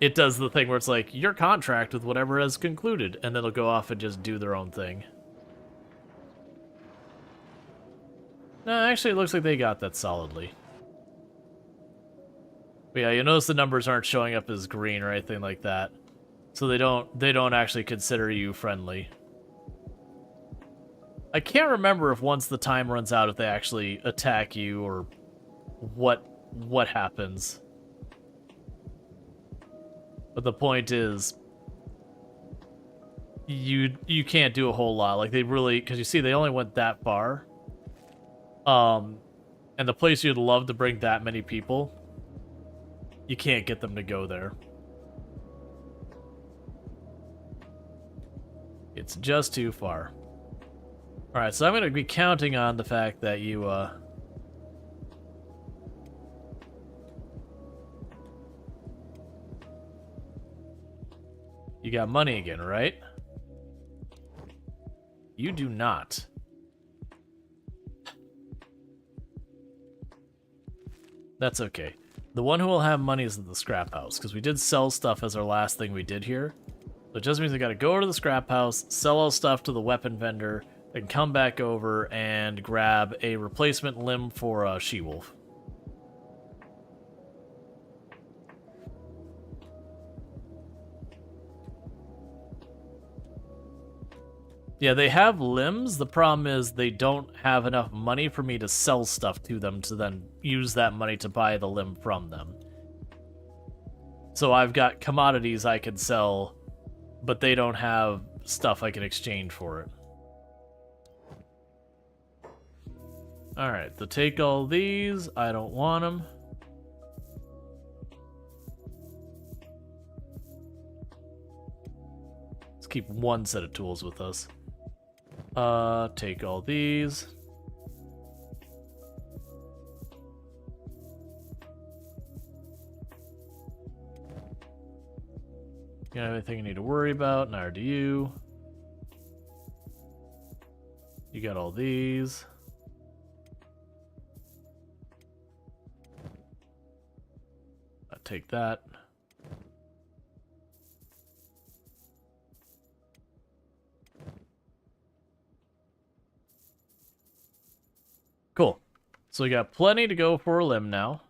It does the thing where it's like, your contract with whatever has concluded, and then they'll go off and just do their own thing. No, actually it looks like they got that solidly. But yeah, you notice the numbers aren't showing up as green or anything like that. So they don't actually consider you friendly. I can't remember if once the time runs out if they actually attack you or what happens. But the point is, you can't do a whole lot. Like, they really, because you see, they only went that far. And the place you'd love to bring that many people, you can't get them to go there. It's just too far. Alright, so I'm going to be counting on the fact that you, you got money again, right? You do not. That's okay. The one who will have money is at the scrap house, because we did sell stuff as our last thing we did here. So it just means I gotta go to the scrap house, sell all stuff to the weapon vendor, then come back over and grab a replacement limb for a she-wolf. Yeah, they have limbs. The problem is they don't have enough money for me to sell stuff to them to then use that money to buy the limb from them. So I've got commodities I can sell, but they don't have stuff I can exchange for it. Alright, so take all these. I don't want them. Let's keep one set of tools with us. Take all these. You got anything you need to worry about? Neither do you. You got all these. I'll take that. Cool. So we got plenty to go for a limb now.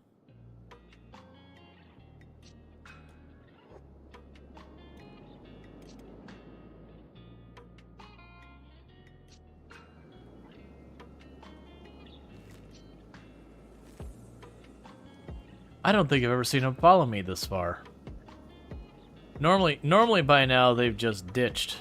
I don't think I've ever seen them follow me this far. Normally by now they've just ditched.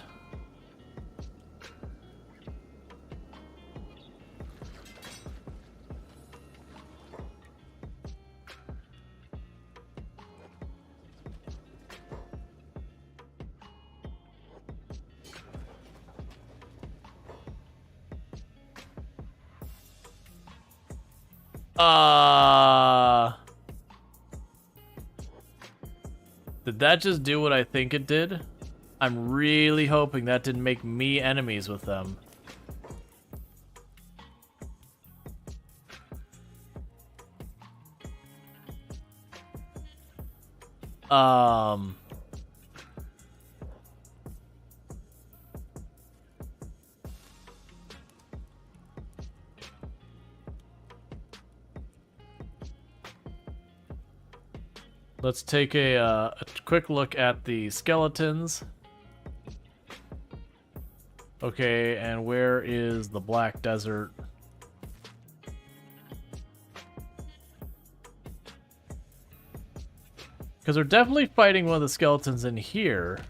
Did that just do what I think it did? I'm really hoping that didn't make me enemies with them. Let's take a quick look at the skeletons. Okay, and where is the Black Desert? Because they're definitely fighting one of the skeletons in here.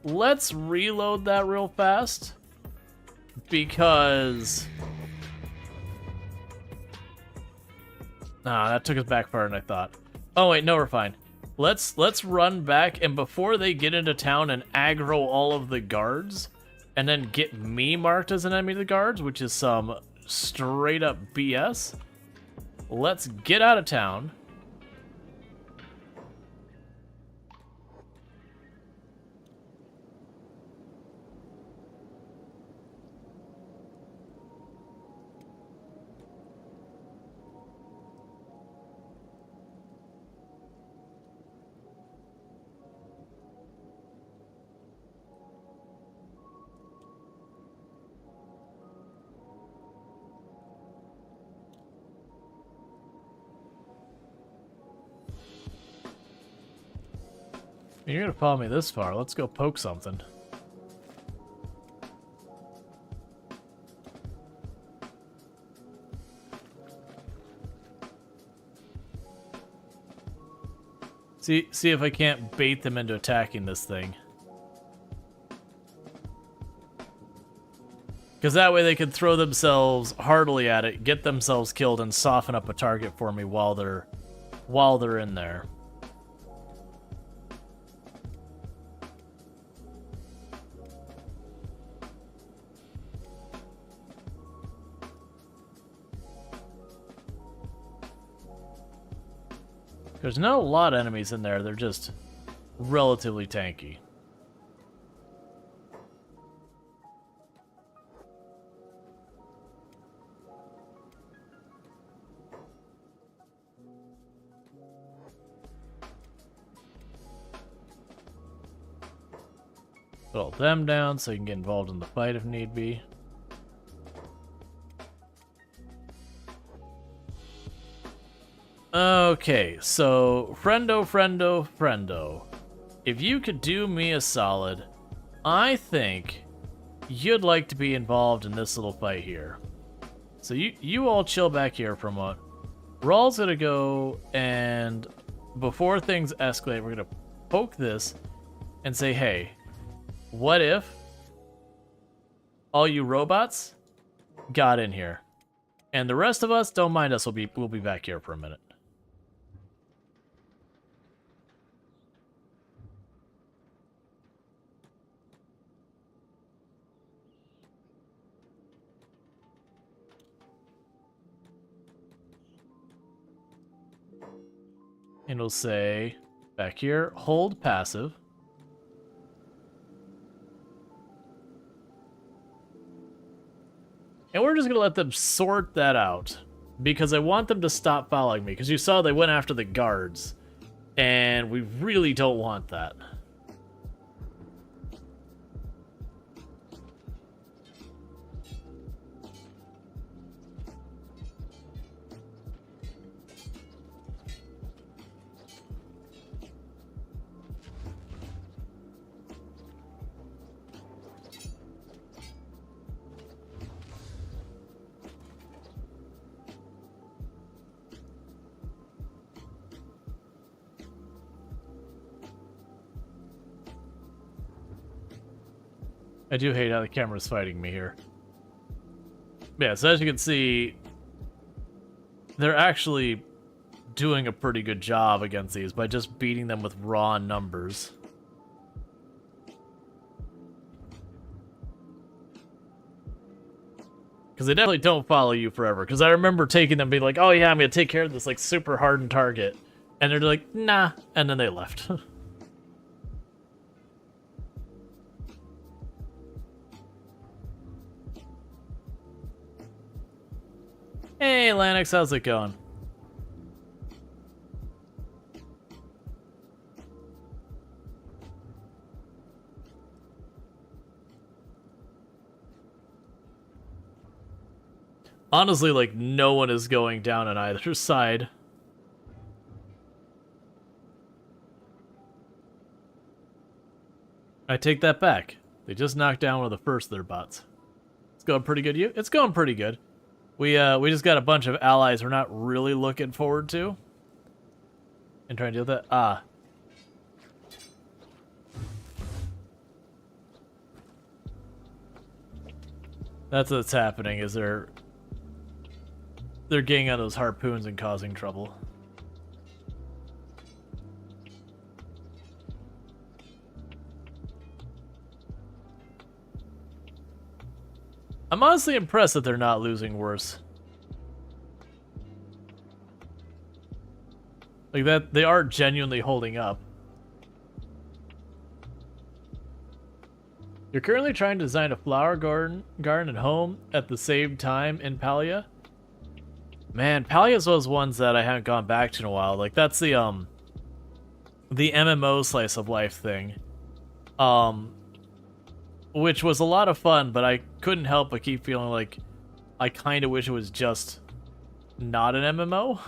Let's reload that real fast, because that took us back farther than I thought. Oh wait, no, we're fine. Let's run back, and before they get into town and aggro all of the guards, and then get me marked as an enemy of the guards, which is some straight up BS. Let's get out of town. You're gonna follow me this far. Let's go poke something. See if I can't bait them into attacking this thing. Because that way they can throw themselves heartily at it, get themselves killed, and soften up a target for me while they're in there. There's not a lot of enemies in there, they're just relatively tanky. Put all them down so you can get involved in the fight if need be. Okay, so friendo. If you could do me a solid, I think you'd like to be involved in this little fight here. So you all chill back here for a moment. Rual's gonna go, and before things escalate, we're gonna poke this and say, hey, what if all you robots got in here? And the rest of us, don't mind us, we'll be back here for a minute. And it'll say, back here, hold passive. And we're just going to let them sort that out. Because I want them to stop following me. Because you saw they went after the guards. And we really don't want that. I do hate how the camera's fighting me here. Yeah, so as you can see, they're actually doing a pretty good job against these by just beating them with raw numbers. Because they definitely don't follow you forever. Because I remember taking them being like, oh yeah, I'm going to take care of this like super hardened target. And they're like, nah. And then they left. Hey, Lanix, how's it going? Honestly, like, no one is going down on either side. I take that back. They just knocked down one of the first of their bots. It's going pretty good. It's going pretty good. We just got a bunch of allies we're not really looking forward to. And trying to deal with that. Ah. That's what's happening, is they're getting on those harpoons and causing trouble. I'm honestly impressed that they're not losing worse. Like that, they are genuinely holding up. You're currently trying to design a flower garden and home at the same time in Palia? Man, Palia's those ones that I haven't gone back to in a while. Like that's the MMO slice of life thing. Which was a lot of fun, but I couldn't help but keep feeling like I kind of wish it was just not an MMO.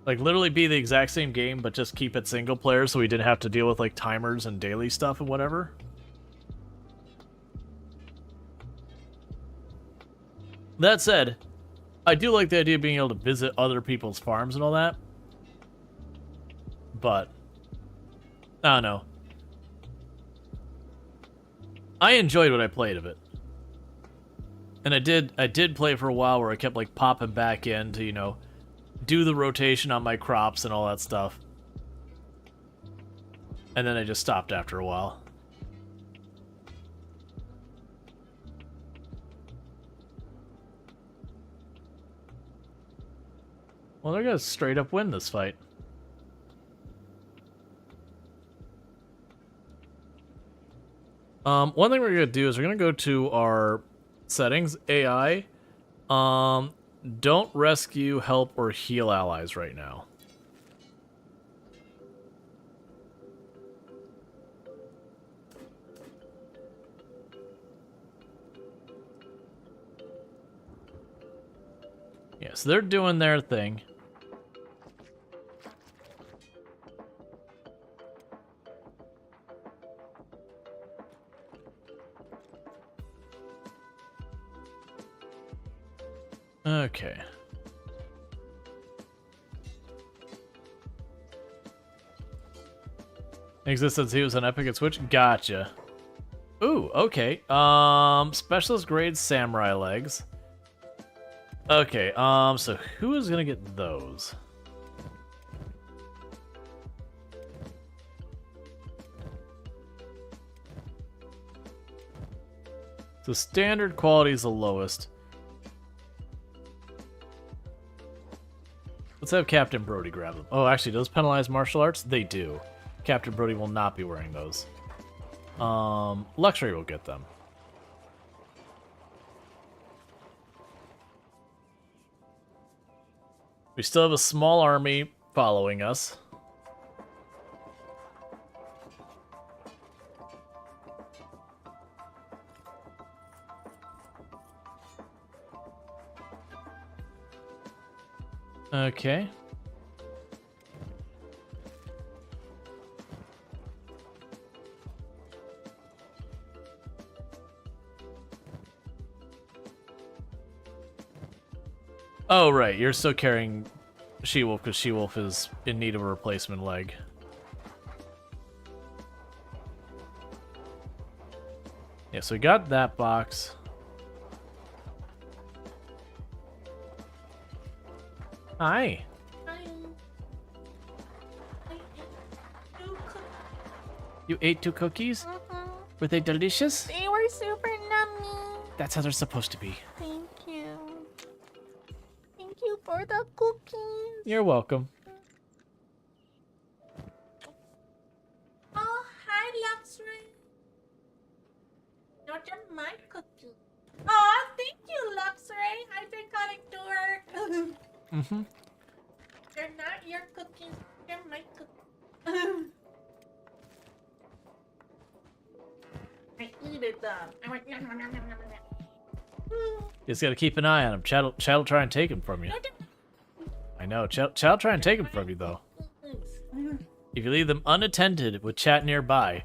Like, literally be the exact same game, but just keep it single player so we didn't have to deal with, like, timers and daily stuff and whatever. That said, I do like the idea of being able to visit other people's farms and all that. But, I don't know. I enjoyed what I played of it. And I did play for a while where I kept like popping back in to, you know, do the rotation on my crops and all that stuff. And then I just stopped after a while. Well, they're gonna straight up win this fight. One thing we're gonna do is we're gonna go to our settings, AI. Don't rescue, help, or heal allies right now. so they're doing their thing. Okay. Existence he was on Epic and Switch? Gotcha. Ooh, okay. Specialist grade samurai legs. Okay, so who is gonna get those? So standard quality is the lowest. Let's have Captain Brody grab them. Oh, actually, does penalize martial arts? They do. Captain Brody will not be wearing those. Luxury will get them. We still have a small army following us. Okay. Oh, right. You're still carrying She-Wolf because She-Wolf is in need of a replacement leg. Yeah, so we got that box. Hi. Hi. I ate 2 cookies. You ate 2 cookies? Were they delicious? They were super nummy. That's how they're supposed to be. Thank you. Thank you for the cookies. You're welcome. Oh, hi, Luxray. You're just my cookie. Oh, thank you, Luxray. I've been coming to work. Mm-hmm. They're not your cookies. They're my cookies. I eated them. I went. Nom, nom, nom, nom, nom, nom. You just gotta keep an eye on him. Chad'll try and take him from you. I know. Chad'll try and take him from you, though. If you leave them unattended with chat nearby,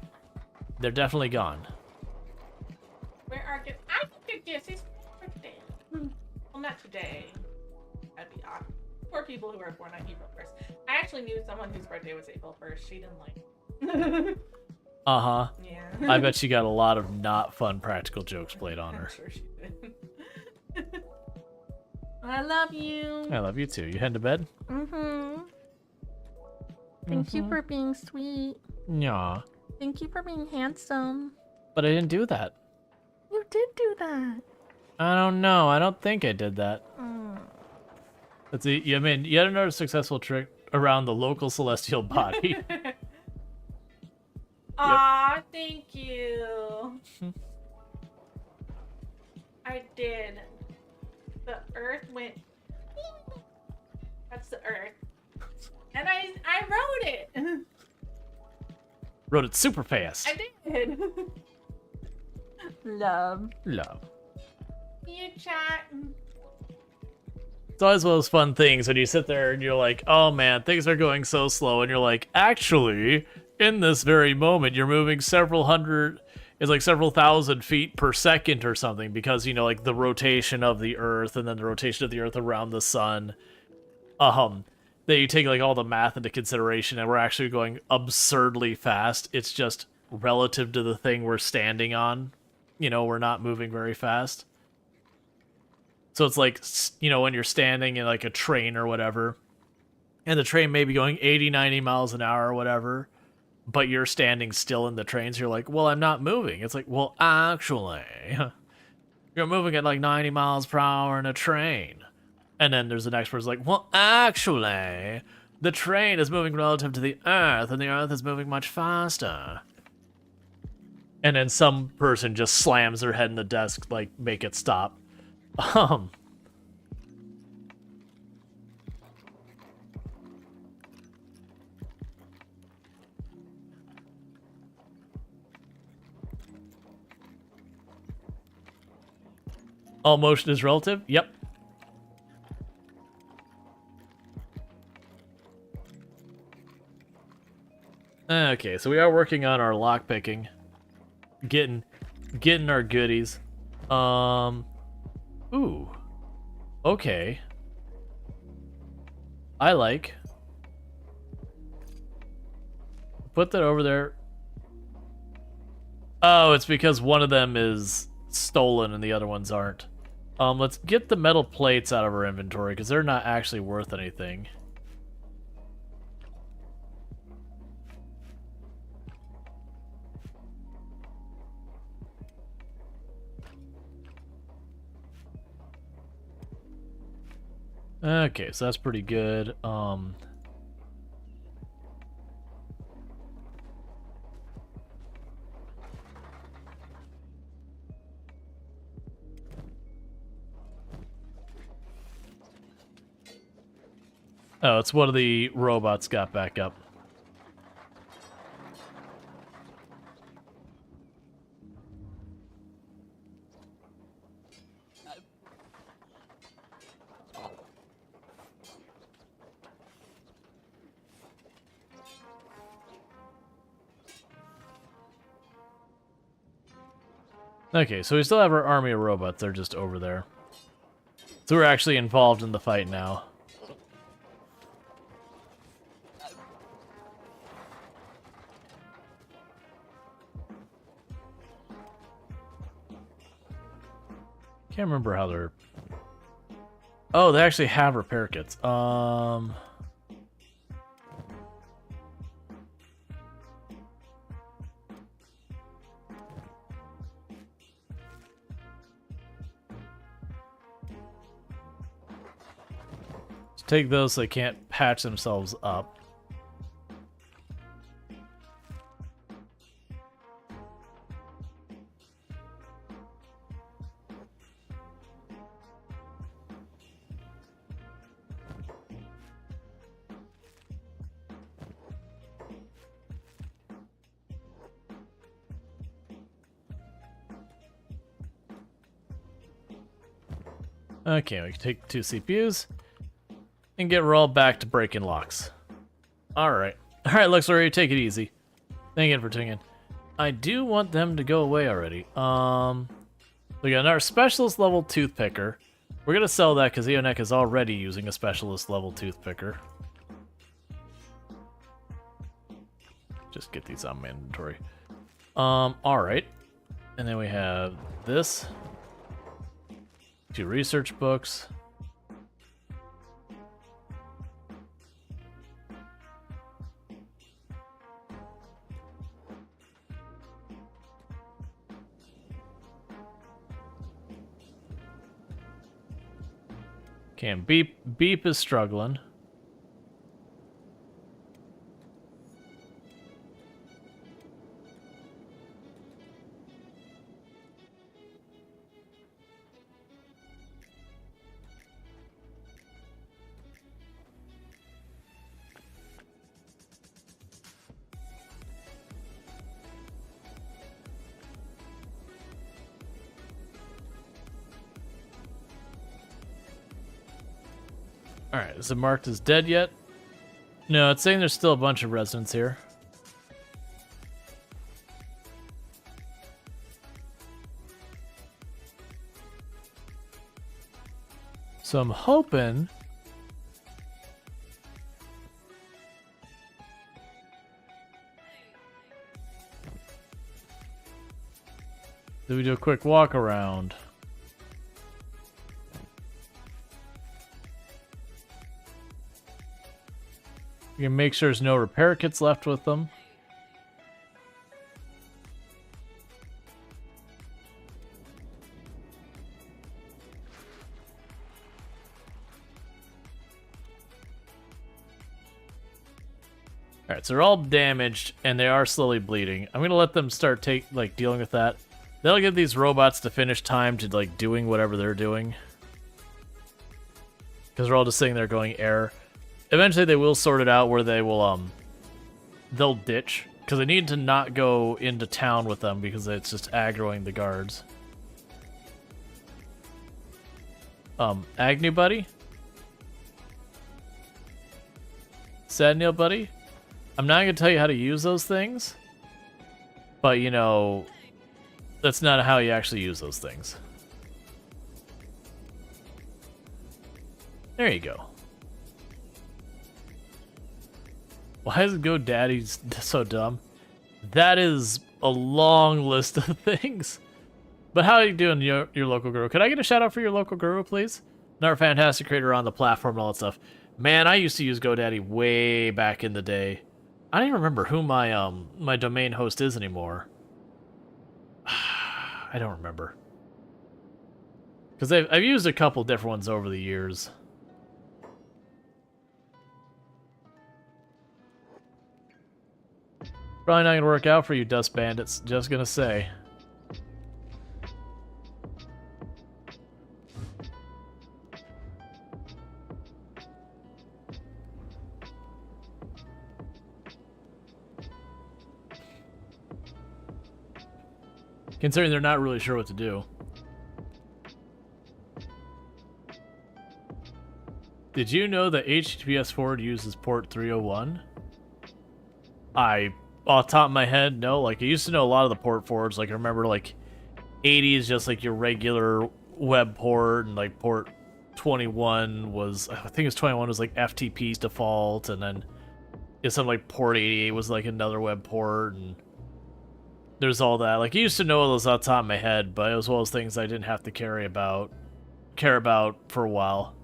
they're definitely gone. Where are gifts? I can get gifts. It's birthday. Well, not today. That'd be odd. Poor people who were born on April 1st. I actually knew someone whose birthday was April 1st. She didn't like. Uh-huh. Yeah. I bet she got a lot of not fun practical jokes played on her. I'm sure she did. I love you. I love you too. You heading to bed? Mm-hmm. Thank you for being sweet. Yeah. Thank you for being handsome. But I didn't do that. You did do that. I don't know. I don't think I did that. Mm. That's I mean, yet another successful trick around the local celestial body. Aw, thank you. I did. The earth went. That's the earth. And I wrote it. Wrote it super fast. I did. Love. Love. You chat. It's always one of those fun things when you sit there and you're like, oh man, things are going so slow. And you're like, actually, in this very moment, you're moving several thousand feet per second or something because, you know, like the rotation of the Earth and then the rotation of the Earth around the sun. That you take like all the math into consideration and we're actually going absurdly fast. It's just relative to the thing we're standing on. You know, we're not moving very fast. So it's like, you know, when you're standing in like a train or whatever, and the train may be going 80, 90 miles an hour or whatever, but you're standing still in the train, so you're like, well, I'm not moving. It's like, well, actually, you're moving at like 90 miles per hour in a train. And then there's the next person's like, well, actually, the train is moving relative to the Earth, and the Earth is moving much faster. And then some person just slams their head in the desk, like, make it stop. All motion is relative? Yep. Okay, so we are working on our lock picking, getting our goodies. Ooh, okay. I like. Put that over there. Oh, it's because one of them is stolen and the other ones aren't. Let's get the metal plates out of our inventory because they're not actually worth anything. Okay, so that's pretty good. Oh, it's one of the robots got back up. Okay, so we still have our army of robots. They're just over there. So we're actually involved in the fight now. Can't remember how they're... Oh, they actually have repair kits. Let's take those so they can't patch themselves up. Okay, we can take 2 CPUs and get Rual back to breaking locks. Alright. Alright, Luxury, take it easy. Thank you for tuning in. I do want them to go away already. We got our specialist level toothpicker. We're gonna sell that because Eonek is already using a specialist level toothpicker. Just get these out of my inventory. Alright. And then we have this. 2 research books. Okay, and Beep is struggling. Alright, is it marked as dead yet? No, it's saying there's still a bunch of residents here. So I'm hoping... that we do a quick walk around. We can make sure there's no repair kits left with them. Alright, so they're all damaged and they are slowly bleeding. I'm gonna let them start dealing with that. That'll give these robots to finish time to doing whatever they're doing. Because they're all just sitting there going error. Eventually they will sort it out where they will, they'll ditch. Because they need to not go into town with them because it's just aggroing the guards. Agnew buddy? Sadneil buddy? I'm not gonna tell you how to use those things, but you know, that's not how you actually use those things. There you go. Why is GoDaddy so dumb? That is a long list of things. But how are you doing, your local guru? Could I get a shout out for your local guru, please? Another fantastic creator on the platform and all that stuff. Man, I used to use GoDaddy way back in the day. I don't even remember who my my domain host is anymore. I don't remember. Because I've used a couple different ones over the years. Probably not going to work out for you, Dust Bandits. Just going to say. Considering they're not really sure what to do. Did you know that HTTPS forward uses port 301? Off the top of my head, no. Like, I used to know a lot of the port forwards. Like, I remember, like, 80 is just, like, your regular web port, and, like, port 21 was, I think it was 21 was, like, FTP's default, and then it's something like port 88 was, like, another web port, and there's all that. Like, I used to know all those off the top of my head, but it was one of those things I didn't have to care about for a while.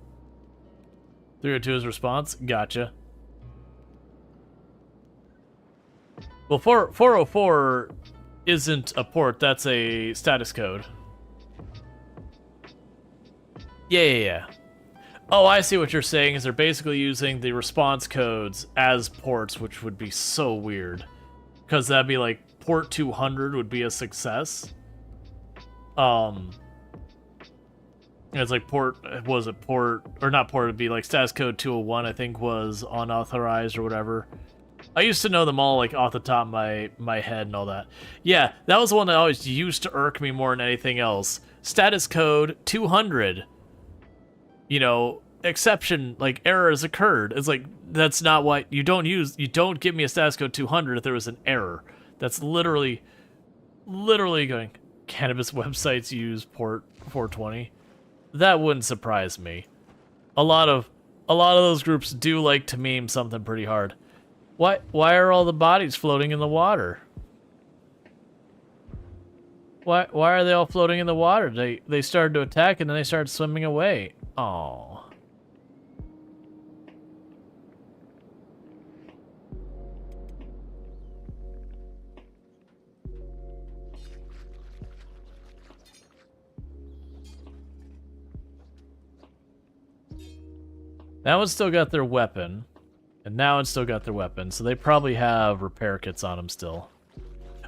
302 is response? Gotcha. Well, 404 isn't a port, that's a status code. Yeah. Oh, I see what you're saying, is they're basically using the response codes as ports, which would be so weird. Because that'd be like, port 200 would be a success. It's like port, or not port, it'd be like status code 201, I think was unauthorized or whatever. I used to know them all, like, off the top of my head and all that. Yeah, that was the one that always used to irk me more than anything else. Status code 200. You know, exception, like, error has occurred. It's like, that's not what, you don't give me a status code 200 if there was an error. That's literally going, cannabis websites use port 420. That wouldn't surprise me. A lot of those groups do like to meme something pretty hard. Why are all the bodies floating in the water? Why are they all floating in the water? They started to attack and then they started swimming away. Oh. That one still got their weapon. And now it's still got their weapon, so they probably have repair kits on them still.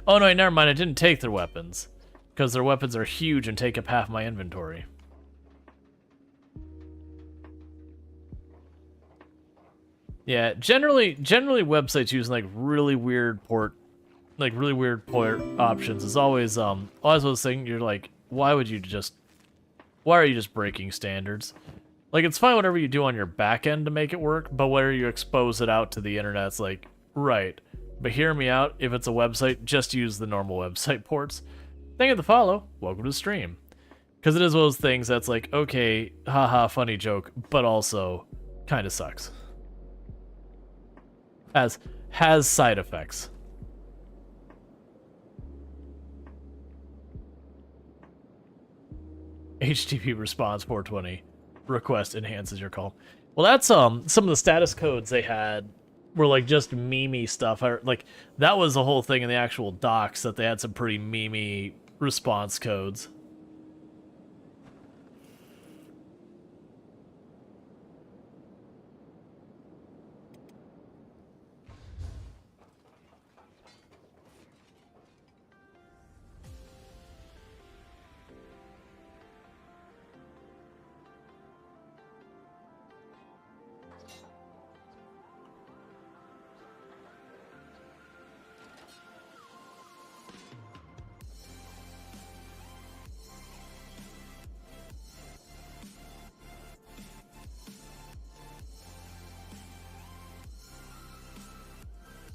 Oh no, never mind, I didn't take their weapons. Because their weapons are huge and take up half my inventory. Yeah, generally websites using like really weird port options is always was thinking, you're like, why are you just breaking standards? Like, it's fine whatever you do on your back end to make it work, but whether you expose it out to the internet, it's like, right. But hear me out, if it's a website, just use the normal website ports. Thank you for the follow, welcome to the stream. Because it is one of those things that's like, okay, haha, funny joke, but also kind of sucks. Has side effects. HTTP response 420. Request enhances your call. Well, that's some of the status codes they had were like just meme-y stuff. Like that was the whole thing in the actual docs, that they had some pretty meme-y response codes.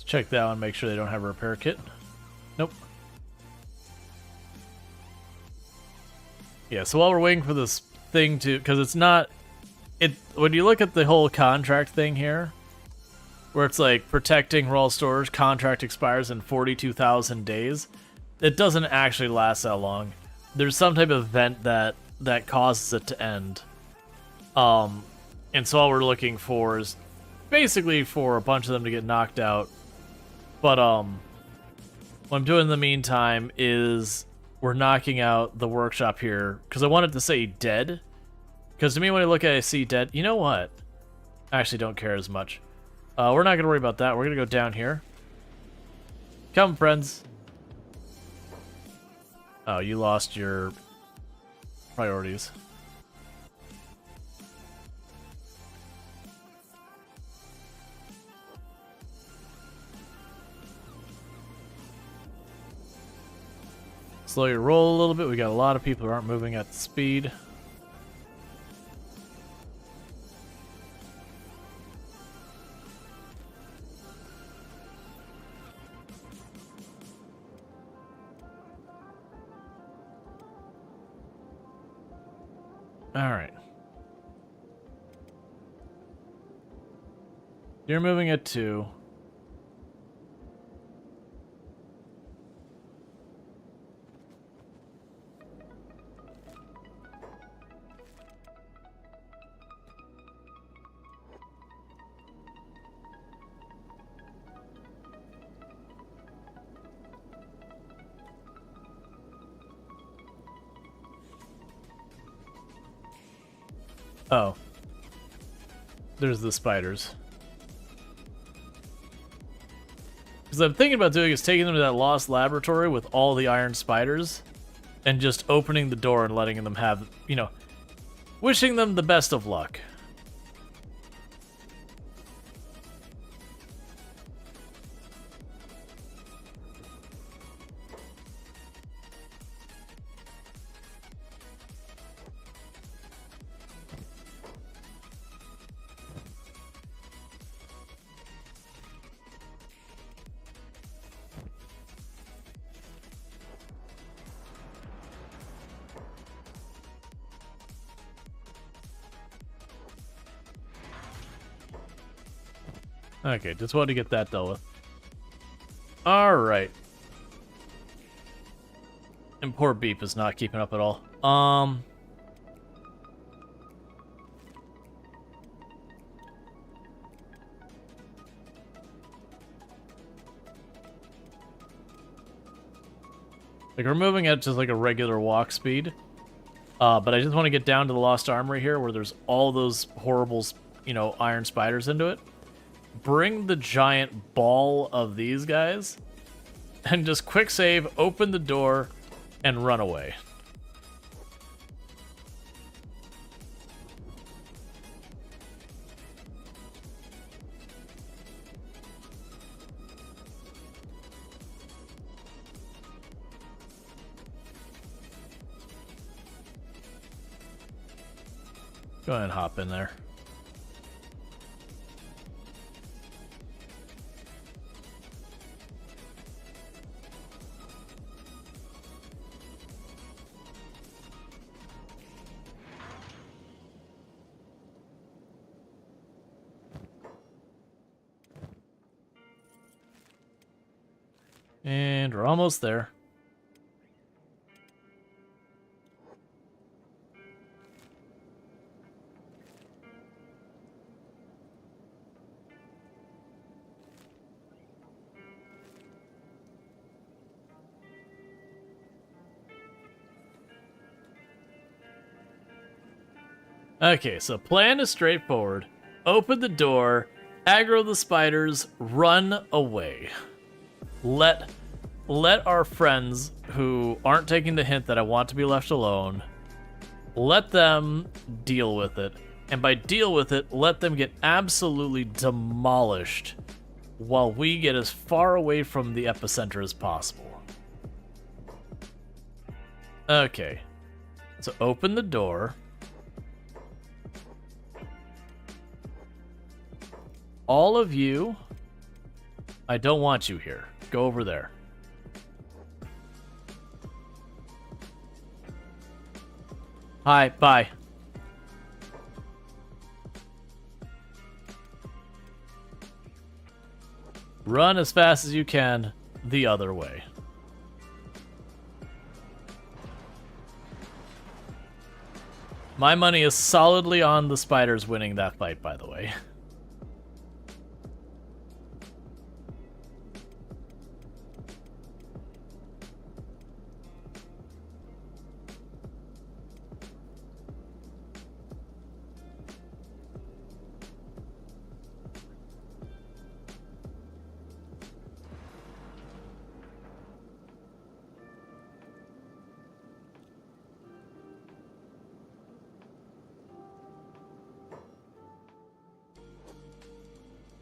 check that one, make sure they don't have a repair kit. Nope. Yeah, so while we're waiting for this thing to, because it's not, when you look at the whole contract thing here, where it's like protecting Rual Storge, contract expires in 42,000 days, it doesn't actually last that long. There's some type of event that causes it to end. And so all we're looking for is basically for a bunch of them to get knocked out. But what I'm doing in the meantime is we're knocking out the workshop here, because I wanted to say dead. Because to me, when I look at it, I see dead. You know what? I actually don't care as much. We're not going to worry about that. We're going to go down here. Come, friends. Oh, you lost your priorities. Slow your roll a little bit. We got a lot of people who aren't moving at speed. All right. You're moving at 2. Oh. There's the spiders. Because I'm thinking about doing is taking them to that lost laboratory with all the iron spiders and just opening the door and letting them have, you know, wishing them the best of luck. Okay, just wanted to get that dealt with. Alright. And poor Beep is not keeping up at all. Like, we're moving at just like a regular walk speed. But I just want to get down to the Lost Armory here where there's all those horrible, you know, iron spiders into it. Bring the giant ball of these guys and just quick save, open the door, and run away. Go ahead and hop in there. And we're almost there. Okay, so plan is straightforward. Open the door, aggro the spiders, run away. Let our friends who aren't taking the hint that I want to be left alone, let them deal with it. And by deal with it, let them get absolutely demolished while we get as far away from the epicenter as possible. Okay, so open the door. All of you I don't want you here. Go over there. Hi, bye. Run as fast as you can the other way. My money is solidly on the spiders winning that fight, by the way.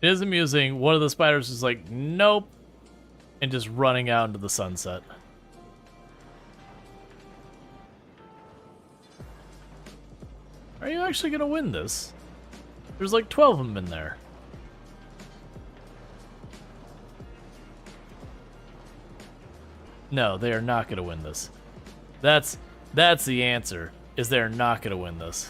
It is amusing. One of the spiders is like, nope, and just running out into the sunset. Are you actually gonna win this? There's like 12 of them in there. No, they are not gonna win this. That's the answer, is they're not gonna win this.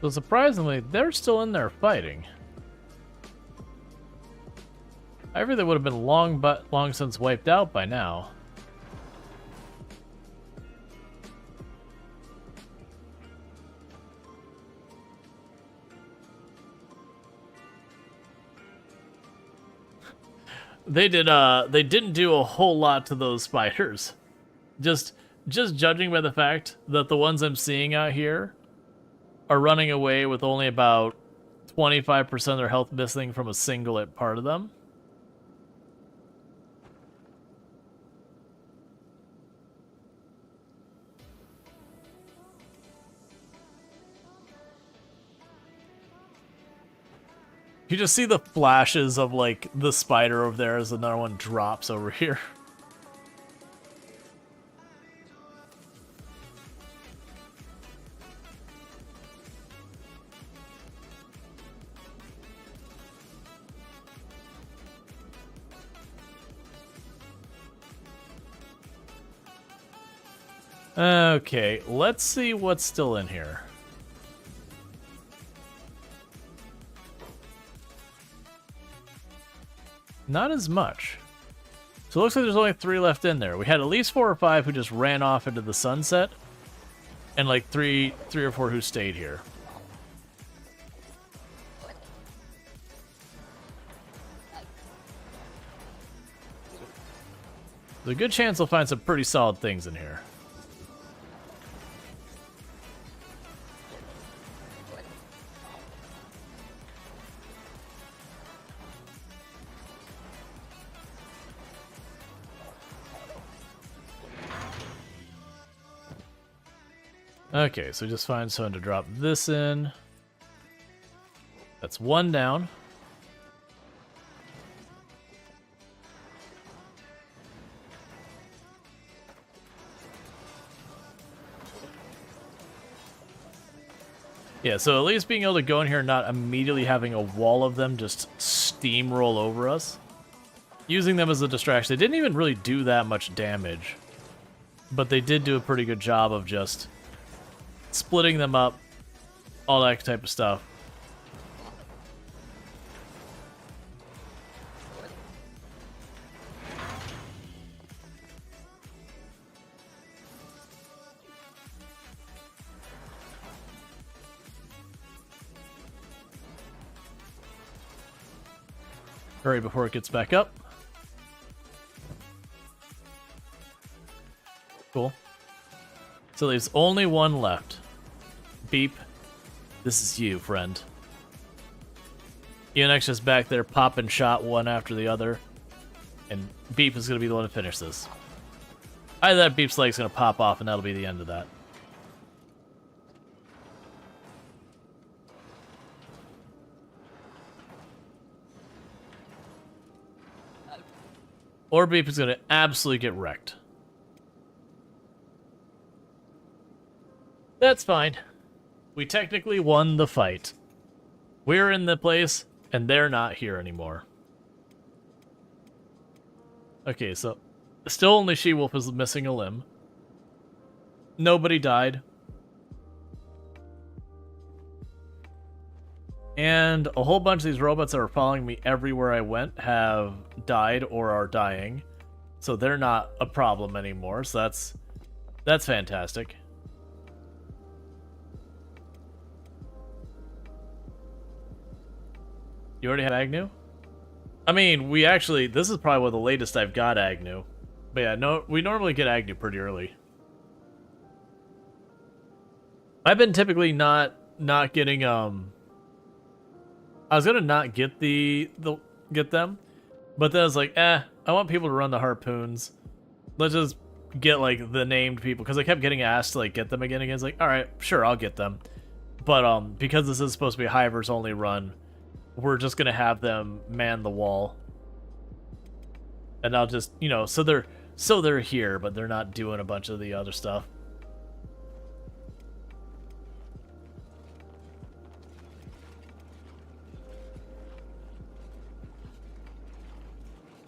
So surprisingly, they're still in there fighting. I figured they would have been long since wiped out by now. They didn't do a whole lot to those spiders. Just judging by the fact that the ones I'm seeing out here are running away with only about 25% of their health missing from a single hit part of them. You just see the flashes of like the spider over there as another one drops over here. Okay, let's see what's still in here. Not as much. So it looks like there's only 3 left in there. We had at least 4 or 5 who just ran off into the sunset, and like 3 or 4 who stayed here. There's a good chance they'll find some pretty solid things in here. Okay, so just find someone to drop this in. That's 1 down. Yeah, so at least being able to go in here and not immediately having a wall of them just steamroll over us. Using them as a distraction. They didn't even really do that much damage. But they did do a pretty good job of just splitting them up, all that type of stuff. Hurry before it gets back up. Cool. So there's only 1 left. Beep. This is you, friend. Unix is back there popping shot one after the other. And Beep is going to be the one to finish this. Either that Beep's leg's going to pop off and that'll be the end of that. Or Beep is going to absolutely get wrecked. That's fine. We technically won the fight. We're in the place, and they're not here anymore. Okay, so still only She-Wolf is missing a limb. Nobody died. And a whole bunch of these robots that were following me everywhere I went have died or are dying. So they're not a problem anymore, so that's fantastic. You already have Agnew? I mean, this is probably one of the latest I've got Agnew. But yeah, no, we normally get Agnew pretty early. I've been typically not getting, I was gonna not get get them, but then I was like, I want people to run the harpoons. Let's just get, like, the named people, because I kept getting asked to, like, get them again and again. It's like, alright, sure, I'll get them. But, because this is supposed to be a Hivers only run, we're just gonna have them man the wall. And I'll just, you know, so they're here, but they're not doing a bunch of the other stuff.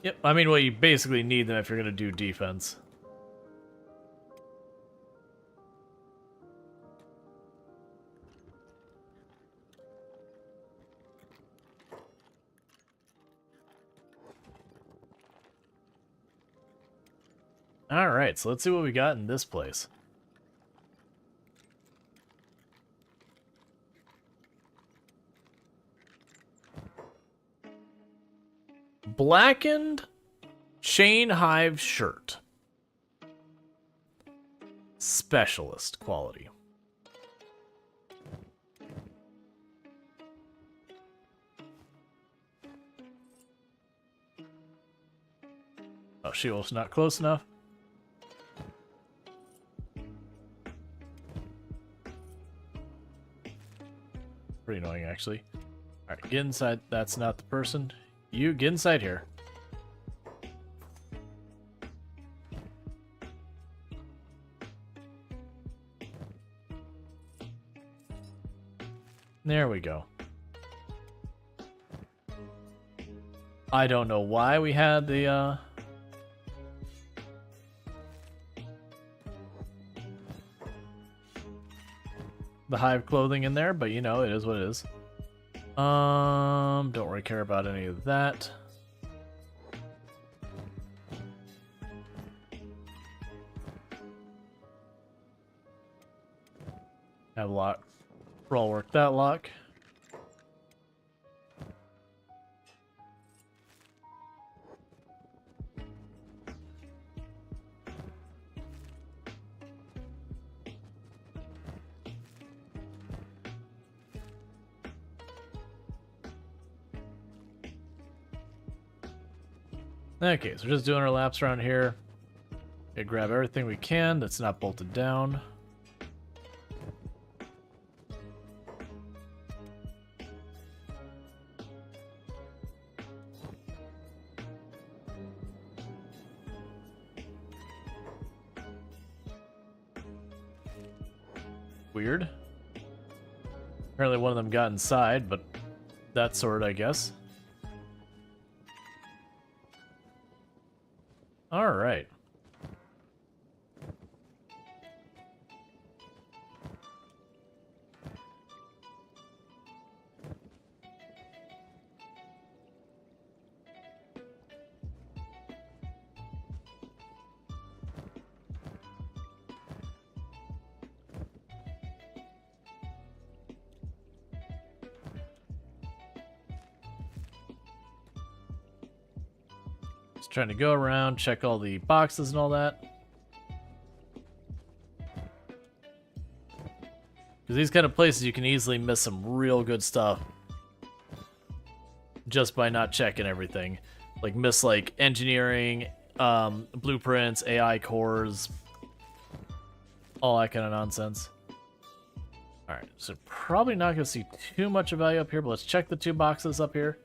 Yep, I mean, well, you basically need them if you're gonna do defense. Alright, so let's see what we got in this place. Blackened chain hive shirt. Specialist quality. Oh, She-Wolf's not close enough. Pretty annoying, actually. Alright, get inside. That's not the person. You, get inside here. There we go. I don't know why we had the hive clothing in there, but you know, it is what it is. Don't really care about any of that. Have a lock. Rual work that lock. Okay, so we're just doing our laps around here. Okay, grab everything we can that's not bolted down. Weird. Apparently one of them got inside, but that sort, I guess. All right. Just trying to go around, check all the boxes and all that. Because these kind of places, you can easily miss some real good stuff. just by not checking everything. Like miss like engineering, blueprints, AI cores, all that kind of nonsense. Alright, so probably not going to see too much of value up here, but let's check the 2 boxes up here.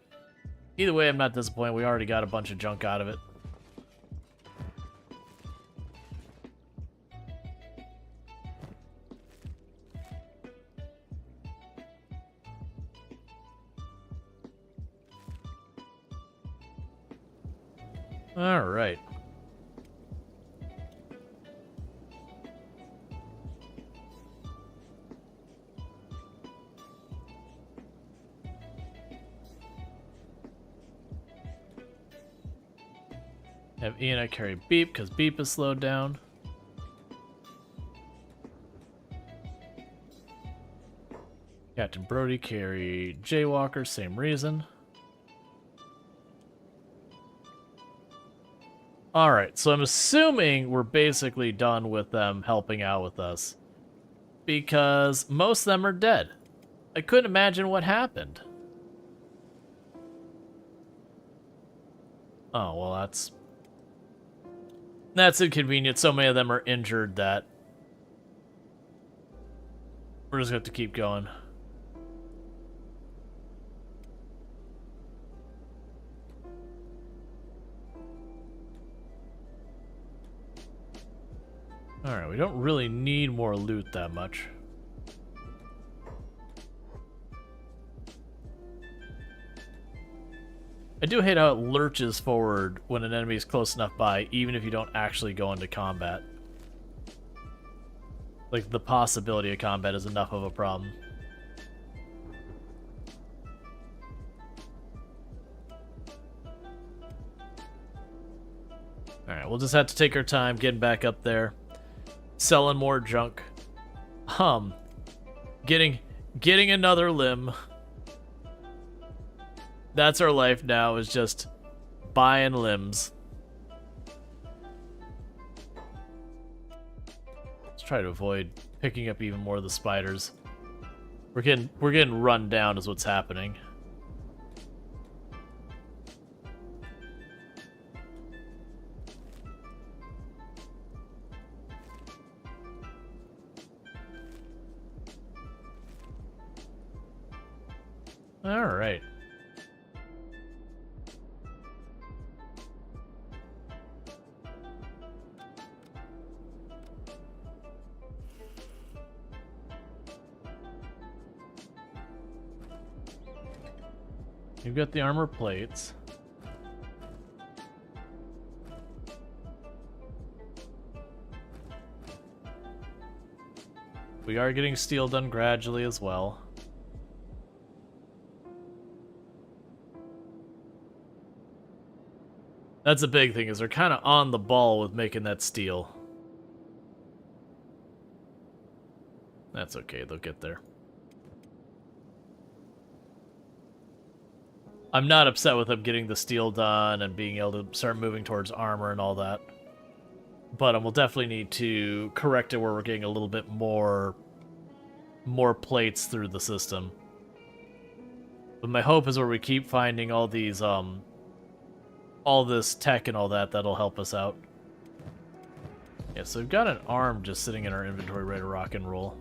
Either way, I'm not disappointed. We already got a bunch of junk out of it. Alright. Have Ian I carry Beep, because Beep is slowed down. Captain Brody carry Jaywalker, same reason. Alright, so I'm assuming we're basically done with them helping out with us. Because most of them are dead. I couldn't imagine what happened. Oh, well that's inconvenient. So many of them are injured that we're just going to have to keep going. Alright, we don't really need more loot that much. I do hate how it lurches forward when an enemy is close enough by, even if you don't actually go into combat. Like, the possibility of combat is enough of a problem. Alright, we'll just have to take our time getting back up there. Selling more junk. Getting another limb. That's our life now, is just buying limbs. Let's try to avoid picking up even more of the spiders. We're getting run down is what's happening. All right. You've got the armor plates. We are getting steel done gradually as well. That's a big thing, is they're kind of on the ball with making that steel. That's okay, they'll get there. I'm not upset with them getting the steel done and being able to start moving towards armor and all that. But we'll definitely need to correct it where we're getting a little bit more plates through the system. But my hope is where we keep finding all these, all this tech and all that, that'll help us out. Yeah, so we've got an arm just sitting in our inventory ready to rock and roll.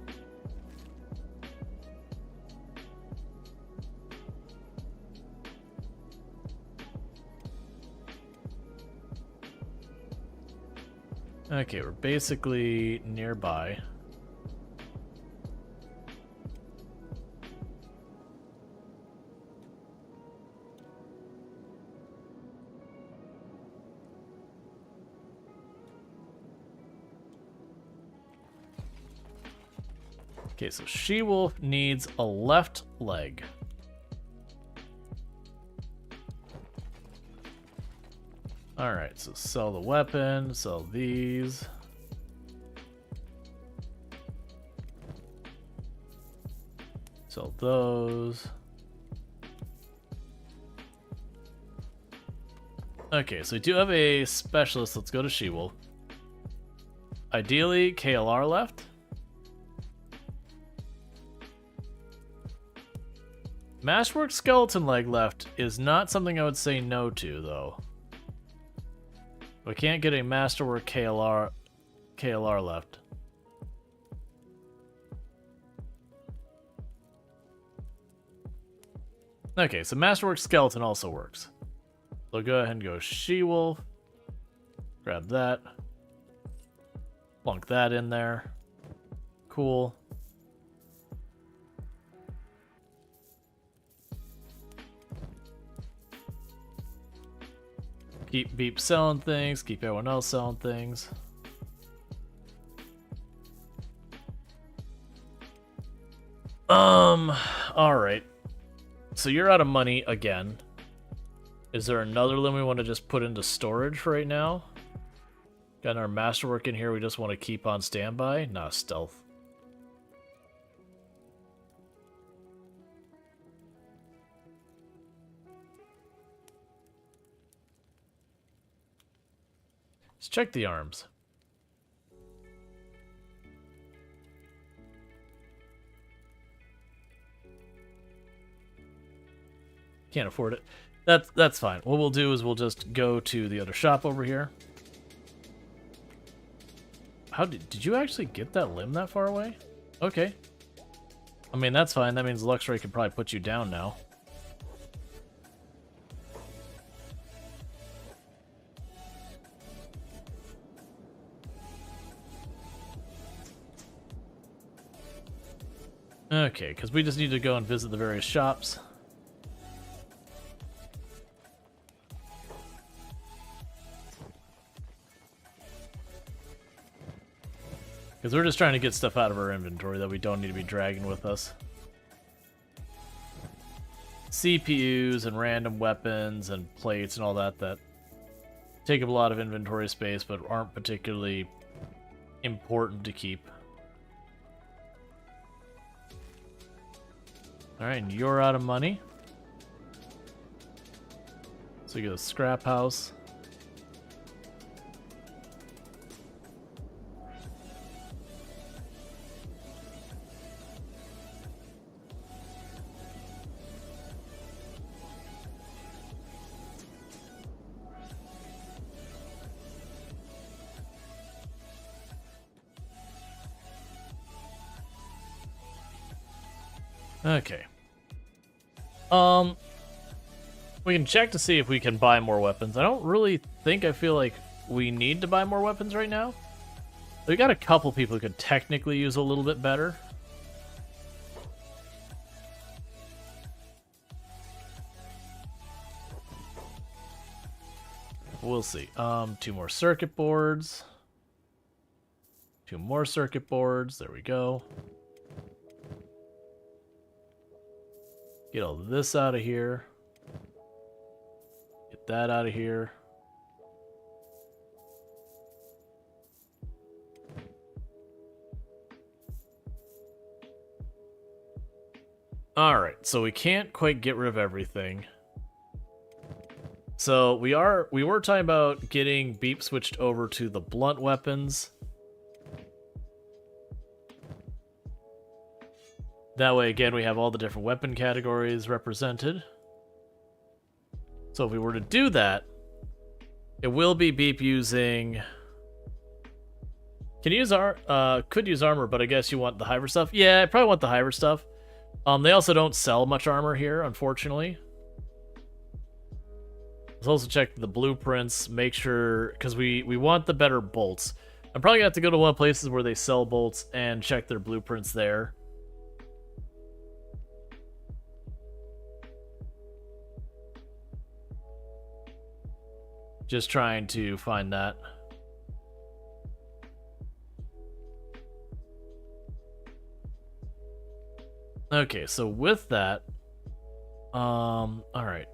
Okay, we're basically nearby. Okay, so She-Wolf needs a left leg. Alright, so sell the weapon, sell these. Sell those. Okay, so we do have a specialist. Let's go to She-Wolf. Ideally, KLR left. Masterwork skeleton leg left is not something I would say no to, though. We can't get a Masterwork KLR left. Okay, so Masterwork skeleton also works. So go ahead and go She-Wolf. Grab that. Plunk that in there. Cool. Keep Beep selling things, keep everyone else selling things. Alright. So you're out of money again. Is there another limb we want to just put into storage for right now? Got our Masterwork in here we just want to keep on standby? Nah, stealth. Let's check the arms. Can't afford it. That's fine. What we'll do is we'll just go to the other shop over here. How did you actually get that limb that far away? Okay. I mean, that's fine. That means Luxray can probably put you down now. Okay, because we just need to go and visit the various shops. Because we're just trying to get stuff out of our inventory that we don't need to be dragging with us. CPUs and random weapons and plates and all that that take up a lot of inventory space but aren't particularly important to keep. Alright, and you're out of money. So you go to the scrap house. Okay. We can check to see if we can buy more weapons. I don't really think I feel like we need to buy more weapons right now. We got a couple people who could technically use a little bit better. We'll see. 2 more circuit boards. 2 more circuit boards. There we go. Get all this out of here. Get that out of here. Alright, so we can't quite get rid of everything. So we were talking about getting Beep switched over to the blunt weapons. That way, again, we have all the different weapon categories represented. So if we were to do that, it will be Beep using... could use armor, but I guess you want the Hyver stuff? Yeah, I probably want the Hyver stuff. They also don't sell much armor here, unfortunately. Let's also check the blueprints, make sure... because we want the better bolts. I'm probably going to have to go to one of the places where they sell bolts and check their blueprints there. Just trying to find that. Okay, so with that, all right.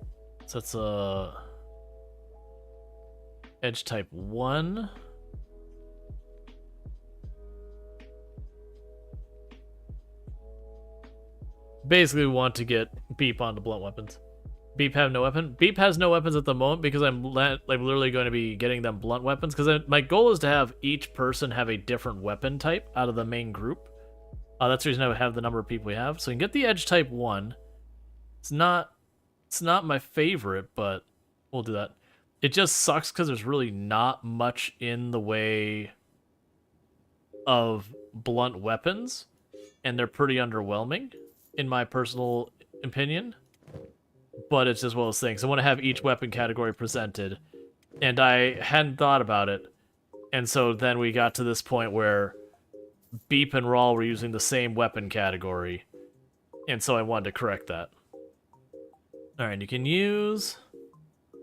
So it's a edge type 1. Basically, we want to get Beep onto blunt weapons. Beep have no weapon. Beep has no weapons at the moment because I'm literally going to be getting them blunt weapons. Because my goal is to have each person have a different weapon type out of the main group. That's the reason I have the number of people we have. So we can get the edge type 1. It's not my favorite, but we'll do that. It just sucks because there's really not much in the way of blunt weapons, and they're pretty underwhelming, in my personal opinion. But it's just one of those things. I want to have each weapon category presented, and I hadn't thought about it. And so then we got to this point where Beep and Rual were using the same weapon category, and so I wanted to correct that. Alright, you can use...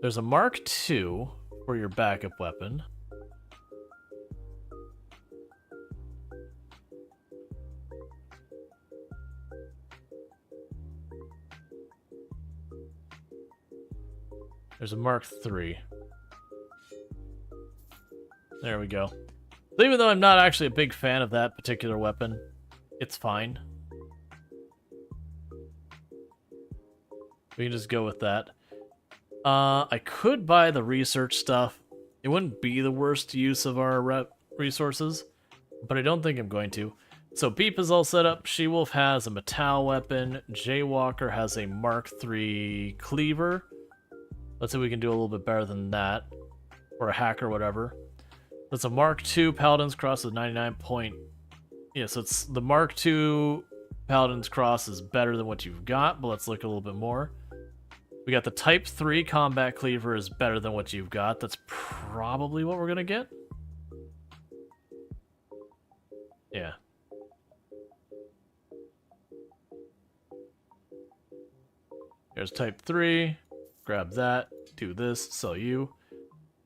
There's a Mark II for your backup weapon. There's a Mark III. There we go. So even though I'm not actually a big fan of that particular weapon, it's fine. We can just go with that. I could buy the research stuff. It wouldn't be the worst use of our resources, but I don't think I'm going to. So Beep is all set up. She-Wolf has a Metal weapon. Jaywalker has a Mark III cleaver. Let's see if we can do a little bit better than that. Or a hack or whatever. That's a Mark II Paladin's Cross with 99 point... Yeah, so it's the Mark II Paladin's Cross is better than what you've got, but let's look a little bit more. We got the Type 3 Combat Cleaver is better than what you've got. That's probably what we're going to get. Yeah. There's Type 3. Grab that. Do this. Sell you.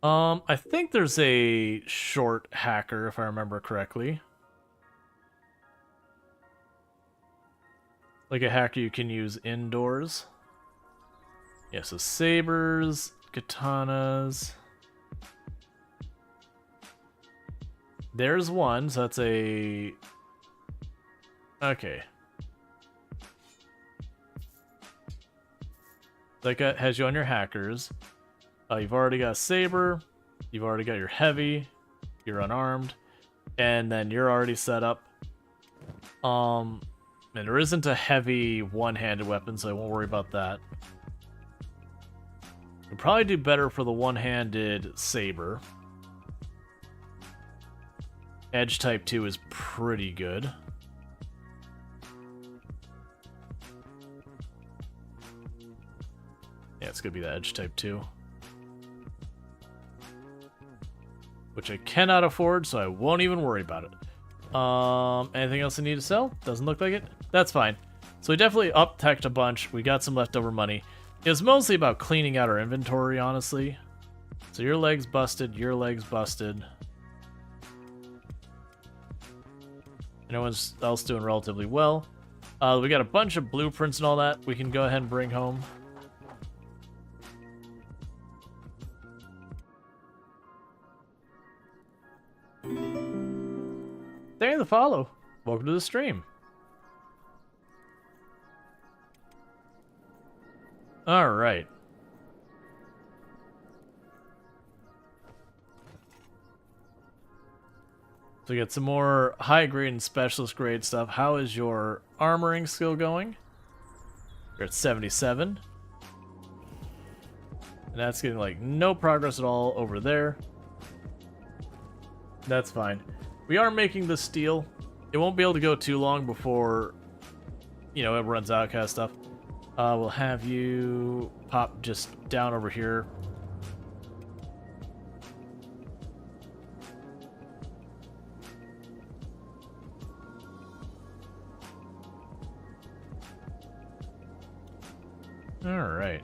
I think there's a short hacker, if I remember correctly. Like a hacker you can use indoors. Yeah, so sabers, katanas. There's one, so that's a... Okay. That has you on your hackers. You've already got a saber. You've already got your heavy. You're unarmed. And then you're already set up. And there isn't a heavy one-handed weapon, so I won't worry about that. You'll probably do better for the one-handed saber. Edge Type 2 is pretty good. Yeah, it's gonna be the Edge Type 2. Which I cannot afford, so I won't even worry about it. Anything else I need to sell? Doesn't look like it. That's fine. So we definitely up-teched a bunch. We got some leftover money. It was mostly about cleaning out our inventory, honestly. So your leg's busted, your leg's busted. No one's else doing relatively well. We got a bunch of blueprints and all that we can go ahead and bring home. Thank you for the follow. Welcome to the stream. Alright. So we got some more high grade and specialist grade stuff. How is your armoring skill going? You're at 77. And that's getting like no progress at all over there. That's fine. We are making the steel. It won't be able to go too long before, you know, it runs out kind of stuff. We'll have you pop just down over here. All right.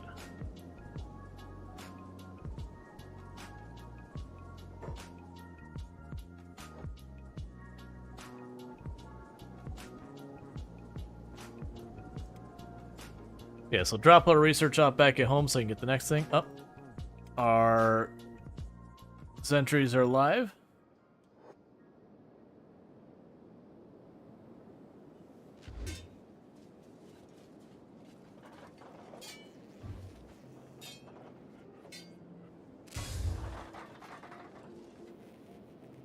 Yeah, so drop our research off back at home so I can get the next thing up. Our sentries are live.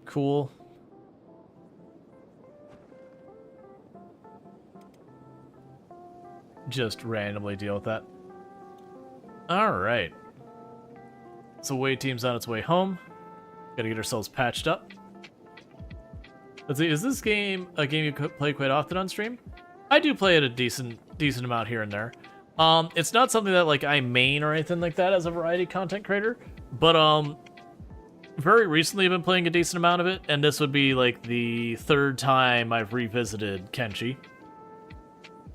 Cool. just randomly deal with that. Alright. So away team's on its way home. Gotta get ourselves patched up. Let's see, is this game a game you play quite often on stream? I do play it a decent amount here and there. It's not something that like I main or anything like that as a variety content creator, but very recently I've been playing a decent amount of it, and this would be like the third time I've revisited Kenshi.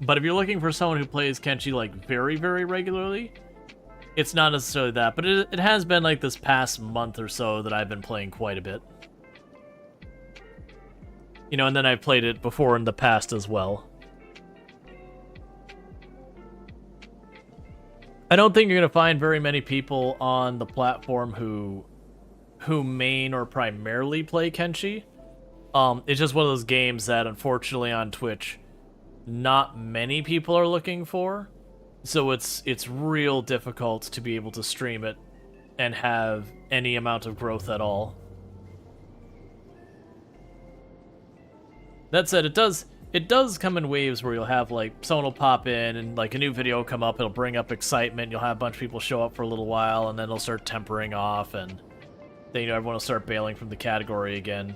But if you're looking for someone who plays Kenshi like very, very regularly, it's not necessarily that, but it has been like this past month or so that I've been playing quite a bit. You know, and then I've played it before in the past as well. I don't think you're going to find very many people on the platform who main or primarily play Kenshi. It's just one of those games that, unfortunately, on Twitch, not many people are looking for. So it's real difficult to be able to stream it and have any amount of growth at all. That said, it does come in waves where you'll have, like, someone will pop in and, like, a new video will come up, it'll bring up excitement, you'll have a bunch of people show up for a little while, and then they'll start tempering off, and then, you know, everyone will start bailing from the category again.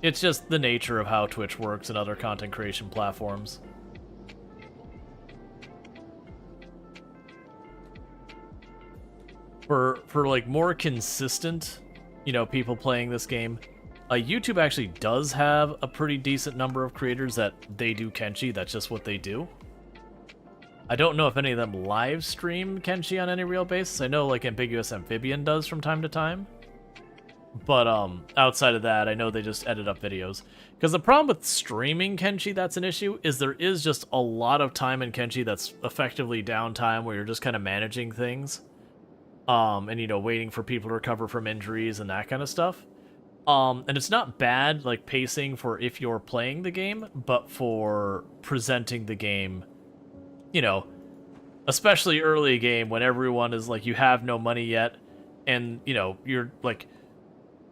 It's just the nature of how Twitch works and other content creation platforms. For like, more consistent, you know, people playing this game, YouTube actually does have a pretty decent number of creators that they do Kenshi. That's just what they do. I don't know if any of them live stream Kenshi on any real basis. I know like Ambiguous Amphibian does from time to time. But outside of that, I know they just edit up videos. Because the problem with streaming Kenshi that's an issue is there is just a lot of time in Kenshi that's effectively downtime where you're just kind of managing things. And, you know, waiting for people to recover from injuries and that kind of stuff. And it's not bad, like, pacing for if you're playing the game, but for presenting the game, you know, especially early game when everyone is, like, you have no money yet, and, you know, you're, like,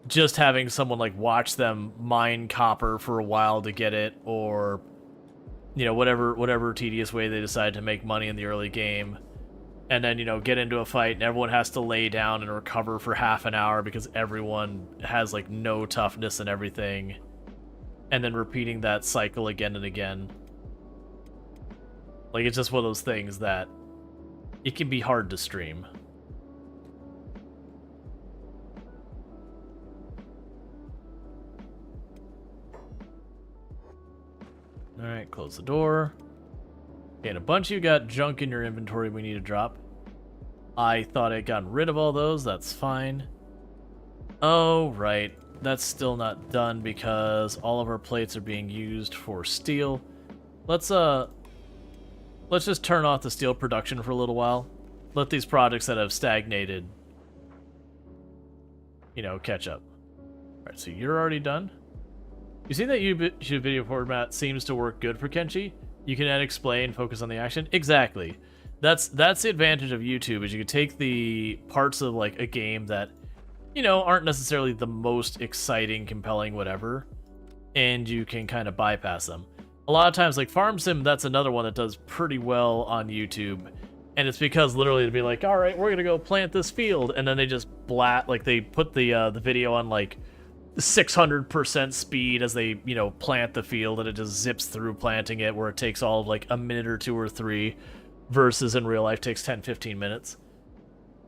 just having someone, like, watch them mine copper for a while to get it, or, you know, whatever tedious way they decide to make money in the early game. And then, you know, get into a fight and everyone has to lay down and recover for half an hour because everyone has, like, no toughness and everything. And then repeating that cycle again and again. Like, it's just one of those things that it can be hard to stream. Alright, close the door. Okay, and a bunch of you got junk in your inventory we need to drop. I thought I'd gotten rid of all those, that's fine. Oh, right. That's still not done because all of our plates are being used for steel. Let's just turn off the steel production for a little while. Let these projects that have stagnated, you know, catch up. Alright, so you're already done. You see that YouTube video format seems to work good for Kenshi? You can add explain, focus on the action. Exactly. That's the advantage of YouTube, is you can take the parts of like a game that, you know, aren't necessarily the most exciting, compelling, whatever, and you can kind of bypass them. A lot of times, like Farm Sim, that's another one that does pretty well on YouTube, and it's because literally it'd be like, all right, we're gonna go plant this field, and then they just they put the video on like 600% speed as they, you know, plant the field, and it just zips through planting it, where it takes all of like a minute or two or three, versus in real life takes 10-15 minutes.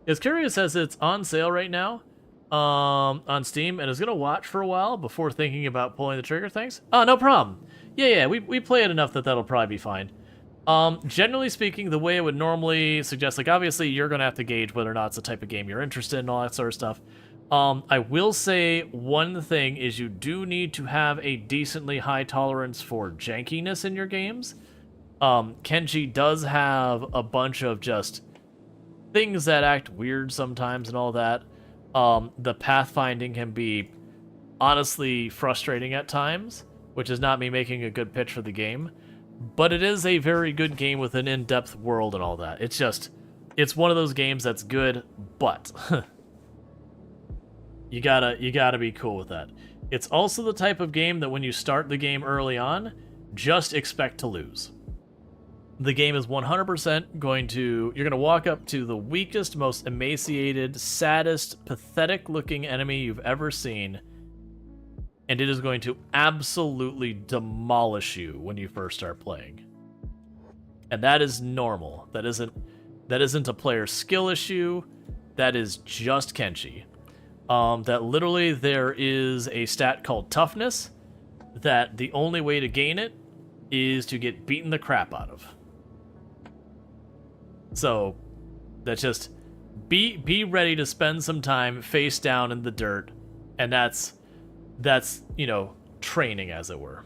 It's curious as it's on sale right now on Steam, and is gonna watch for a while before thinking about pulling the trigger. Thanks. Oh, no problem. Yeah, we play it enough that that'll probably be fine. Generally speaking, the way I would normally suggest, like, obviously you're gonna have to gauge whether or not it's the type of game you're interested in and all that sort of stuff. I will say one thing is you do need to have a decently high tolerance for jankiness in your games. Kenshi does have a bunch of just things that act weird sometimes and all that. The pathfinding can be honestly frustrating at times, which is not me making a good pitch for the game, but it is a very good game with an in-depth world and all that. It's one of those games that's good, but you gotta be cool with that. It's also the type of game that when you start the game early on, just expect to lose. the game is 100% going to... You're going to walk up to the weakest, most emaciated, saddest, pathetic-looking enemy you've ever seen, and it is going to absolutely demolish you when you first start playing. And that is normal. That isn't a player skill issue. That is just Kenshi. That literally there is a stat called toughness that the only way to gain it is to get beaten the crap out of. So that's just be ready to spend some time face down in the dirt, and that's you know, training, as it were.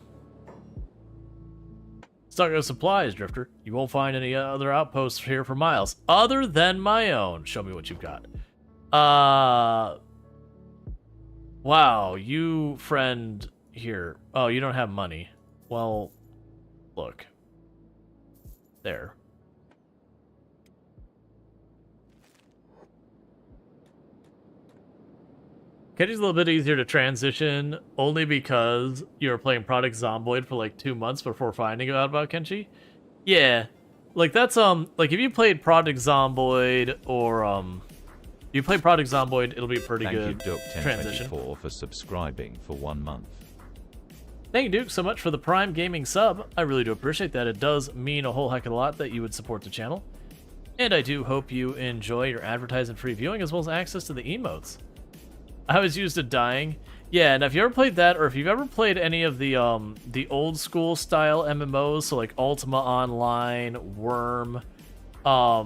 Stock of supplies, Drifter. You won't find any other outposts here for miles other than my own. Show me what you've got. Wow, you friend here. Oh, you don't have money. Well, look. There. Kenji's a little bit easier to transition, only because you were playing Product Zomboid for like 2 months before finding out about Kenshi. Yeah, like that's like if you played Product Zomboid or you play Product Zomboid, it'll be a pretty good transition. Thank you, Duke1024, for subscribing for 1 month. Thank you, Duke, so much for the Prime Gaming sub. I really do appreciate that. It does mean a whole heck of a lot that you would support the channel, and I do hope you enjoy your advertising-free viewing as well as access to the emotes. I was used to dying. Yeah, and if you ever played that, or if you've ever played any of the old school style MMOs, so like Ultima Online, Worm, the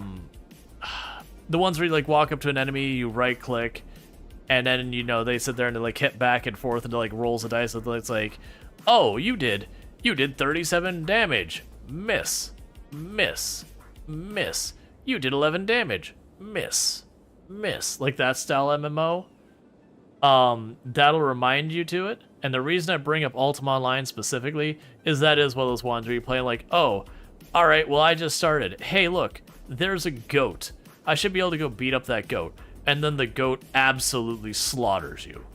ones where you like walk up to an enemy, you right click, and then you know they sit there and they like hit back and forth and like rolls the dice. It's like, oh, you did 37 damage, miss, miss, miss. You did 11 damage, miss, miss. Like that style MMO. That'll remind you to it. And the reason I bring up Ultima Online specifically is that is one of those ones where you're playing like, oh, alright, well I just started. Hey, look, there's a goat. I should be able to go beat up that goat. And then the goat absolutely slaughters you.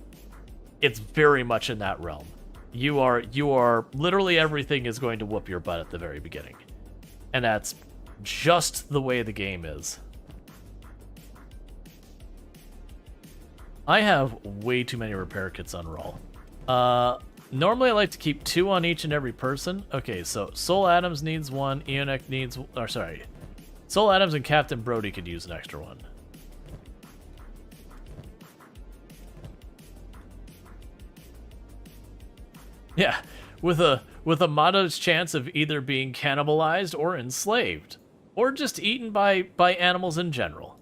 It's very much in that realm. You are literally everything is going to whoop your butt at the very beginning. And that's just the way the game is. I have way too many repair kits on Rual. Normally I like to keep 2 on each and every person. Okay, so Soul Adams needs 1, Eonek needs... Or sorry. Soul Adams and Captain Brody could use an extra one. Yeah, with a modest chance of either being cannibalized or enslaved. Or just eaten by animals in general.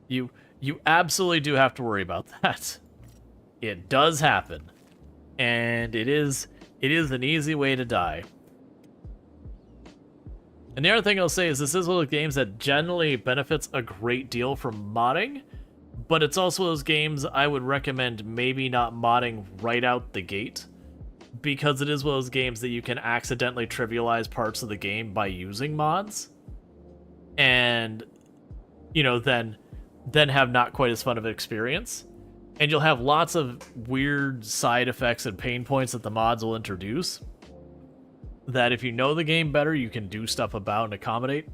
You absolutely do have to worry about that. It does happen. And it is an easy way to die. And the other thing I'll say is this is one of the games that generally benefits a great deal from modding, but it's also those games I would recommend maybe not modding right out the gate, because it is one of those games that you can accidentally trivialize parts of the game by using mods. And, you know, then have not quite as fun of an experience. And you'll have lots of weird side effects and pain points that the mods will introduce that if you know the game better, you can do stuff about and accommodate.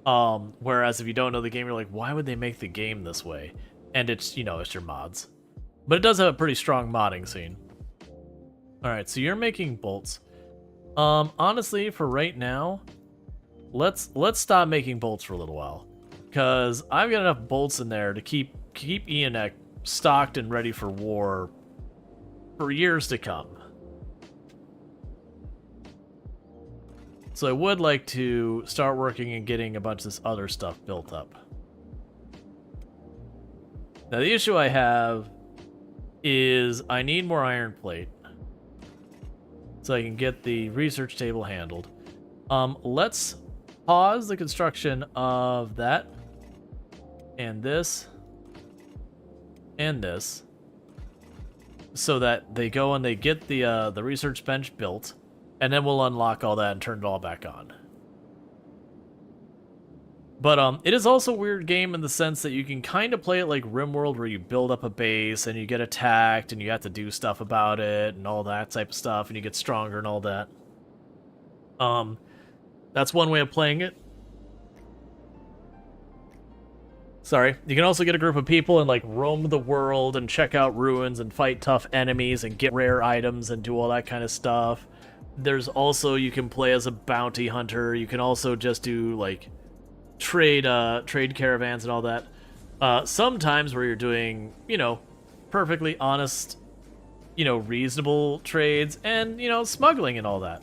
Whereas if you don't know the game, you're like, why would they make the game this way? And it's, you know, it's your mods. But it does have a pretty strong modding scene. Alright, so you're making bolts. Honestly, for right now, let's stop making bolts for a little while. Because I've got enough bolts in there to keep Eonek stocked and ready for war for years to come. So I would like to start working and getting a bunch of this other stuff built up. Now the issue I have is I need more iron plate so I can get the research table handled. Let's pause the construction of that and this and this so that they go and they get the research bench built. And then we'll unlock all that and turn it all back on. But it is also a weird game in the sense that you can kind of play it like RimWorld, where you build up a base and you get attacked and you have to do stuff about it and all that type of stuff, and you get stronger and all that. That's one way of playing it. Sorry. You can also get a group of people and, like, roam the world and check out ruins and fight tough enemies and get rare items and do all that kind of stuff. There's also, you can play as a bounty hunter. You can also just do, like, trade caravans and all that. Sometimes where you're doing, you know, perfectly honest, you know, reasonable trades and, you know, smuggling and all that.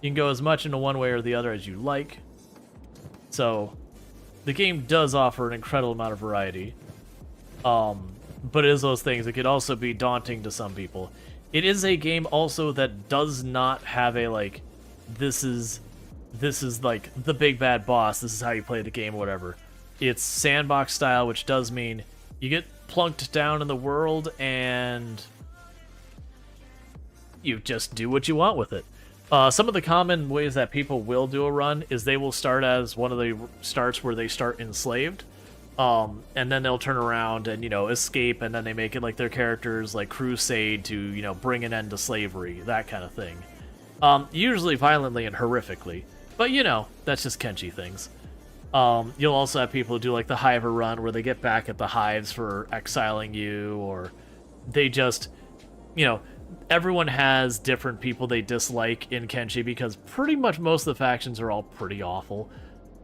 You can go as much into one way or the other as you like. So the game does offer an incredible amount of variety. But it is those things. It could also be daunting to some people. It is a game also that does not have a, like, this is like the big bad boss, this is how you play the game, whatever. It's sandbox style, which does mean you get plunked down in the world and you just do what you want with it. Some of the common ways that people will do a run is they will start as one of the starts where they start enslaved, and then they'll turn around and, you know, escape, and then they make it like their characters like crusade to, you know, bring an end to slavery, that kind of thing. Usually violently and horrifically, but, you know, that's just Kenshi things. You'll also have people who do like the Hiver run where they get back at the hives for exiling you, or they just, you know, everyone has different people they dislike in Kenshi because pretty much most of the factions are all pretty awful.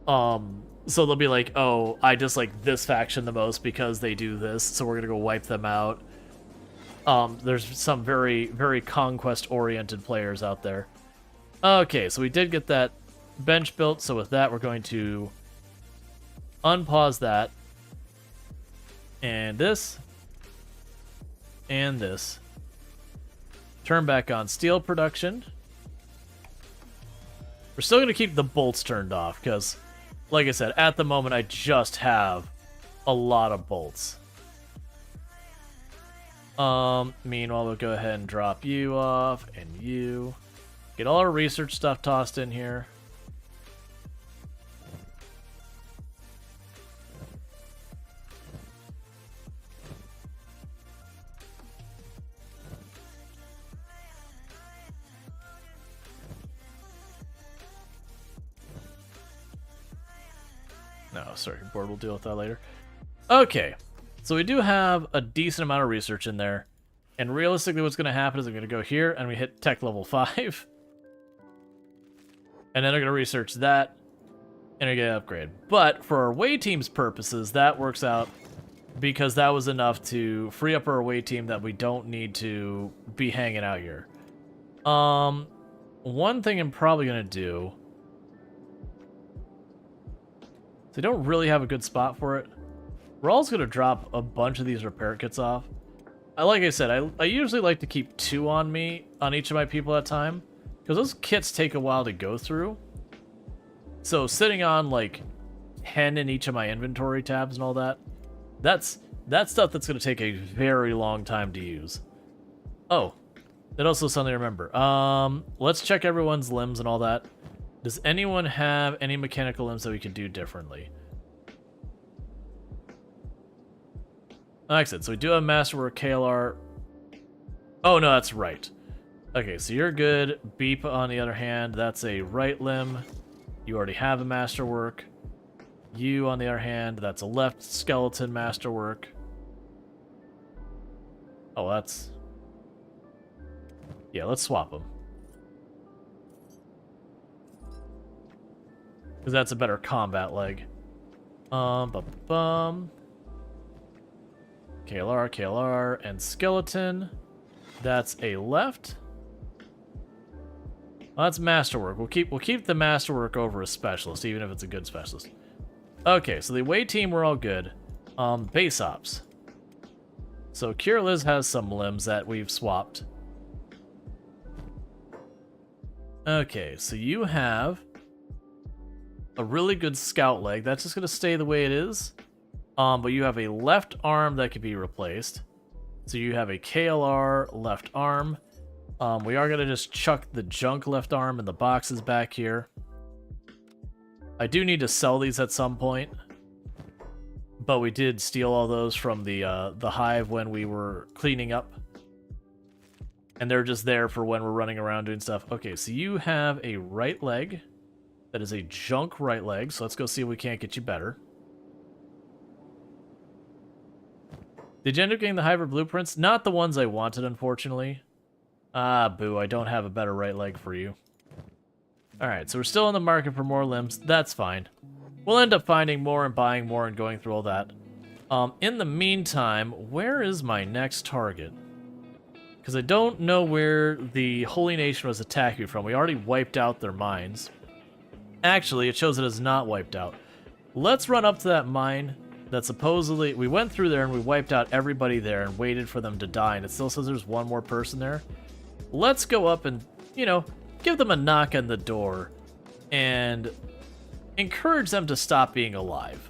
So they'll be like, oh, I dislike this faction the most because they do this, so we're gonna go wipe them out. There's some very, very conquest-oriented players out there. Okay, so we did get that bench built, so with that we're going to unpause that. And this. And this. Turn back on steel production. We're still going to keep the bolts turned off because, like I said, at the moment I just have a lot of bolts. Meanwhile, we'll go ahead and drop you off and you. Get all our research stuff tossed in here. No, circuit board, we'll deal with that later. Okay, so we do have a decent amount of research in there. And realistically what's going to happen is I'm going to go here and we hit tech level 5. And then I'm going to research that and I get an upgrade. But for our away team's purposes, that works out because that was enough to free up our away team that we don't need to be hanging out here. One thing I'm probably going to do... They don't really have a good spot for it. Rual's going to drop a bunch of these repair kits off. Like I said, I usually like to keep 2 on me, on each of my people at a time, because those kits take a while to go through. So sitting on like 10 in each of my inventory tabs and all that, that's stuff that's going to take a very long time to use. Oh, that also is something to remember. Let's check everyone's limbs and all that. Does anyone have any mechanical limbs that we can do differently? Like I said, so we do have Masterwork, KLR. Oh, no, that's right. Okay, so you're good. Beep, on the other hand, that's a right limb. You already have a Masterwork. You, on the other hand, that's a left skeleton Masterwork. Oh, that's... Yeah, let's swap them. Because that's a better combat leg. KLR, KLR, and skeleton. That's a left. Well, that's masterwork. We'll keep the masterwork over a specialist, even if it's a good specialist. Okay, so the away team, we're all good. Base ops. So Cure Liz has some limbs that we've swapped. Okay, so you have a really good scout leg. That's just going to stay the way it is. But you have a left arm that could be replaced. So you have a KLR left arm. We are going to just chuck the junk left arm in the boxes back here. I do need to sell these at some point. But we did steal all those from the hive when we were cleaning up. And they're just there for when we're running around doing stuff. Okay, so you have a right leg. That is a junk right leg, so let's go see if we can't get you better. Did you end up getting the hybrid blueprints? Not the ones I wanted, unfortunately. Ah, boo, I don't have a better right leg for you. Alright, so we're still in the market for more limbs. That's fine. We'll end up finding more and buying more and going through all that. In the meantime, where is my next target? Because I don't know where the Holy Nation was attacking from. We already wiped out their mines. Actually, it shows it is not wiped out. Let's run up to that mine that supposedly... We went through there and we wiped out everybody there and waited for them to die, and it still says there's one more person there. Let's go up and, you know, give them a knock on the door and encourage them to stop being alive.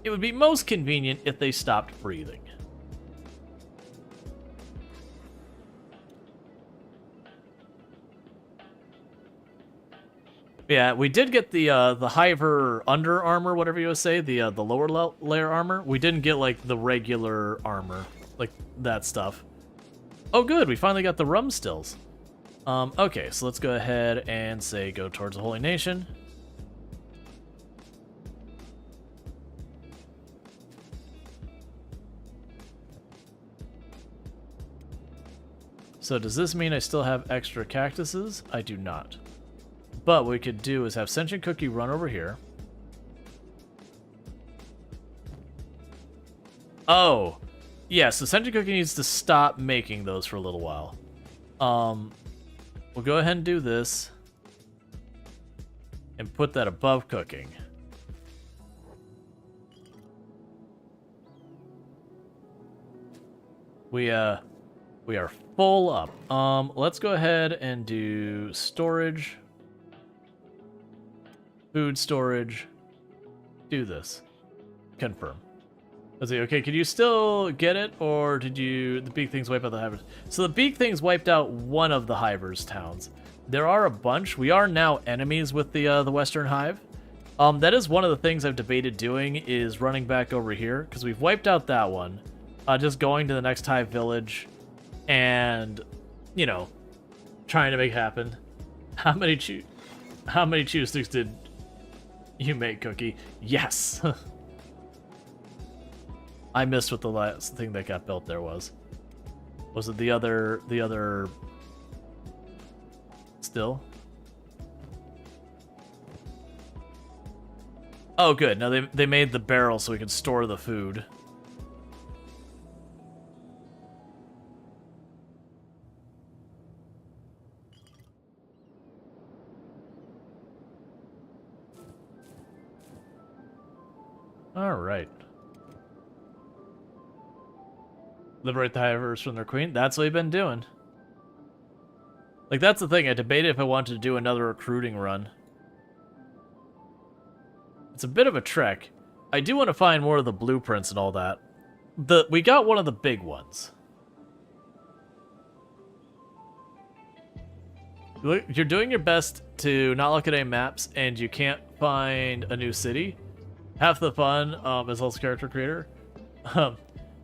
It would be most convenient if they stopped breathing. Yeah, we did get the Hiver under armor, whatever you would say, the lower layer armor. We didn't get like the regular armor, like that stuff. Oh, good, we finally got the rum stills. Okay, so let's go ahead and say go towards the Holy Nation. So does this mean I still have extra cactuses? I do not. But what we could do is have Sentient Cookie run over here. Oh, yeah, so Sentient Cookie needs to stop making those for a little while. We'll go ahead and do this. And put that above cooking. We are full up. Let's go ahead and do storage. Food storage. Do this. Confirm. Let's see. Okay, can you still get it, or did the big things wipe out the hivers? So the big things wiped out one of the hivers towns. There are a bunch. We are now enemies with the Western Hive. That is one of the things I've debated doing, is running back over here, because we've wiped out that one. Just going to the next Hive village, and, you know, trying to make it happen. How many chew sticks did you make, Cookie? Yes. I missed what the last thing that got built there was. Was it the other still? Oh, good. No, they made the barrel so we could store the food. All right. Liberate the Hivers from their queen. That's what we've been doing. Like, that's the thing. I debated if I wanted to do another recruiting run. It's a bit of a trek. I do want to find more of the blueprints and all that. We got one of the big ones. You're doing your best to not look at any maps, and you can't find a new city. Half the fun, as well as character creator.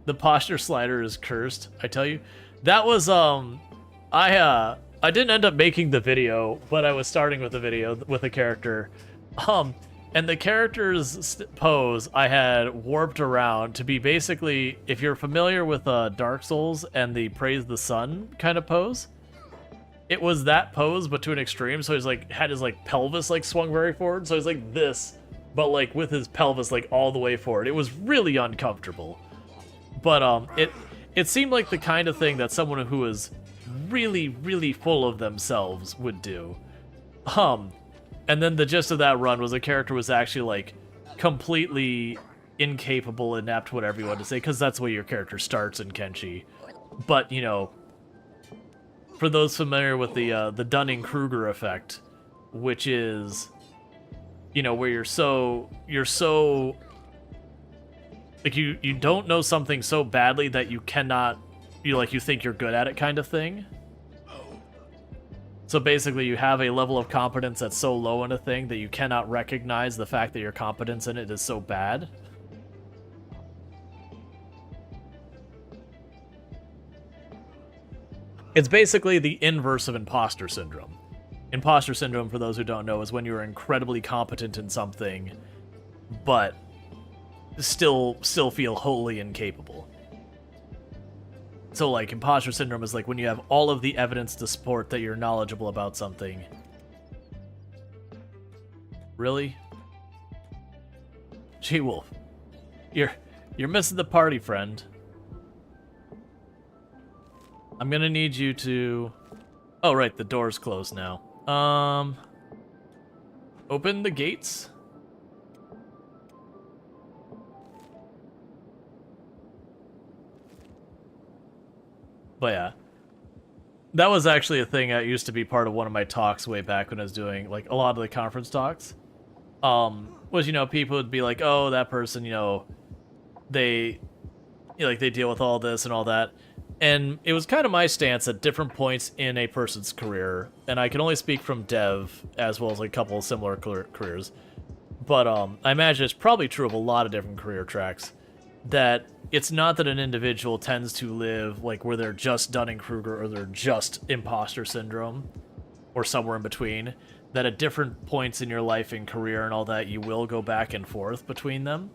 The posture slider is cursed, I tell you. That was, I didn't end up making the video, but I was starting with the video with a character. And the character's pose I had warped around to be basically, if you're familiar with Dark Souls and the Praise the Sun kind of pose, it was that pose, but to an extreme. So he's like, had his like pelvis like swung very forward. So he's like this, but like with his pelvis like all the way forward. It was really uncomfortable. But it seemed like the kind of thing that someone who is really, really full of themselves would do. And then the gist of that run was the character was actually like completely incapable, inept, whatever you want to say, because that's the way your character starts in Kenshi. But, you know, for those familiar with the Dunning-Kruger effect, which is, you know, where you're so like you don't know something so badly that you cannot, you think you're good at it kind of thing. So basically you have a level of competence that's so low in a thing that you cannot recognize the fact that your competence in it is so bad. It's basically the inverse of imposter syndrome. Imposter syndrome, for those who don't know, is when you're incredibly competent in something, but still feel wholly incapable. So, like, imposter syndrome is like when you have all of the evidence to support that you're knowledgeable about something. Really? Gee, Wolf, you're missing the party, friend. I'm gonna need you to... Oh, right, the door's closed now. Open the gates. But yeah, that was actually a thing that used to be part of one of my talks way back when I was doing, like, a lot of the conference talks. Was, you know, people would be like, oh, that person, you know, they deal with all this and all that. And it was kind of my stance at different points in a person's career, and I can only speak from dev as well as like a couple of similar careers. But I imagine it's probably true of a lot of different career tracks, that it's not that an individual tends to live like where they're just Dunning-Kruger or they're just imposter syndrome or somewhere in between, that at different points in your life and career and all that, you will go back and forth between them.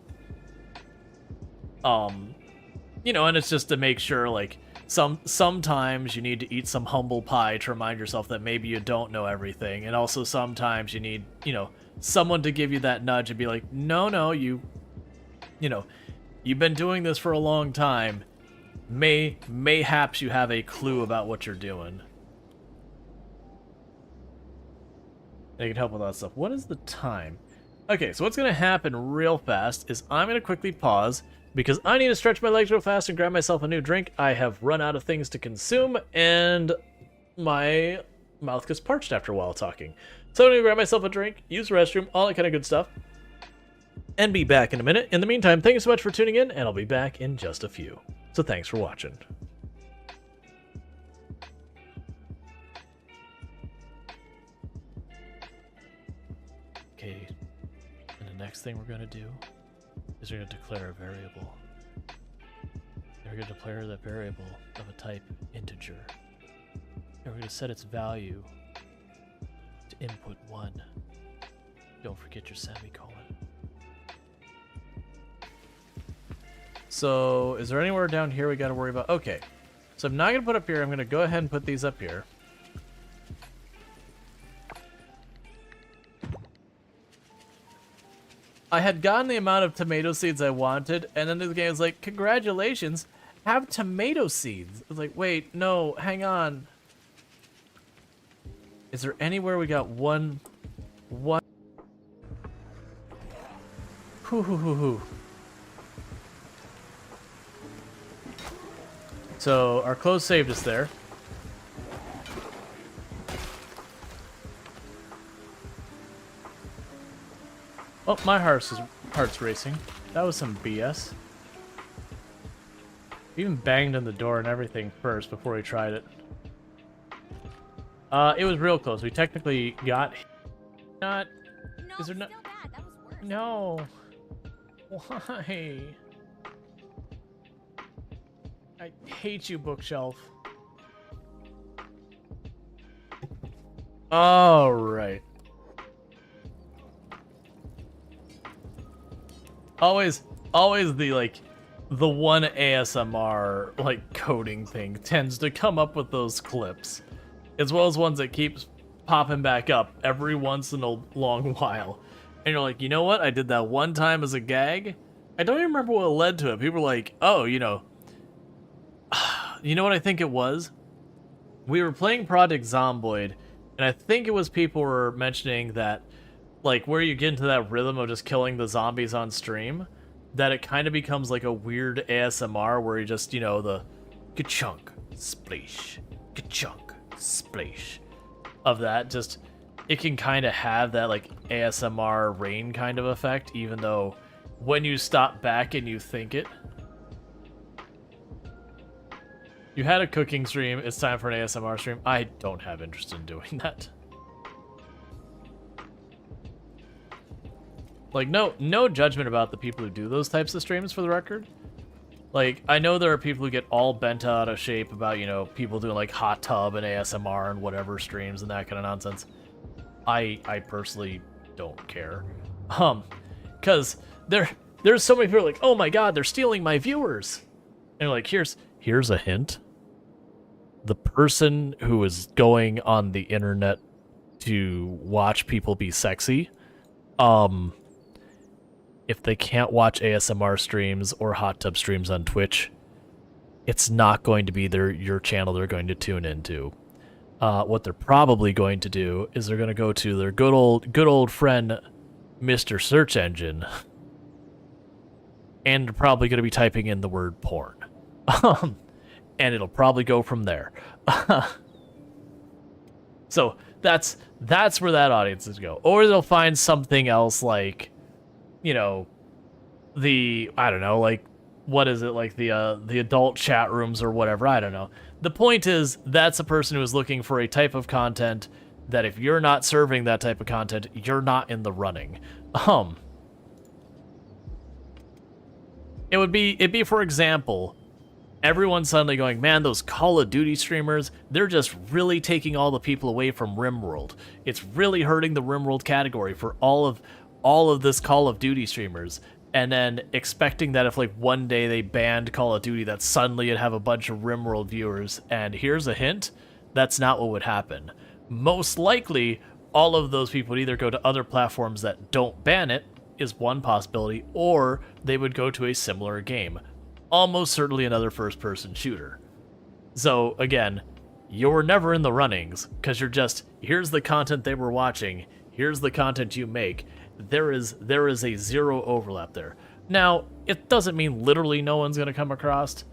You know, and it's just to make sure, like, sometimes you need to eat some humble pie to remind yourself that maybe you don't know everything, and also sometimes you need, you know, someone to give you that nudge and be like, no, you know, you've been doing this for a long time. Mayhaps you have a clue about what you're doing. They can help with that stuff. What is the time? Okay, so what's going to happen real fast is I'm going to quickly pause because I need to stretch my legs real fast and grab myself a new drink. I have run out of things to consume, and my mouth gets parched after a while talking. So I'm going to grab myself a drink, use the restroom, all that kind of good stuff, and be back in a minute. In the meantime, thank you so much for tuning in, and I'll be back in just a few. So thanks for watching. Okay, and the next thing we're going to do is we're going to declare a variable. And we're going to declare that variable of a type integer. And we're going to set its value to input 1. Don't forget your semicolon. So, is there anywhere down here we got to worry about? Okay, so I'm not going to put up here. I'm going to go ahead and put these up here. I had gotten the amount of tomato seeds I wanted, and then the game was like, congratulations, have tomato seeds. I was like, wait, no, hang on. Is there anywhere we got one? Hoo. So, our close saved us there. Oh, my heart's racing. That was some BS. We even banged on the door and everything first before we tried it. It was real close. We technically got... Not... No, Is there not... still bad. That was worse. No. Why? I hate you, bookshelf. Alright. Always the, like, the one ASMR, like, coding thing tends to come up with those clips. As well as ones that keeps popping back up every once in a long while. And you're like, you know what? I did that one time as a gag. I don't even remember what led to it. People were like, oh, you know. You know what I think it was? We were playing Project Zomboid, and I think it was people were mentioning that, like, where you get into that rhythm of just killing the zombies on stream, that it kind of becomes like a weird ASMR where you just, you know, the ka-chunk, splish, ka-chunk, splish of that. Just, it can kind of have that, like, ASMR rain kind of effect, even though when you stop back and you think it. You had a cooking stream, it's time for an ASMR stream. I don't have interest in doing that. Like, no judgment about the people who do those types of streams, for the record. Like, I know there are people who get all bent out of shape about, you know, people doing like hot tub and ASMR and whatever streams and that kind of nonsense. I personally don't care. Cause there's so many people like, oh my god, they're stealing my viewers. And like, here's a hint. The person who is going on the internet to watch people be sexy, if they can't watch ASMR streams or hot tub streams on Twitch, it's not going to be your channel they're going to tune into. What they're probably going to do is they're going to go to their good old friend, Mr. Search Engine, and they're probably going to be typing in the word porn. And it'll probably go from there. So that's where that audience is go. Or they'll find something else like, you know, I don't know, like, what is it, like the adult chat rooms or whatever, I don't know. The point is, that's a person who is looking for a type of content that if you're not serving that type of content, you're not in the running. It'd be, for example, everyone suddenly going, man, those Call of Duty streamers, they're just really taking all the people away from RimWorld. It's really hurting the RimWorld category for all of this Call of Duty streamers. And then expecting that if like one day they banned Call of Duty, that suddenly it'd have a bunch of RimWorld viewers. And here's a hint, that's not what would happen. Most likely, all of those people would either go to other platforms that don't ban it, is one possibility, or they would go to a similar game. Almost certainly another first-person shooter. So, again, you're never in the runnings, because you're just, here's the content they were watching, here's the content you make. There is a zero overlap there. Now, it doesn't mean literally no one's going to come across,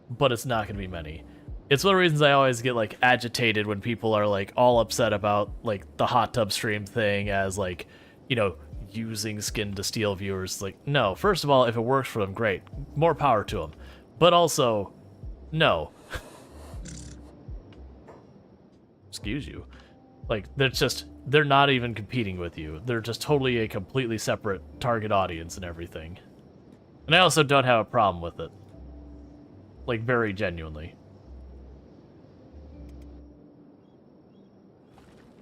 but it's not going to be many. It's one of the reasons I always get, like, agitated when people are, like, all upset about, like, the hot tub stream thing as, like, you know, using skin to steal viewers. Like, no, first of all, if it works for them, great. More power to them. But also, no. Excuse you. Like, they're not even competing with you. They're just totally a completely separate target audience and everything. And I also don't have a problem with it. Like, very genuinely.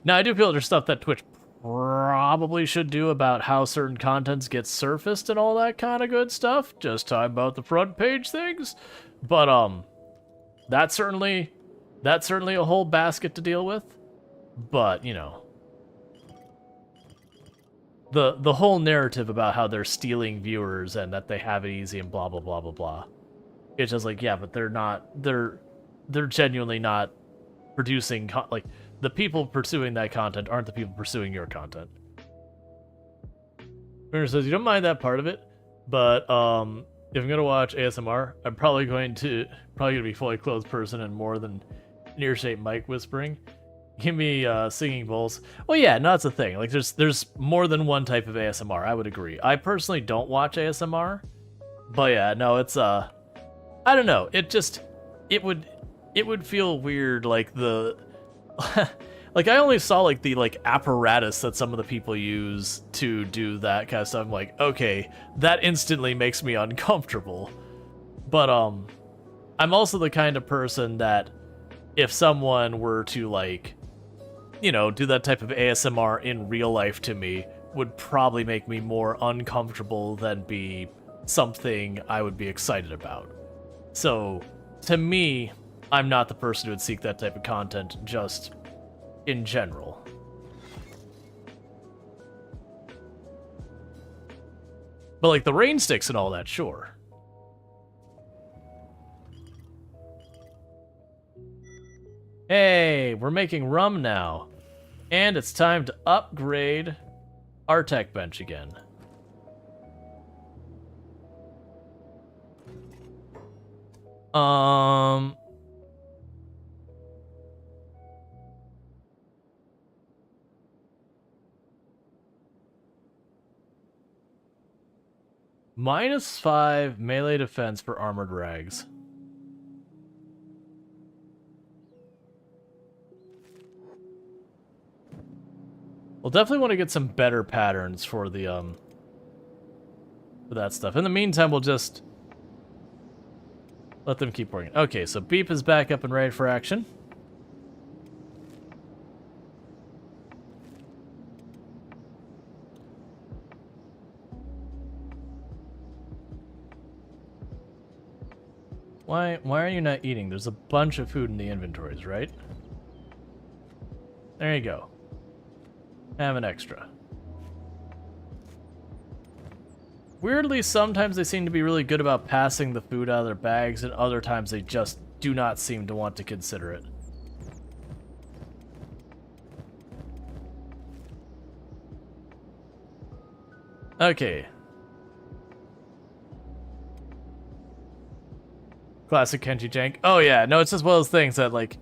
Now, I do feel there's stuff that Twitch probably should do about how certain contents get surfaced and all that kind of good stuff. Just talking about the front page things. But, that's certainly a whole basket to deal with. But, you know, the whole narrative about how they're stealing viewers and that they have it easy and blah, blah, blah, blah, blah. It's just like, yeah, but they're genuinely not producing, like, the people pursuing that content aren't the people pursuing your content. Winter says, you don't mind that part of it, but, if I'm gonna watch ASMR, I'm probably gonna be fully clothed person and more than near-shaped mic whispering. Give me singing bowls. Well, yeah, no, that's the thing. Like, there's more than one type of ASMR. I would agree. I personally don't watch ASMR, but yeah, no, it's I don't know. It would feel weird, like the like I only saw like the apparatus that some of the people use to do that kind of stuff. I'm like, okay, that instantly makes me uncomfortable. But I'm also the kind of person that if someone were to, like, you know, do that type of ASMR in real life to me, would probably make me more uncomfortable than be something I would be excited about. So, to me, I'm not the person who would seek that type of content just in general. But, like, the rain sticks and all that, sure. Hey, we're making rum now. And it's time to upgrade our tech bench again. -5 melee defense for armored rags. We'll definitely want to get some better patterns for the for that stuff. In the meantime, we'll just Let them keep working. Okay, so Beep is back up and ready for action. Why are you not eating? There's a bunch of food in the inventories, right? There you go. Have an extra. Weirdly, sometimes they seem to be really good about passing the food out of their bags, and other times they just do not seem to want to consider it. Okay. Classic Kenji Jank. Oh yeah, no, it's just one of those things that, like,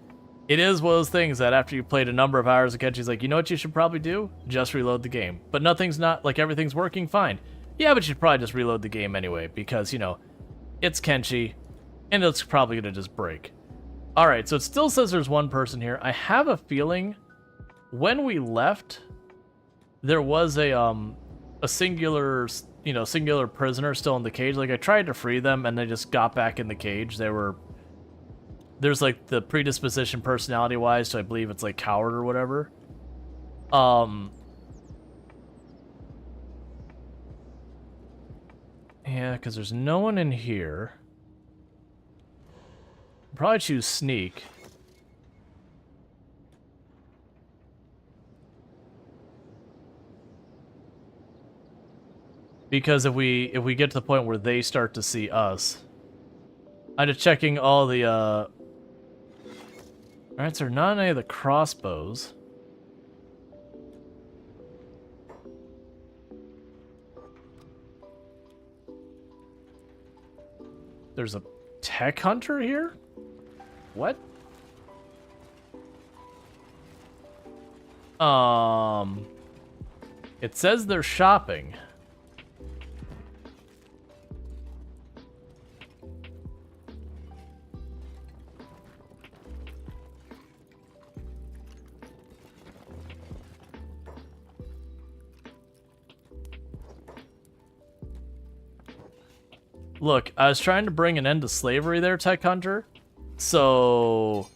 it is one of those things that after you played a number of hours of Kenji's like, you know what you should probably do? Just reload the game. But nothing's not, like, everything's working fine. Yeah, but you should probably just reload the game anyway, because, you know, it's Kenshi, and it's probably gonna just break. Alright, so it still says there's one person here. I have a feeling when we left, there was a singular, you know, singular prisoner still in the cage. Like, I tried to free them, and they just got back in the cage. There's, like, the predisposition personality-wise, so I believe it's, like, coward or whatever. Yeah, because there's no one in here. Probably choose sneak. Because if we get to the point where they start to see us, I'm just checking all the Alright, so not any of the crossbows. There's a tech hunter here? What? It says they're shopping. Look, I was trying to bring an end to slavery there, Tech Hunter. So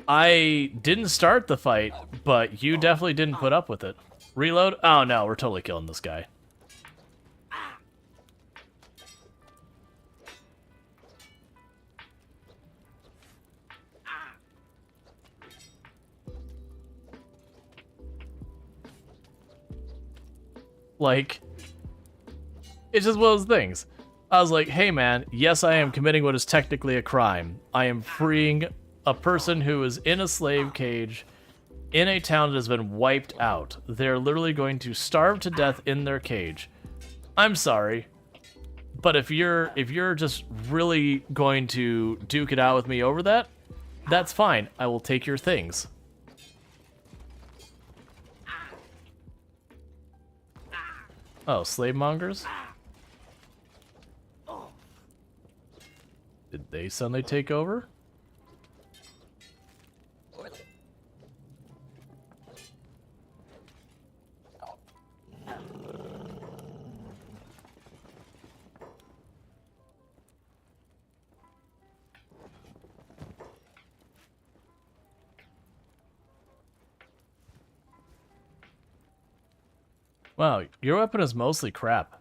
I didn't start the fight, but you definitely didn't put up with it. Reload? Oh no, we're totally killing this guy. Like, it's just one of those things. I was like, hey man, yes, I am committing what is technically a crime. I am freeing a person who is in a slave cage in a town that has been wiped out. They're literally going to starve to death in their cage. I'm sorry, but if you're just really going to duke it out with me over that, that's fine. I will take your things. Oh, slave mongers? Did they suddenly take over? Wow, your weapon is mostly crap.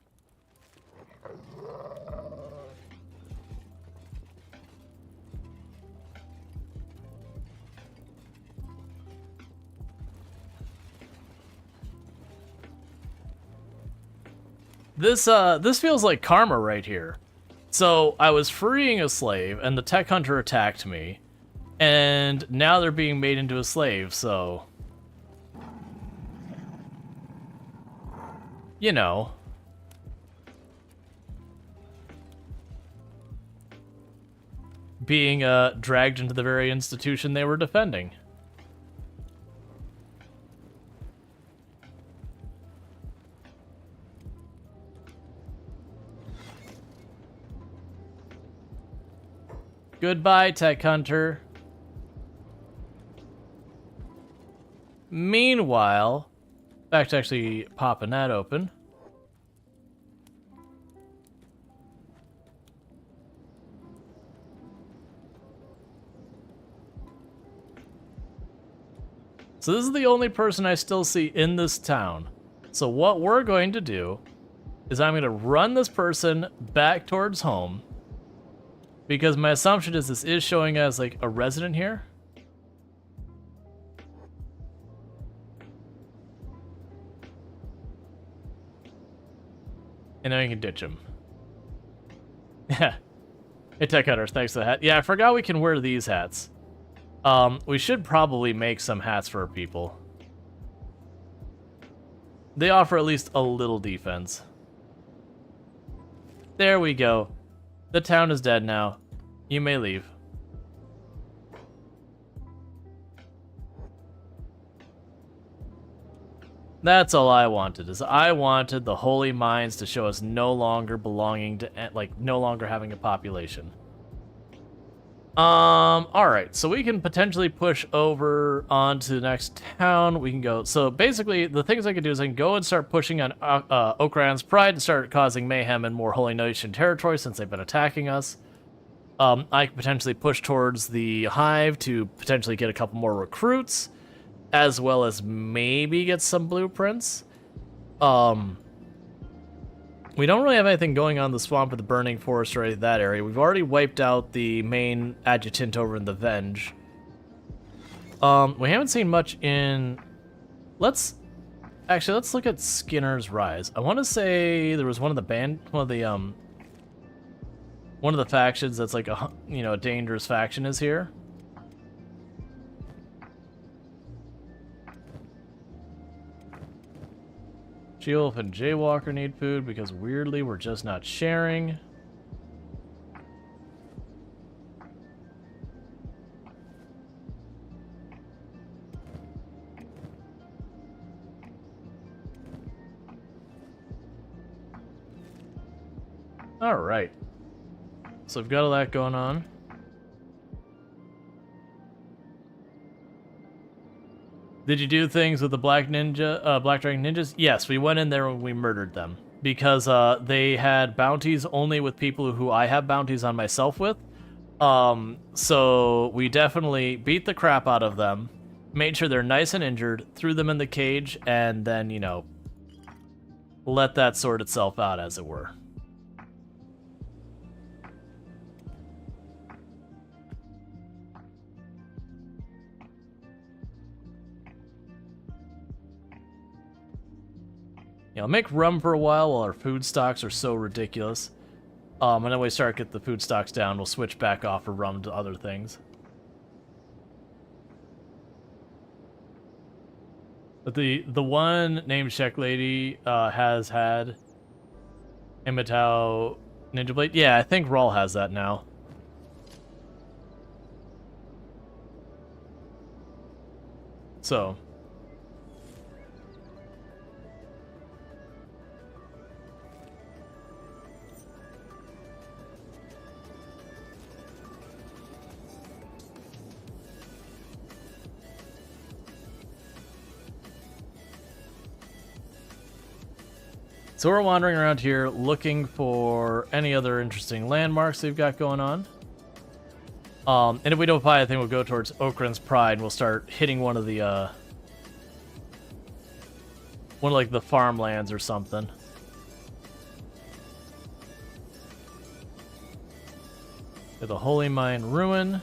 This feels like karma right here. So I was freeing a slave, and the tech hunter attacked me, and now they're being made into a slave, so... You know. Being dragged into the very institution they were defending. Goodbye, Tech Hunter. Meanwhile, back to actually popping that open. So this is the only person I still see in this town. So what we're going to do is I'm going to run this person back towards home, because my assumption is this is showing as like a resident here. And then we can ditch him. Yeah. Hey, Tech Hunters, thanks for the hat. Yeah, I forgot we can wear these hats. We should probably make some hats for our people. They offer at least a little defense. There we go. The town is dead now. You may leave. That's all I wanted, is I wanted the Holy Mines to show us no longer belonging to, like, no longer having a population. Alright, so we can potentially push over onto the next town. We can go, so basically, the things I can do is I can go and start pushing on Okran's Pride and start causing mayhem in more Holy Nation territory since they've been attacking us. I can potentially push towards the Hive to potentially get a couple more recruits, as well as maybe get some blueprints. We don't really have anything going on in the Swamp or the Burning Forest or any of that area. We've already wiped out the main adjutant over in the Venge. We haven't seen much in... Let's look at Skinner's Rise. I want to say there was one of the factions that's like a, you know, a dangerous faction is here. She-Wolf and Jaywalker need food because weirdly we're just not sharing. All right. So we've got all that going on. Did you do things with the Black Dragon Ninjas? Yes, we went in there and we murdered them. Because they had bounties only with people who I have bounties on myself with. So we definitely beat the crap out of them, made sure they're nice and injured, threw them in the cage, and then, you know, let that sort itself out, as it were. You know, make rum for a while our food stocks are so ridiculous. And then we start to get the food stocks down, we'll switch back off of rum to other things. But the one named Shek Lady has had a Matao Ninja Blade. Yeah, I think Rual has that now. So... So we're wandering around here looking for any other interesting landmarks they've got going on. And if we don't find anything, we'll go towards Okran's Pride and we'll start hitting one of the, like the farmlands or something. Get the Holy Mine Ruin.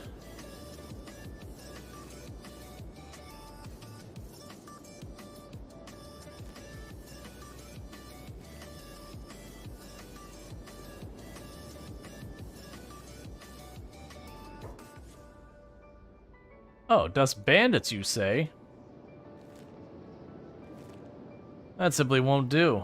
Oh, Dust Bandits, you say? That simply won't do.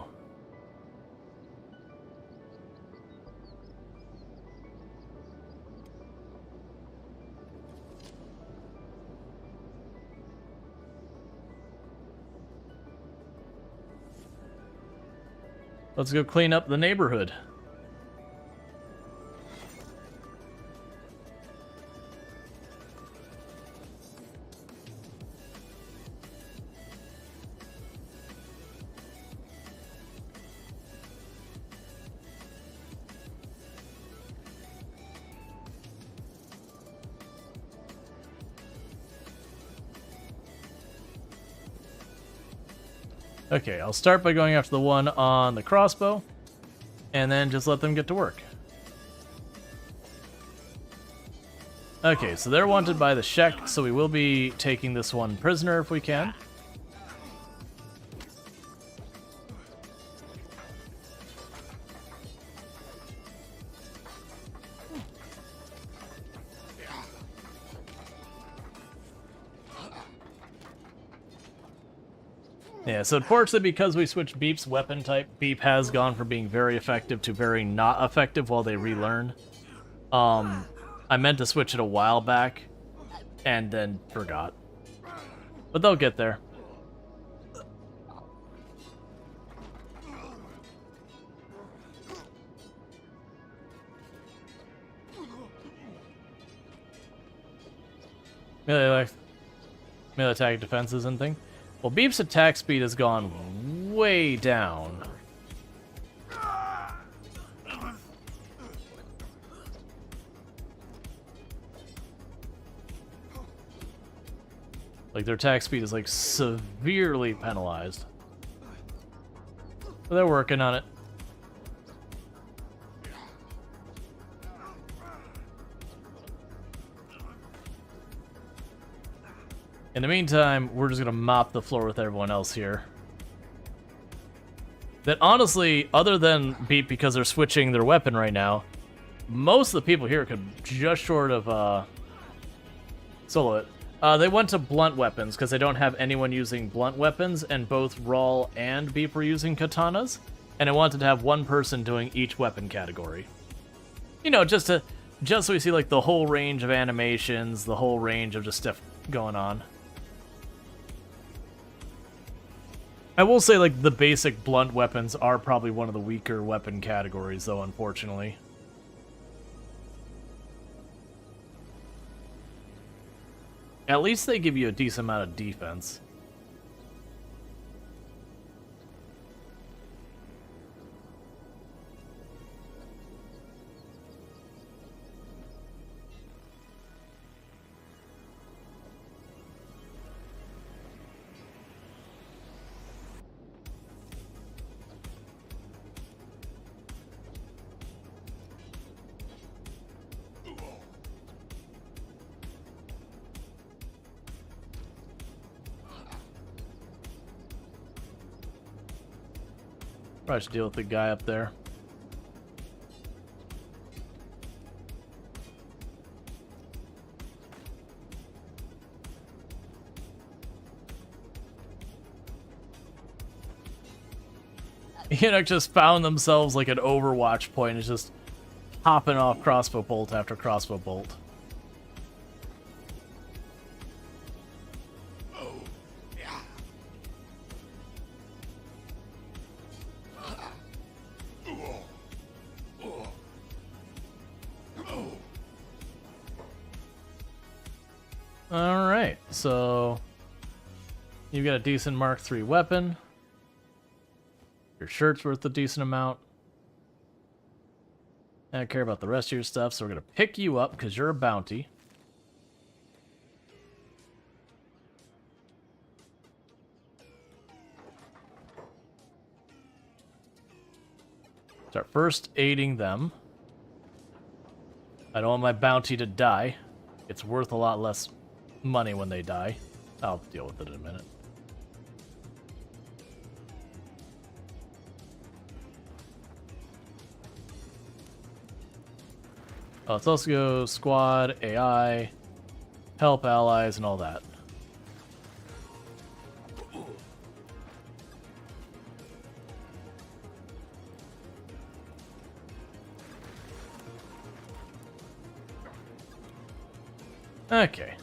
Let's go clean up the neighborhood. Okay, I'll start by going after the one on the crossbow, and then just let them get to work. Okay, so they're wanted by the Shek, so we will be taking this one prisoner if we can. Yeah, so unfortunately, because we switched Beep's weapon type, Beep has gone from being very effective to very not effective while they relearn. I meant to switch it a while back, and then forgot. But they'll get there. Melee attack defenses and thing. Well, Beep's attack speed has gone way down. Like, their attack speed is, like, severely penalized. But they're working on it. In the meantime, we're just gonna mop the floor with everyone else here. That honestly, other than Beep because they're switching their weapon right now, most of the people here could just short of solo it. They went to blunt weapons because they don't have anyone using blunt weapons, and both Rual and Beep were using katanas, and I wanted to have one person doing each weapon category. You know, just so we see like the whole range of animations, the whole range of just stuff going on. I will say, like, the basic blunt weapons are probably one of the weaker weapon categories, though, unfortunately. At least they give you a decent amount of defense. Probably should deal with the guy up there. Enoch just found themselves like an Overwatch point. It's just hopping off crossbow bolt after crossbow bolt. Alright, so you've got a decent Mark III weapon. Your shirt's worth a decent amount. I don't care about the rest of your stuff, so we're going to pick you up because you're a bounty. Start first aiding them. I don't want my bounty to die. It's worth a lot less money when they die. I'll deal with it in a minute. Let's also go squad, AI, help allies, and all that. Okay.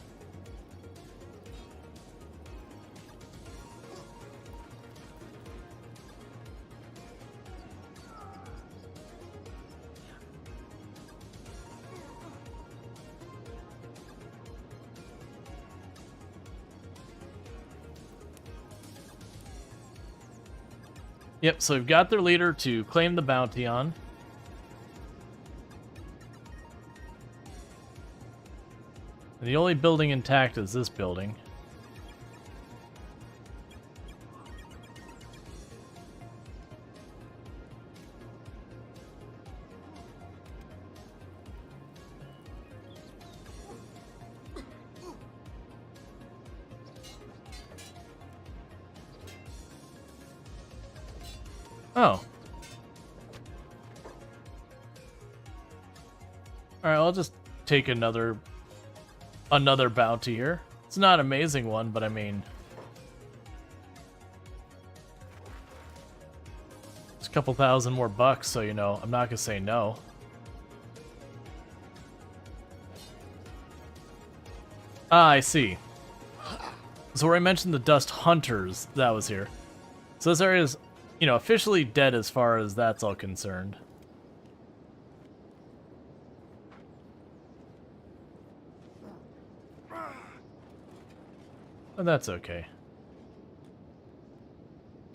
Yep, so we've got their leader to claim the bounty on. And the only building intact is this building. Oh. Alright, I'll just take another bounty here. It's not an amazing one, but I mean... It's a couple thousand more bucks, so you know, I'm not gonna say no. Ah, I see. So where I mentioned the Dust Hunters, that was here. So this area is, you know, officially dead as far as that's all concerned. But that's okay.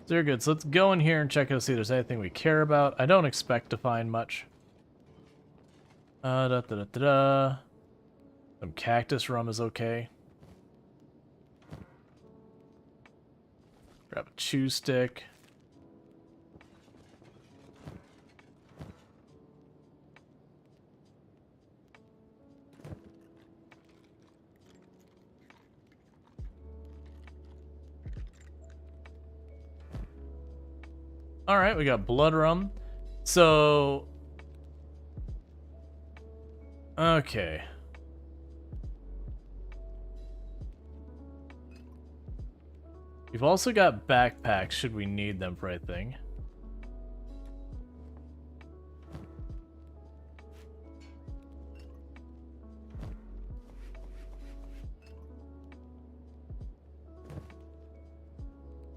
So you're good. So let's go in here and check out, see if there's anything we care about. I don't expect to find much. Some cactus rum is okay. Grab a chew stick. Alright, we got blood rum. So... Okay. We've also got backpacks should we need them for anything.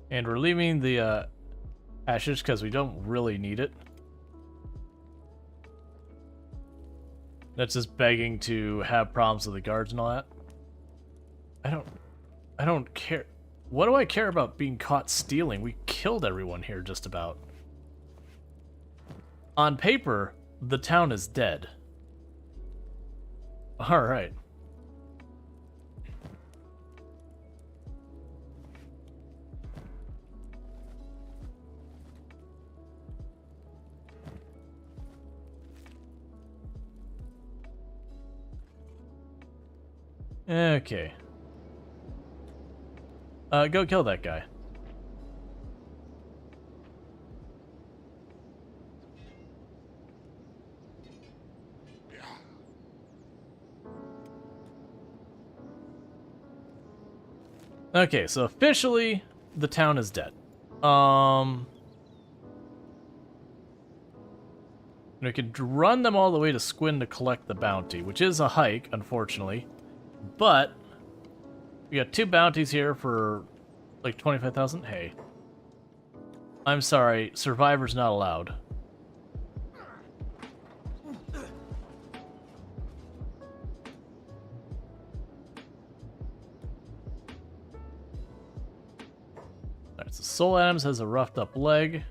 And we're leaving the ashes because we don't really need it. That's just begging to have problems with the guards and all that. I don't care. What do I care about being caught stealing? We killed everyone here just about. On paper, the town is dead. Alright. Okay. Go kill that guy. Okay, so officially, the town is dead. We could run them all the way to Squin to collect the bounty, which is a hike, unfortunately. But we got 2 bounties here for like 25,000. Hey. I'm sorry, survivors not allowed. Alright, so Soul Adams has a roughed up leg.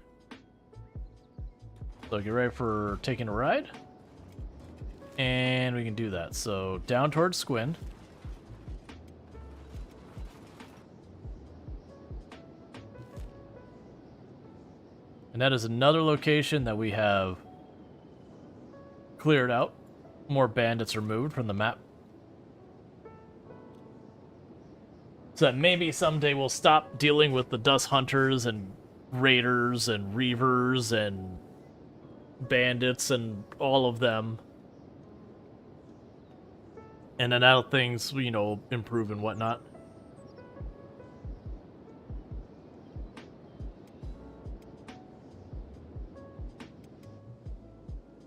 So get ready for taking a ride. And we can do that. So down towards Squin. And that is another location that we have cleared out. More bandits removed from the map. So that maybe someday we'll stop dealing with the Dust Hunters and Raiders and Reavers and bandits and all of them. And then now things, you know, improve and whatnot.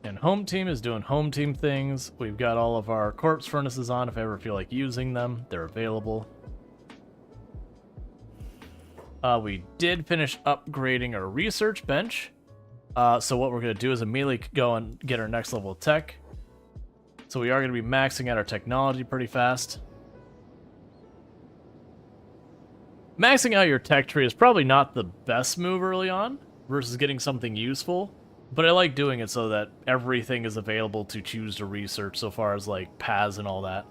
And home team is doing home team things. We've got all of our corpse furnaces on if I ever feel like using them. They're available. We did finish upgrading our research bench. So what we're going to do is immediately go and get our next level of tech. So we are going to be maxing out our technology pretty fast. Maxing out your tech tree is probably not the best move early on versus getting something useful. But I like doing it so that everything is available to choose to research so far as like paths and all that.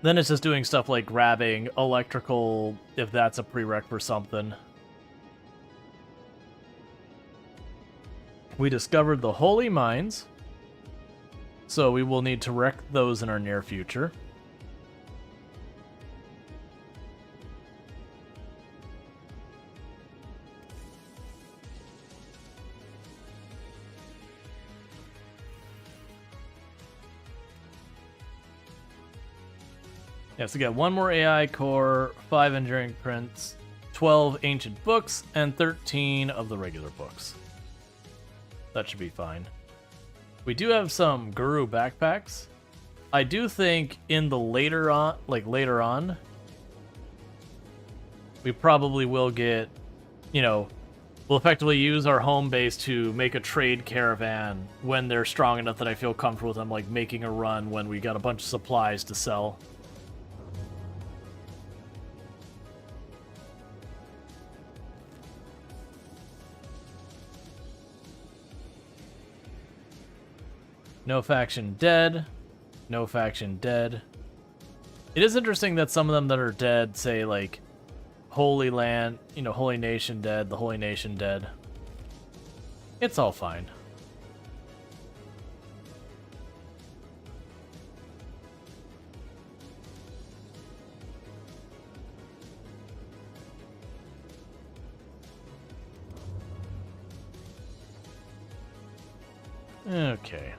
Then it's just doing stuff like grabbing electrical if that's a prereq for something. We discovered the holy mines, so we will need to wreck those in our near future. Yeah, so we got 1 more AI core, 5 engineering prints, 12 ancient books, and 13 of the regular books. That should be fine. We do have some guru backpacks. I do think in the later on, we probably will get, you know, we'll effectively use our home base to make a trade caravan when they're strong enough that I feel comfortable with them, like making a run when we got a bunch of supplies to sell. No faction dead. No faction dead. It is interesting that some of them that are dead say, like, Holy Land, you know, Holy Nation dead, the Holy Nation dead. It's all fine. Okay.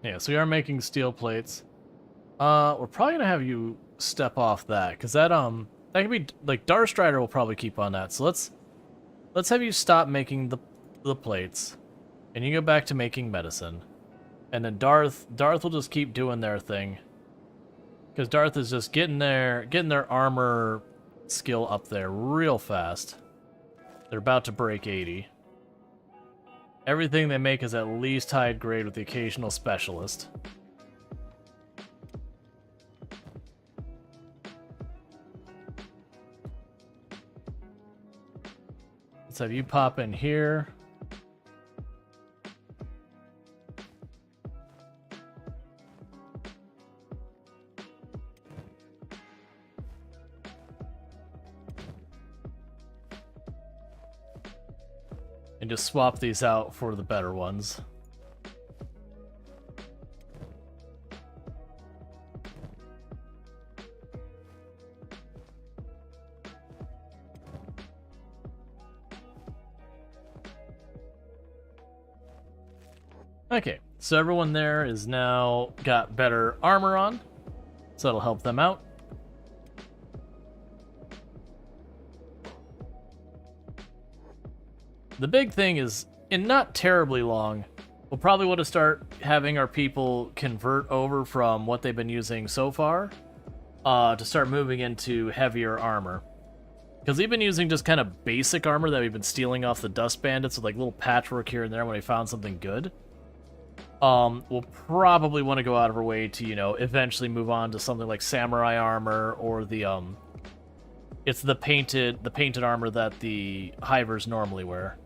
Yeah, so we are making steel plates. We're probably gonna have you step off that, because that could be like Darstrider will probably keep on that. So let's have you stop making the plates, and you go back to making medicine, and then Darth will just keep doing their thing, because Darth is just getting their armor skill up there real fast. They're about to break 80. Everything they make is at least high grade with the occasional specialist. Let's have you pop in here. And just swap these out for the better ones. Okay, so everyone there is now got better armor on, so that'll help them out. The big thing is, in not terribly long, we'll probably want to start having our people convert over from what they've been using so far to start moving into heavier armor. Because we've been using just kind of basic armor that we've been stealing off the Dust Bandits with like little patchwork here and there when we found something good. We'll probably want to go out of our way to, you know, eventually move on to something like samurai armor or the it's the painted armor that the hivers normally wear.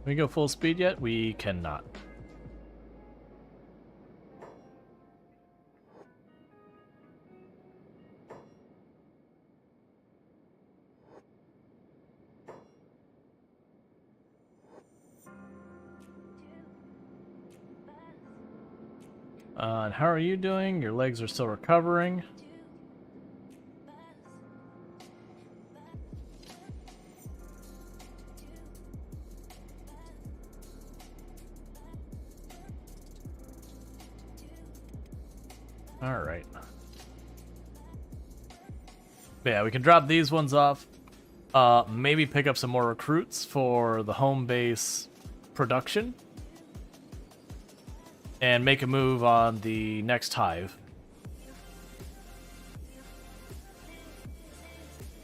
Can we go full speed yet? We cannot. And how are you doing? Your legs are still recovering. All right. But yeah, we can drop these ones off. Maybe pick up some more recruits for the home base production. And make a move on the next hive.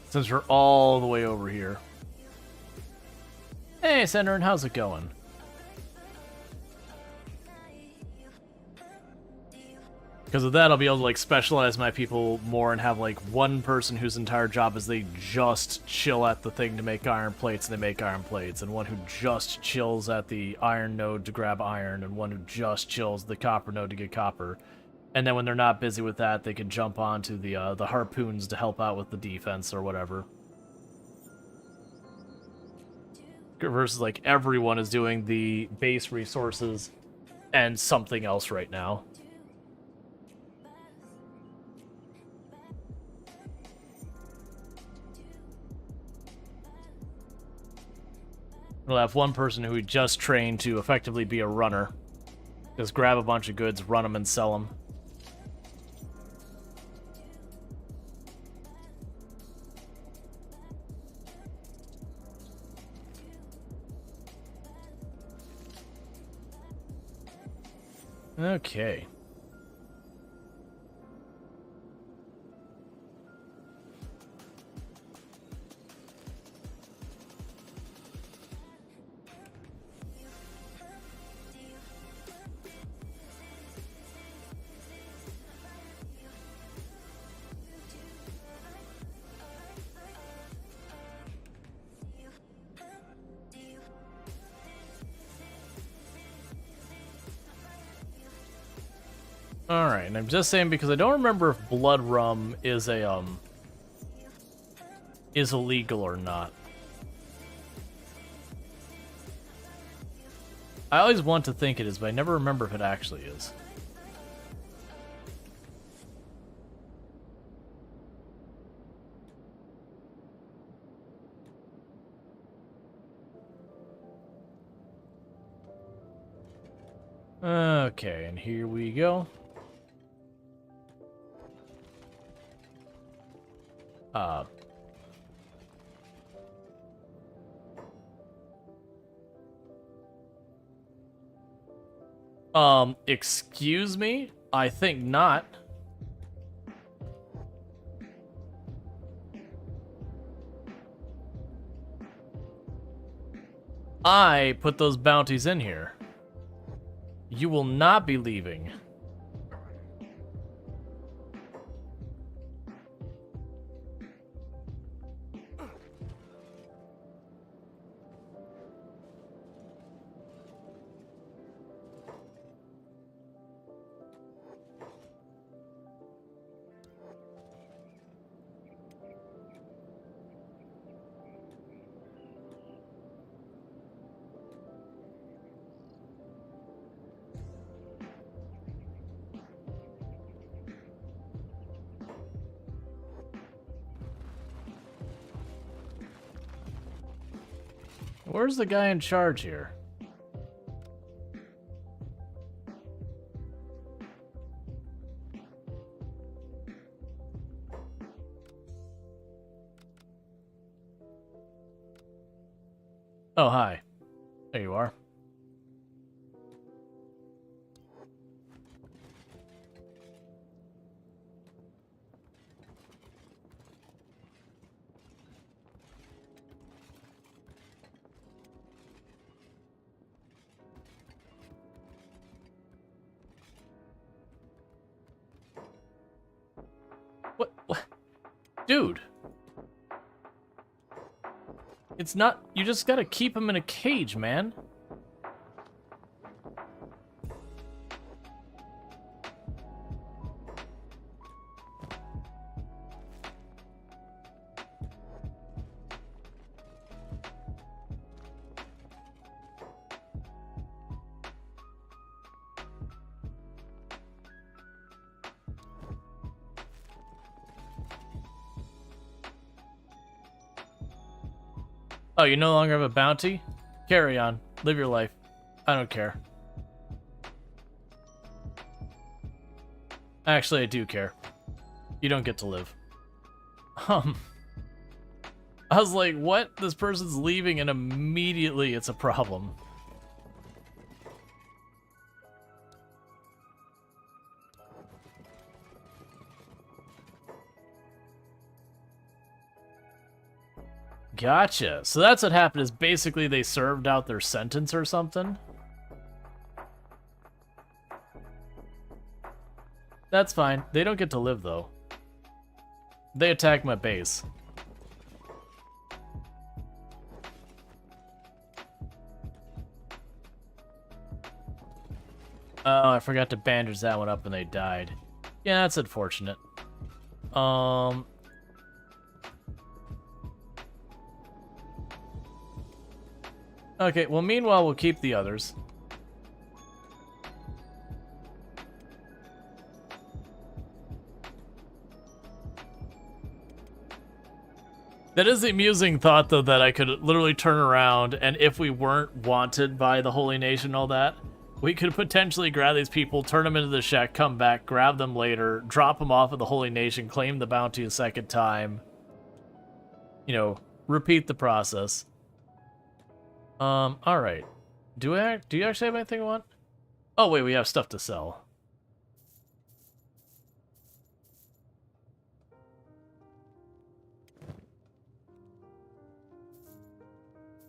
Since we're all the way over here. Hey, Senderin, how's it going? Because of that, I'll be able to like specialize my people more and have like one person whose entire job is they just chill at the thing to make iron plates and they make iron plates, and one who just chills at the iron node to grab iron, and one who just chills the copper node to get copper. And then when they're not busy with that, they can jump onto the harpoons to help out with the defense or whatever. Versus like everyone is doing the base resources and something else right now. We'll have one person who we just trained to effectively be a runner. Just grab a bunch of goods, run them, and sell them. Okay. Alright, and I'm just saying because I don't remember if blood rum is a, is illegal or not. I always want to think it is, but I never remember if it actually is. Okay, and here we go. Excuse me? I think not. I put those bounties in here. You will not be leaving. Where's the guy in charge here? Oh, hi. There you are. What? Dude. It's not... You just gotta keep him in a cage, man. Oh, you no longer have a bounty? Carry on. Live your life. I don't care. Actually, I do care. You don't get to live. I was like, what? This person's leaving and immediately it's a problem. Gotcha. So that's what happened, is basically they served out their sentence or something? That's fine. They don't get to live, though. They attack my base. Oh, I forgot to bandage that one up and they died. Yeah, that's unfortunate. Okay, well, meanwhile, we'll keep the others. That is the amusing thought, though, that I could literally turn around, and if we weren't wanted by the Holy Nation and all that, we could potentially grab these people, turn them into the shack, come back, grab them later, drop them off at the Holy Nation, claim the bounty a second time. You know, repeat the process. Alright. Do you actually have anything I want? Oh, wait, we have stuff to sell.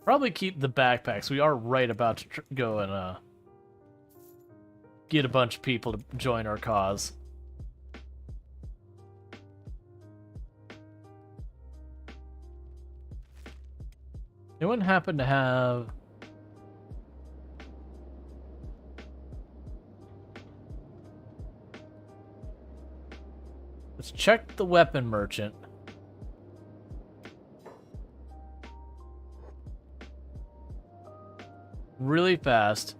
Probably keep the backpacks. We are right about to go and get a bunch of people to join our cause. Anyone happen to have... Let's check the weapon merchant. Really fast,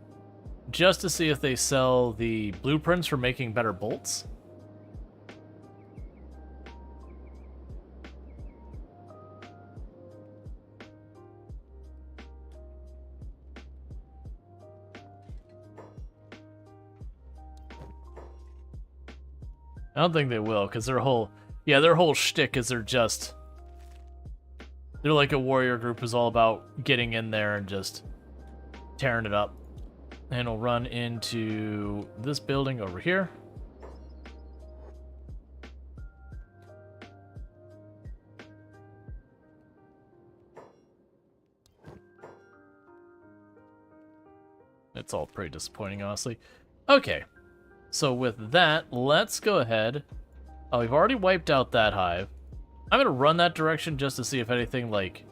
just to see if they sell the blueprints for making better bolts. I don't think they will, because their whole shtick is they're like a warrior group who's all about getting in there and just tearing it up. And we'll run into this building over here. It's all pretty disappointing, honestly. Okay, so with that, let's go ahead. Oh, we've already wiped out that hive. I'm gonna run that direction just to see if anything like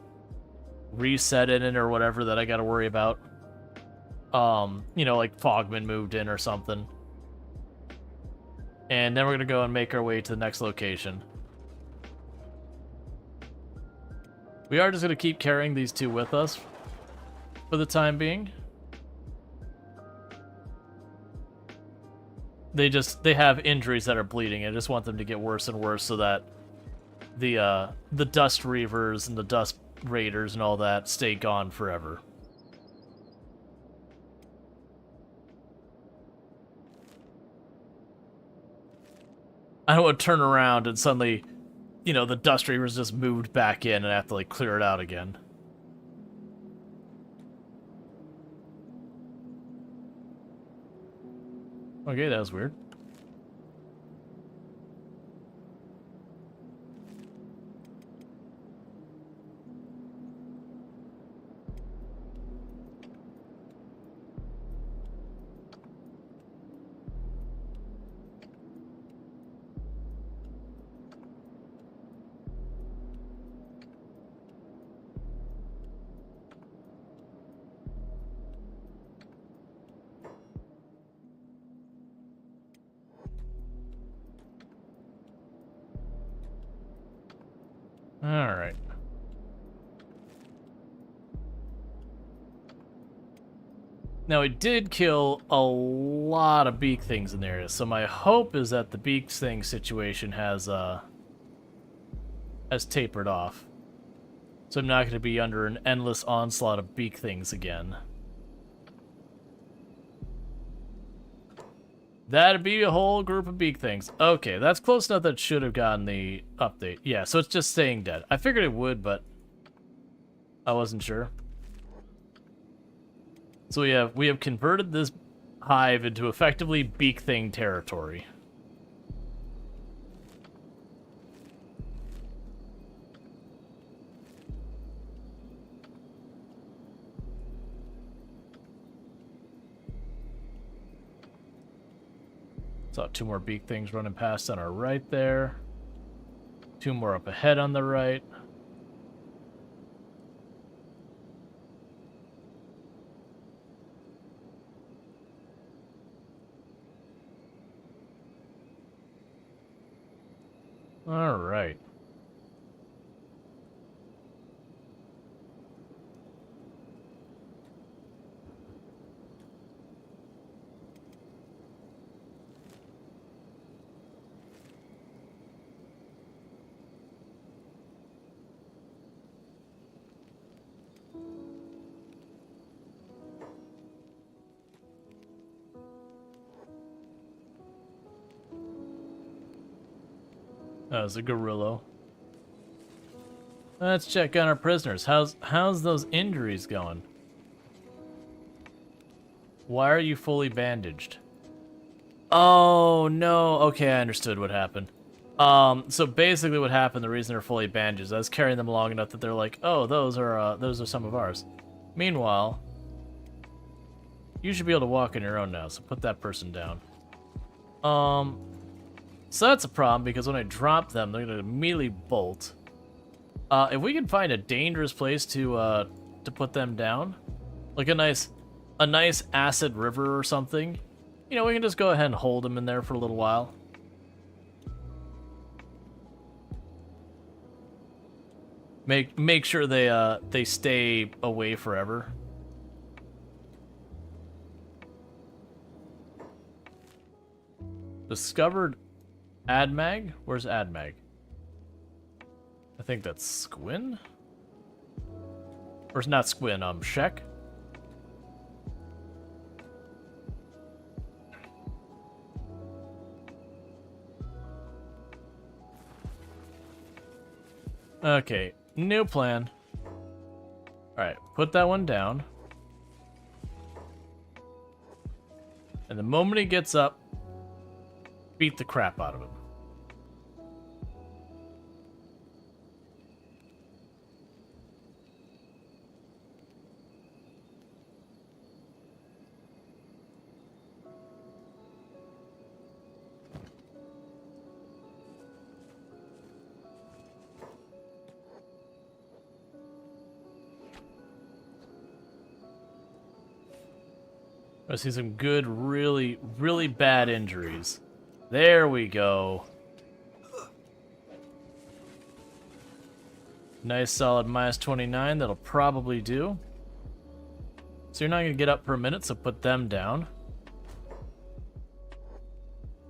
reset in it or whatever that I gotta worry about. You know, like Fogman moved in or something. And then we're gonna go and make our way to the next location. We are just gonna keep carrying these two with us for the time being. They have injuries that are bleeding. I just want them to get worse and worse so that the Dust Reavers and the Dust Raiders and all that stay gone forever. I don't want to turn around and suddenly, you know, the Dust Reavers just moved back in and I have to, like, clear it out again. Okay, that was weird. Alright. Now, it did kill a lot of beak things in the area, so my hope is that the beak thing situation has tapered off. So I'm not going to be under an endless onslaught of beak things again. That'd be a whole group of beak things. Okay, that's close enough that should have gotten the update. Yeah, so it's just staying dead. I figured it would, but I wasn't sure. So we have converted this hive into effectively beak thing territory. Saw 2 more beak things running past on our right there. 2 more up ahead on the right. All right. That was a gorilla. Let's check on our prisoners. How's those injuries going? Why are you fully bandaged? Oh no. Okay, I understood what happened. So basically what happened, the reason they're fully bandaged, I was carrying them long enough that they're like, oh, those are some of ours. Meanwhile, you should be able to walk on your own now, so put that person down. So that's a problem, because when I drop them, they're gonna immediately bolt. If we can find a dangerous place to put them down, like a nice acid river or something, you know, we can just go ahead and hold them in there for a little while. Make sure they stay away forever. Discovered Admag? Where's Admag? I think that's Squin? Or it's not Squin, Shek? Okay, new plan. Alright, put that one down. And the moment he gets up, beat the crap out of him. I see some good, really, really bad injuries. There we go. Nice solid minus 29, that'll probably do. So you're not gonna get up for a minute, so put them down.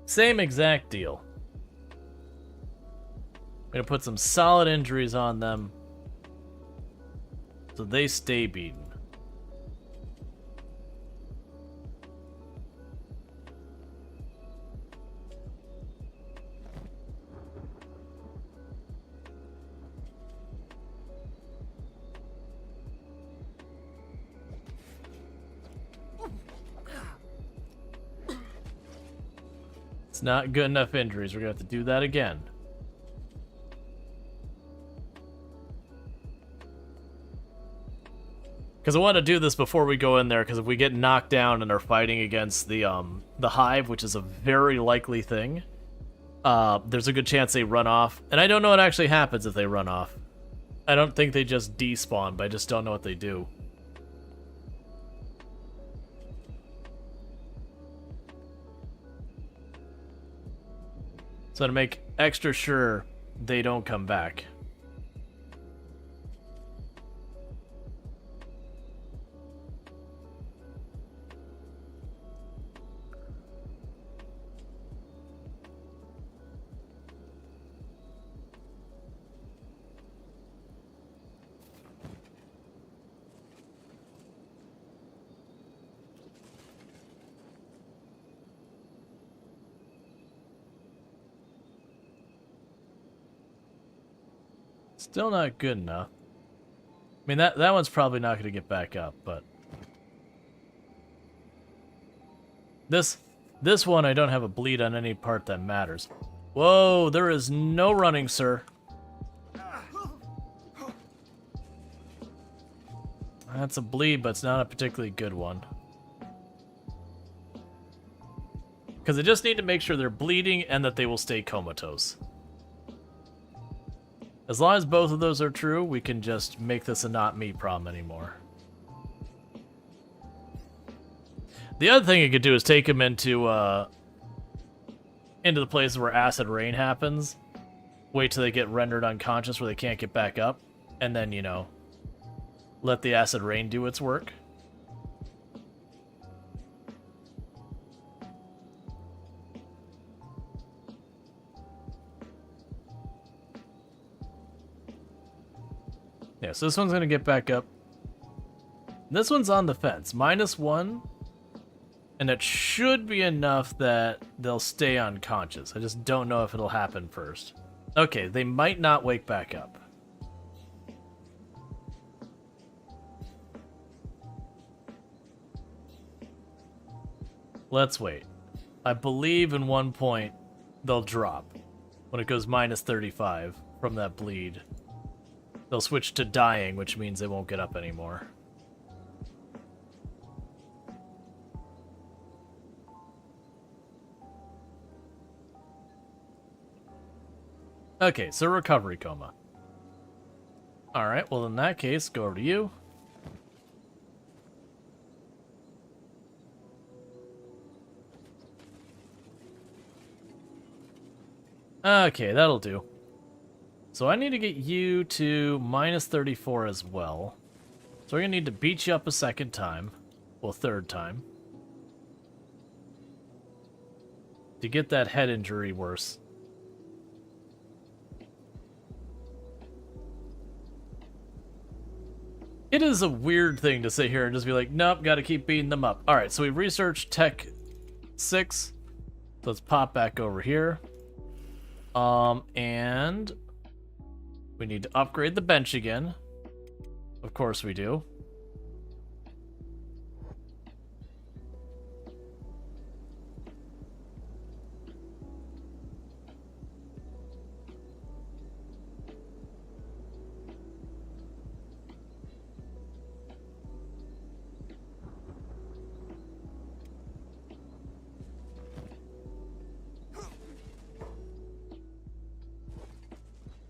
Same exact deal. I'm gonna put some solid injuries on them so they stay beaten. It's not good enough injuries. We're gonna have to do that again. Because I want to do this before we go in there, because if we get knocked down and are fighting against the hive, which is a very likely thing, there's a good chance they run off. And I don't know what actually happens if they run off. I don't think they just despawn, but I just don't know what they do. So to make extra sure they don't come back. Still not good enough. I mean, that one's probably not going to get back up, but... This one, I don't have a bleed on any part that matters. Whoa, there is no running, sir. That's a bleed, but it's not a particularly good one. Because I just need to make sure they're bleeding and that they will stay comatose. As long as both of those are true, we can just make this a not me problem anymore. The other thing you could do is take them into the places where acid rain happens. Wait till they get rendered unconscious where they can't get back up. And then, you know, let the acid rain do its work. Yeah, so this one's going to get back up. This one's on the fence. -1. And it should be enough that they'll stay unconscious. I just don't know if it'll happen first. Okay, they might not wake back up. Let's wait. I believe in one point they'll drop when it goes -35 from that bleed. They'll switch to dying, which means they won't get up anymore. Okay, so recovery coma. Alright, well in that case, go over to you. Okay, that'll do. So I need to get you to -34 as well. So we're gonna need to beat you up a second time. Well, third time. To get that head injury worse. It is a weird thing to sit here and just be like, nope, gotta keep beating them up. Alright, so we've researched Tech 6. So let's pop back over here. And we need to upgrade the bench again. Of course we do.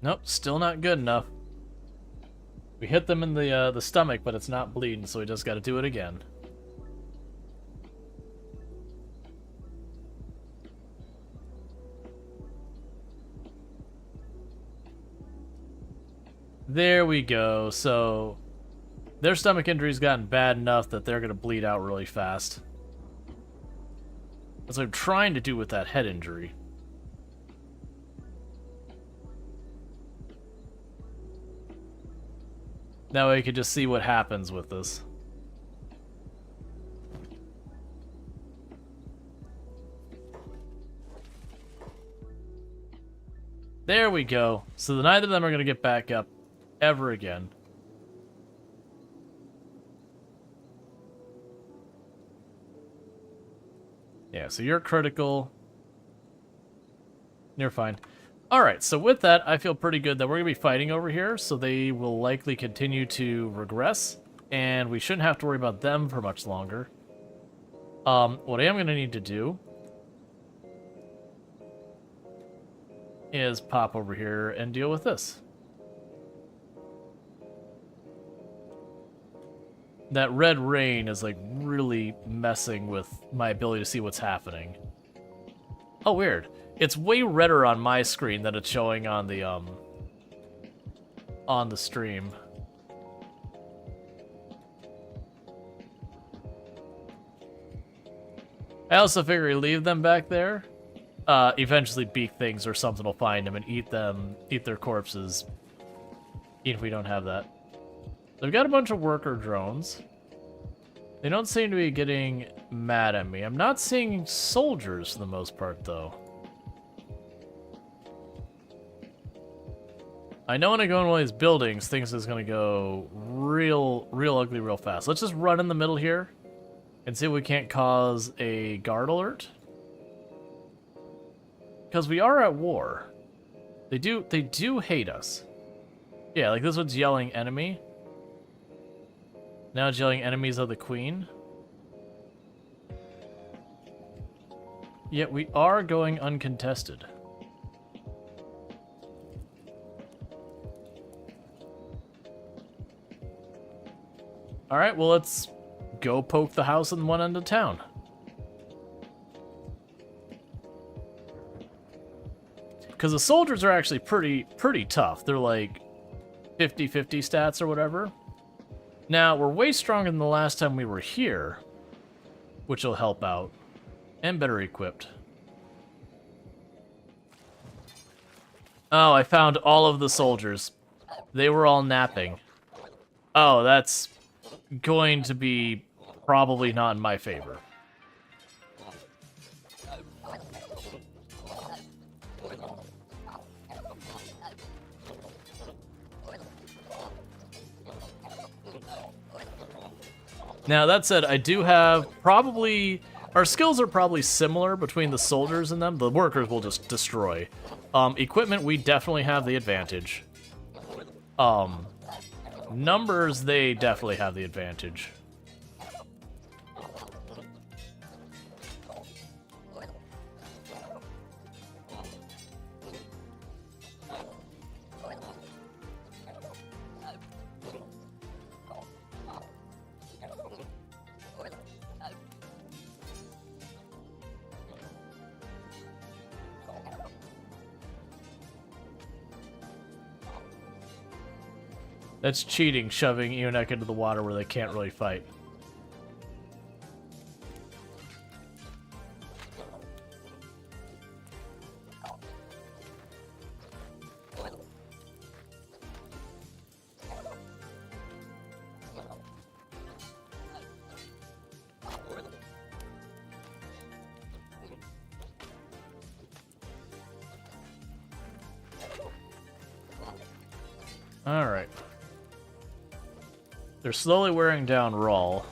Nope, still not good enough. We hit them in the stomach, but it's not bleeding, so we just got to do it again. There we go. So their stomach injury's gotten bad enough that they're going to bleed out really fast. That's what I'm trying to do with that head injury. That way you can just see what happens with this. There we go. So neither of them are going to get back up ever again. Yeah, so you're critical. You're fine. Alright, so with that, I feel pretty good that we're going to be fighting over here, so they will likely continue to regress, and we shouldn't have to worry about them for much longer. What I am going to need to do is pop over here and deal with this. That red rain is like really messing with my ability to see what's happening. Oh, weird. It's way redder on my screen than it's showing on the stream. I also figure we leave them back there. Eventually beak things or something will find them and eat their corpses. Even if we don't have that. So we've got a bunch of worker drones. They don't seem to be getting mad at me. I'm not seeing soldiers for the most part, though. I know when I go in one of these buildings, things is going to go real ugly real fast. Let's just run in the middle here and see if we can't cause a guard alert. Because we are at war. They do hate us. Yeah, like this one's yelling enemy. Now it's yelling enemies of the queen. Yet we are going uncontested. Alright, well, let's go poke the house in one end of town. Because the soldiers are actually pretty tough. They're like 50-50 stats or whatever. Now, we're way stronger than the last time we were here, which will help out, and better equipped. Oh, I found all of the soldiers. They were all napping. Oh, that's going to be probably not in my favor. Now, that said, I do have probably... Our skills are probably similar between the soldiers and them. The workers will just destroy. Equipment, we definitely have the advantage. Numbers, they definitely have the advantage. That's cheating, shoving Eonek into the water where they can't really fight. All right. They're slowly wearing down Rual.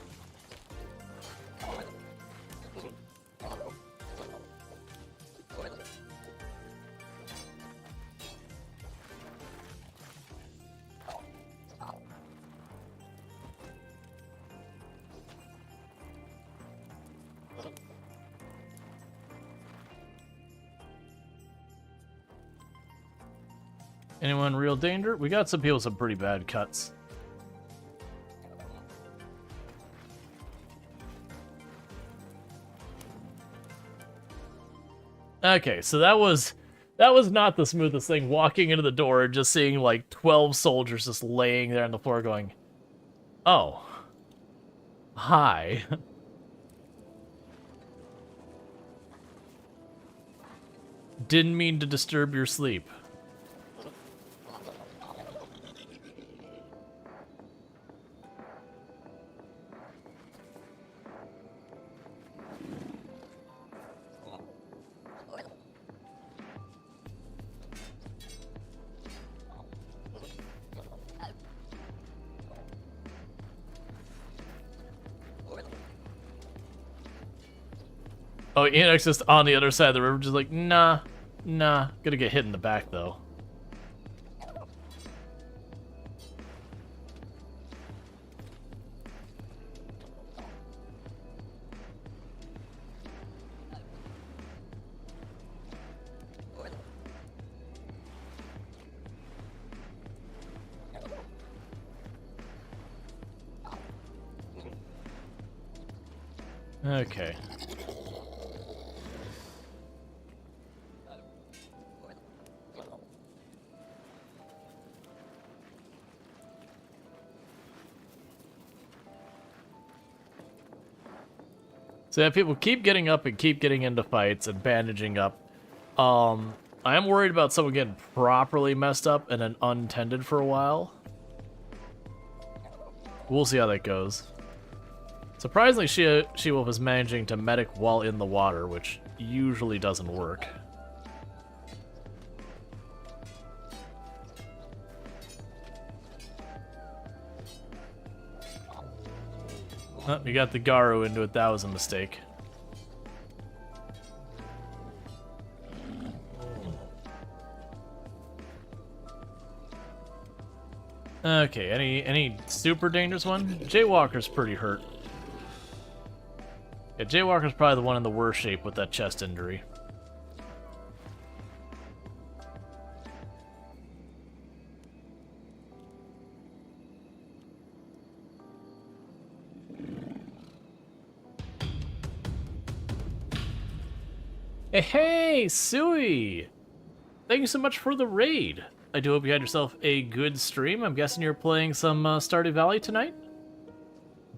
Anyone in real danger? We got some people with some pretty bad cuts. Okay, so that was not the smoothest thing, walking into the door and just seeing like 12 soldiers just laying there on the floor going, "Oh. Hi." Didn't mean to disturb your sleep. Oh, Enok's just on the other side of the river, just like, nah. Gonna get hit in the back, though. Okay. So yeah, people keep getting up and keep getting into fights and bandaging up. I am worried about someone getting properly messed up and then untended for a while. We'll see how that goes. Surprisingly, She-Wolf is managing to medic while in the water, which usually doesn't work. Oh, you got the Garu into it. That was a mistake. Okay, any super dangerous one? Jaywalker's pretty hurt. Yeah, Jaywalker's probably the one in the worst shape with that chest injury. Hey, Sui! Thank you so much for the raid. I do hope you had yourself a good stream. I'm guessing you're playing some Stardew Valley tonight?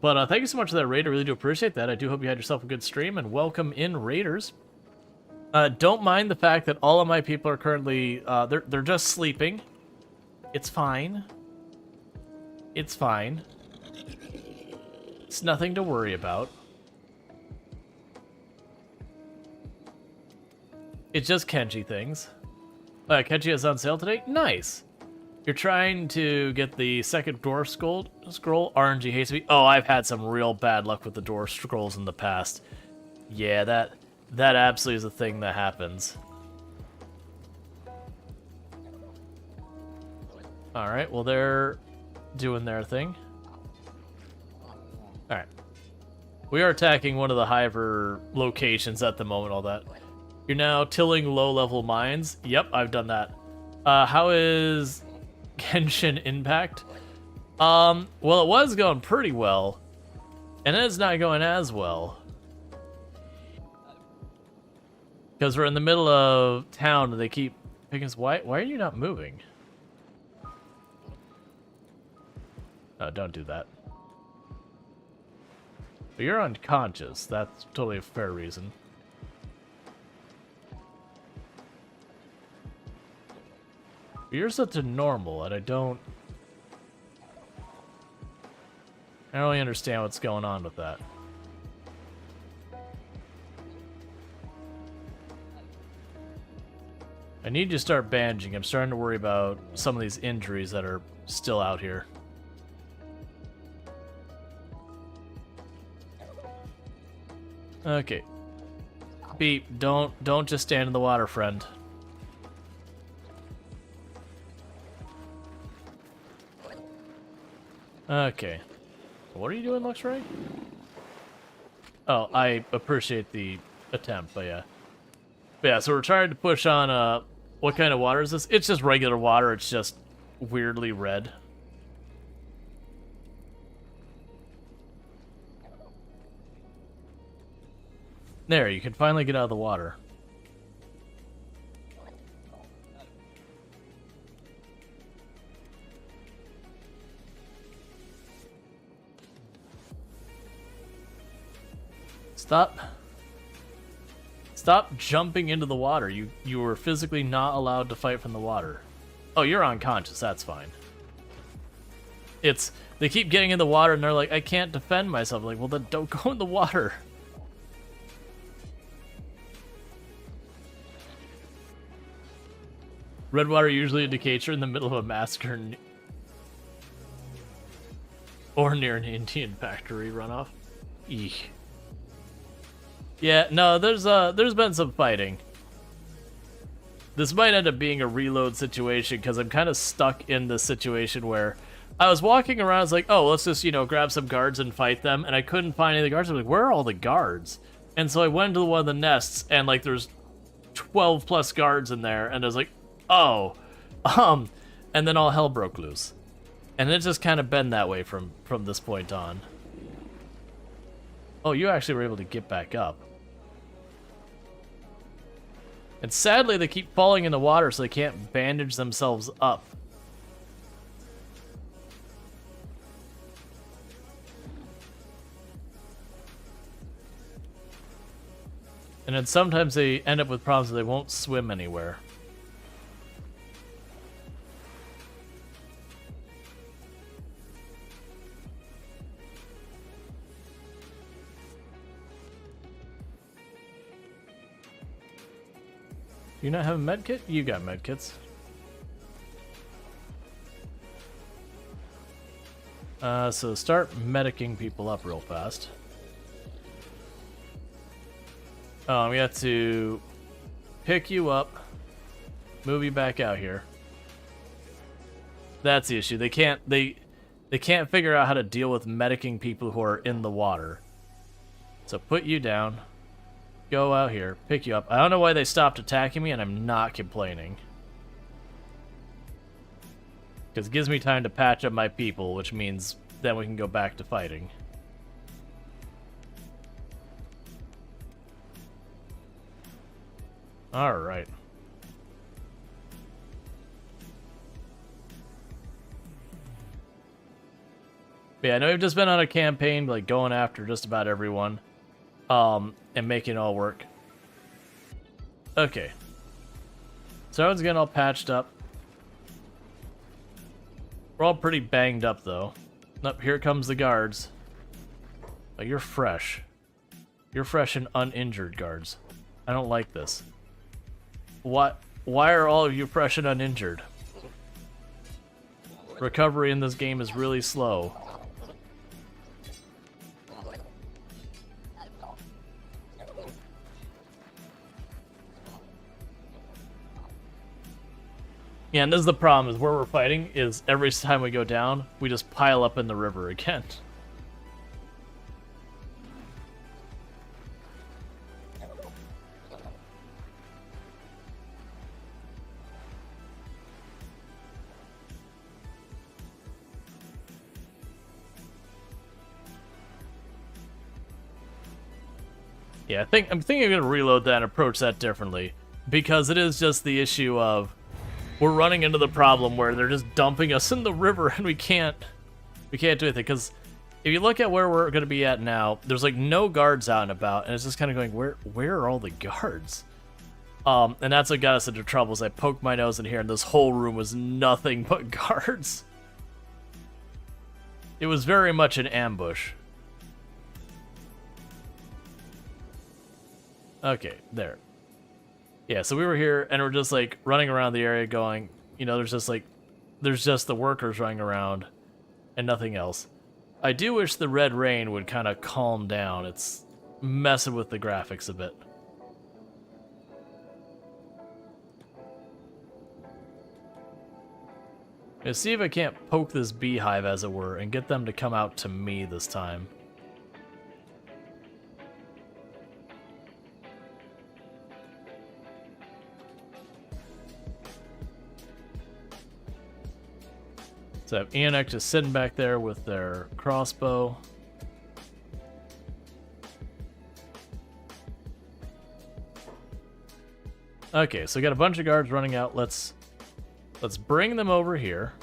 But thank you so much for that raid. I really do appreciate that. I do hope you had yourself a good stream, and welcome in, raiders. Don't mind the fact that all of my people are currently, they're just sleeping. It's fine. It's fine. It's nothing to worry about. It's just Kenji things. Kenji is on sale today? Nice! You're trying to get the second dwarf scroll? RNG hates me. Oh, I've had some real bad luck with the dwarf scrolls in the past. Yeah, that absolutely is a thing that happens. Alright, well they're doing their thing. Alright. We are attacking one of the Hiver locations at the moment, all that. You're now tilling low-level mines. Yep, I've done that. How is Genshin Impact? Well, it was going pretty well, and it's not going as well. Because we're in the middle of town, and they keep picking us. Why are you not moving? Oh, don't do that. But you're unconscious. That's totally a fair reason. You're such a normal, and I don't really understand what's going on with that. I need to start bandaging. I'm starting to worry about some of these injuries that are still out here. Okay. Beep, don't just stand in the water, friend. Okay. What are you doing, Luxray? Oh, I appreciate the attempt, but yeah. But yeah, so we're trying to push on, what kind of water is this? It's just regular water, it's just weirdly red. There, you can finally get out of the water. Stop jumping into the water. You were physically not allowed to fight from the water. Oh, you're unconscious. That's fine. They keep getting in the water and they're like, I can't defend myself. I'm like, well then don't go in the water. Red water usually indicates you're in the middle of a massacre or near an Indian factory runoff. Eek. Yeah, no, there's been some fighting. This might end up being a reload situation because I'm kind of stuck in this situation where I was walking around, I was like, oh, let's just, grab some guards and fight them, and I couldn't find any of the guards. I was like, where are all the guards? And so I went into one of the nests, and like there's 12 plus guards in there, and I was like, oh, and then all hell broke loose. And it's just kind of been that way from this point on. Oh, you actually were able to get back up. And sadly, they keep falling in the water, so they can't bandage themselves up. And then sometimes they end up with problems that they won't swim anywhere. You not have a med kit? You got med kits. So start medicing people up real fast. We have to pick you up, move you back out here. That's the issue. They can't figure out how to deal with medicing people who are in the water. So put you down. Go out here. Pick you up. I don't know why they stopped attacking me, and I'm not complaining. Because it gives me time to patch up my people, which means then we can go back to fighting. Alright. But yeah, I know we've just been on a campaign, like, going after just about everyone. And making it all work. Okay. So everyone's getting all patched up. We're all pretty banged up, though. Up here comes the guards. Oh, you're fresh. You're fresh and uninjured, guards. I don't like this. What? Why are all of you fresh and uninjured? Recovery in this game is really slow. Yeah, and this is the problem, is where we're fighting is every time we go down, we just pile up in the river again. Yeah, I'm thinking I'm gonna reload that and approach that differently, because it is just the issue of we're running into the problem where they're just dumping us in the river and we can't do anything. Because if you look at where we're gonna be at now, there's like no guards out and about, and it's just kind of going, where are all the guards? And that's what got us into trouble. Is I poked my nose in here, and this whole room was nothing but guards. It was very much an ambush. Okay, there. Yeah, so we were here, and we're just, like, running around the area going, you know, there's just the workers running around, and nothing else. I do wish the red rain would kind of calm down. It's messing with the graphics a bit. Let's see if I can't poke this beehive, as it were, and get them to come out to me this time. So I have Enoch just sitting back there with their crossbow. Okay, so we got a bunch of guards running out. Let's bring them over here.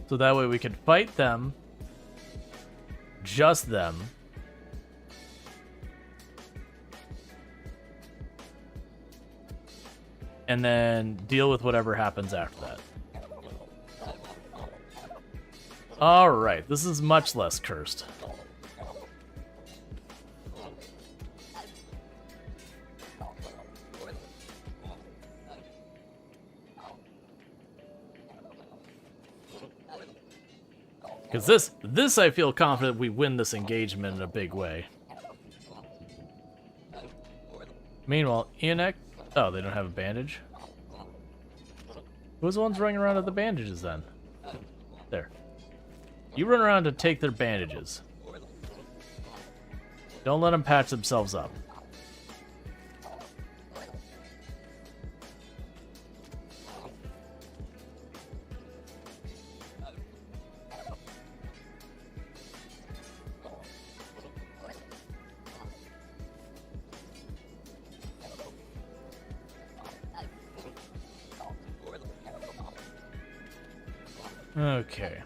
So that way we can fight them. Just them. And then deal with whatever happens after that. Alright, this is much less cursed. Because this I feel confident we win this engagement in a big way. Meanwhile, Enoch... Oh, they don't have a bandage? Who's the ones running around with the bandages, then? There. You run around to take their bandages. Don't let them patch themselves up. Okay.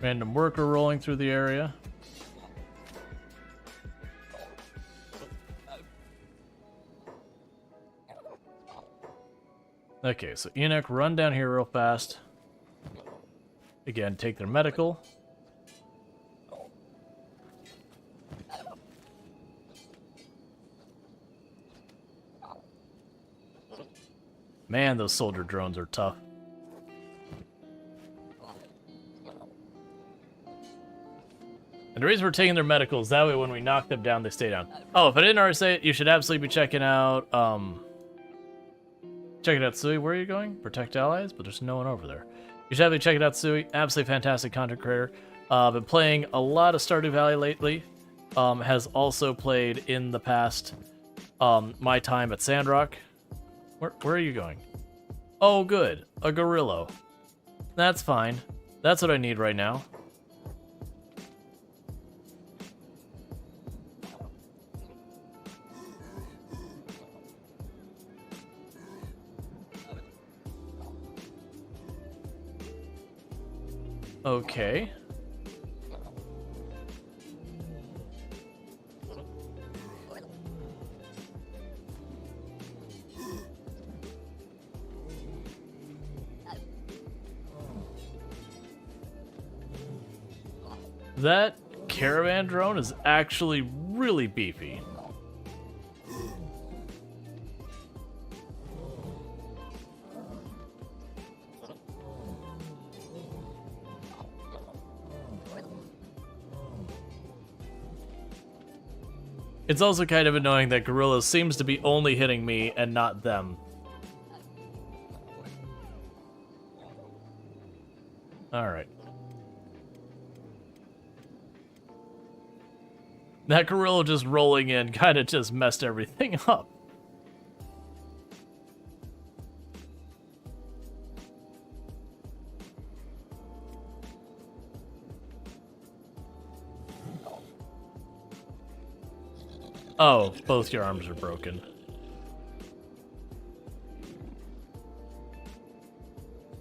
Random worker rolling through the area. Okay, so Enoch, run down here real fast. Again, take their medical. Man, those soldier drones are tough. And the reason we're taking their medicals, that way when we knock them down, they stay down. Oh, if I didn't already say it, you should absolutely be checking out, Sui. Where are you going? Protect allies? But there's no one over there. You should absolutely check it out, Sui. Absolutely fantastic content creator. Been playing a lot of Stardew Valley lately. Has also played in the past, my time at Sandrock. Where are you going? Oh, good. A gorilla. That's fine. That's what I need right now. Okay. That caravan drone is actually really beefy. It's also kind of annoying that Gorilla seems to be only hitting me and not them. Alright. That gorilla just rolling in kind of just messed everything up. Oh, both your arms are broken.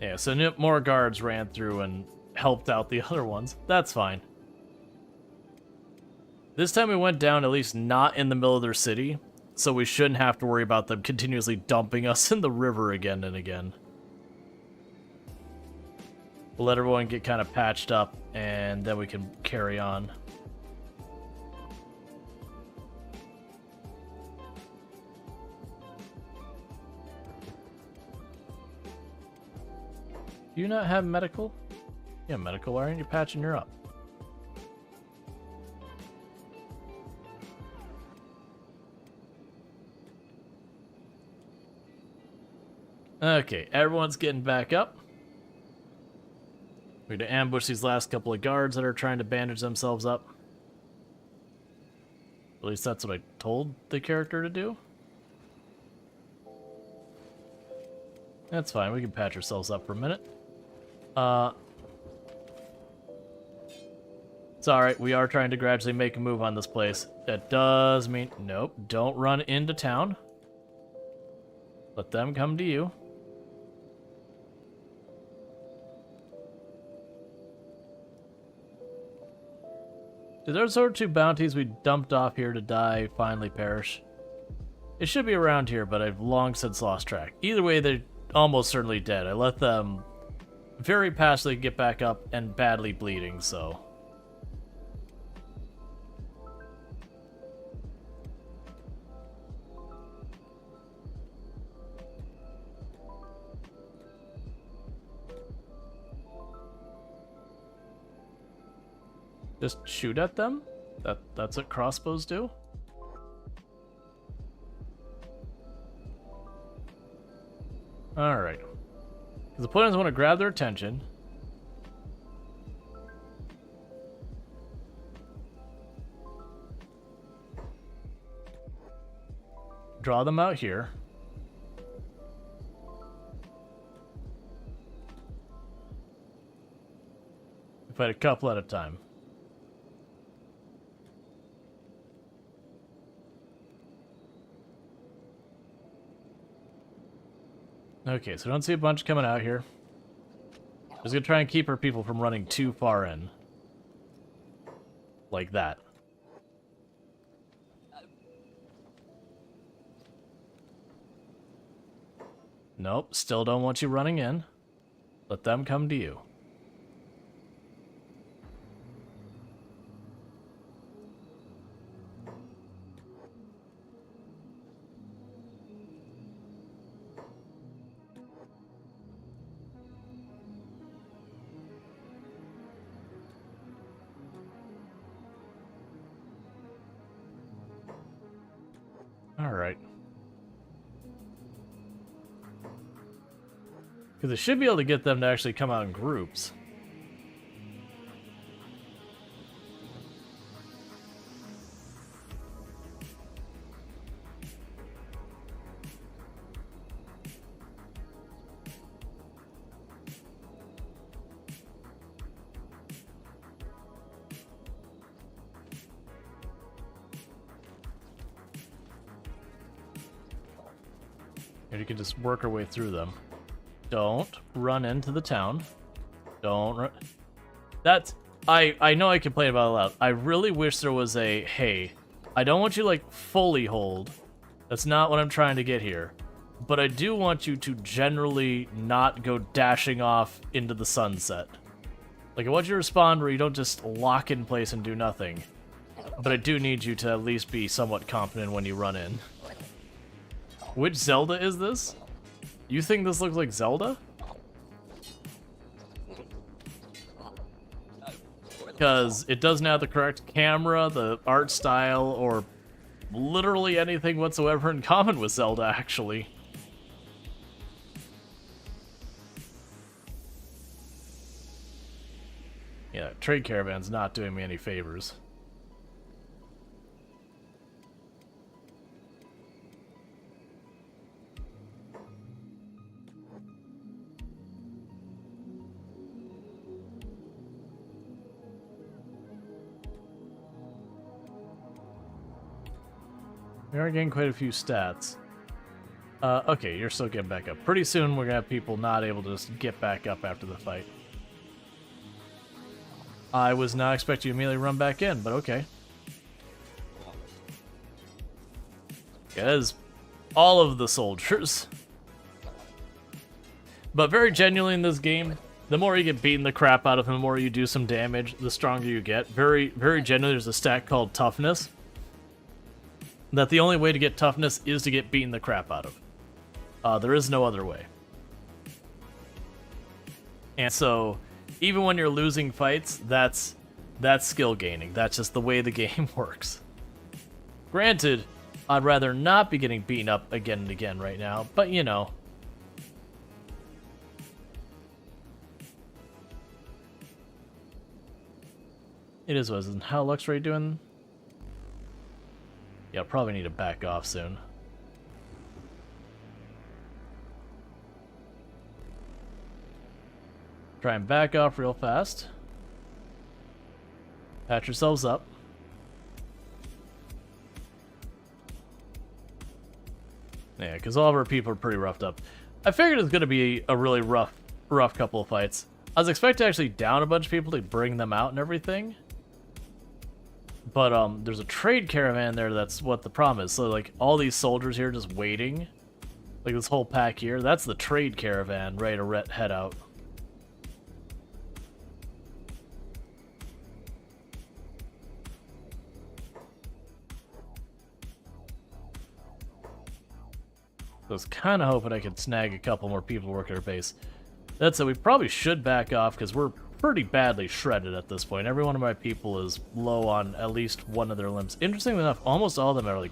Yeah, so more guards ran through and helped out the other ones. That's fine. This time we went down at least not in the middle of their city, so we shouldn't have to worry about them continuously dumping us in the river again and again. We'll let everyone get kind of patched up, and then we can carry on. Do you not have medical? Yeah, medical. Why aren't you patching her up? Okay, everyone's getting back up. We're gonna ambush these last couple of guards that are trying to bandage themselves up. At least that's what I told the character to do. That's fine, we can patch ourselves up for a minute. It's alright, we are trying to gradually make a move on this place. That does mean, nope, don't run into town. Let them come to you. Did those sort of two bounties we dumped off here to die finally perish? It should be around here, but I've long since lost track. Either way, they're almost certainly dead. I let them very passively get back up and badly bleeding, so... Just shoot at them? That's what crossbows do? Alright. The opponents want to grab their attention. Draw them out here. Fight a couple at a time. Okay, so I don't see a bunch coming out here. Just gonna try and keep our people from running too far in. Like that. Nope, still don't want you running in. Let them come to you. Alright. Because it should be able to get them to actually come out in groups. And you can just work our way through them. Don't run into the town. Don't run. That's... I know I complain about it loud. I really wish there was a, hey, I don't want you, like, fully hold. That's not what I'm trying to get here. But I do want you to generally not go dashing off into the sunset. Like, I want you to respond where you don't just lock in place and do nothing. But I do need you to at least be somewhat competent when you run in. Which Zelda is this? You think this looks like Zelda? Because it doesn't have the correct camera, the art style, or literally anything whatsoever in common with Zelda, actually. Yeah, trade caravan's not doing me any favors. We are getting quite a few stats. Okay, you're still getting back up. Pretty soon we're gonna have people not able to just get back up after the fight. I was not expecting you to immediately run back in, but okay. Because all of the soldiers. But very genuinely in this game, the more you get beaten the crap out of them, the more you do some damage, the stronger you get. Very genuinely, there's a stat called toughness. That the only way to get toughness is to get beaten the crap out of. There is no other way. And so, even when you're losing fights, that's skill gaining. That's just the way the game works. Granted, I'd rather not be getting beaten up again and again right now, but you know. It is what it is. And how Luxray doing? Yeah, I'll probably need to back off soon. Try and back off real fast. Patch yourselves up. Yeah, because all of our people are pretty roughed up. I figured it was going to be a really rough couple of fights. I was expecting to actually down a bunch of people to bring them out and everything. But there's a trade caravan there. That's what the problem is. So like all these soldiers here just waiting, like this whole pack here. That's the trade caravan ready to head out. I was kind of hoping I could snag a couple more people working our base. That said, we probably should back off because we're pretty badly shredded at this point. Every one of my people is low on at least one of their limbs. Interestingly enough, almost all of them are like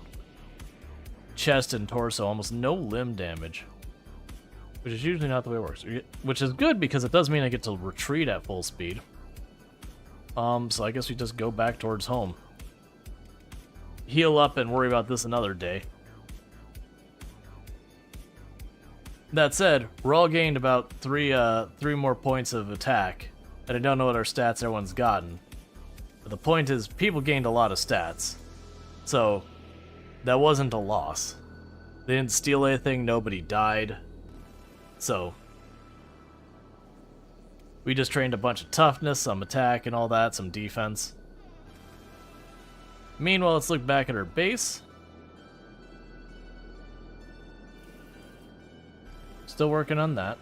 chest and torso, almost no limb damage. Which is usually not the way it works. Which is good because it does mean I get to retreat at full speed. So I guess we just go back towards home. Heal up and worry about this another day. That said, we're all gained about three more points of attack. And I don't know what our stats everyone's gotten. But the point is, people gained a lot of stats. So, that wasn't a loss. They didn't steal anything, nobody died. So, we just trained a bunch of toughness, some attack and all that, some defense. Meanwhile, let's look back at our base. Still working on that.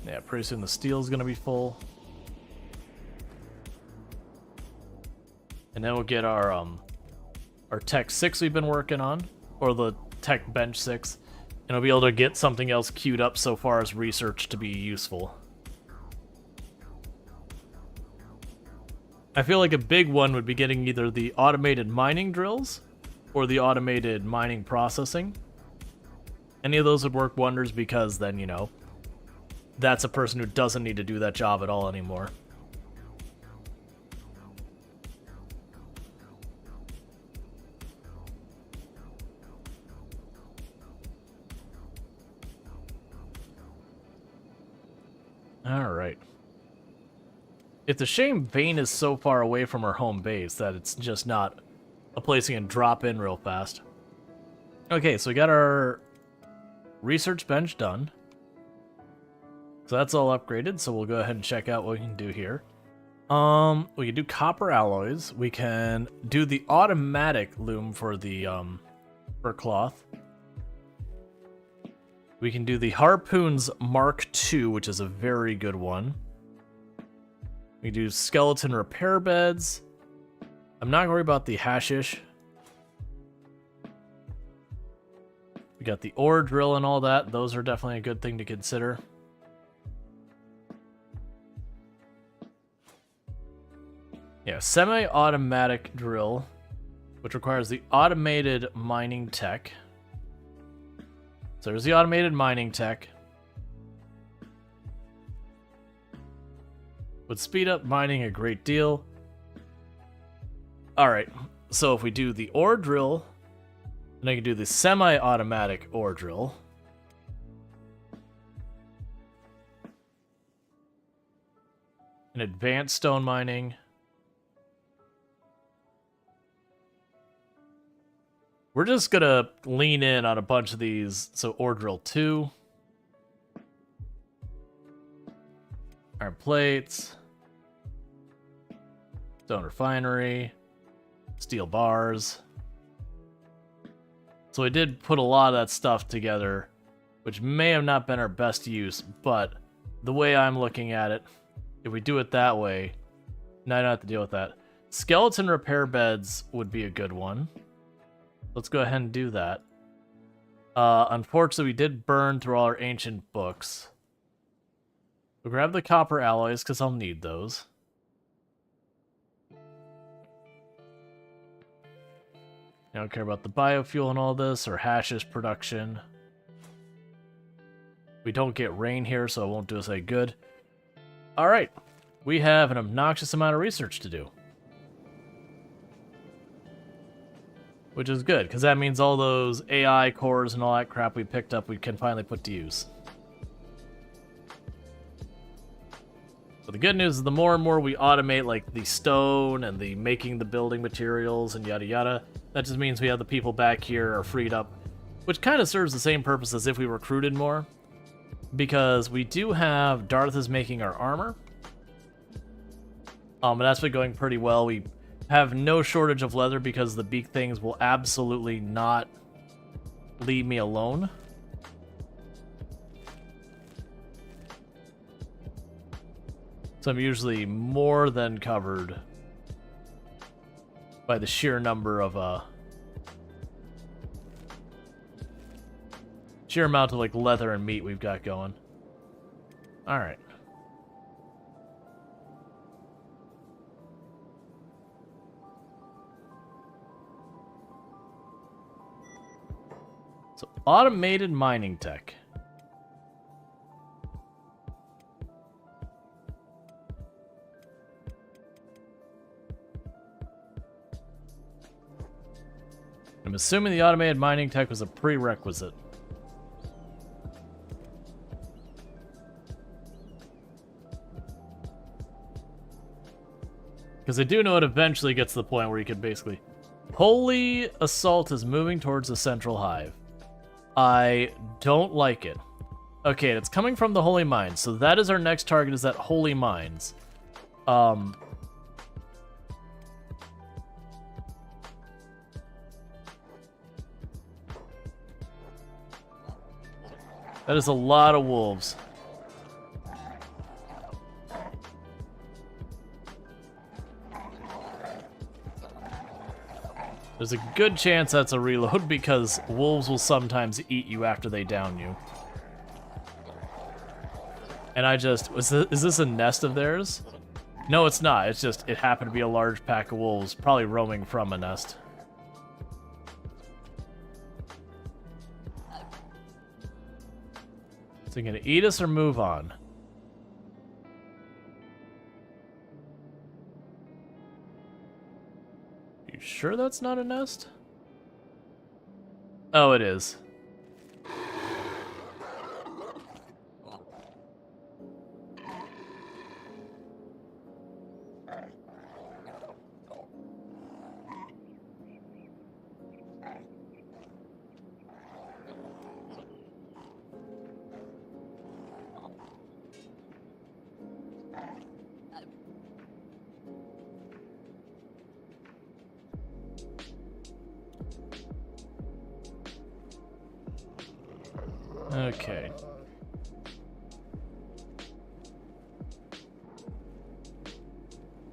Yeah, pretty soon the steel's gonna be full. And then we'll get our Tech 6 we've been working on, or the Tech Bench 6, and we'll be able to get something else queued up so far as research to be useful. I feel like a big one would be getting either the automated mining drills or the automated mining processing. Any of those would work wonders because then, you know, that's a person who doesn't need to do that job at all anymore. Alright. It's a shame Vane is so far away from her home base that it's just not a place you can drop in real fast. Okay, so we got our research bench done. So that's all upgraded, so we'll go ahead and check out what we can do here. We can do copper alloys. We can do the automatic loom for the for cloth. We can do the Harpoons Mark II, which is a very good one. We do skeleton repair beds. I'm not worried about the hashish. We got the ore drill and all that. Those are definitely a good thing to consider. Yeah, semi-automatic drill, which requires the automated mining tech. So there's the automated mining tech. Would speed up mining a great deal. Alright, so if we do the ore drill, then I can do the semi-automatic ore drill. And advanced stone mining. We're just gonna lean in on a bunch of these. So ore drill 2. Iron plates. Stone refinery. Steel bars. So we did put a lot of that stuff together, which may have not been our best use, but the way I'm looking at it, if we do it that way, now I don't have to deal with that. Skeleton repair beds would be a good one. Let's go ahead and do that. Unfortunately, we did burn through all our ancient books. We'll grab the copper alloys, because I'll need those. I don't care about the biofuel and all this, or hashish production. We don't get rain here, so it won't do us any good. Alright, we have an obnoxious amount of research to do. Which is good, because that means all those AI cores and all that crap we picked up we can finally put to use. But the good news is the more and more we automate like the stone and the making the building materials and yada yada, that just means we have the people back here are freed up, which kind of serves the same purpose as if we recruited more. Because we do have Darth is making our armor. And that's been going pretty well. We have no shortage of leather because the beak things will absolutely not leave me alone. So I'm usually more than covered by the sheer number of sheer amount of like leather and meat we've got going. All right. So automated mining tech. I'm assuming the automated mining tech was a prerequisite. Because I do know it eventually gets to the point where you could basically... Holy Assault is moving towards the central hive. I don't like it. Okay, it's coming from the Holy Mines, so that is our next target, is that Holy Mines. That is a lot of wolves. There's a good chance that's a reload because wolves will sometimes eat you after they down you. And I just... is this a nest of theirs? No, it's not. It's just, it happened to be a large pack of wolves, probably roaming from a nest. So you gonna eat us or move on? You sure that's not a nest? Oh, it is. Okay.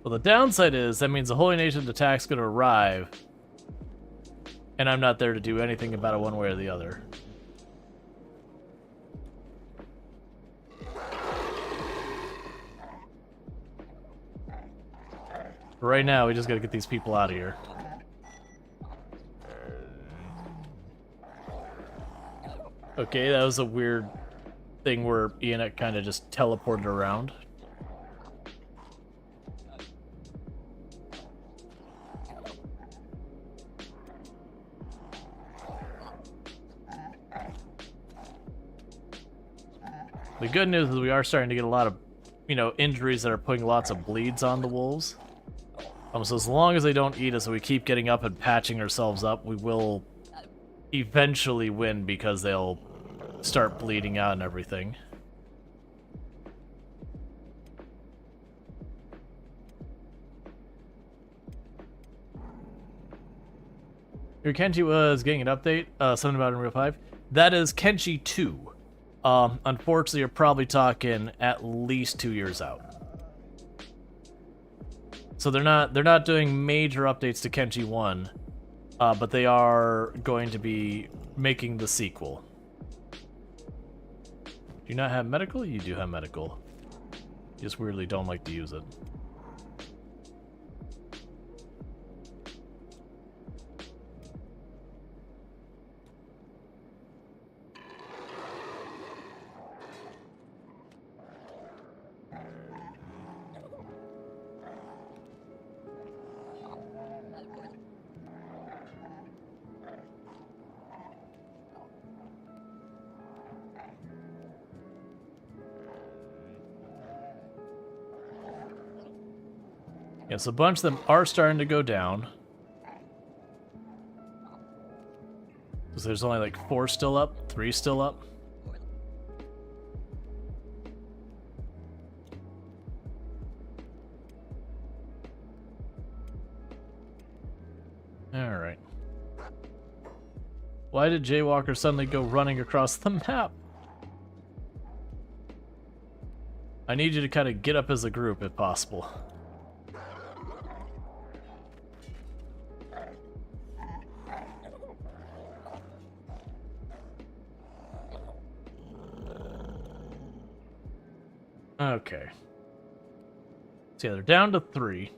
Well, the downside is that means the Holy Nation's attack's gonna arrive, and I'm not there to do anything about it one way or the other. Right now, we just gotta get these people out of here. Okay, that was a weird thing where Enoch kind of just teleported around. The good news is we are starting to get a lot of, injuries that are putting lots of bleeds on the wolves. So as long as they don't eat us and we keep getting up and patching ourselves up, we will eventually win because they'll start bleeding out and everything. Your Kenshi was getting an update, something about it in Real 5. That is Kenshi 2. Unfortunately, you're probably talking at least 2 years out. So they're not doing major updates to Kenshi 1, but they are going to be making the sequel. Do you not have medical? You do have medical. You just weirdly don't like to use it. Yes, a bunch of them are starting to go down. Because there's only like 4 still up, 3 still up. Alright. Why did Jaywalker suddenly go running across the map? I need you to kind of get up as a group if possible. Okay. So yeah, they're down to 3.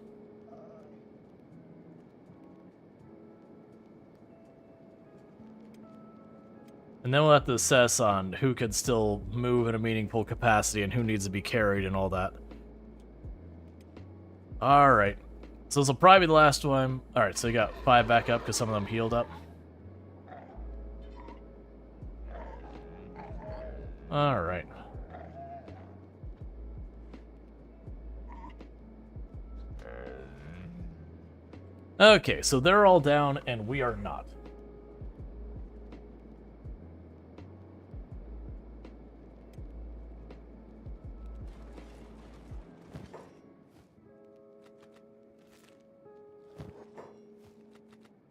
And then we'll have to assess on who can still move in a meaningful capacity and who needs to be carried and all that. Alright. So this will probably be the last one. Alright, so you got 5 back up because some of them healed up. Alright. Okay, so they're all down and we are not.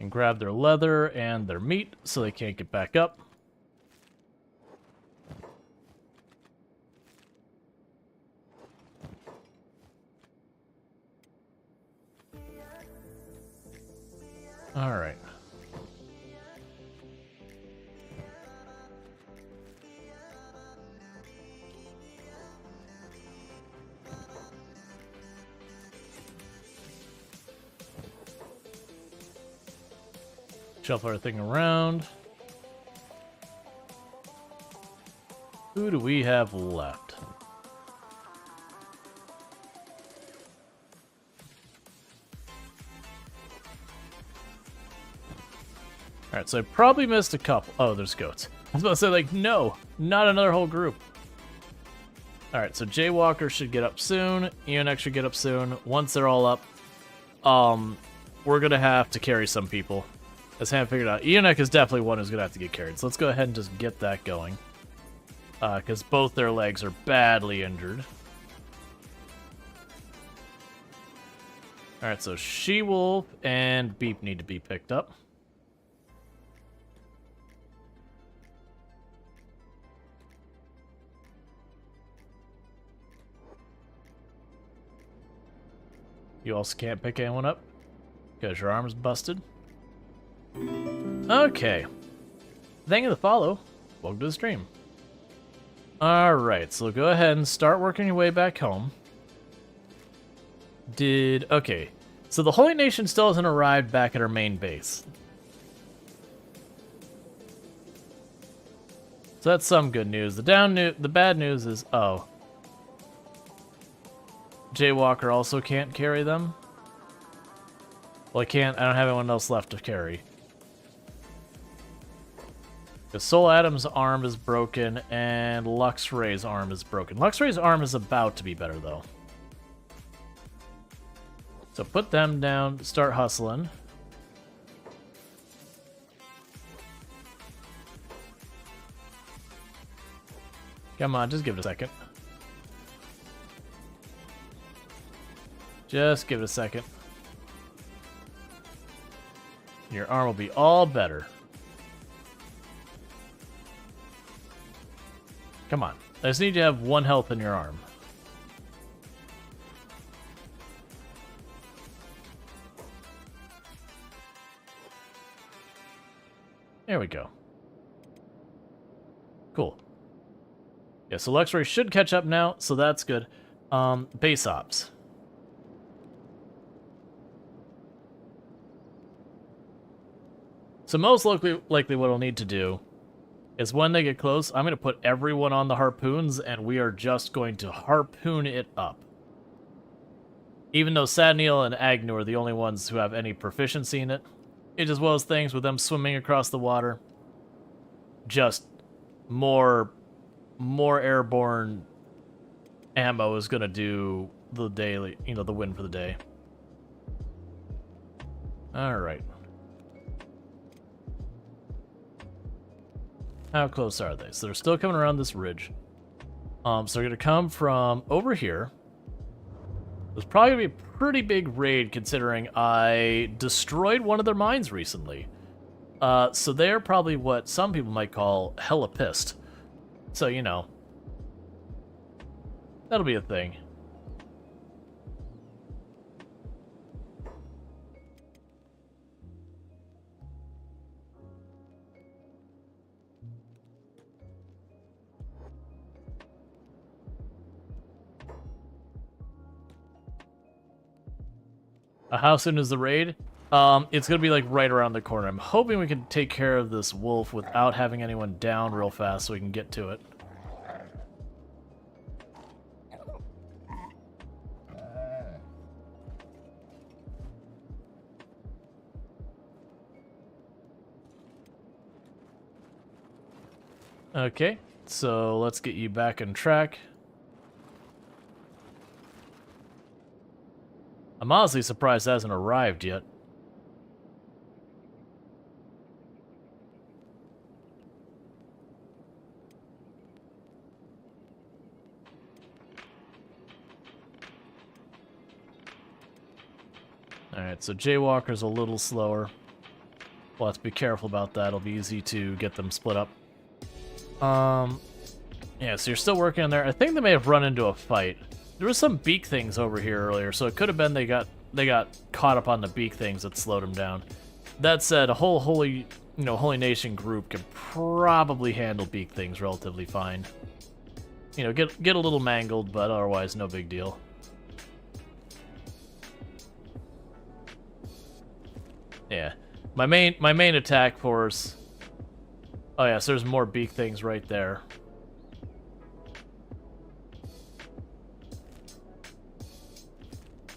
And grab their leather and their meat so they can't get back up. All right. Shuffle everything around. Who do we have left? Alright, so I probably missed a couple. Oh, there's goats. I was about to say, like, no, not another whole group. Alright, so Jaywalker should get up soon. Eonek should get up soon. Once they're all up, we're gonna have to carry some people. As Ham figured out, Eonek is definitely one who's gonna have to get carried. So let's go ahead and just get that going. Because both their legs are badly injured. Alright, so She-Wolf and Beep need to be picked up. You also can't pick anyone up because your arm's busted. Okay. Thank you for the follow. Welcome to the stream. Alright, so go ahead and start working your way back home. Okay. So the Holy Nation still hasn't arrived back at our main base. So that's some good news. The bad news is, oh. Jaywalker also can't carry them. Well, I don't have anyone else left to carry. Because Soul Adam's arm is broken, and Luxray's arm is broken. Luxray's arm is about to be better, though. So put them down, start hustling. Come on, just give it a second. Just give it a second. Your arm will be all better. Come on. I just need you to have 1 health in your arm. There we go. Cool. Yeah, so Luxray should catch up now, so that's good. Base ops. So most likely what I'll need to do is when they get close, I'm going to put everyone on the harpoons, and we are just going to harpoon it up. Even though Sadniel and Agnew are the only ones who have any proficiency in it, it as well as things with them swimming across the water. Just more airborne ammo is going to do the daily, the win for the day. All right. How close are they? So they're still coming around this ridge. So they're going to come from over here. There's probably going to be a pretty big raid considering I destroyed one of their mines recently. So they're probably what some people might call hella pissed. So, that'll be a thing. How soon is the raid? It's gonna be like right around the corner. I'm hoping we can take care of this wolf without having anyone down real fast so we can get to it. Okay, so let's get you back on track. I'm honestly surprised it hasn't arrived yet. Alright, so Jaywalker's a little slower. We'll have to be careful about that. It'll be easy to get them split up. Yeah, so you're still working on there. I think they may have run into a fight. There was some beak things over here earlier, so it could have been they got caught up on the beak things that slowed them down. That said, a whole Holy Nation group can probably handle beak things relatively fine. Get a little mangled, but otherwise no big deal. Yeah. My main attack force. Oh yeah, so there's more beak things right there.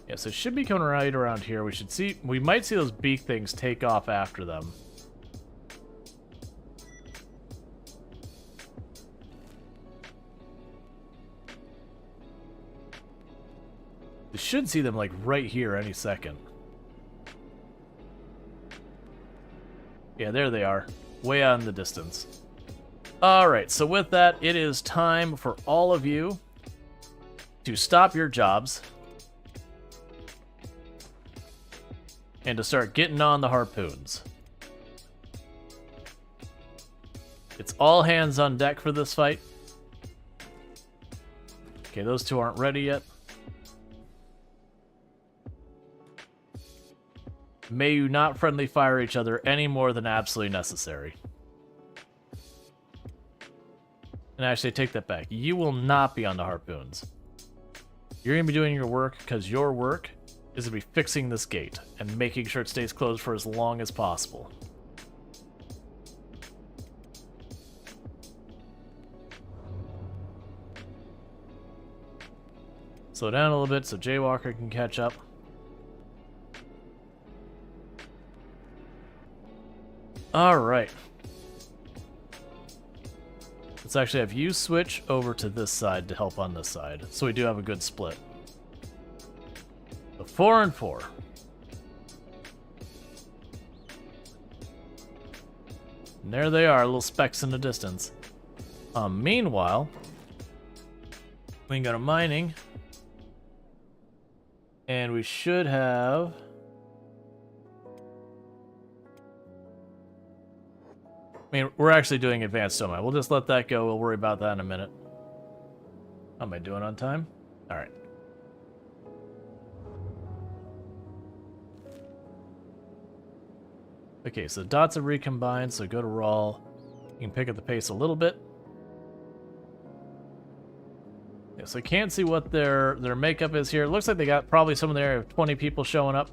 Yeah, so it should be coming right around here. We might see those beak things take off after them. We should see them like right here any second. Yeah, there they are. Way out in the distance. Alright, so with that, it is time for all of you to stop your jobs and to start getting on the harpoons. It's all hands on deck for this fight. Okay, those two aren't ready yet. May you not friendly fire each other any more than absolutely necessary. And actually, take that back. You will not be on the harpoons. You're going to be doing your work because your work is to be fixing this gate and making sure it stays closed for as long as possible. Slow down a little bit so Jaywalker can catch up. Alright. Let's actually have you switch over to this side to help on this side. So we do have a good split. So 4 and 4. And there they are, little specks in the distance. Meanwhile, we can go to mining. And we should have... I mean, we're actually doing advanced stone mine. We'll just let that go. We'll worry about that in a minute. How am I doing on time? All right. Okay, so dots have recombined, so go to Rual. You can pick up the pace a little bit. Yeah, so I can't see what their makeup is here. It looks like they got probably some of their 20 people showing up.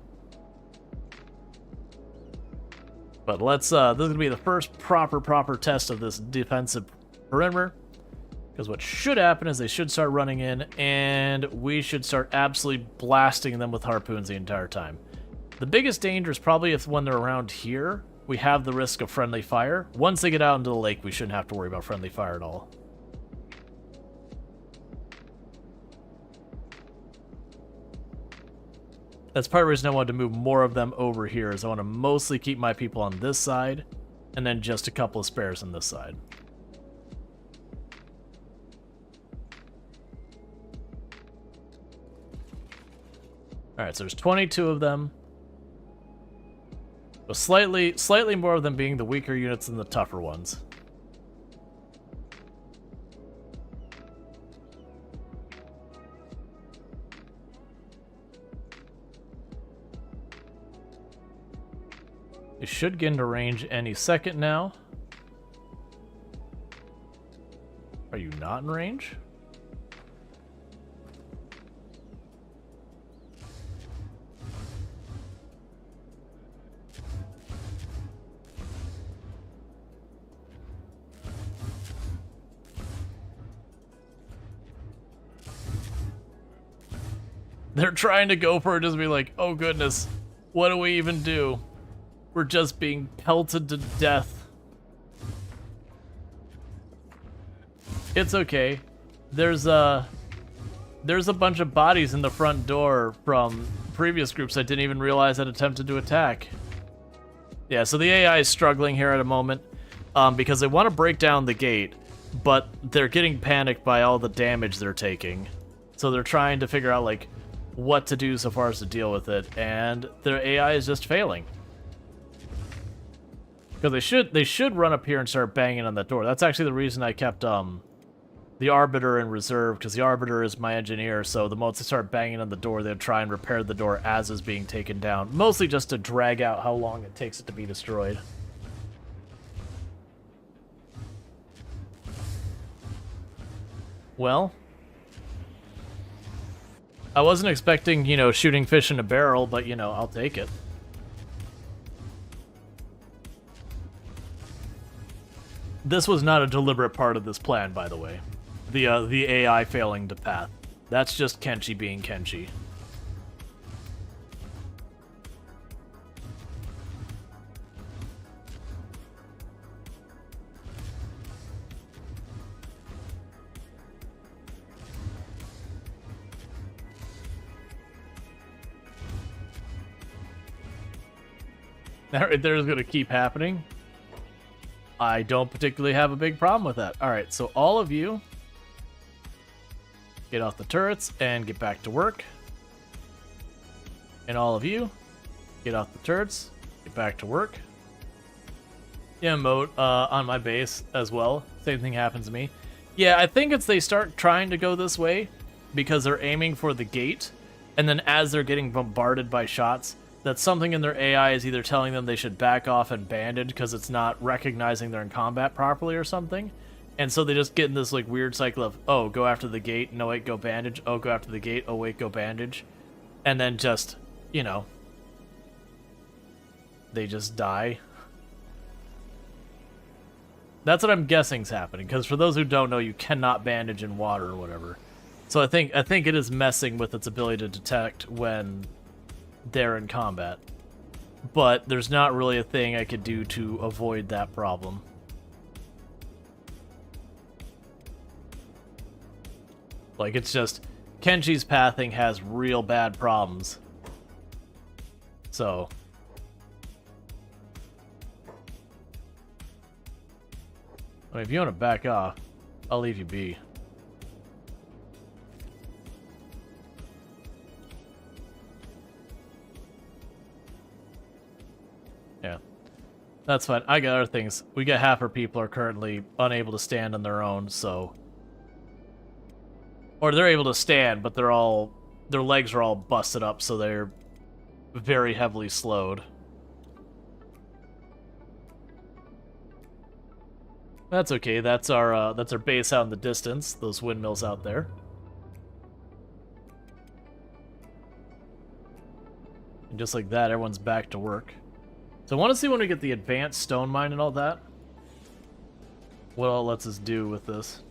But let's, this is going to be the first proper test of this defensive perimeter. Because what should happen is they should start running in, and we should start absolutely blasting them with harpoons the entire time. The biggest danger is probably if when they're around here, we have the risk of friendly fire. Once they get out into the lake, we shouldn't have to worry about friendly fire at all. That's part of the reason I wanted to move more of them over here, is I want to mostly keep my people on this side, and then just a couple of spares on this side. Alright, so there's 22 of them. So slightly more of them being the weaker units than the tougher ones. It should get into range any second now. Are you not in range? They're trying to go for it, just be like, oh goodness, what do we even do? We're just being pelted to death. It's okay. There's a bunch of bodies in the front door from previous groups I didn't even realize had attempted to attack. Yeah, so the AI is struggling here at a moment because they want to break down the gate, but they're getting panicked by all the damage they're taking. So they're trying to figure out like what to do so far as to deal with it, and their AI is just failing. Because they should run up here and start banging on that door. That's actually the reason I kept the Arbiter in reserve, because the Arbiter is my engineer, so the moment they start banging on the door, they'd try and repair the door as it's being taken down. Mostly just to drag out how long it takes it to be destroyed. Well, I wasn't expecting, you know, shooting fish in a barrel, but, you know, I'll take it. This was not a deliberate part of this plan, by the way. The AI failing to path. That's just Kenshi being Kenshi. That right there is going to keep happening. I don't particularly have a big problem with that. Alright, so all of you get off the turrets and get back to work. And all of you get off the turrets, get back to work. Yeah, moat on my base as well. Same thing happens to me. Yeah, I think it's they start trying to go this way because they're aiming for the gate, and then as they're getting bombarded by shots, that something in their AI is either telling them they should back off and bandage because it's not recognizing they're in combat properly or something. And so they just get in this like weird cycle of, oh, go after the gate, no wait, go bandage, oh, go after the gate, oh wait, go bandage. And then just, you know, they just die. That's what I'm guessing's happening, because for those who don't know, you cannot bandage in water or whatever. So I think it is messing with its ability to detect when they're in combat. But there's not really a thing I could do to avoid that problem. Like, it's just, Kenshi's pathing has real bad problems. So I mean, if you want to back off, I'll leave you be. Yeah, that's fine. I got other things. We got half our people are currently unable to stand on their own, so... Or they're able to stand, but they're all... Their legs are all busted up, so they're very heavily slowed. That's okay. That's our base out in the distance. Those windmills out there. And just like that, everyone's back to work. So I want to see when we get the advanced stone mine and all that, what all lets us do with this.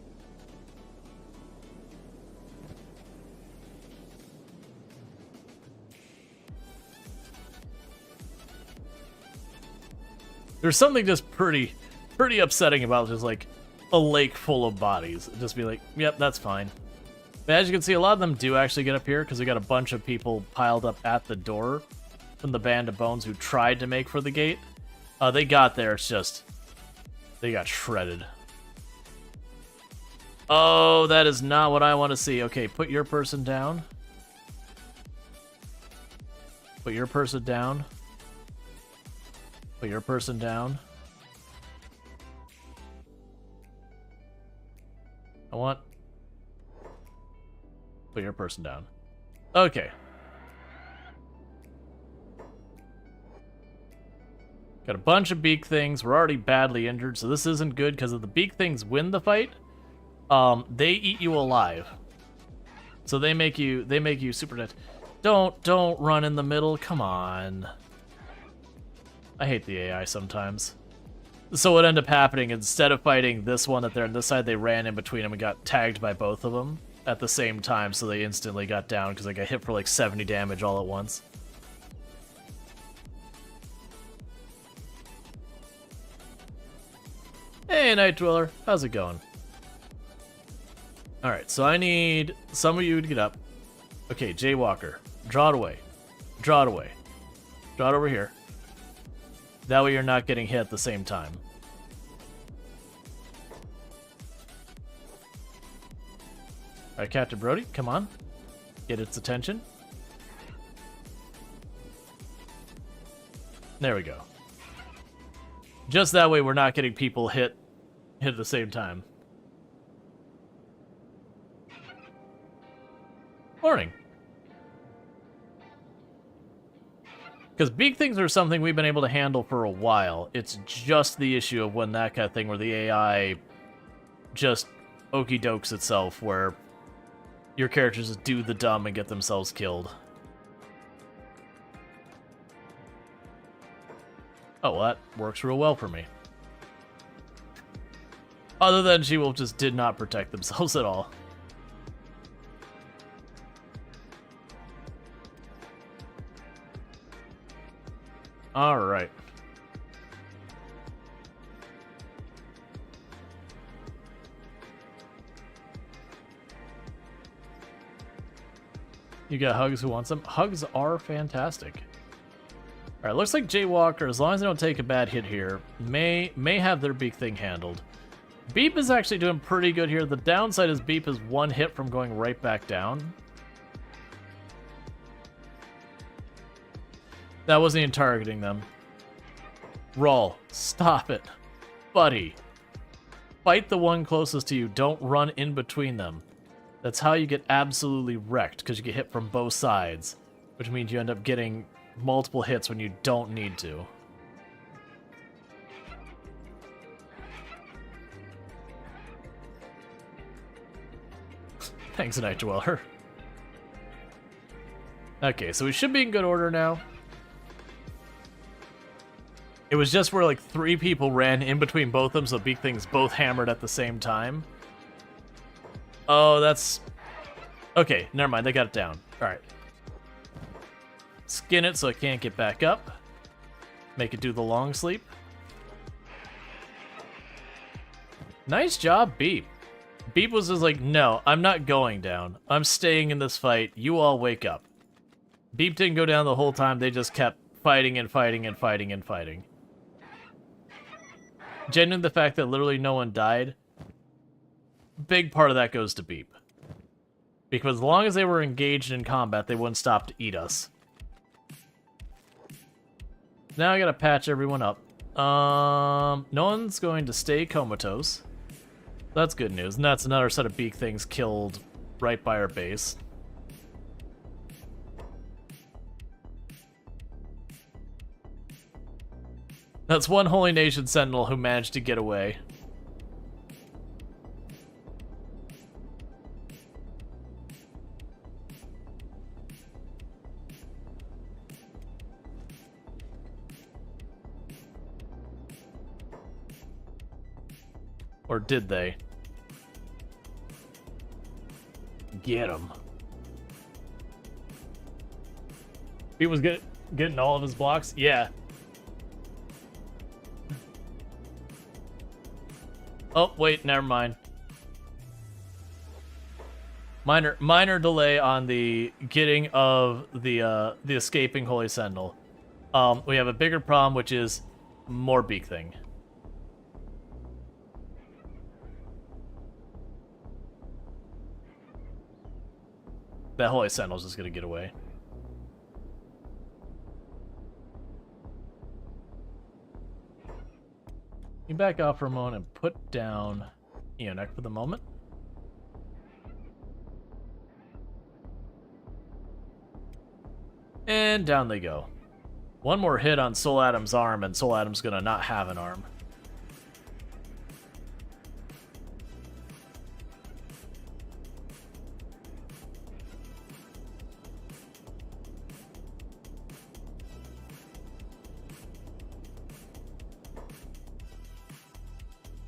There's something just pretty upsetting about just like a lake full of bodies. Just be like, yep, that's fine. But as you can see, a lot of them do actually get up here because we got a bunch of people piled up at the door from the Band of Bones who tried to make for the gate. They got there, it's just they got shredded. Oh, that is not what I want to see. Okay, put your person down. Put your person down. Put your person down. I want... Put your person down. Okay. Got a bunch of beak things. We're already badly injured, so this isn't good, because if the beak things win the fight, they eat you alive. So they make you super dead. Don't run in the middle. Come on. I hate the AI sometimes. So what ended up happening, instead of fighting this one that they're on this side, they ran in between them and got tagged by both of them at the same time, so they instantly got down because they got hit for like 70 damage all at once. Hey, Night Dweller. How's it going? Alright, so I need some of you to get up. Okay, Jaywalker. Draw it away. Draw it away. Draw it over here. That way you're not getting hit at the same time. Alright, Captain Brody, come on. Get its attention. There we go. Just that way we're not getting people hit at the same time. Morning. Because beak things are something we've been able to handle for a while. It's just the issue of when that kind of thing where the AI just okey dokes itself, where your characters just do the dumb and get themselves killed. Oh, well, that works real well for me. Other than She-Wolf just did not protect themselves at all. Alright. You got Hugs who wants them. Hugs are fantastic. Alright, looks like Jaywalker, as long as they don't take a bad hit here, may have their beak thing handled. Beep is actually doing pretty good here. The downside is Beep is one hit from going right back down. That wasn't even targeting them. Rual, stop it. Buddy. Fight the one closest to you. Don't run in between them. That's how you get absolutely wrecked, because you get hit from both sides. Which means you end up getting multiple hits when you don't need to. Thanks, Night Dweller. Okay, so we should be in good order now. It was just where like 3 people ran in between both of them, so Beak Things both hammered at the same time. Oh, that's... Okay, never mind, they got it down. Alright. Skin it so it can't get back up. Make it do the long sleep. Nice job, Beep. Beep was just like, no, I'm not going down. I'm staying in this fight. You all wake up. Beep didn't go down the whole time. They just kept fighting and fighting and fighting and fighting. Genuinely, the fact that literally no one died, big part of that goes to Beep. Because as long as they were engaged in combat, they wouldn't stop to eat us. Now I gotta patch everyone up. No one's going to stay comatose. That's good news. And that's another set of Beak Things killed right by our base. That's one Holy Nation Sentinel who managed to get away. Or did they? Get him. He was getting all of his blocks? Yeah. Oh, wait, never mind. Minor delay on the getting of the escaping Holy Sentinel. We have a bigger problem, which is more Beak Thing. That Holy Sentinel's just gonna get away. You back off for a moment and put down Eonek for the moment. And down they go. One more hit on Soul Adam's arm, and Soul Adam's gonna not have an arm.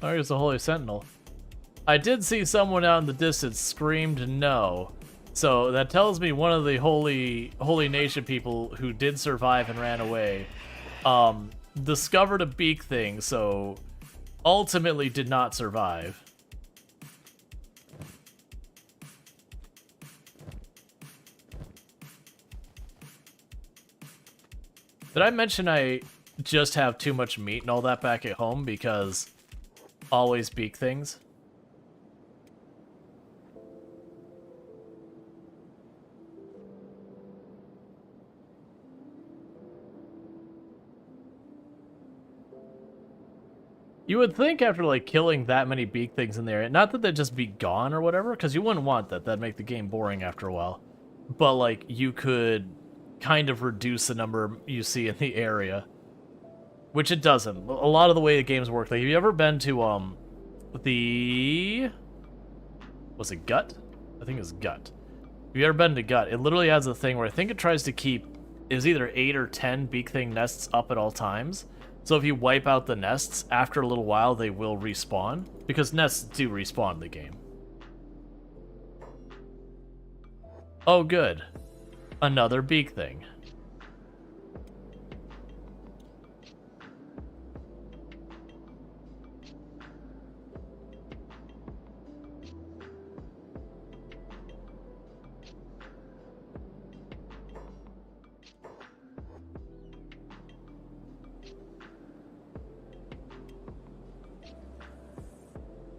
Oh, here's the Holy Sentinel. I did see someone out in the distance screamed no. So that tells me one of the Holy Nation people who did survive and ran away discovered a Beak Thing, so ultimately did not survive. Did I mention I just have too much meat and all that back at home because always Beak Things? You would think after like killing that many Beak Things in there, not that they'd just be gone or whatever, because you wouldn't want that. That'd make the game boring after a while. But like you could kind of reduce the number you see in the area. Which it doesn't. A lot of the way the games work. Like, have you ever been to, was it Gut? I think it's Gut. Have you ever been to Gut? It literally has a thing where I think it tries to keep, it was either 8 or 10 Beak Thing nests up at all times. So if you wipe out the nests, after a little while they will respawn, because nests do respawn in the game. Oh good. Another beak thing.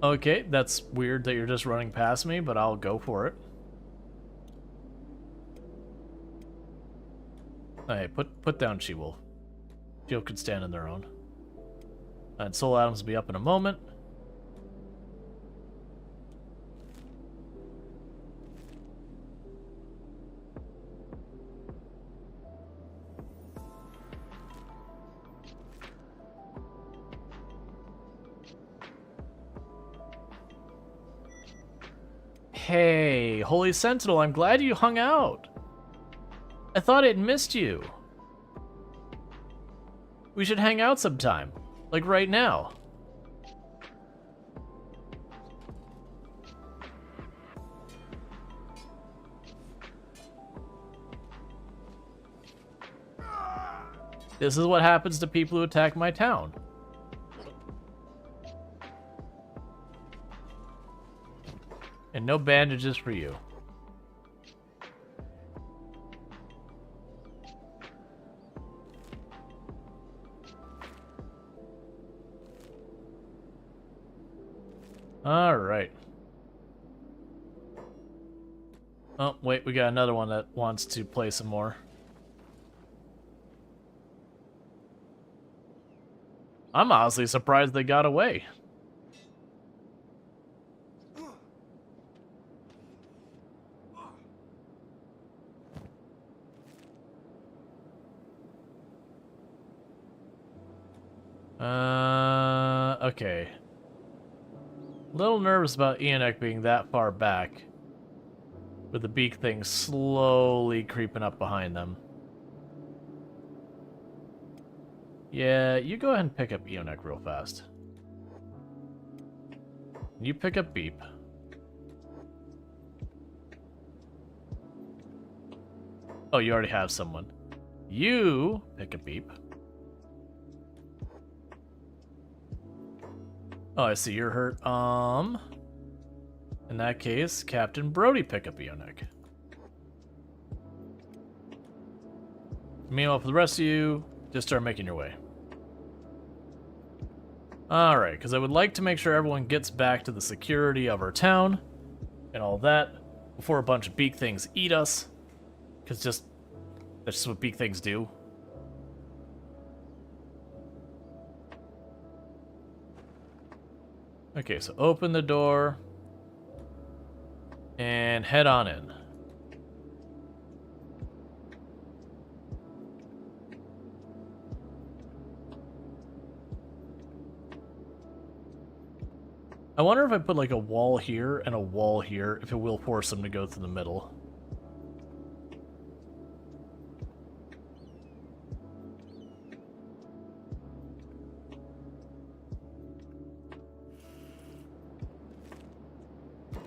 Okay, that's weird that you're just running past me, but I'll go for it. Hey, put down She-Wolf. She-Wolf could stand on their own. And Soul Atoms will be up in a moment. Hey, Holy Sentinel, I'm glad you hung out. I thought I'd missed you. We should hang out sometime, like right now. This is what happens to people who attack my town. And no bandages for you. All right. Oh, wait, we got another one that wants to play some more. I'm honestly surprised they got away. Okay. A little nervous about Enoch being that far back, with the beak thing slowly creeping up behind them. Yeah, you go ahead and pick up Enoch real fast. You pick up Beep. Oh, you already have someone. You pick up Beep. Oh, I see you're hurt. In that case, Captain Brody pick up Enoch. Meanwhile, for the rest of you, just start making your way. Alright, because I would like to make sure everyone gets back to the security of our town and all that before a bunch of beak things eat us. Because that's just what beak things do. Okay, so open the door and head on in. I wonder if I put like a wall here and a wall here, if it will force them to go through the middle.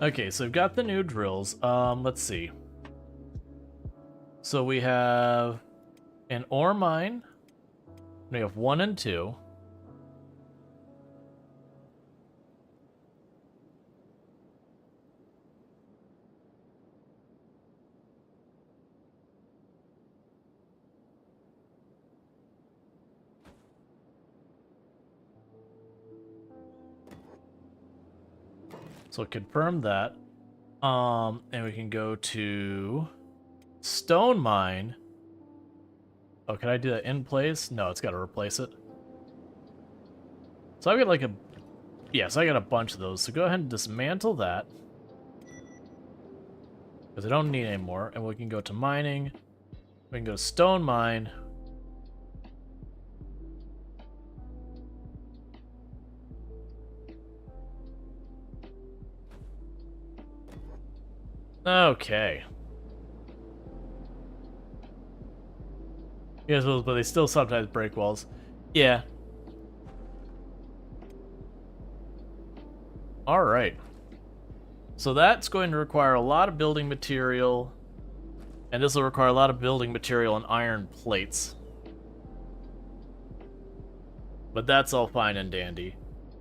Okay, so we've got the new drills. Let's see. So we have an ore mine. We have 1 and 2. So confirm that. And we can go to stone mine. Oh, can I do that in place? No, it's got to replace it. So I've got like a... Yes, I got a bunch of those. So go ahead and dismantle that. Because I don't need any more. And we can go to mining. We can go to stone mine. Okay. Yes, but they still sometimes break walls. Yeah, All right. So that's going to require a lot of building material, and this will require a lot of building material and iron plates. But that's all fine and dandy.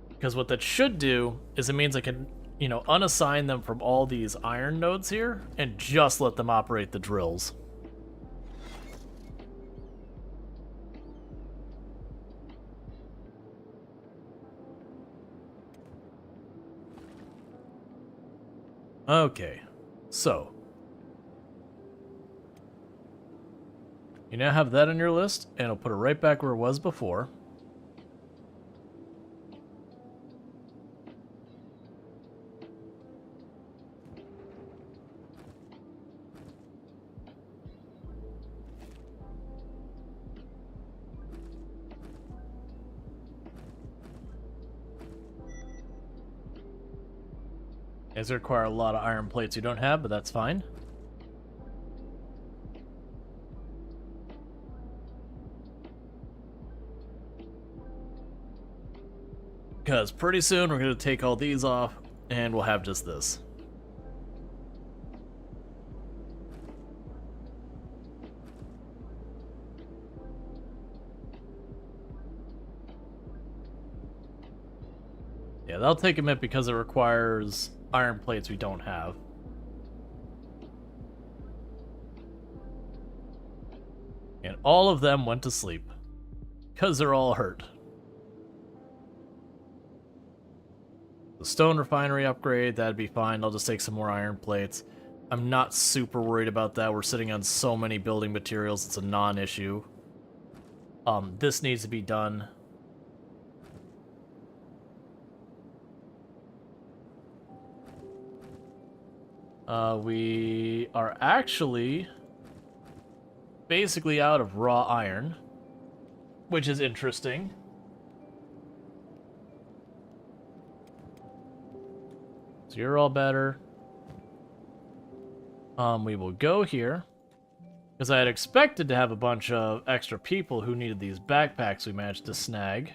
Because what that should do is it means I can, you know, unassign them from all these iron nodes here and just let them operate the drills. Okay, so you now have that on your list, and I'll put it right back where it was before. These require a lot of iron plates you don't have, but that's fine. Because pretty soon we're going to take all these off, and we'll have just this. Yeah, that'll take a minute because it requires iron plates we don't have. And all of them went to sleep. Because they're all hurt. The stone refinery upgrade, that'd be fine. I'll just take some more iron plates. I'm not super worried about that. We're sitting on so many building materials, it's a non-issue. This needs to be done. We are actually basically out of raw iron, which is interesting. So you're all better. We will go here, because I had expected to have a bunch of extra people who needed these backpacks we managed to snag.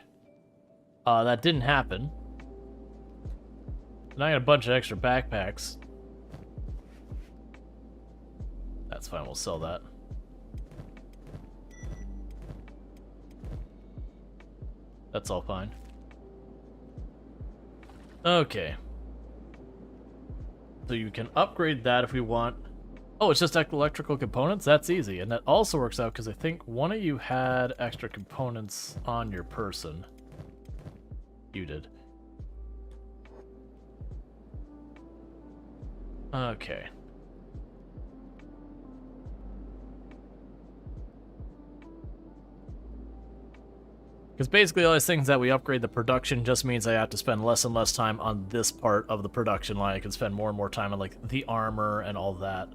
That didn't happen. And I got a bunch of extra backpacks. That's fine, we'll sell that. That's all fine. Okay. So you can upgrade that if we want. Oh, it's just electrical components? That's easy. And that also works out because I think one of you had extra components on your person. You did. Okay. Because basically all these things that we upgrade the production just means I have to spend less and less time on this part of the production line. I can spend more and more time on like the armor and all that.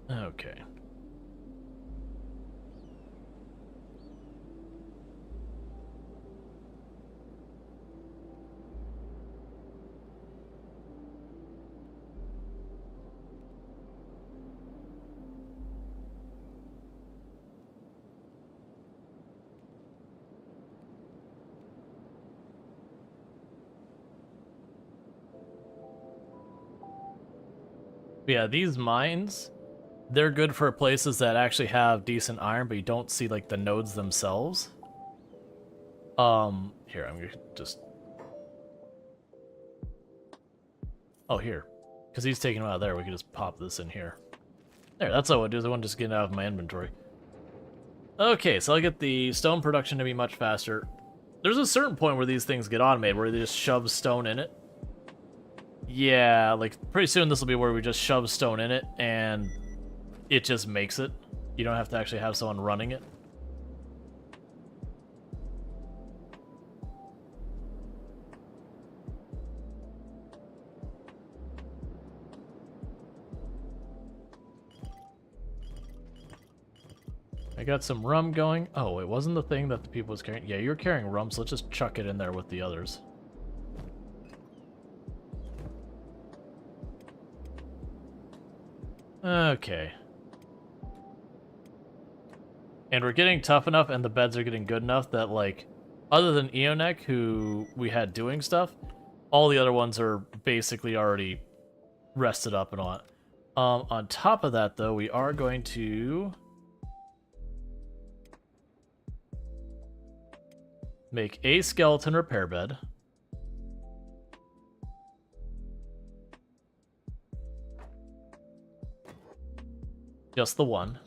Okay. Yeah, these mines, they're good for places that actually have decent iron, but you don't see like the nodes themselves. Here, I'm gonna just... Oh, here. Because he's taking them out of there, we can just pop this in here. There, that's all I would do, is I want to just get it out of my inventory. Okay, so I'll get the stone production to be much faster. There's a certain point where these things get automated, where they just shove stone in it. Yeah, like, pretty soon this will be where we just shove stone in it, and it just makes it. You don't have to actually have someone running it. I got some rum going. Oh, it wasn't the thing that the people was carrying. Yeah, you're carrying rum, so let's just chuck it in there with the others. Okay. And we're getting tough enough and the beds are getting good enough that, like, other than Eonek, who we had doing stuff, all the other ones are basically already rested up and all. On top of that, though, we are going to make a skeleton repair bed. Just the one.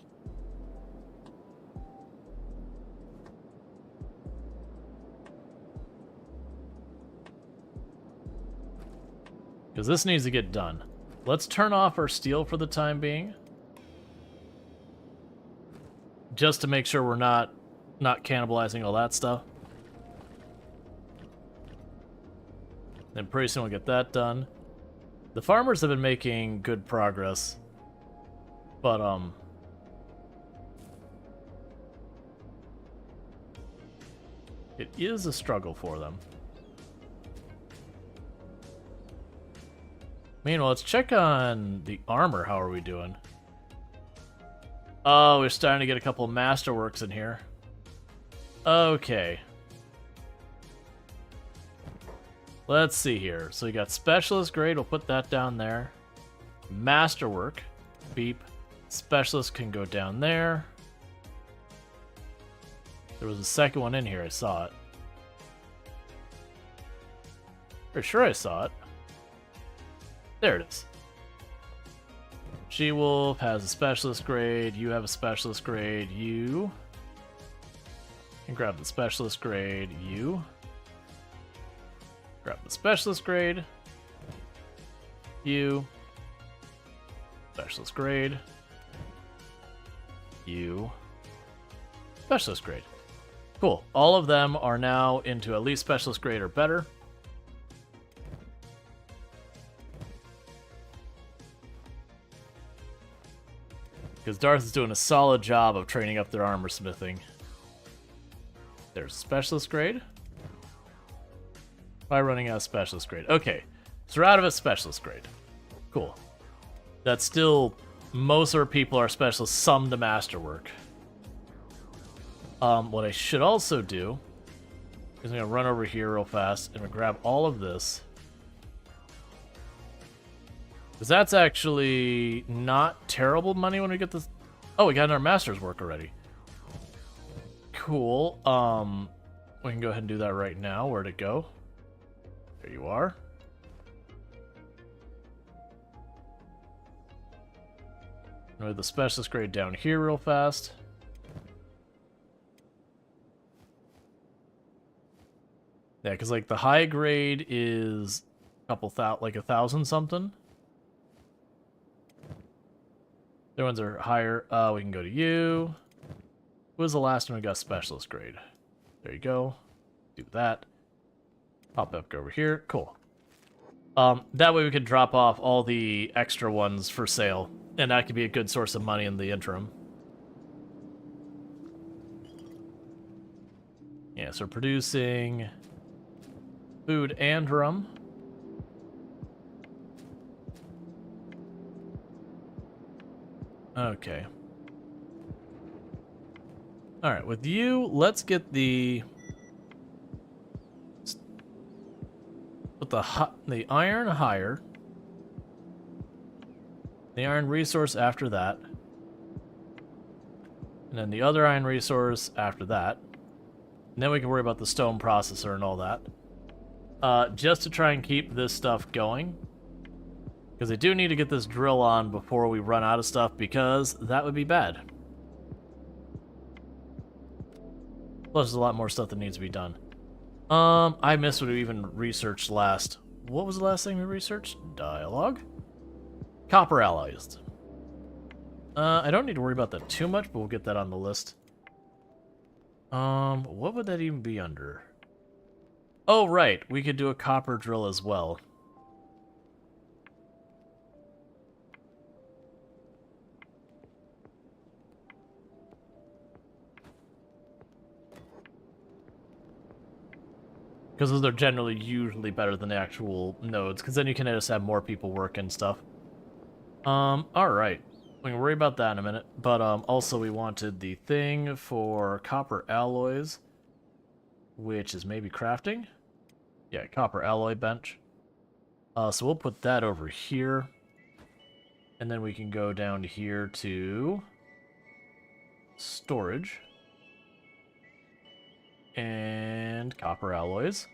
Because this needs to get done. Let's turn off our steel for the time being. Just to make sure we're not cannibalizing all that stuff. Then pretty soon we'll get that done. The farmers have been making good progress. But, it is a struggle for them. Meanwhile, let's check on the armor. How are we doing? Oh, we're starting to get a couple of masterworks in here. Okay. Let's see here. So we got specialist grade. We'll put that down there. Masterwork. Beep. Specialist can go down there. There was a second one in here. I saw it. Pretty sure I saw it. There it is. She-Wolf has a specialist grade. You have a specialist grade. You can grab the specialist grade. You grab the specialist grade. You specialist grade. You specialist grade. Cool. All of them are now into at least specialist grade or better. Because Darth is doing a solid job of training up their armor smithing. There's specialist grade. By running out of specialist grade. Okay, so we're out of a specialist grade. Cool. That's still, most of our people are specialists, some to masterwork. What I should also do is I'm going to run over here real fast and grab all of this. Because that's actually not terrible money when we get this. Oh, we got our master's work already. Cool. We can go ahead and do that right now. Where'd it go? There you are. With the specialist grade down here real fast. Yeah, because like the high grade is a couple thousand, like 1,000 something. The ones are higher. We can go to you. Who was the last one we got specialist grade? There you go. Do that. Pop up over here. Cool. That way we can drop off all the extra ones for sale, and that could be a good source of money in the interim. Yeah, so producing food and rum. Okay. Alright, with you, let's get the... Put the iron higher. The iron resource after that. And then the other iron resource after that. And then we can worry about the stone processor and all that. Just to try and keep this stuff going. Because I do need to get this drill on before we run out of stuff, because that would be bad. Plus, there's a lot more stuff that needs to be done. I missed what we even researched last. What was the last thing we researched? Dialogue? Copper alloys. I don't need to worry about that too much, but we'll get that on the list. What would that even be under? Oh, right. We could do a copper drill as well. Because those are generally usually better than the actual nodes, because then you can just have more people work and stuff. Alright. We can worry about that in a minute. But also we wanted the thing for copper alloys, which is maybe crafting. Yeah, copper alloy bench. So we'll put that over here. And then we can go down here to storage. And copper alloys.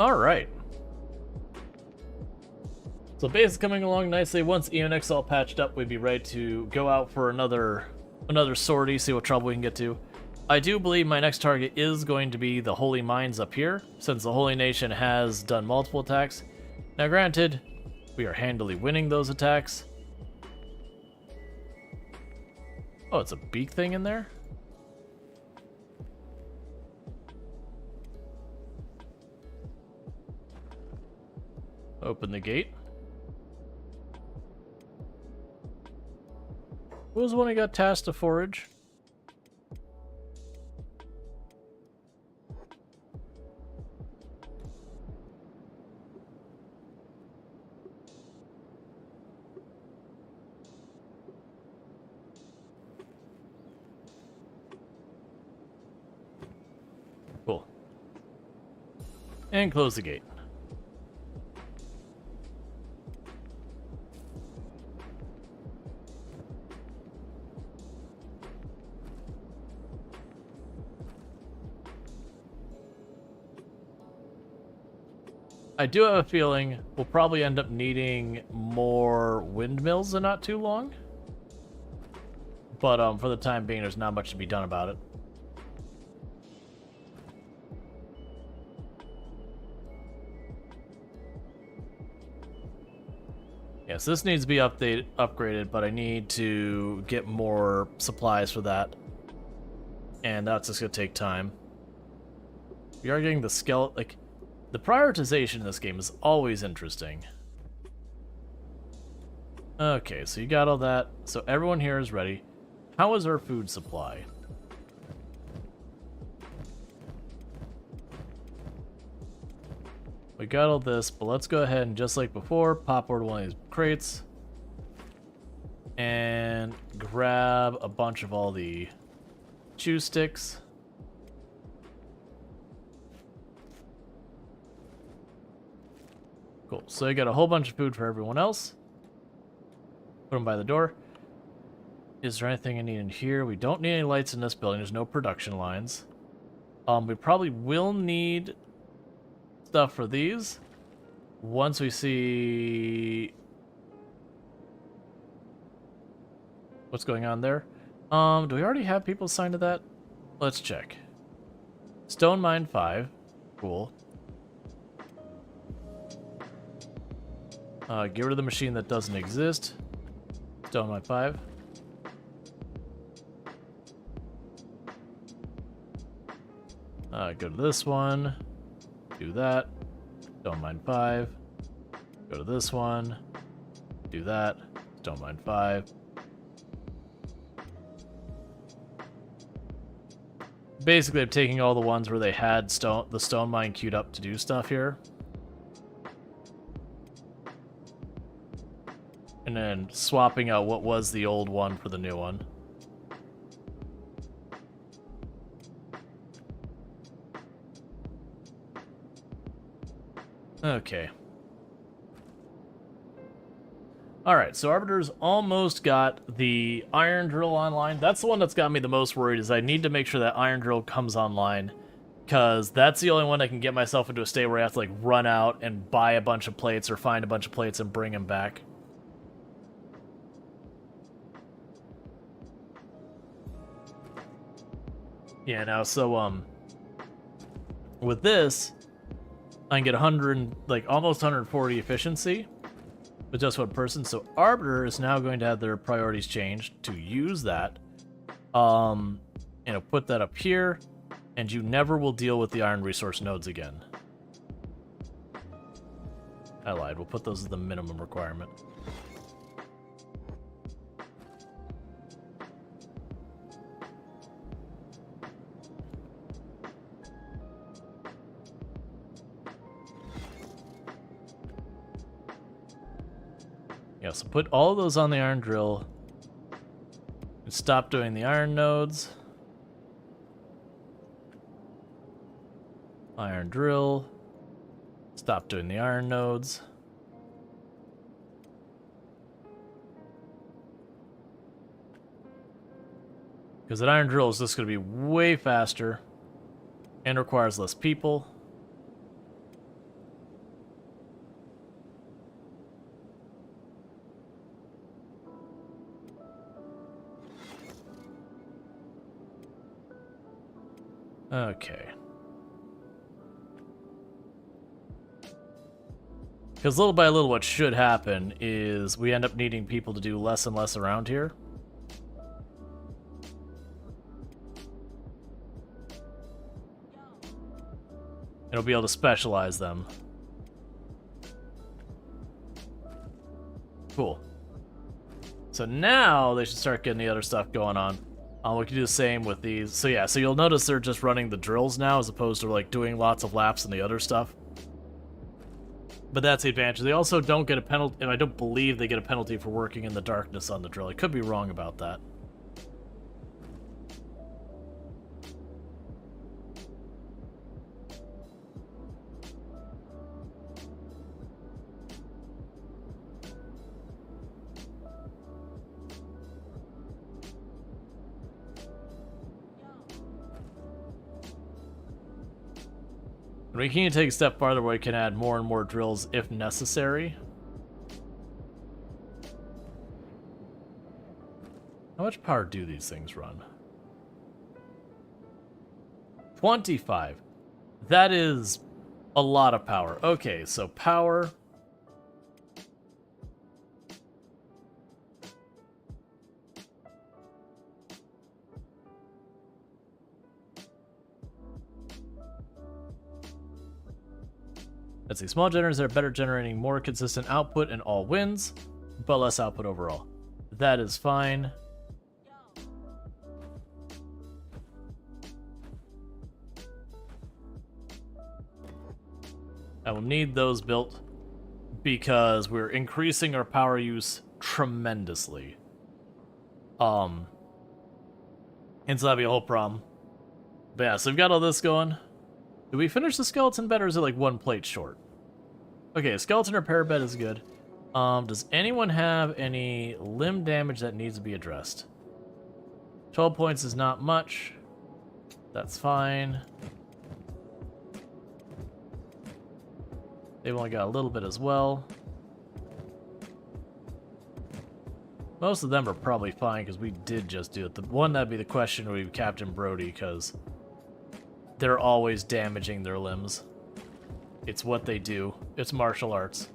Alright. So base is coming along nicely. Once ENX all patched up, we'd be ready to go out for another sortie, see what trouble we can get to. I do believe my next target is going to be the Holy Mines up here, since the Holy Nation has done multiple attacks. Now granted, we are handily winning those attacks. Oh, it's a beak thing in there? Open the gate. What was the one I got tasked to forage? Cool. And close the gate. I do have a feeling we'll probably end up needing more windmills in not too long. But for the time being, there's not much to be done about it. Yes, this needs to be upgraded, but I need to get more supplies for that. And that's just gonna take time. We are getting the skeleton, like, the prioritization in this game is always interesting. Okay, so you got all that. So everyone here is ready. How is our food supply? We got all this, but let's go ahead and just like before, pop over to one of these crates. And grab a bunch of all the chew sticks. Cool. So I got a whole bunch of food for everyone else. Put them by the door. Is there anything I need in here? We don't need any lights in this building. There's no production lines. We probably will need stuff for these once we see what's going on there. Do we already have people assigned to that? Let's check. Stone Mine 5. Cool. Get rid of the machine that doesn't exist. Stone Mine 5. Go to this one. Do that. Stone Mine 5. Go to this one. Do that. Stone Mine 5. Basically, I'm taking all the ones where they had the stone mine queued up to do stuff here. And then swapping out what was the old one for the new one. Okay. Alright, so Arbiter's almost got the iron drill online. That's the one that's got me the most worried, is I need to make sure that iron drill comes online. Because that's the only one I can get myself into a state where I have to like run out and buy a bunch of plates or find a bunch of plates and bring them back. Yeah, now, so, with this, I can get 100, like, almost 140 efficiency with just one person. So Arbiter is now going to have their priorities changed to use that. And I'll put that up here, and you never will deal with the iron resource nodes again. I lied. We'll put those as the minimum requirement. Yeah, so put all those on the iron drill. And stop doing the iron nodes. Iron drill. Stop doing the iron nodes. Because an iron drill is just going to be way faster and requires less people. Okay. Because little by little what should happen is we end up needing people to do less and less around here. It'll be able to specialize them. Cool. So now they should start getting the other stuff going on. We can do the same with these. So yeah, so you'll notice they're just running the drills now as opposed to like doing lots of laps and the other stuff. But that's the advantage. They also don't get a penalty, and I don't believe they get a penalty for working in the darkness on the drill. I could be wrong about that. We can take a step farther where we can add more and more drills if necessary. How much power do these things run? 25. That is a lot of power. Okay, so power. Let's see, small generators are better, generating more consistent output in all winds, but less output overall. That is fine. I will need those built because we're increasing our power use tremendously. And so that'll be a whole problem. But yeah, so we've got all this going. Did we finish the skeleton bed, or is it like one plate short? Okay, skeleton repair bed is good. Does anyone have any limb damage that needs to be addressed? 12 points is not much. That's fine. They've only got a little bit as well. Most of them are probably fine because we did just do it. The one that'd be the question would be Captain Brody, because they're always damaging their limbs. It's what they do. It's martial arts.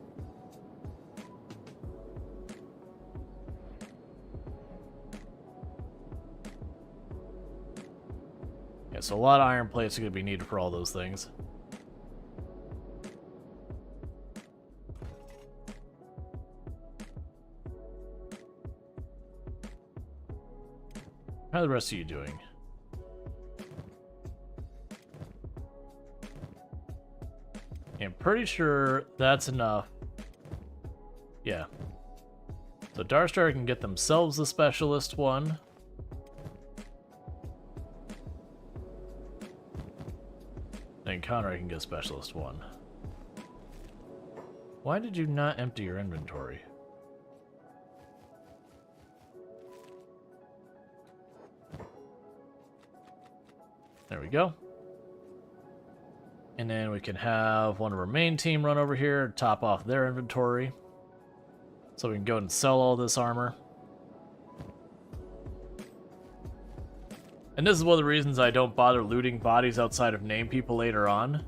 Yeah, so a lot of iron plates are going to be needed for all those things. How are the rest of you doing? I'm pretty sure that's enough. Yeah. So Darstar can get themselves the specialist one. And Conrad can get specialist one. Why did you not empty your inventory? There we go. And then we can have one of our main team run over here, top off their inventory. So we can go and sell all this armor. And this is one of the reasons I don't bother looting bodies outside of name people later on.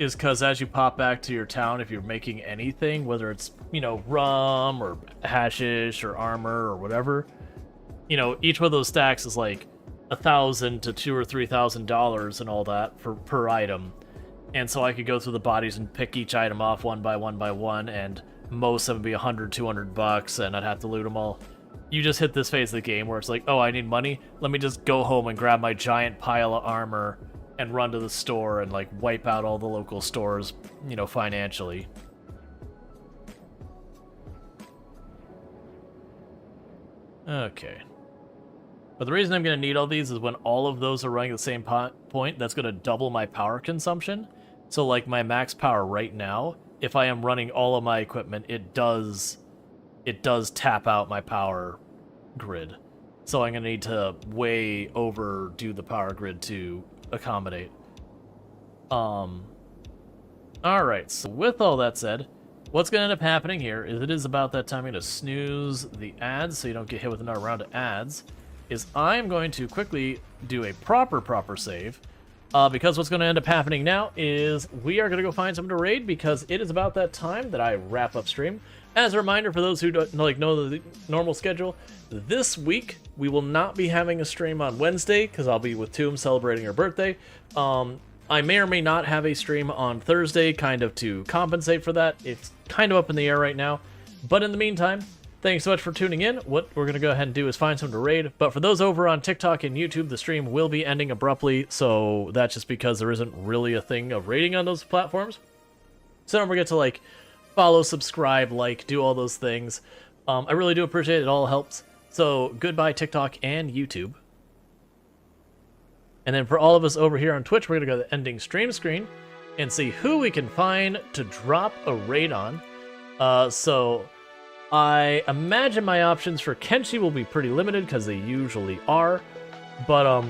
Is because as you pop back to your town, if you're making anything, whether it's, you know, rum or hashish or armor or whatever, you know, each one of those stacks is like $1,000 to $2,000 or $3,000 and all that for per item. And so I could go through the bodies and pick each item off one by one, and most of them be $100, $200, and I'd have to loot them all. You just hit this phase of the game where it's like, oh, I need money? Let me just go home and grab my giant pile of armor and run to the store and, like, wipe out all the local stores, you know, financially. Okay. But the reason I'm going to need all these is when all of those are running at the same point, that's going to double my power consumption. So, like, my max power right now, if I am running all of my equipment, it does tap out my power grid. So I'm going to need to way overdo the power grid to accommodate. Alright, so with all that said, what's going to end up happening here is it is about that time to snooze the ads so you don't get hit with another round of ads, is I'm going to quickly do a proper save, because what's going to end up happening now is we are going to go find someone to raid because it is about that time that I wrap up stream. As a reminder for those who don't know the normal schedule, this week we will not be having a stream on Wednesday because I'll be with Tomb celebrating her birthday. I may or may not have a stream on Thursday, kind of to compensate for that. It's kind of up in the air right now. But in the meantime, thanks so much for tuning in. What we're going to go ahead and do is find someone to raid. But for those over on TikTok and YouTube, the stream will be ending abruptly. So that's just because there isn't really a thing of raiding on those platforms. So don't forget to, like, follow, subscribe, like, do all those things. I really do appreciate it. It all helps. So goodbye, TikTok and YouTube. And then for all of us over here on Twitch, we're going to go to the ending stream screen and see who we can find to drop a raid on. So I imagine my options for Kenshi will be pretty limited because they usually are. But